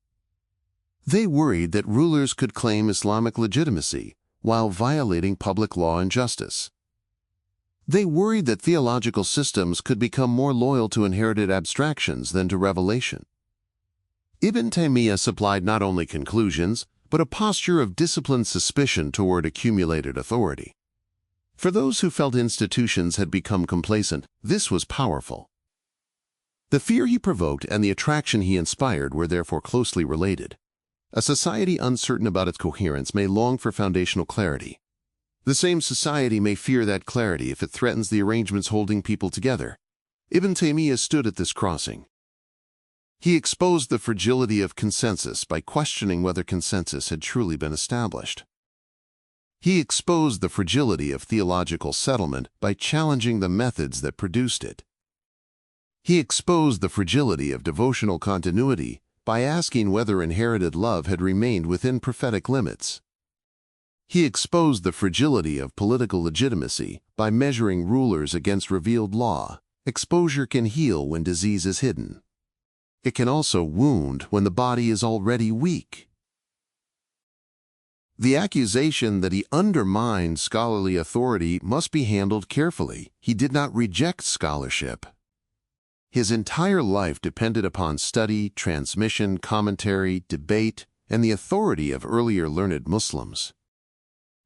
They worried that rulers could claim Islamic legitimacy while violating public law and justice. They worried that theological systems could become more loyal to inherited abstractions than to revelation. Ibn Taymiyyah supplied not only conclusions, but a posture of disciplined suspicion toward accumulated authority. For those who felt institutions had become complacent, this was powerful. The fear he provoked and the attraction he inspired were therefore closely related. A society uncertain about its coherence may long for foundational clarity. The same society may fear that clarity if it threatens the arrangements holding people together. Ibn Taymiyyah stood at this crossing. He exposed the fragility of consensus by questioning whether consensus had truly been established. He exposed the fragility of theological settlement by challenging the methods that produced it. He exposed the fragility of devotional continuity by asking whether inherited love had remained within prophetic limits. He exposed the fragility of political legitimacy by measuring rulers against revealed law. Exposure can heal when disease is hidden. It can also wound when the body is already weak. The accusation that he undermined scholarly authority must be handled carefully. He did not reject scholarship. His entire life depended upon study, transmission, commentary, debate, and the authority of earlier learned Muslims.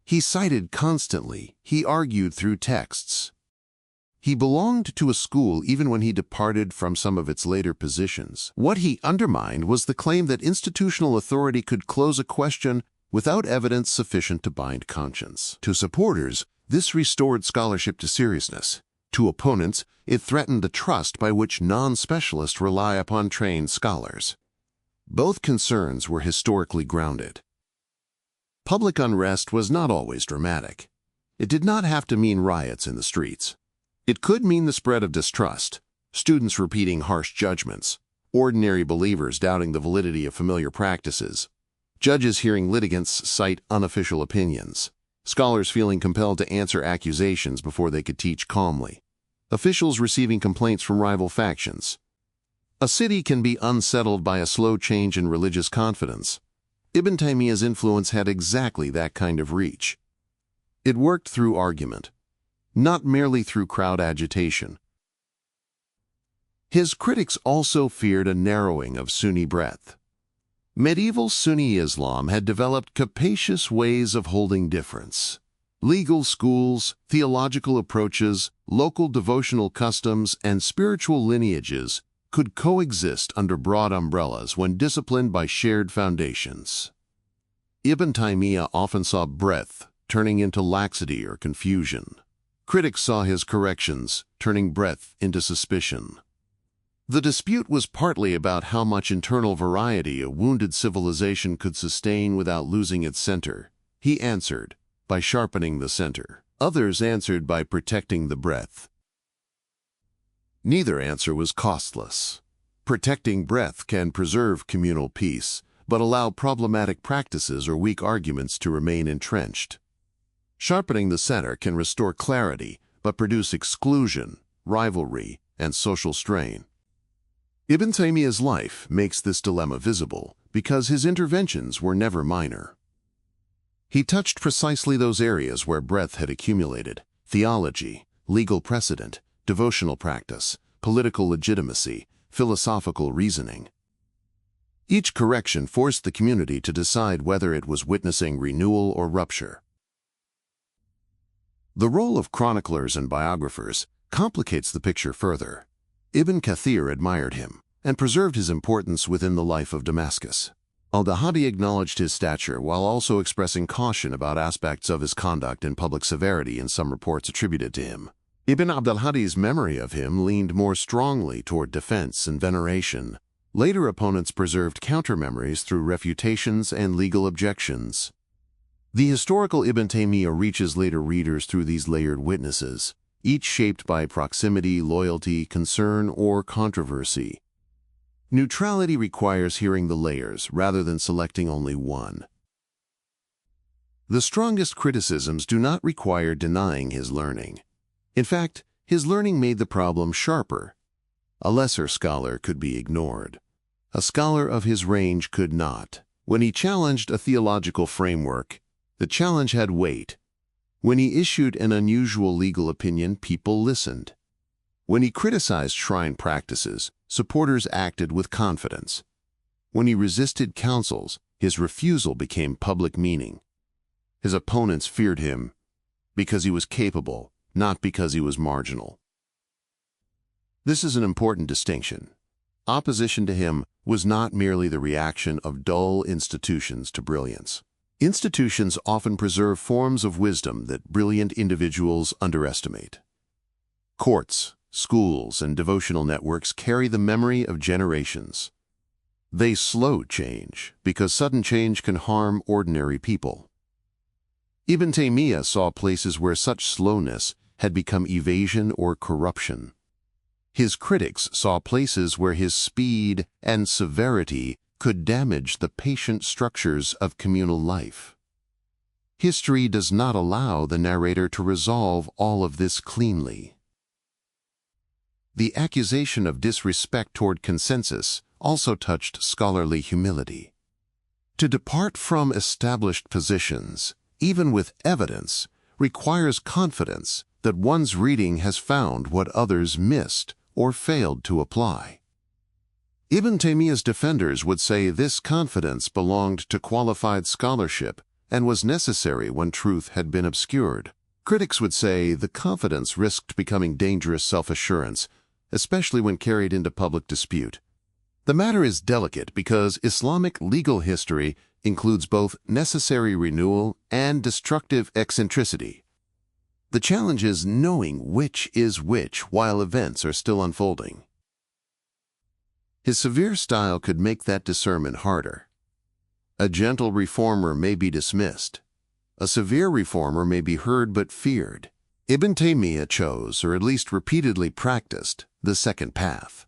He cited constantly. He argued through texts. He belonged to a school even when he departed from some of its later positions. What he undermined was the claim that institutional authority could close a question without evidence sufficient to bind conscience. To supporters, this restored scholarship to seriousness. To opponents, it threatened the trust by which non-specialists rely upon trained scholars. Both concerns were historically grounded. Public unrest was not always dramatic. It did not have to mean riots in the streets. It could mean the spread of distrust, students repeating harsh judgments, ordinary believers doubting the validity of familiar practices, judges hearing litigants cite unofficial opinions, scholars feeling compelled to answer accusations before they could teach calmly, officials receiving complaints from rival factions. A city can be unsettled by a slow change in religious confidence. Ibn Taymiyyah's influence had exactly that kind of reach. It worked through argument, not merely through crowd agitation. His critics also feared a narrowing of Sunni breadth. Medieval Sunni Islam had developed capacious ways of holding difference. Legal schools, theological approaches, local devotional customs, and spiritual lineages could coexist under broad umbrellas when disciplined by shared foundations. Ibn Taymiyyah often saw breadth turning into laxity or confusion. Critics saw his corrections turning breadth into suspicion. The dispute was partly about how much internal variety a wounded civilization could sustain without losing its center. He answered by sharpening the center. Others answered by protecting the breadth. Neither answer was costless. Protecting breadth can preserve communal peace, but allow problematic practices or weak arguments to remain entrenched. Sharpening the center can restore clarity, but produce exclusion, rivalry, and social strain. Ibn Taymiyyah's life makes this dilemma visible because his interventions were never minor. He touched precisely those areas where breadth had accumulated: theology, legal precedent, devotional practice, political legitimacy, philosophical reasoning. Each correction forced the community to decide whether it was witnessing renewal or rupture. The role of chroniclers and biographers complicates the picture further. Ibn Kathir admired him and preserved his importance within the life of Damascus. Al-Dahadi acknowledged his stature while also expressing caution about aspects of his conduct and public severity in some reports attributed to him. Ibn Abdul-Hadi's memory of him leaned more strongly toward defense and veneration. Later opponents preserved counter-memories through refutations and legal objections. The historical Ibn Taymiyyah reaches later readers through these layered witnesses, each shaped by proximity, loyalty, concern, or controversy. Neutrality requires hearing the layers rather than selecting only one. The strongest criticisms do not require denying his learning. In fact, his learning made the problem sharper. A lesser scholar could be ignored. A scholar of his range could not. When he challenged a theological framework, the challenge had weight. When he issued an unusual legal opinion, people listened. When he criticized shrine practices, supporters acted with confidence. When he resisted counsels, his refusal became public meaning. His opponents feared him because he was capable, not because he was marginal. This is an important distinction. Opposition to him was not merely the reaction of dull institutions to brilliance. Institutions often preserve forms of wisdom that brilliant individuals underestimate. Courts, schools, and devotional networks carry the memory of generations. They slow change because sudden change can harm ordinary people. Ibn Taymiyyah saw places where such slowness had become evasion or corruption. His critics saw places where his speed and severity could damage the patient structures of communal life. History does not allow the narrator to resolve all of this cleanly. The accusation of disrespect toward consensus also touched scholarly humility. To depart from established positions, even with evidence, requires confidence that one's reading has found what others missed or failed to apply. Ibn Taymiyyah's defenders would say this confidence belonged to qualified scholarship and was necessary when truth had been obscured. Critics would say the confidence risked becoming dangerous self-assurance, especially when carried into public dispute. The matter is delicate because Islamic legal history includes both necessary renewal and destructive eccentricity. The challenge is knowing which is which while events are still unfolding. His severe style could make that discernment harder. A gentle reformer may be dismissed. A severe reformer may be heard but feared. Ibn Taymiyyah chose, or at least repeatedly practiced, the second path.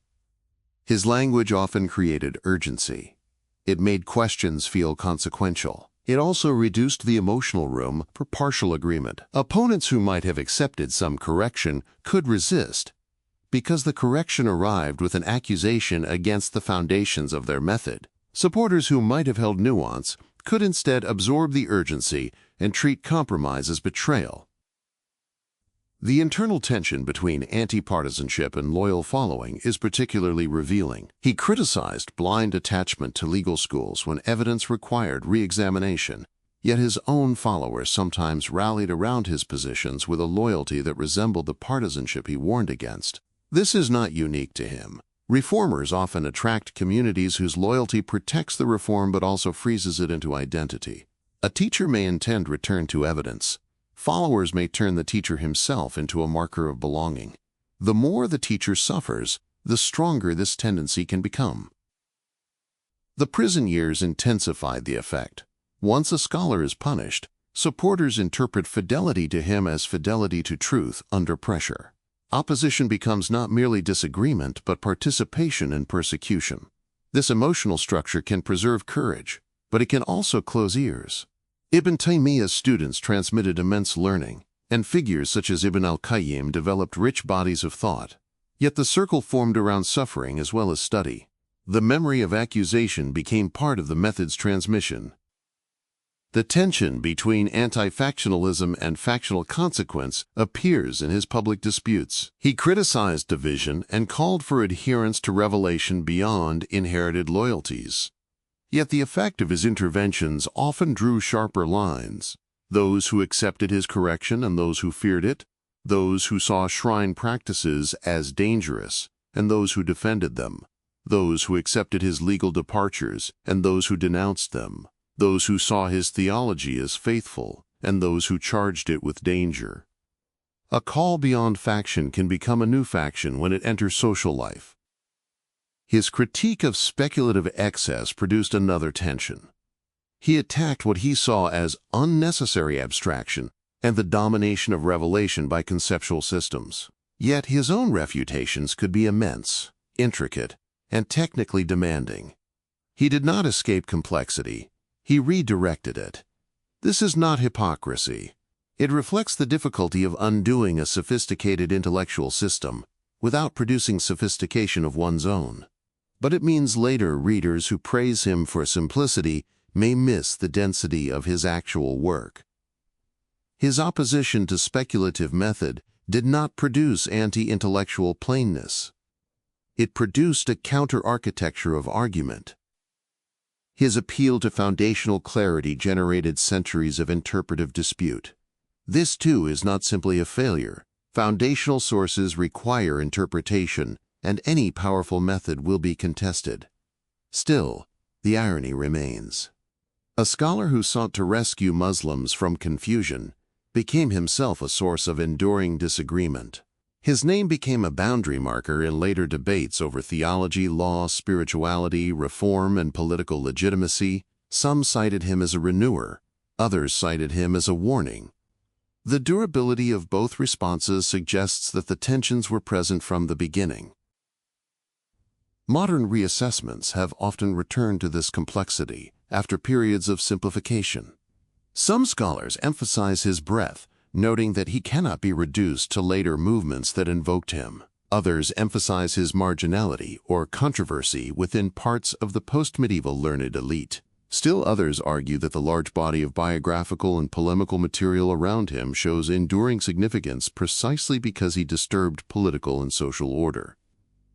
His language often created urgency. It made questions feel consequential. It also reduced the emotional room for partial agreement. Opponents who might have accepted some correction could resist, because the correction arrived with an accusation against the foundations of their method. Supporters who might have held nuance could instead absorb the urgency and treat compromise as betrayal. The internal tension between anti-partisanship and loyal following is particularly revealing. He criticized blind attachment to legal schools when evidence required re-examination, yet his own followers sometimes rallied around his positions with a loyalty that resembled the partisanship he warned against. This is not unique to him. Reformers often attract communities whose loyalty protects the reform but also freezes it into identity. A teacher may intend return to evidence. Followers may turn the teacher himself into a marker of belonging. The more the teacher suffers, the stronger this tendency can become. The prison years intensified the effect. Once a scholar is punished, supporters interpret fidelity to him as fidelity to truth under pressure. Opposition becomes not merely disagreement, but participation in persecution. This emotional structure can preserve courage, but it can also close ears. Ibn Taymiyyah's students transmitted immense learning, and figures such as Ibn al-Qayyim developed rich bodies of thought. Yet the circle formed around suffering as well as study. The memory of accusation became part of the method's transmission. The tension between anti-factionalism and factional consequence appears in his public disputes. He criticized division and called for adherence to revelation beyond inherited loyalties. Yet the effect of his interventions often drew sharper lines. Those who accepted his correction and those who feared it, those who saw shrine practices as dangerous and those who defended them, those who accepted his legal departures and those who denounced them, those who saw his theology as faithful and those who charged it with danger. A call beyond faction can become a new faction when it enters social life. His critique of speculative excess produced another tension. He attacked what he saw as unnecessary abstraction and the domination of revelation by conceptual systems. Yet his own refutations could be immense, intricate, and technically demanding. He did not escape complexity. He redirected it. This is not hypocrisy. It reflects the difficulty of undoing a sophisticated intellectual system without producing sophistication of one's own. But it means later readers who praise him for simplicity may miss the density of his actual work. His opposition to speculative method did not produce anti-intellectual plainness. It produced a counter-architecture of argument. His appeal to foundational clarity generated centuries of interpretive dispute. This, too, is not simply a failure. Foundational sources require interpretation, and any powerful method will be contested. Still, the irony remains. A scholar who sought to rescue Muslims from confusion became himself a source of enduring disagreement. His name became a boundary marker in later debates over theology, law, spirituality, reform, and political legitimacy. Some cited him as a renewer, others cited him as a warning. The durability of both responses suggests that the tensions were present from the beginning. Modern reassessments have often returned to this complexity after periods of simplification. Some scholars emphasize his breadth, noting that he cannot be reduced to later movements that invoked him. Others emphasize his marginality or controversy within parts of the post-medieval learned elite. Still others argue that the large body of biographical and polemical material around him shows enduring significance precisely because he disturbed political and social order.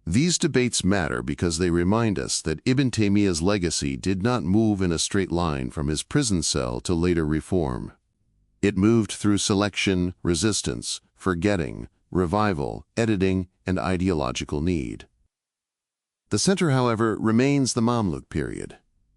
These debates matter because they remind us that Ibn Taymiyyah's legacy did not move in a straight line from his prison cell to later reform. It moved through selection, resistance, forgetting, revival, editing, and ideological need. The center, however, remains the Mamluk period.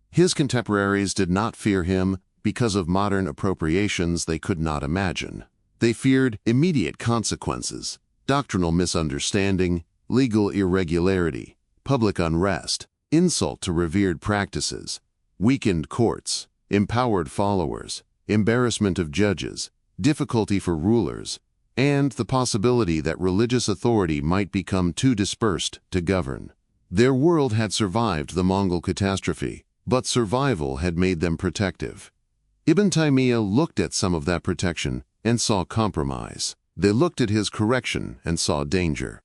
His contemporaries did not fear him because of modern appropriations they could not imagine. They feared immediate consequences, doctrinal misunderstanding, legal irregularity, public unrest, insult to revered practices, weakened courts, empowered followers, embarrassment of judges, difficulty for rulers, and the possibility that religious authority might become too dispersed to govern. Their world had survived the Mongol catastrophe, but survival had made them protective. Ibn Taymiyyah looked at some of that protection and saw compromise. They looked at his correction and saw danger.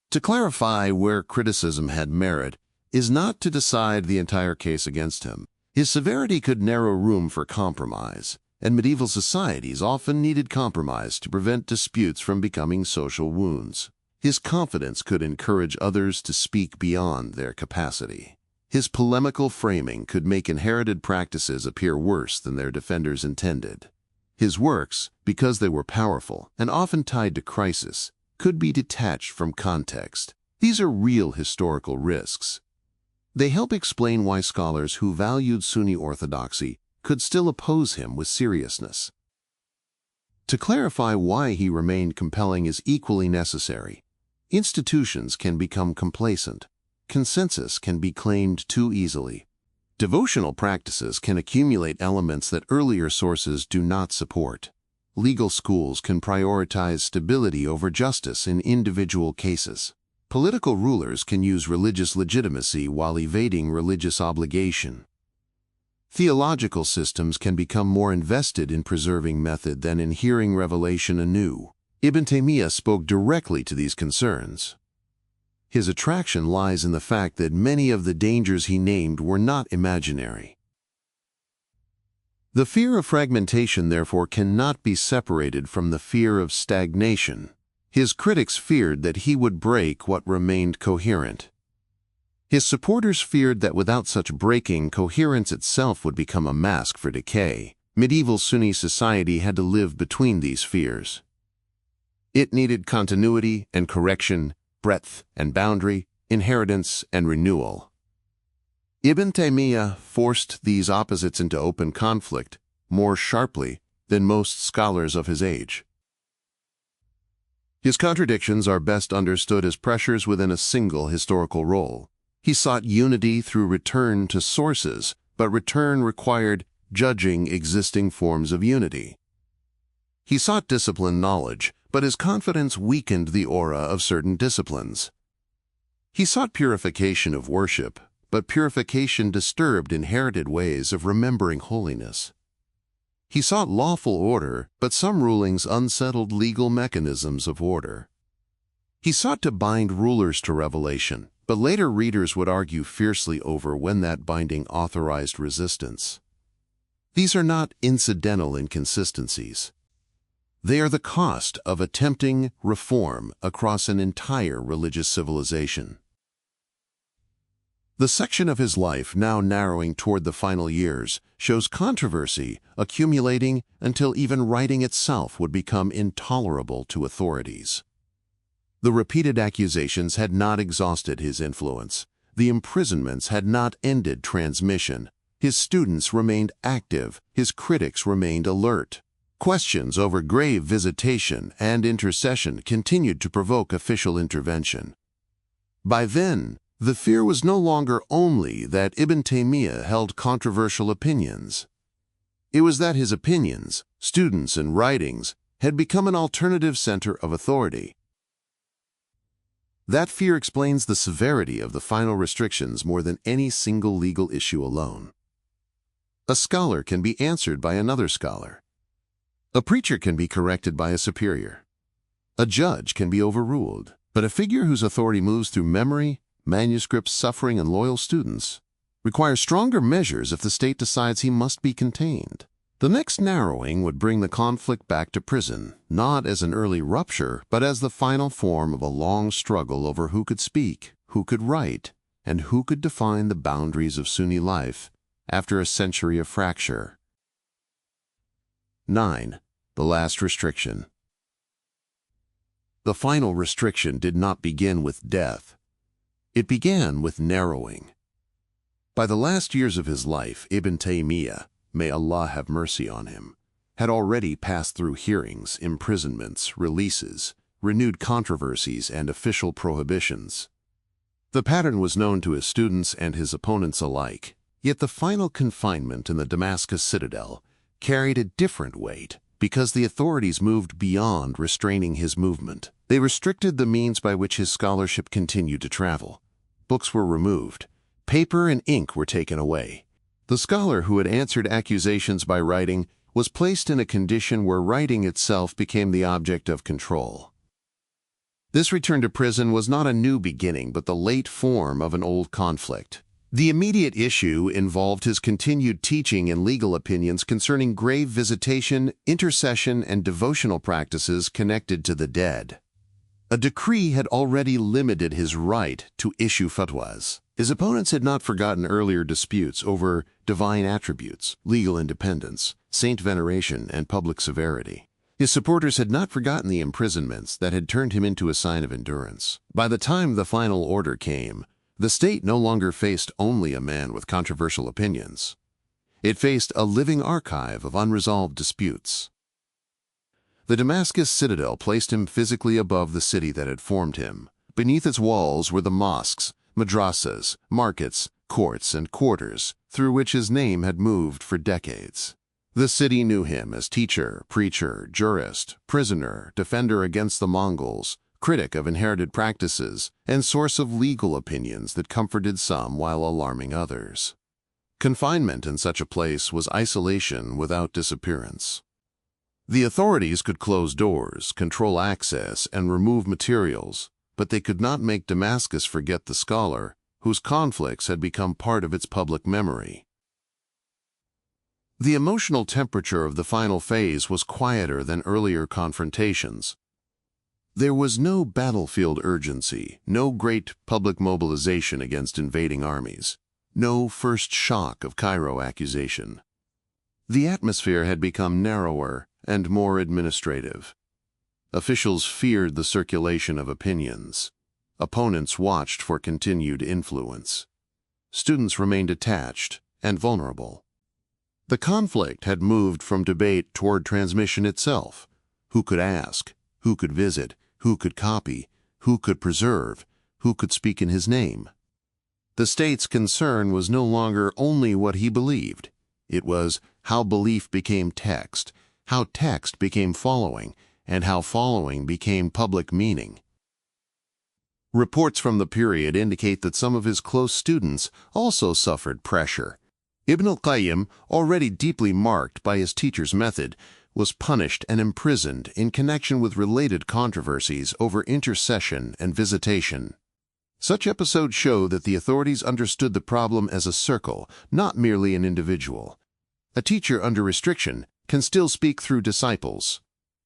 To clarify where criticism had merit is not to decide the entire case against him. His severity could narrow room for compromise, and medieval societies often needed compromise to prevent disputes from becoming social wounds. His confidence could encourage others to speak beyond their capacity. His polemical framing could make inherited practices appear worse than their defenders intended. His works, because they were powerful and often tied to crisis, could be detached from context. These are real historical risks. They help explain why scholars who valued Sunni orthodoxy could still oppose him with seriousness. To clarify why he remained compelling is equally necessary. Institutions can become complacent. Consensus can be claimed too easily. Devotional practices can accumulate elements that earlier sources do not support. Legal schools can prioritize stability over justice in individual cases. Political rulers can use religious legitimacy while evading religious obligation. Theological systems can become more invested in preserving method than in hearing revelation anew. Ibn Taymiyyah spoke directly to these concerns. His attraction lies in the fact that many of the dangers he named were not imaginary. The fear of fragmentation, therefore, cannot be separated from the fear of stagnation. His critics feared that he would break what remained coherent. His supporters feared that without such breaking, coherence itself would become a mask for decay. Medieval Sunni society had to live between these fears. It needed continuity and correction, breadth and boundary, inheritance and renewal. Ibn Taymiyyah forced these opposites into open conflict more sharply than most scholars of his age. His contradictions are best understood as pressures within a single historical role. He sought unity through return to sources, but return required judging existing forms of unity. He sought disciplined knowledge, but his confidence weakened the aura of certain disciplines. He sought purification of worship, but purification disturbed inherited ways of remembering holiness. He sought lawful order, but some rulings unsettled legal mechanisms of order. He sought to bind rulers to revelation, but later readers would argue fiercely over when that binding authorized resistance. These are not incidental inconsistencies. They are the cost of attempting reform across an entire religious civilization. The section of his life now narrowing toward the final years shows controversy accumulating until even writing itself would become intolerable to authorities. The repeated accusations had not exhausted his influence. The imprisonments had not ended transmission. His students remained active. His critics remained alert. Questions over grave visitation and intercession continued to provoke official intervention. By then, the fear was no longer only that Ibn Taymiyyah held controversial opinions. It was that his opinions, students, and writings had become an alternative center of authority. That fear explains the severity of the final restrictions more than any single legal issue alone. A scholar can be answered by another scholar. A preacher can be corrected by a superior. A judge can be overruled, but a figure whose authority moves through memory, manuscripts, suffering, and loyal students requires stronger measures if the state decides he must be contained. The next narrowing would bring the conflict back to prison, not as an early rupture, but as the final form of a long struggle over who could speak, who could write, and who could define the boundaries of Sunni life after a century of fracture. 9. The last restriction. The final restriction did not begin with death. It began with narrowing. By the last years of his life, Ibn Taymiyyah, may Allah have mercy on him, had already passed through hearings, imprisonments, releases, renewed controversies, and official prohibitions. The pattern was known to his students and his opponents alike, yet the final confinement in the Damascus citadel carried a different weight because the authorities moved beyond restraining his movement. They restricted the means by which his scholarship continued to travel. Books were removed. Paper and ink were taken away. The scholar who had answered accusations by writing was placed in a condition where writing itself became the object of control. This return to prison was not a new beginning, but the late form of an old conflict. The immediate issue involved his continued teaching and legal opinions concerning grave visitation, intercession, and devotional practices connected to the dead. A decree had already limited his right to issue fatwas. His opponents had not forgotten earlier disputes over divine attributes, legal independence, saint veneration, and public severity. His supporters had not forgotten the imprisonments that had turned him into a sign of endurance. By the time the final order came, the state no longer faced only a man with controversial opinions. It faced a living archive of unresolved disputes. The Damascus citadel placed him physically above the city that had formed him. Beneath its walls were the mosques, madrasas, markets, courts, and quarters through which his name had moved for decades. The city knew him as teacher, preacher, jurist, prisoner, defender against the Mongols, critic of inherited practices, and source of legal opinions that comforted some while alarming others. Confinement in such a place was isolation without disappearance. The authorities could close doors, control access, and remove materials, but they could not make Damascus forget the scholar, whose conflicts had become part of its public memory. The emotional temperature of the final phase was quieter than earlier confrontations. There was no battlefield urgency, no great public mobilization against invading armies, no first shock of Cairo accusation. The atmosphere had become narrower and more administrative. Officials feared the circulation of opinions. Opponents watched for continued influence. Students remained attached and vulnerable. The conflict had moved from debate toward transmission itself. Who could ask? Who could visit? Who could copy? Who could preserve? Who could speak in his name? The state's concern was no longer only what he believed. It was how belief became text, how text became following, and how following became public meaning. Reports from the period indicate that some of his close students also suffered pressure. Ibn al-Qayyim, already deeply marked by his teacher's method, was punished and imprisoned in connection with related controversies over intercession and visitation. Such episodes show that the authorities understood the problem as a circle, not merely an individual. A teacher under restriction can still speak through disciples.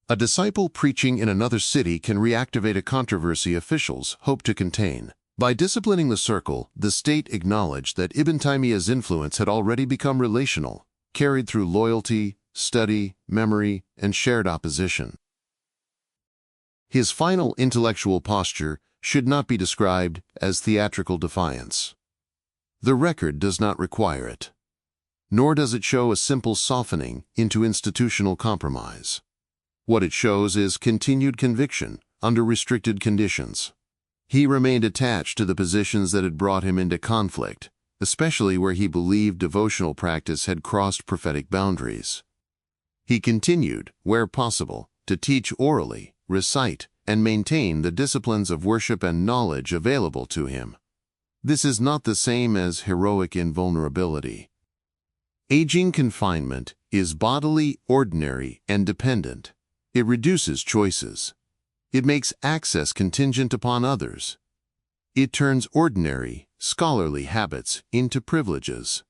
A disciple preaching in another city can reactivate a controversy officials hope to contain. By disciplining the circle, the state acknowledged that Ibn Taymiyyah's influence had already become relational, carried through loyalty, study, memory, and shared opposition. His final intellectual posture should not be described as theatrical defiance. The record does not require it, nor does it show a simple softening into institutional compromise. What it shows is continued conviction under restricted conditions. He remained attached to the positions that had brought him into conflict, especially where he believed devotional practice had crossed prophetic boundaries. He continued, where possible, to teach orally, recite, and maintain the disciplines of worship and knowledge available to him. This is not the same as heroic invulnerability. Aging confinement is bodily, ordinary, and dependent. It reduces choices. It makes access contingent upon others. It turns ordinary, scholarly habits into privileges.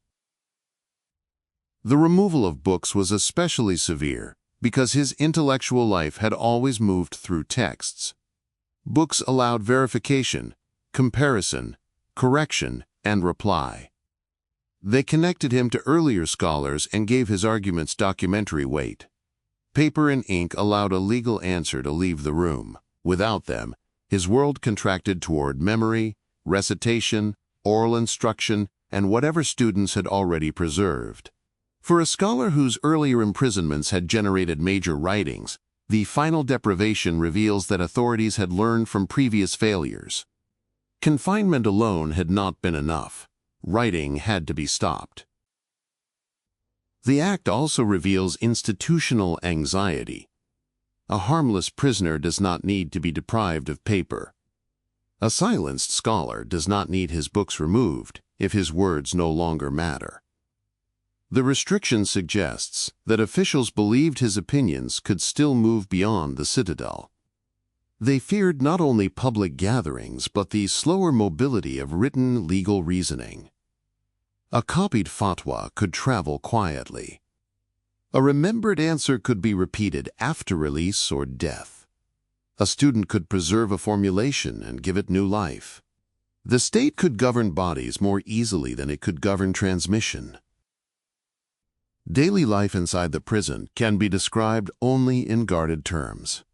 The removal of books was especially severe because his intellectual life had always moved through texts. Books allowed verification, comparison, correction, and reply. They connected him to earlier scholars and gave his arguments documentary weight. Paper and ink allowed a legal answer to leave the room. Without them, his world contracted toward memory, recitation, oral instruction, and whatever students had already preserved. For a scholar whose earlier imprisonments had generated major writings, the final deprivation reveals that authorities had learned from previous failures. Confinement alone had not been enough. Writing had to be stopped. The act also reveals institutional anxiety. A harmless prisoner does not need to be deprived of paper. A silenced scholar does not need his books removed if his words no longer matter. The restriction suggests that officials believed his opinions could still move beyond the citadel. They feared not only public gatherings but the slower mobility of written legal reasoning. A copied fatwa could travel quietly. A remembered answer could be repeated after release or death. A student could preserve a formulation and give it new life. The state could govern bodies more easily than it could govern transmission. Daily life inside the prison can be described only in guarded terms.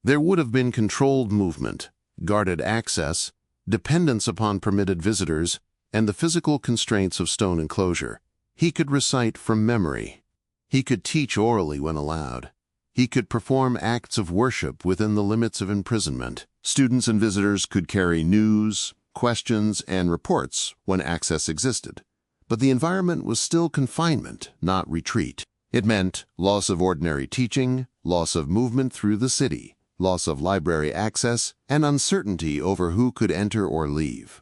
There would have been controlled movement, guarded access, dependence upon permitted visitors, and the physical constraints of stone enclosure. He could recite from memory. He could teach orally when allowed. He could perform acts of worship within the limits of imprisonment. Students and visitors could carry news, questions, and reports when access existed. But the environment was still confinement, not retreat. It meant loss of ordinary teaching, loss of movement through the city, loss of library access, and uncertainty over who could enter or leave.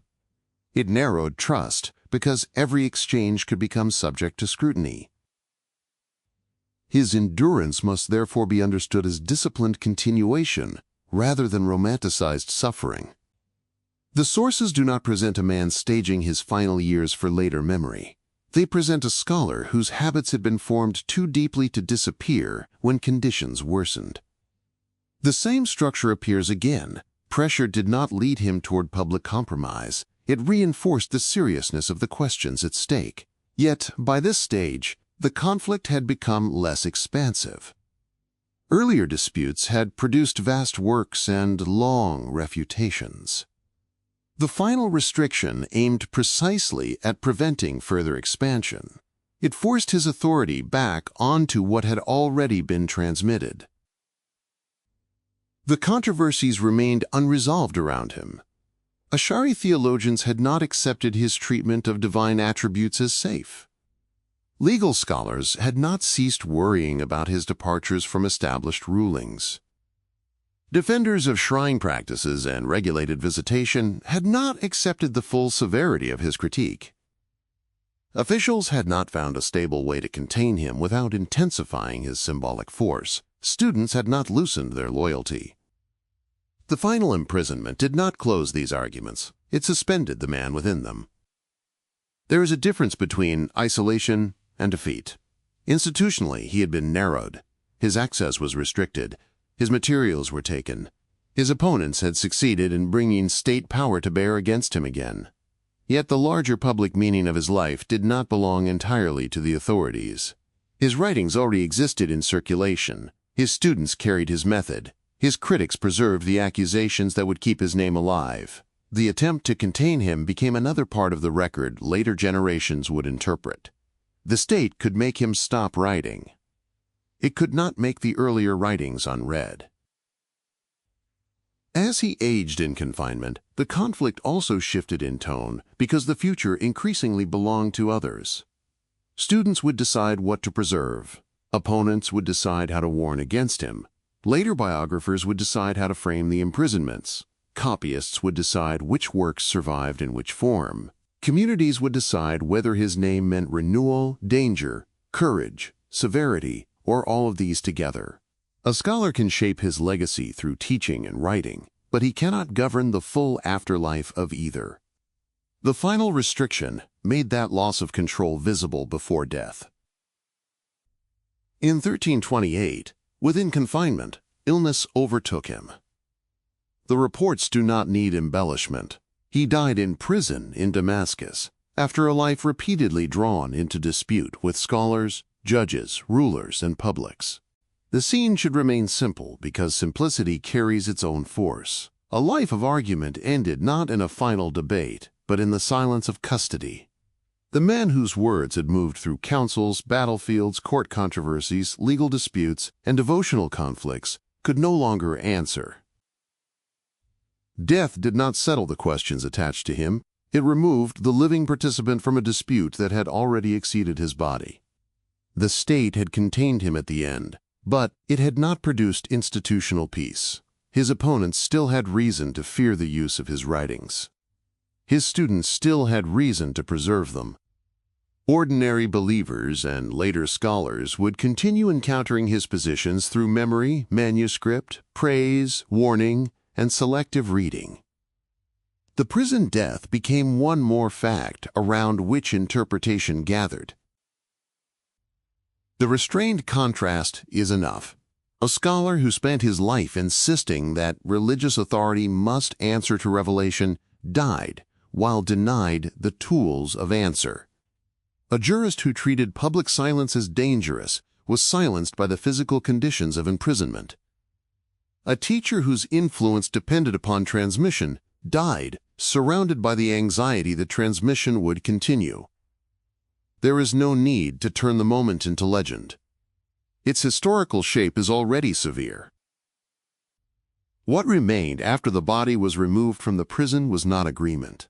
It narrowed trust because every exchange could become subject to scrutiny. His endurance must therefore be understood as disciplined continuation rather than romanticized suffering. The sources do not present a man staging his final years for later memory. They present a scholar whose habits had been formed too deeply to disappear when conditions worsened. The same structure appears again. Pressure did not lead him toward public compromise. It reinforced the seriousness of the questions at stake. Yet, by this stage, the conflict had become less expansive. Earlier disputes had produced vast works and long refutations. The final restriction aimed precisely at preventing further expansion. It forced his authority back onto what had already been transmitted. The controversies remained unresolved around him. Ash'ari theologians had not accepted his treatment of divine attributes as safe. Legal scholars had not ceased worrying about his departures from established rulings. Defenders of shrine practices and regulated visitation had not accepted the full severity of his critique. Officials had not found a stable way to contain him without intensifying his symbolic force. Students had not loosened their loyalty. The final imprisonment did not close these arguments. It suspended the man within them. There is a difference between isolation and defeat. Institutionally, he had been narrowed. His access was restricted. His materials were taken. His opponents had succeeded in bringing state power to bear against him again. Yet the larger public meaning of his life did not belong entirely to the authorities. His writings already existed in circulation. His students carried his method. His critics preserved the accusations that would keep his name alive. The attempt to contain him became another part of the record later generations would interpret. The state could make him stop writing. It could not make the earlier writings unread. As he aged in confinement, the conflict also shifted in tone because the future increasingly belonged to others. Students would decide what to preserve. Opponents would decide how to warn against him. Later biographers would decide how to frame the imprisonments. Copyists would decide which works survived in which form. Communities would decide whether his name meant renewal, danger, courage, severity, or all of these together. A scholar can shape his legacy through teaching and writing, but he cannot govern the full afterlife of either. The final restriction made that loss of control visible before death. In 1328, within confinement, illness overtook him. The reports do not need embellishment. He died in prison in Damascus, after a life repeatedly drawn into dispute with scholars, judges, rulers, and publics. The scene should remain simple because simplicity carries its own force. A life of argument ended not in a final debate, but in the silence of custody. The man whose words had moved through councils, battlefields, court controversies, legal disputes, and devotional conflicts could no longer answer. Death did not settle the questions attached to him. It removed the living participant from a dispute that had already exceeded his body. The state had contained him at the end, but it had not produced institutional peace. His opponents still had reason to fear the use of his writings. His students still had reason to preserve them. Ordinary believers and later scholars would continue encountering his positions through memory, manuscript, praise, warning, and selective reading. The prison death became one more fact around which interpretation gathered. The restrained contrast is enough. A scholar who spent his life insisting that religious authority must answer to revelation died while denied the tools of answer. A jurist who treated public silence as dangerous was silenced by the physical conditions of imprisonment. A teacher whose influence depended upon transmission died, surrounded by the anxiety that transmission would continue. There is no need to turn the moment into legend. Its historical shape is already severe. What remained after the body was removed from the prison was not agreement.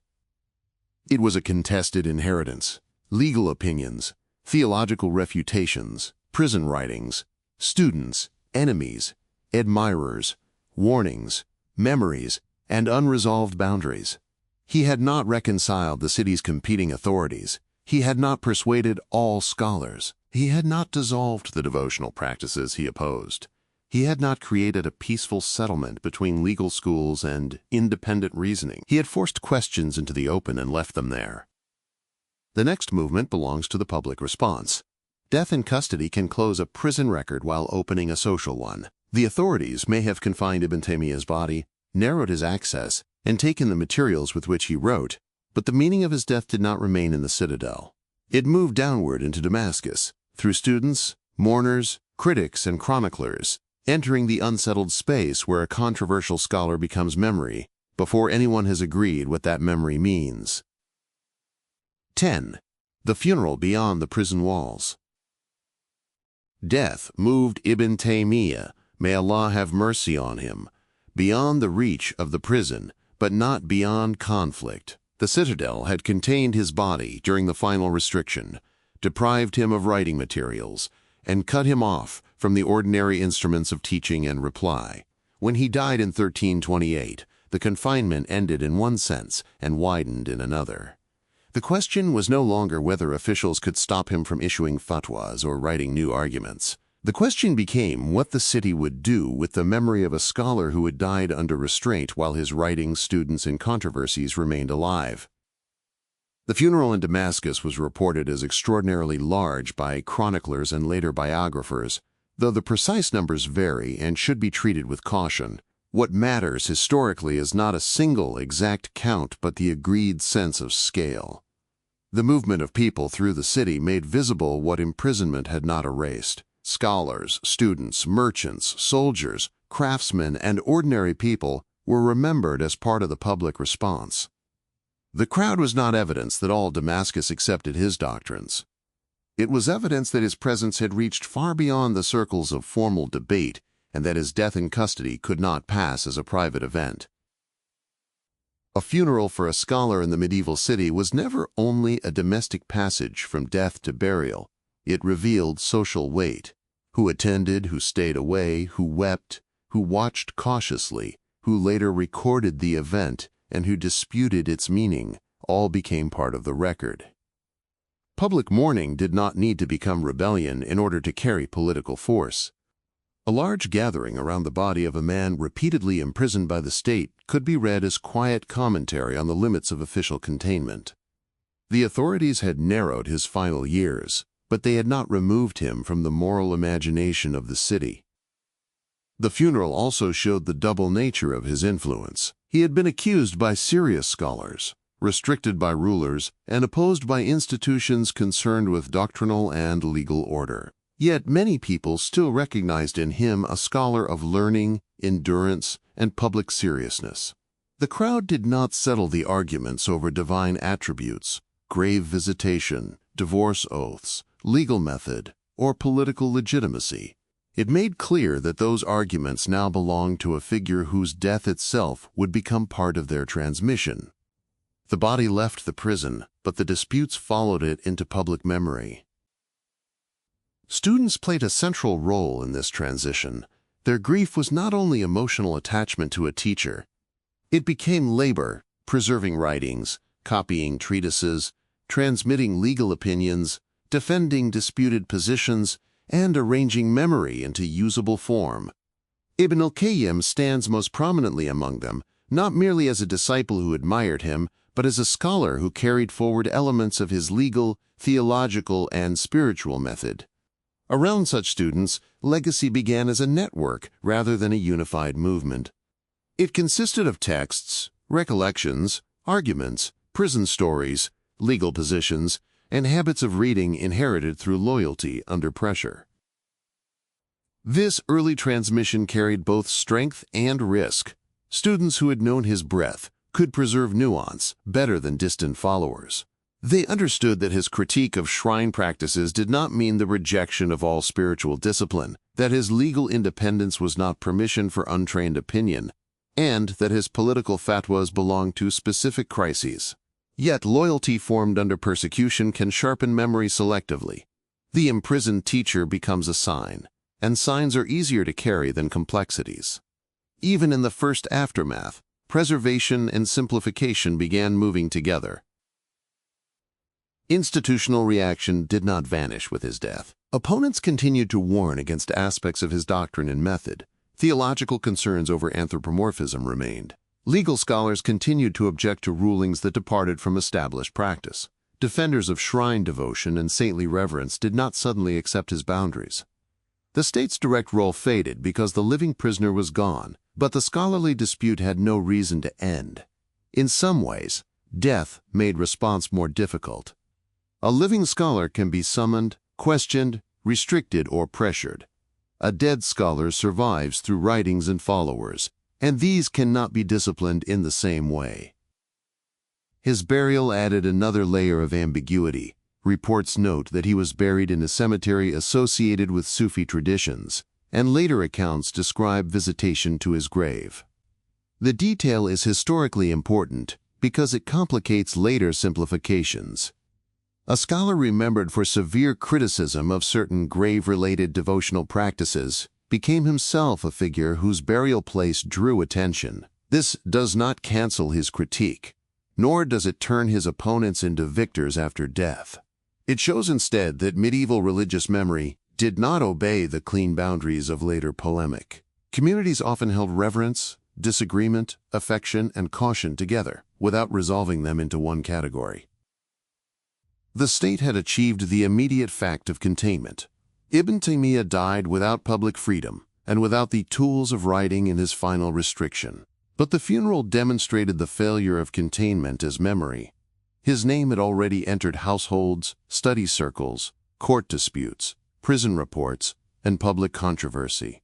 It was a contested inheritance, legal opinions, theological refutations, prison writings, students, enemies, admirers, warnings, memories, and unresolved boundaries. He had not reconciled the city's competing authorities. He had not persuaded all scholars. He had not dissolved the devotional practices he opposed. He had not created a peaceful settlement between legal schools and independent reasoning. He had forced questions into the open and left them there. The next movement belongs to the public response. Death in custody can close a prison record while opening a social one. The authorities may have confined Ibn Taymiyyah's body, narrowed his access, and taken the materials with which he wrote, but the meaning of his death did not remain in the citadel. It moved downward into Damascus, through students, mourners, critics, and chroniclers, entering the unsettled space where a controversial scholar becomes memory, before anyone has agreed what that memory means. 10. The funeral beyond the prison walls. Death moved Ibn Taymiyyah, may Allah have mercy on him, beyond the reach of the prison, but not beyond conflict. The citadel had contained his body during the final restriction, deprived him of writing materials, and cut him off from the ordinary instruments of teaching and reply. When he died in 1328, the confinement ended in one sense and widened in another. The question was no longer whether officials could stop him from issuing fatwas or writing new arguments. The question became what the city would do with the memory of a scholar who had died under restraint while his writings, students, and controversies remained alive. The funeral in Damascus was reported as extraordinarily large by chroniclers and later biographers, though the precise numbers vary and should be treated with caution. What matters historically is not a single exact count but the agreed sense of scale. The movement of people through the city made visible what imprisonment had not erased. Scholars, students, merchants, soldiers, craftsmen, and ordinary people were remembered as part of the public response. The crowd was not evidence that all Damascus accepted his doctrines. It was evidence that his presence had reached far beyond the circles of formal debate and that his death in custody could not pass as a private event. A funeral for a scholar in the medieval city was never only a domestic passage from death to burial. It revealed social weight. Who attended, who stayed away, who wept, who watched cautiously, who later recorded the event, and who disputed its meaning, all became part of the record. Public mourning did not need to become rebellion in order to carry political force. A large gathering around the body of a man repeatedly imprisoned by the state could be read as quiet commentary on the limits of official containment. The authorities had narrowed his final years, but they had not removed him from the moral imagination of the city. The funeral also showed the double nature of his influence. He had been accused by serious scholars, restricted by rulers, and opposed by institutions concerned with doctrinal and legal order. Yet many people still recognized in him a scholar of learning, endurance, and public seriousness. The crowd did not settle the arguments over divine attributes, grave visitation, divorce oaths, legal method, or political legitimacy. It made clear that those arguments now belonged to a figure whose death itself would become part of their transmission. The body left the prison, but the disputes followed it into public memory. Students played a central role in this transition. Their grief was not only emotional attachment to a teacher. It became labor, preserving writings, copying treatises, transmitting legal opinions, defending disputed positions, and arranging memory into usable form. Ibn al-Qayyim stands most prominently among them, not merely as a disciple who admired him, but as a scholar who carried forward elements of his legal, theological, and spiritual method. Around such students, legacy began as a network rather than a unified movement. It consisted of texts, recollections, arguments, prison stories, legal positions, and habits of reading inherited through loyalty under pressure. This early transmission carried both strength and risk. Students who had known his breadth could preserve nuance better than distant followers. They understood that his critique of shrine practices did not mean the rejection of all spiritual discipline, that his legal independence was not permission for untrained opinion, and that his political fatwas belonged to specific crises. Yet loyalty formed under persecution can sharpen memory selectively. The imprisoned teacher becomes a sign, and signs are easier to carry than complexities. Even in the first aftermath, preservation and simplification began moving together. Institutional reaction did not vanish with his death. Opponents continued to warn against aspects of his doctrine and method. Theological concerns over anthropomorphism remained. Legal scholars continued to object to rulings that departed from established practice. Defenders of shrine devotion and saintly reverence did not suddenly accept his boundaries. The state's direct role faded because the living prisoner was gone, but the scholarly dispute had no reason to end. In some ways, death made response more difficult. A living scholar can be summoned, questioned, restricted, or pressured. A dead scholar survives through writings and followers, and these cannot be disciplined in the same way. His burial added another layer of ambiguity. Reports note that he was buried in a cemetery associated with Sufi traditions, and later accounts describe visitation to his grave. The detail is historically important because it complicates later simplifications. A scholar remembered for severe criticism of certain grave-related devotional practices became himself a figure whose burial place drew attention. This does not cancel his critique, nor does it turn his opponents into victors after death. It shows instead that medieval religious memory did not obey the clean boundaries of later polemic. Communities often held reverence, disagreement, affection, and caution together, without resolving them into one category. The state had achieved the immediate fact of containment. Ibn Taymiyyah died without public freedom and without the tools of writing in his final restriction. But the funeral demonstrated the failure of containment as memory. His name had already entered households, study circles, court disputes, prison reports, and public controversy.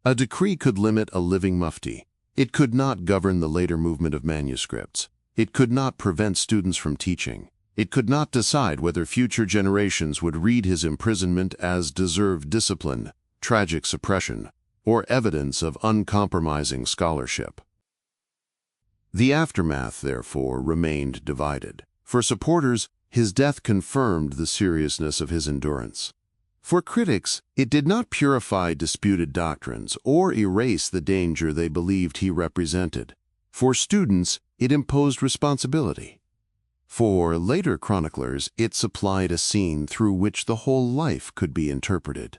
A decree could limit a living mufti. It could not govern the later movement of manuscripts. It could not prevent students from teaching. It could not decide whether future generations would read his imprisonment as deserved discipline, tragic suppression, or evidence of uncompromising scholarship. The aftermath, therefore, remained divided. For supporters, his death confirmed the seriousness of his endurance. For critics, it did not purify disputed doctrines or erase the danger they believed he represented. For students, it imposed responsibility. For later chroniclers, it supplied a scene through which the whole life could be interpreted.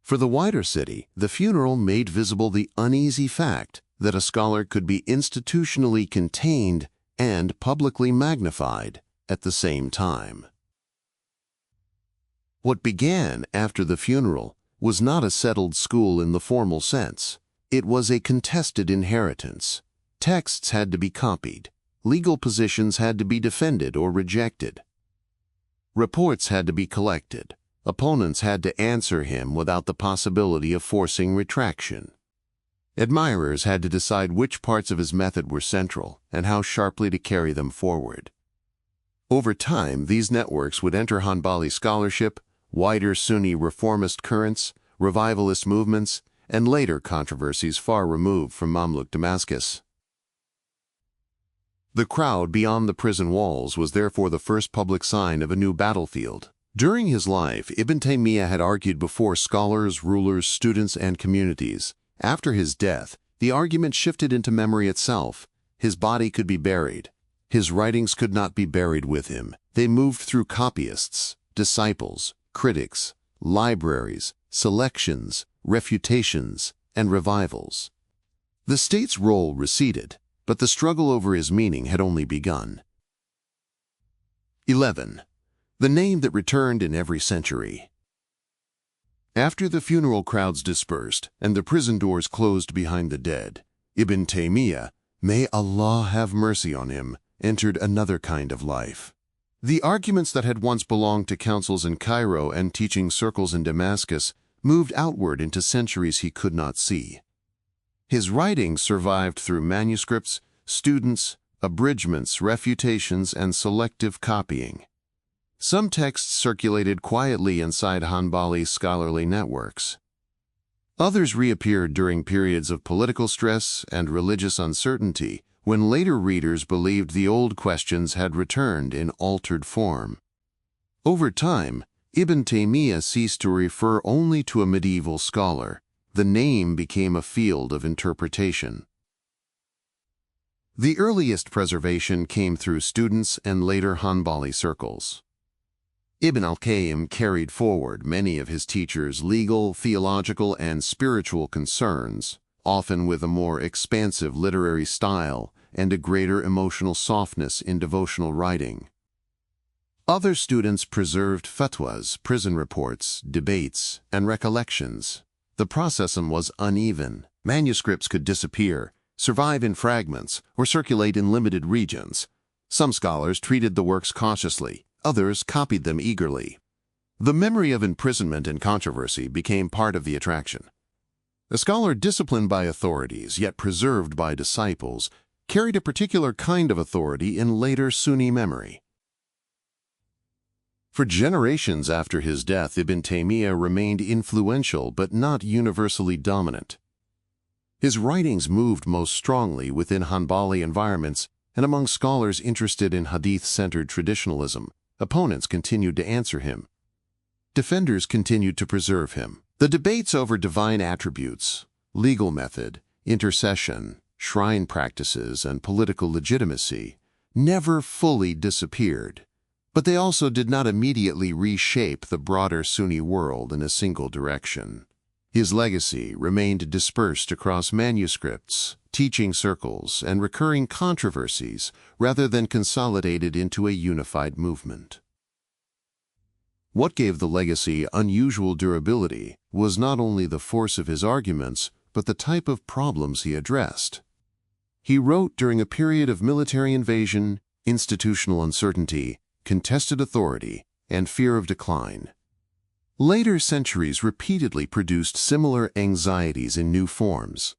For the wider city, the funeral made visible the uneasy fact that a scholar could be institutionally contained and publicly magnified at the same time. What began after the funeral was not a settled school in the formal sense. It was a contested inheritance. Texts had to be copied. Legal positions had to be defended or rejected. Reports had to be collected. Opponents had to answer him without the possibility of forcing retraction. Admirers had to decide which parts of his method were central and how sharply to carry them forward. Over time, these networks would enter Hanbali scholarship, wider Sunni reformist currents, revivalist movements, and later controversies far removed from Mamluk Damascus. The crowd beyond the prison walls was therefore the first public sign of a new battlefield. During his life, Ibn Taymiyyah had argued before scholars, rulers, students, and communities. After his death, the argument shifted into memory itself. His body could be buried. His writings could not be buried with him. They moved through copyists, disciples, critics, libraries, selections, refutations, and revivals. The state's role receded, but the struggle over his meaning had only begun. 11. The name that returned in every century. After the funeral crowds dispersed and the prison doors closed behind the dead, Ibn Taymiyyah, may Allah have mercy on him, entered another kind of life. The arguments that had once belonged to councils in Cairo and teaching circles in Damascus moved outward into centuries he could not see. His writings survived through manuscripts, students, abridgments, refutations, and selective copying. Some texts circulated quietly inside Hanbali scholarly networks. Others reappeared during periods of political stress and religious uncertainty, when later readers believed the old questions had returned in altered form. Over time, Ibn Taymiyyah ceased to refer only to a medieval scholar. The name became a field of interpretation. The earliest preservation came through students and later Hanbali circles. Ibn al-Qayyim carried forward many of his teachers' legal, theological, and spiritual concerns, often with a more expansive literary style and a greater emotional softness in devotional writing. Other students preserved fatwas, prison reports, debates, and recollections. The process was uneven. Manuscripts could disappear, survive in fragments, or circulate in limited regions. Some scholars treated the works cautiously, others copied them eagerly. The memory of imprisonment and controversy became part of the attraction. A scholar disciplined by authorities, yet preserved by disciples, carried a particular kind of authority in later Sunni memory. For generations after his death, Ibn Taymiyyah remained influential but not universally dominant. His writings moved most strongly within Hanbali environments and among scholars interested in hadith-centered traditionalism. Opponents continued to answer him. Defenders continued to preserve him. The debates over divine attributes, legal method, intercession, shrine practices, and political legitimacy never fully disappeared, but they also did not immediately reshape the broader Sunni world in a single direction. His legacy remained dispersed across manuscripts, teaching circles, and recurring controversies rather than consolidated into a unified movement. What gave the legacy unusual durability was not only the force of his arguments, but the type of problems he addressed. He wrote during a period of military invasion, institutional uncertainty, contested authority, and fear of decline. Later centuries repeatedly produced similar anxieties in new forms.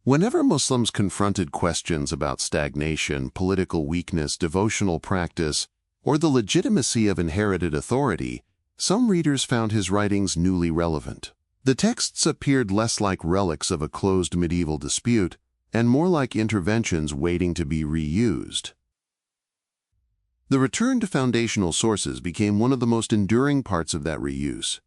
Whenever Muslims confronted questions about stagnation, political weakness, devotional practice, or the legitimacy of inherited authority, some readers found his writings newly relevant. The texts appeared less like relics of a closed medieval dispute and more like interventions waiting to be reused. The return to foundational sources became one of the most enduring parts of that reuse.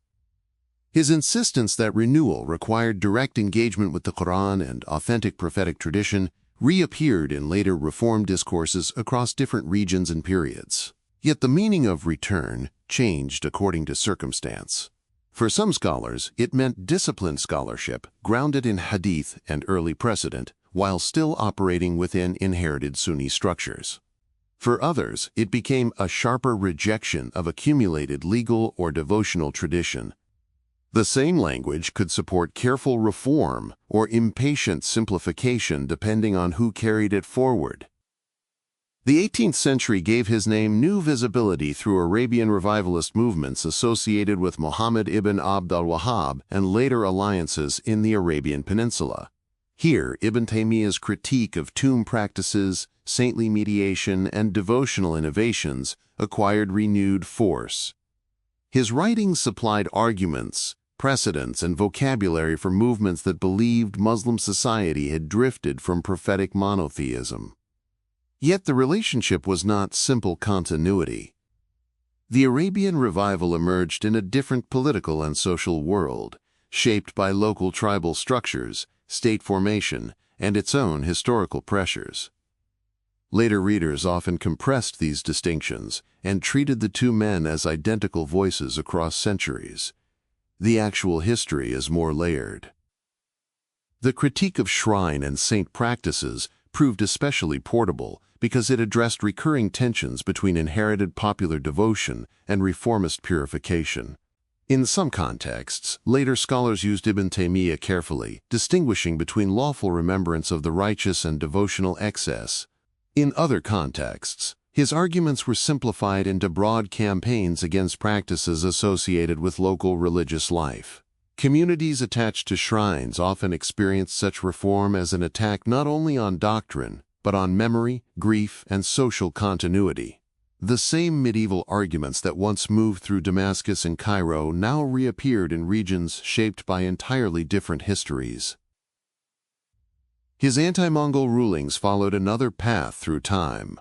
His insistence that renewal required direct engagement with the Quran and authentic prophetic tradition reappeared in later reform discourses across different regions and periods. Yet the meaning of return changed according to circumstance. For some scholars, it meant disciplined scholarship grounded in hadith and early precedent, while still operating within inherited Sunni structures. For others, it became a sharper rejection of accumulated legal or devotional tradition. The same language could support careful reform or impatient simplification depending on who carried it forward. The 18th century gave his name new visibility through Arabian revivalist movements associated with Muhammad ibn Abd al-Wahhab and later alliances in the Arabian Peninsula. Here, Ibn Taymiyyah's critique of tomb practices, saintly mediation, and devotional innovations acquired renewed force. His writings supplied arguments, precedents, and vocabulary for movements that believed Muslim society had drifted from prophetic monotheism. Yet the relationship was not simple continuity. The Arabian revival emerged in a different political and social world, shaped by local tribal structures, state formation, and its own historical pressures. Later readers often compressed these distinctions and treated the two men as identical voices across centuries. The actual history is more layered. The critique of shrine and saint practices proved especially portable because it addressed recurring tensions between inherited popular devotion and reformist purification. In some contexts, later scholars used Ibn Taymiyyah carefully, distinguishing between lawful remembrance of the righteous and devotional excess. In other contexts, his arguments were simplified into broad campaigns against practices associated with local religious life. Communities attached to shrines often experienced such reform as an attack not only on doctrine, but on memory, grief, and social continuity. The same medieval arguments that once moved through Damascus and Cairo now reappeared in regions shaped by entirely different histories. His anti-Mongol rulings followed another path through time.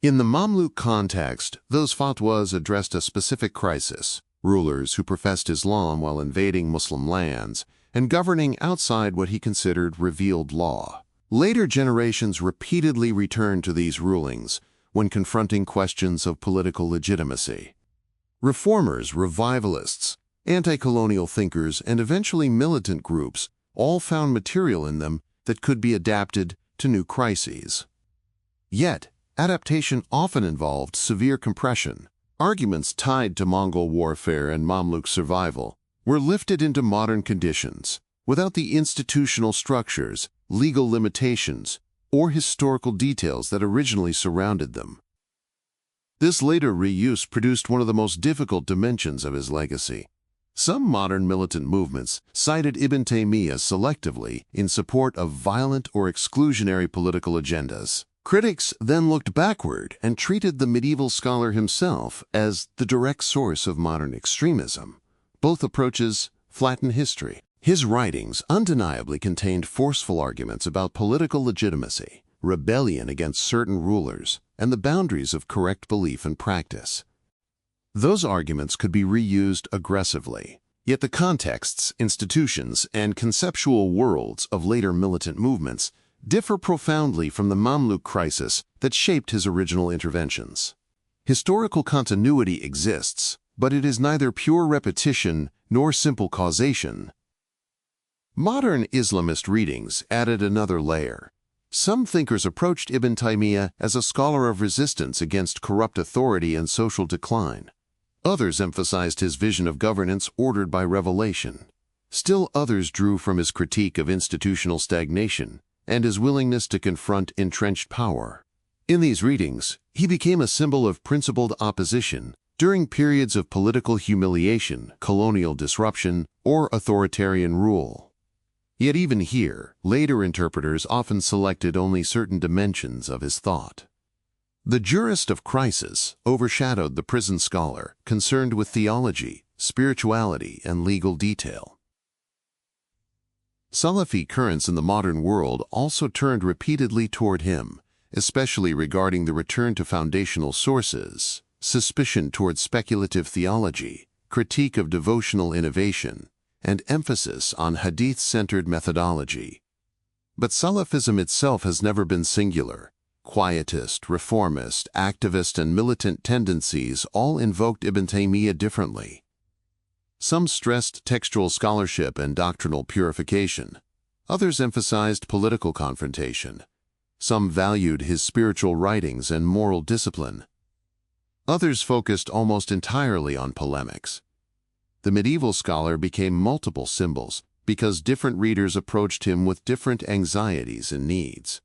In the Mamluk context, those fatwas addressed a specific crisis: rulers who professed Islam while invading Muslim lands and governing outside what he considered revealed law. Later generations repeatedly returned to these rulings when confronting questions of political legitimacy. Reformers, revivalists, anti-colonial thinkers, and eventually militant groups all found material in them that could be adapted to new crises. Yet, adaptation often involved severe compression. Arguments tied to Mongol warfare and Mamluk survival were lifted into modern conditions without the institutional structures, legal limitations, or historical details that originally surrounded them. This later reuse produced one of the most difficult dimensions of his legacy. Some modern militant movements cited Ibn Taymiyyah selectively in support of violent or exclusionary political agendas. Critics then looked backward and treated the medieval scholar himself as the direct source of modern extremism. Both approaches flatten history. His writings undeniably contained forceful arguments about political legitimacy, rebellion against certain rulers, and the boundaries of correct belief and practice. Those arguments could be reused aggressively, yet the contexts, institutions, and conceptual worlds of later militant movements differ profoundly from the Mamluk crisis that shaped his original interventions. Historical continuity exists, but it is neither pure repetition nor simple causation. Modern Islamist readings added another layer. Some thinkers approached Ibn Taymiyyah as a scholar of resistance against corrupt authority and social decline. Others emphasized his vision of governance ordered by revelation. Still others drew from his critique of institutional stagnation and his willingness to confront entrenched power. In these readings, he became a symbol of principled opposition during periods of political humiliation, colonial disruption, or authoritarian rule. Yet even here, later interpreters often selected only certain dimensions of his thought. The jurist of crisis overshadowed the prison scholar concerned with theology, spirituality, and legal detail. Salafi currents in the modern world also turned repeatedly toward him, especially regarding the return to foundational sources, suspicion toward speculative theology, critique of devotional innovation, and emphasis on hadith-centered methodology. But Salafism itself has never been singular. Quietist, reformist, activist, and militant tendencies all invoked Ibn Taymiyyah differently. Some stressed textual scholarship and doctrinal purification. Others emphasized political confrontation. Some valued his spiritual writings and moral discipline. Others focused almost entirely on polemics. The medieval scholar became multiple symbols because different readers approached him with different anxieties and needs.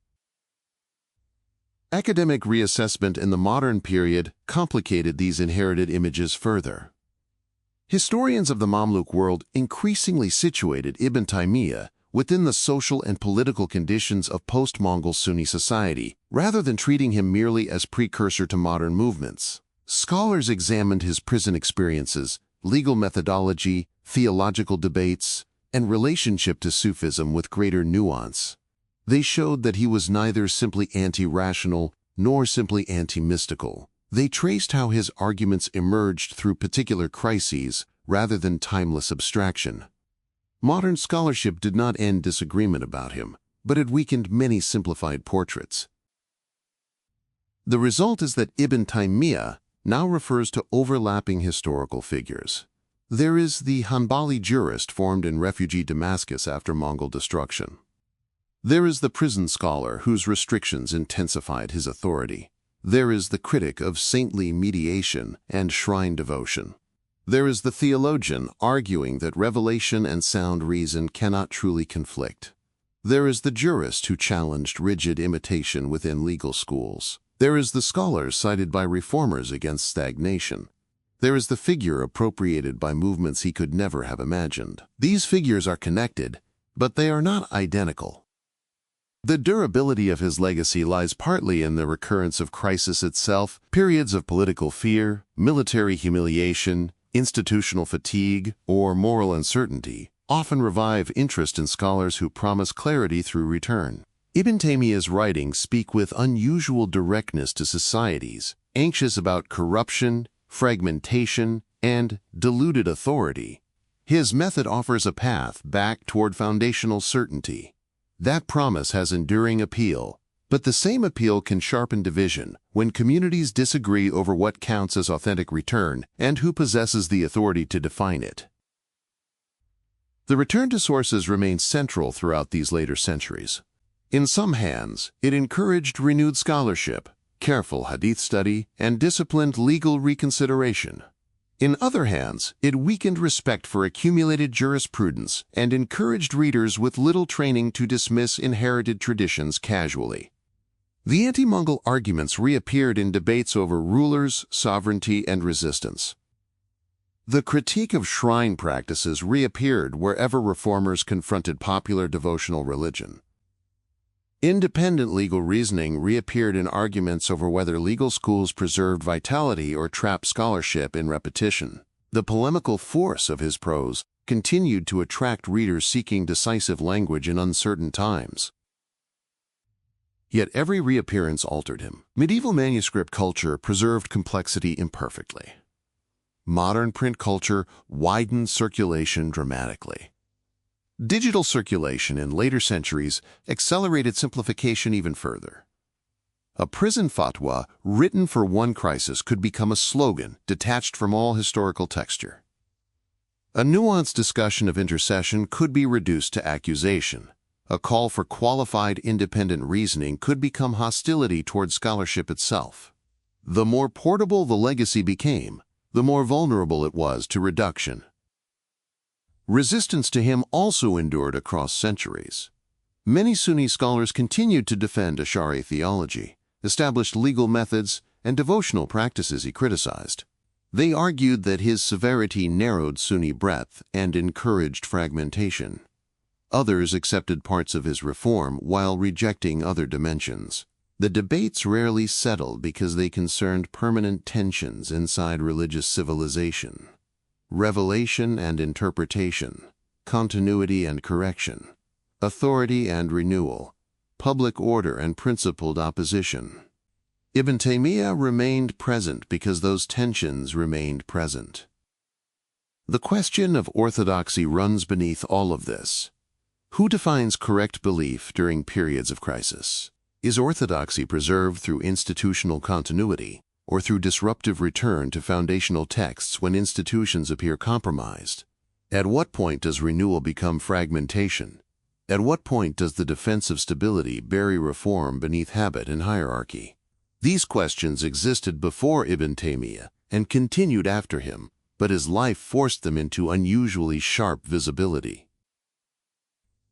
Academic reassessment in the modern period complicated these inherited images further. Historians of the Mamluk world increasingly situated Ibn Taymiyyah within the social and political conditions of post-Mongol Sunni society, rather than treating him merely as precursor to modern movements. Scholars examined his prison experiences, legal methodology, theological debates, and relationship to Sufism with greater nuance. They showed that he was neither simply anti-rational nor simply anti-mystical. They traced how his arguments emerged through particular crises rather than timeless abstraction. Modern scholarship did not end disagreement about him, but it weakened many simplified portraits. The result is that Ibn Taymiyyah now refers to overlapping historical figures. There is the Hanbali jurist formed in refugee Damascus after Mongol destruction. There is the prison scholar whose restrictions intensified his authority. There is the critic of saintly mediation and shrine devotion. There is the theologian arguing that revelation and sound reason cannot truly conflict. There is the jurist who challenged rigid imitation within legal schools. There is the scholar cited by reformers against stagnation. There is the figure appropriated by movements he could never have imagined. These figures are connected, but they are not identical. The durability of his legacy lies partly in the recurrence of crisis itself, periods of political fear, military humiliation, institutional fatigue, or moral uncertainty, often revive interest in scholars who promise clarity through return. Ibn Taymiyyah's writings speak with unusual directness to societies, anxious about corruption, fragmentation, and diluted authority. His method offers a path back toward foundational certainty. That promise has enduring appeal, but the same appeal can sharpen division when communities disagree over what counts as authentic return and who possesses the authority to define it. The return to sources remained central throughout these later centuries. In some hands, it encouraged renewed scholarship, careful hadith study, and disciplined legal reconsideration. In other hands, it weakened respect for accumulated jurisprudence and encouraged readers with little training to dismiss inherited traditions casually. The anti-Mongol arguments reappeared in debates over rulers, sovereignty, and resistance. The critique of shrine practices reappeared wherever reformers confronted popular devotional religion. Independent legal reasoning reappeared in arguments over whether legal schools preserved vitality or trapped scholarship in repetition. The polemical force of his prose continued to attract readers seeking decisive language in uncertain times. Yet every reappearance altered him. Medieval manuscript culture preserved complexity imperfectly. Modern print culture widened circulation dramatically. Digital circulation in later centuries accelerated simplification even further. A prison fatwa written for one crisis could become a slogan detached from all historical texture. A nuanced discussion of intercession could be reduced to accusation. A call for qualified independent reasoning could become hostility toward scholarship itself. The more portable the legacy became, the more vulnerable it was to reduction. Resistance to him also endured across centuries. Many Sunni scholars continued to defend Ash'ari theology, established legal methods, and devotional practices he criticized. They argued that his severity narrowed Sunni breadth and encouraged fragmentation. Others accepted parts of his reform while rejecting other dimensions. The debates rarely settled because they concerned permanent tensions inside religious civilization. Revelation and interpretation, continuity and correction, authority and renewal, public order and principled opposition. Ibn Taymiyyah remained present because those tensions remained present. The question of orthodoxy runs beneath all of this. Who defines correct belief during periods of crisis? Is orthodoxy preserved through institutional continuity, or through disruptive return to foundational texts when institutions appear compromised? At what point does renewal become fragmentation? At what point does the defense of stability bury reform beneath habit and hierarchy? These questions existed before Ibn Taymiyyah and continued after him, but his life forced them into unusually sharp visibility.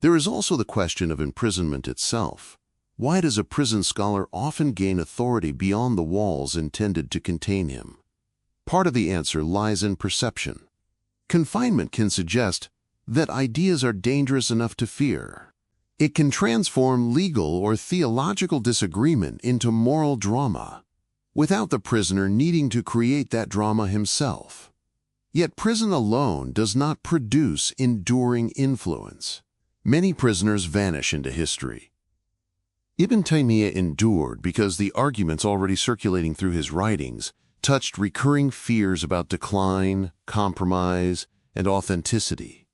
There is also the question of imprisonment itself. Why does a prison scholar often gain authority beyond the walls intended to contain him? Part of the answer lies in perception. Confinement can suggest that ideas are dangerous enough to fear. It can transform legal or theological disagreement into moral drama, without the prisoner needing to create that drama himself. Yet prison alone does not produce enduring influence. Many prisoners vanish into history. Ibn Taymiyyah endured because the arguments already circulating through his writings touched recurring fears about decline, compromise, and authenticity.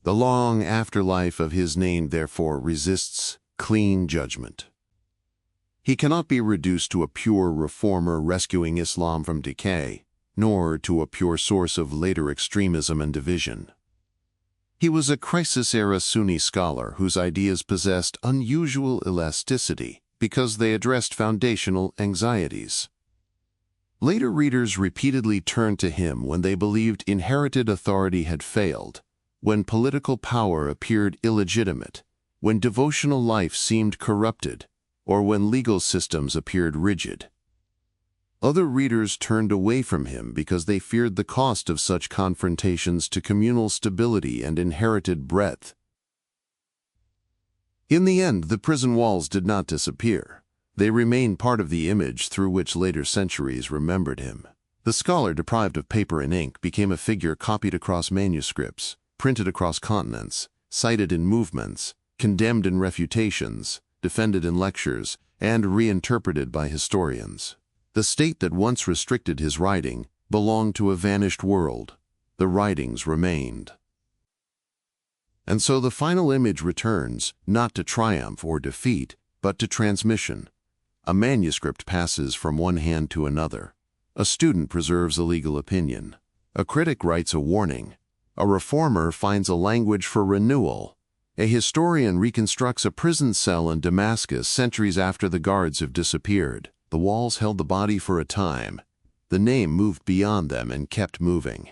The long afterlife of his name, therefore, resists clean judgment. He cannot be reduced to a pure reformer rescuing Islam from decay, nor to a pure source of later extremism and division. He was a crisis-era Sunni scholar whose ideas possessed unusual elasticity because they addressed foundational anxieties. Later readers repeatedly turned to him when they believed inherited authority had failed, when political power appeared illegitimate, when devotional life seemed corrupted, or when legal systems appeared rigid. Other readers turned away from him because they feared the cost of such confrontations to communal stability and inherited breadth. In the end, the prison walls did not disappear. They remained part of the image through which later centuries remembered him. The scholar deprived of paper and ink became a figure copied across manuscripts, printed across continents, cited in movements, condemned in refutations, defended in lectures, and reinterpreted by historians. The state that once restricted his writing belonged to a vanished world. The writings remained. And so the final image returns, not to triumph or defeat, but to transmission. A manuscript passes from one hand to another. A student preserves a legal opinion. A critic writes a warning. A reformer finds a language for renewal. A historian reconstructs a prison cell in Damascus centuries after the guards have disappeared. The walls held the body for a time. The name moved beyond them and kept moving.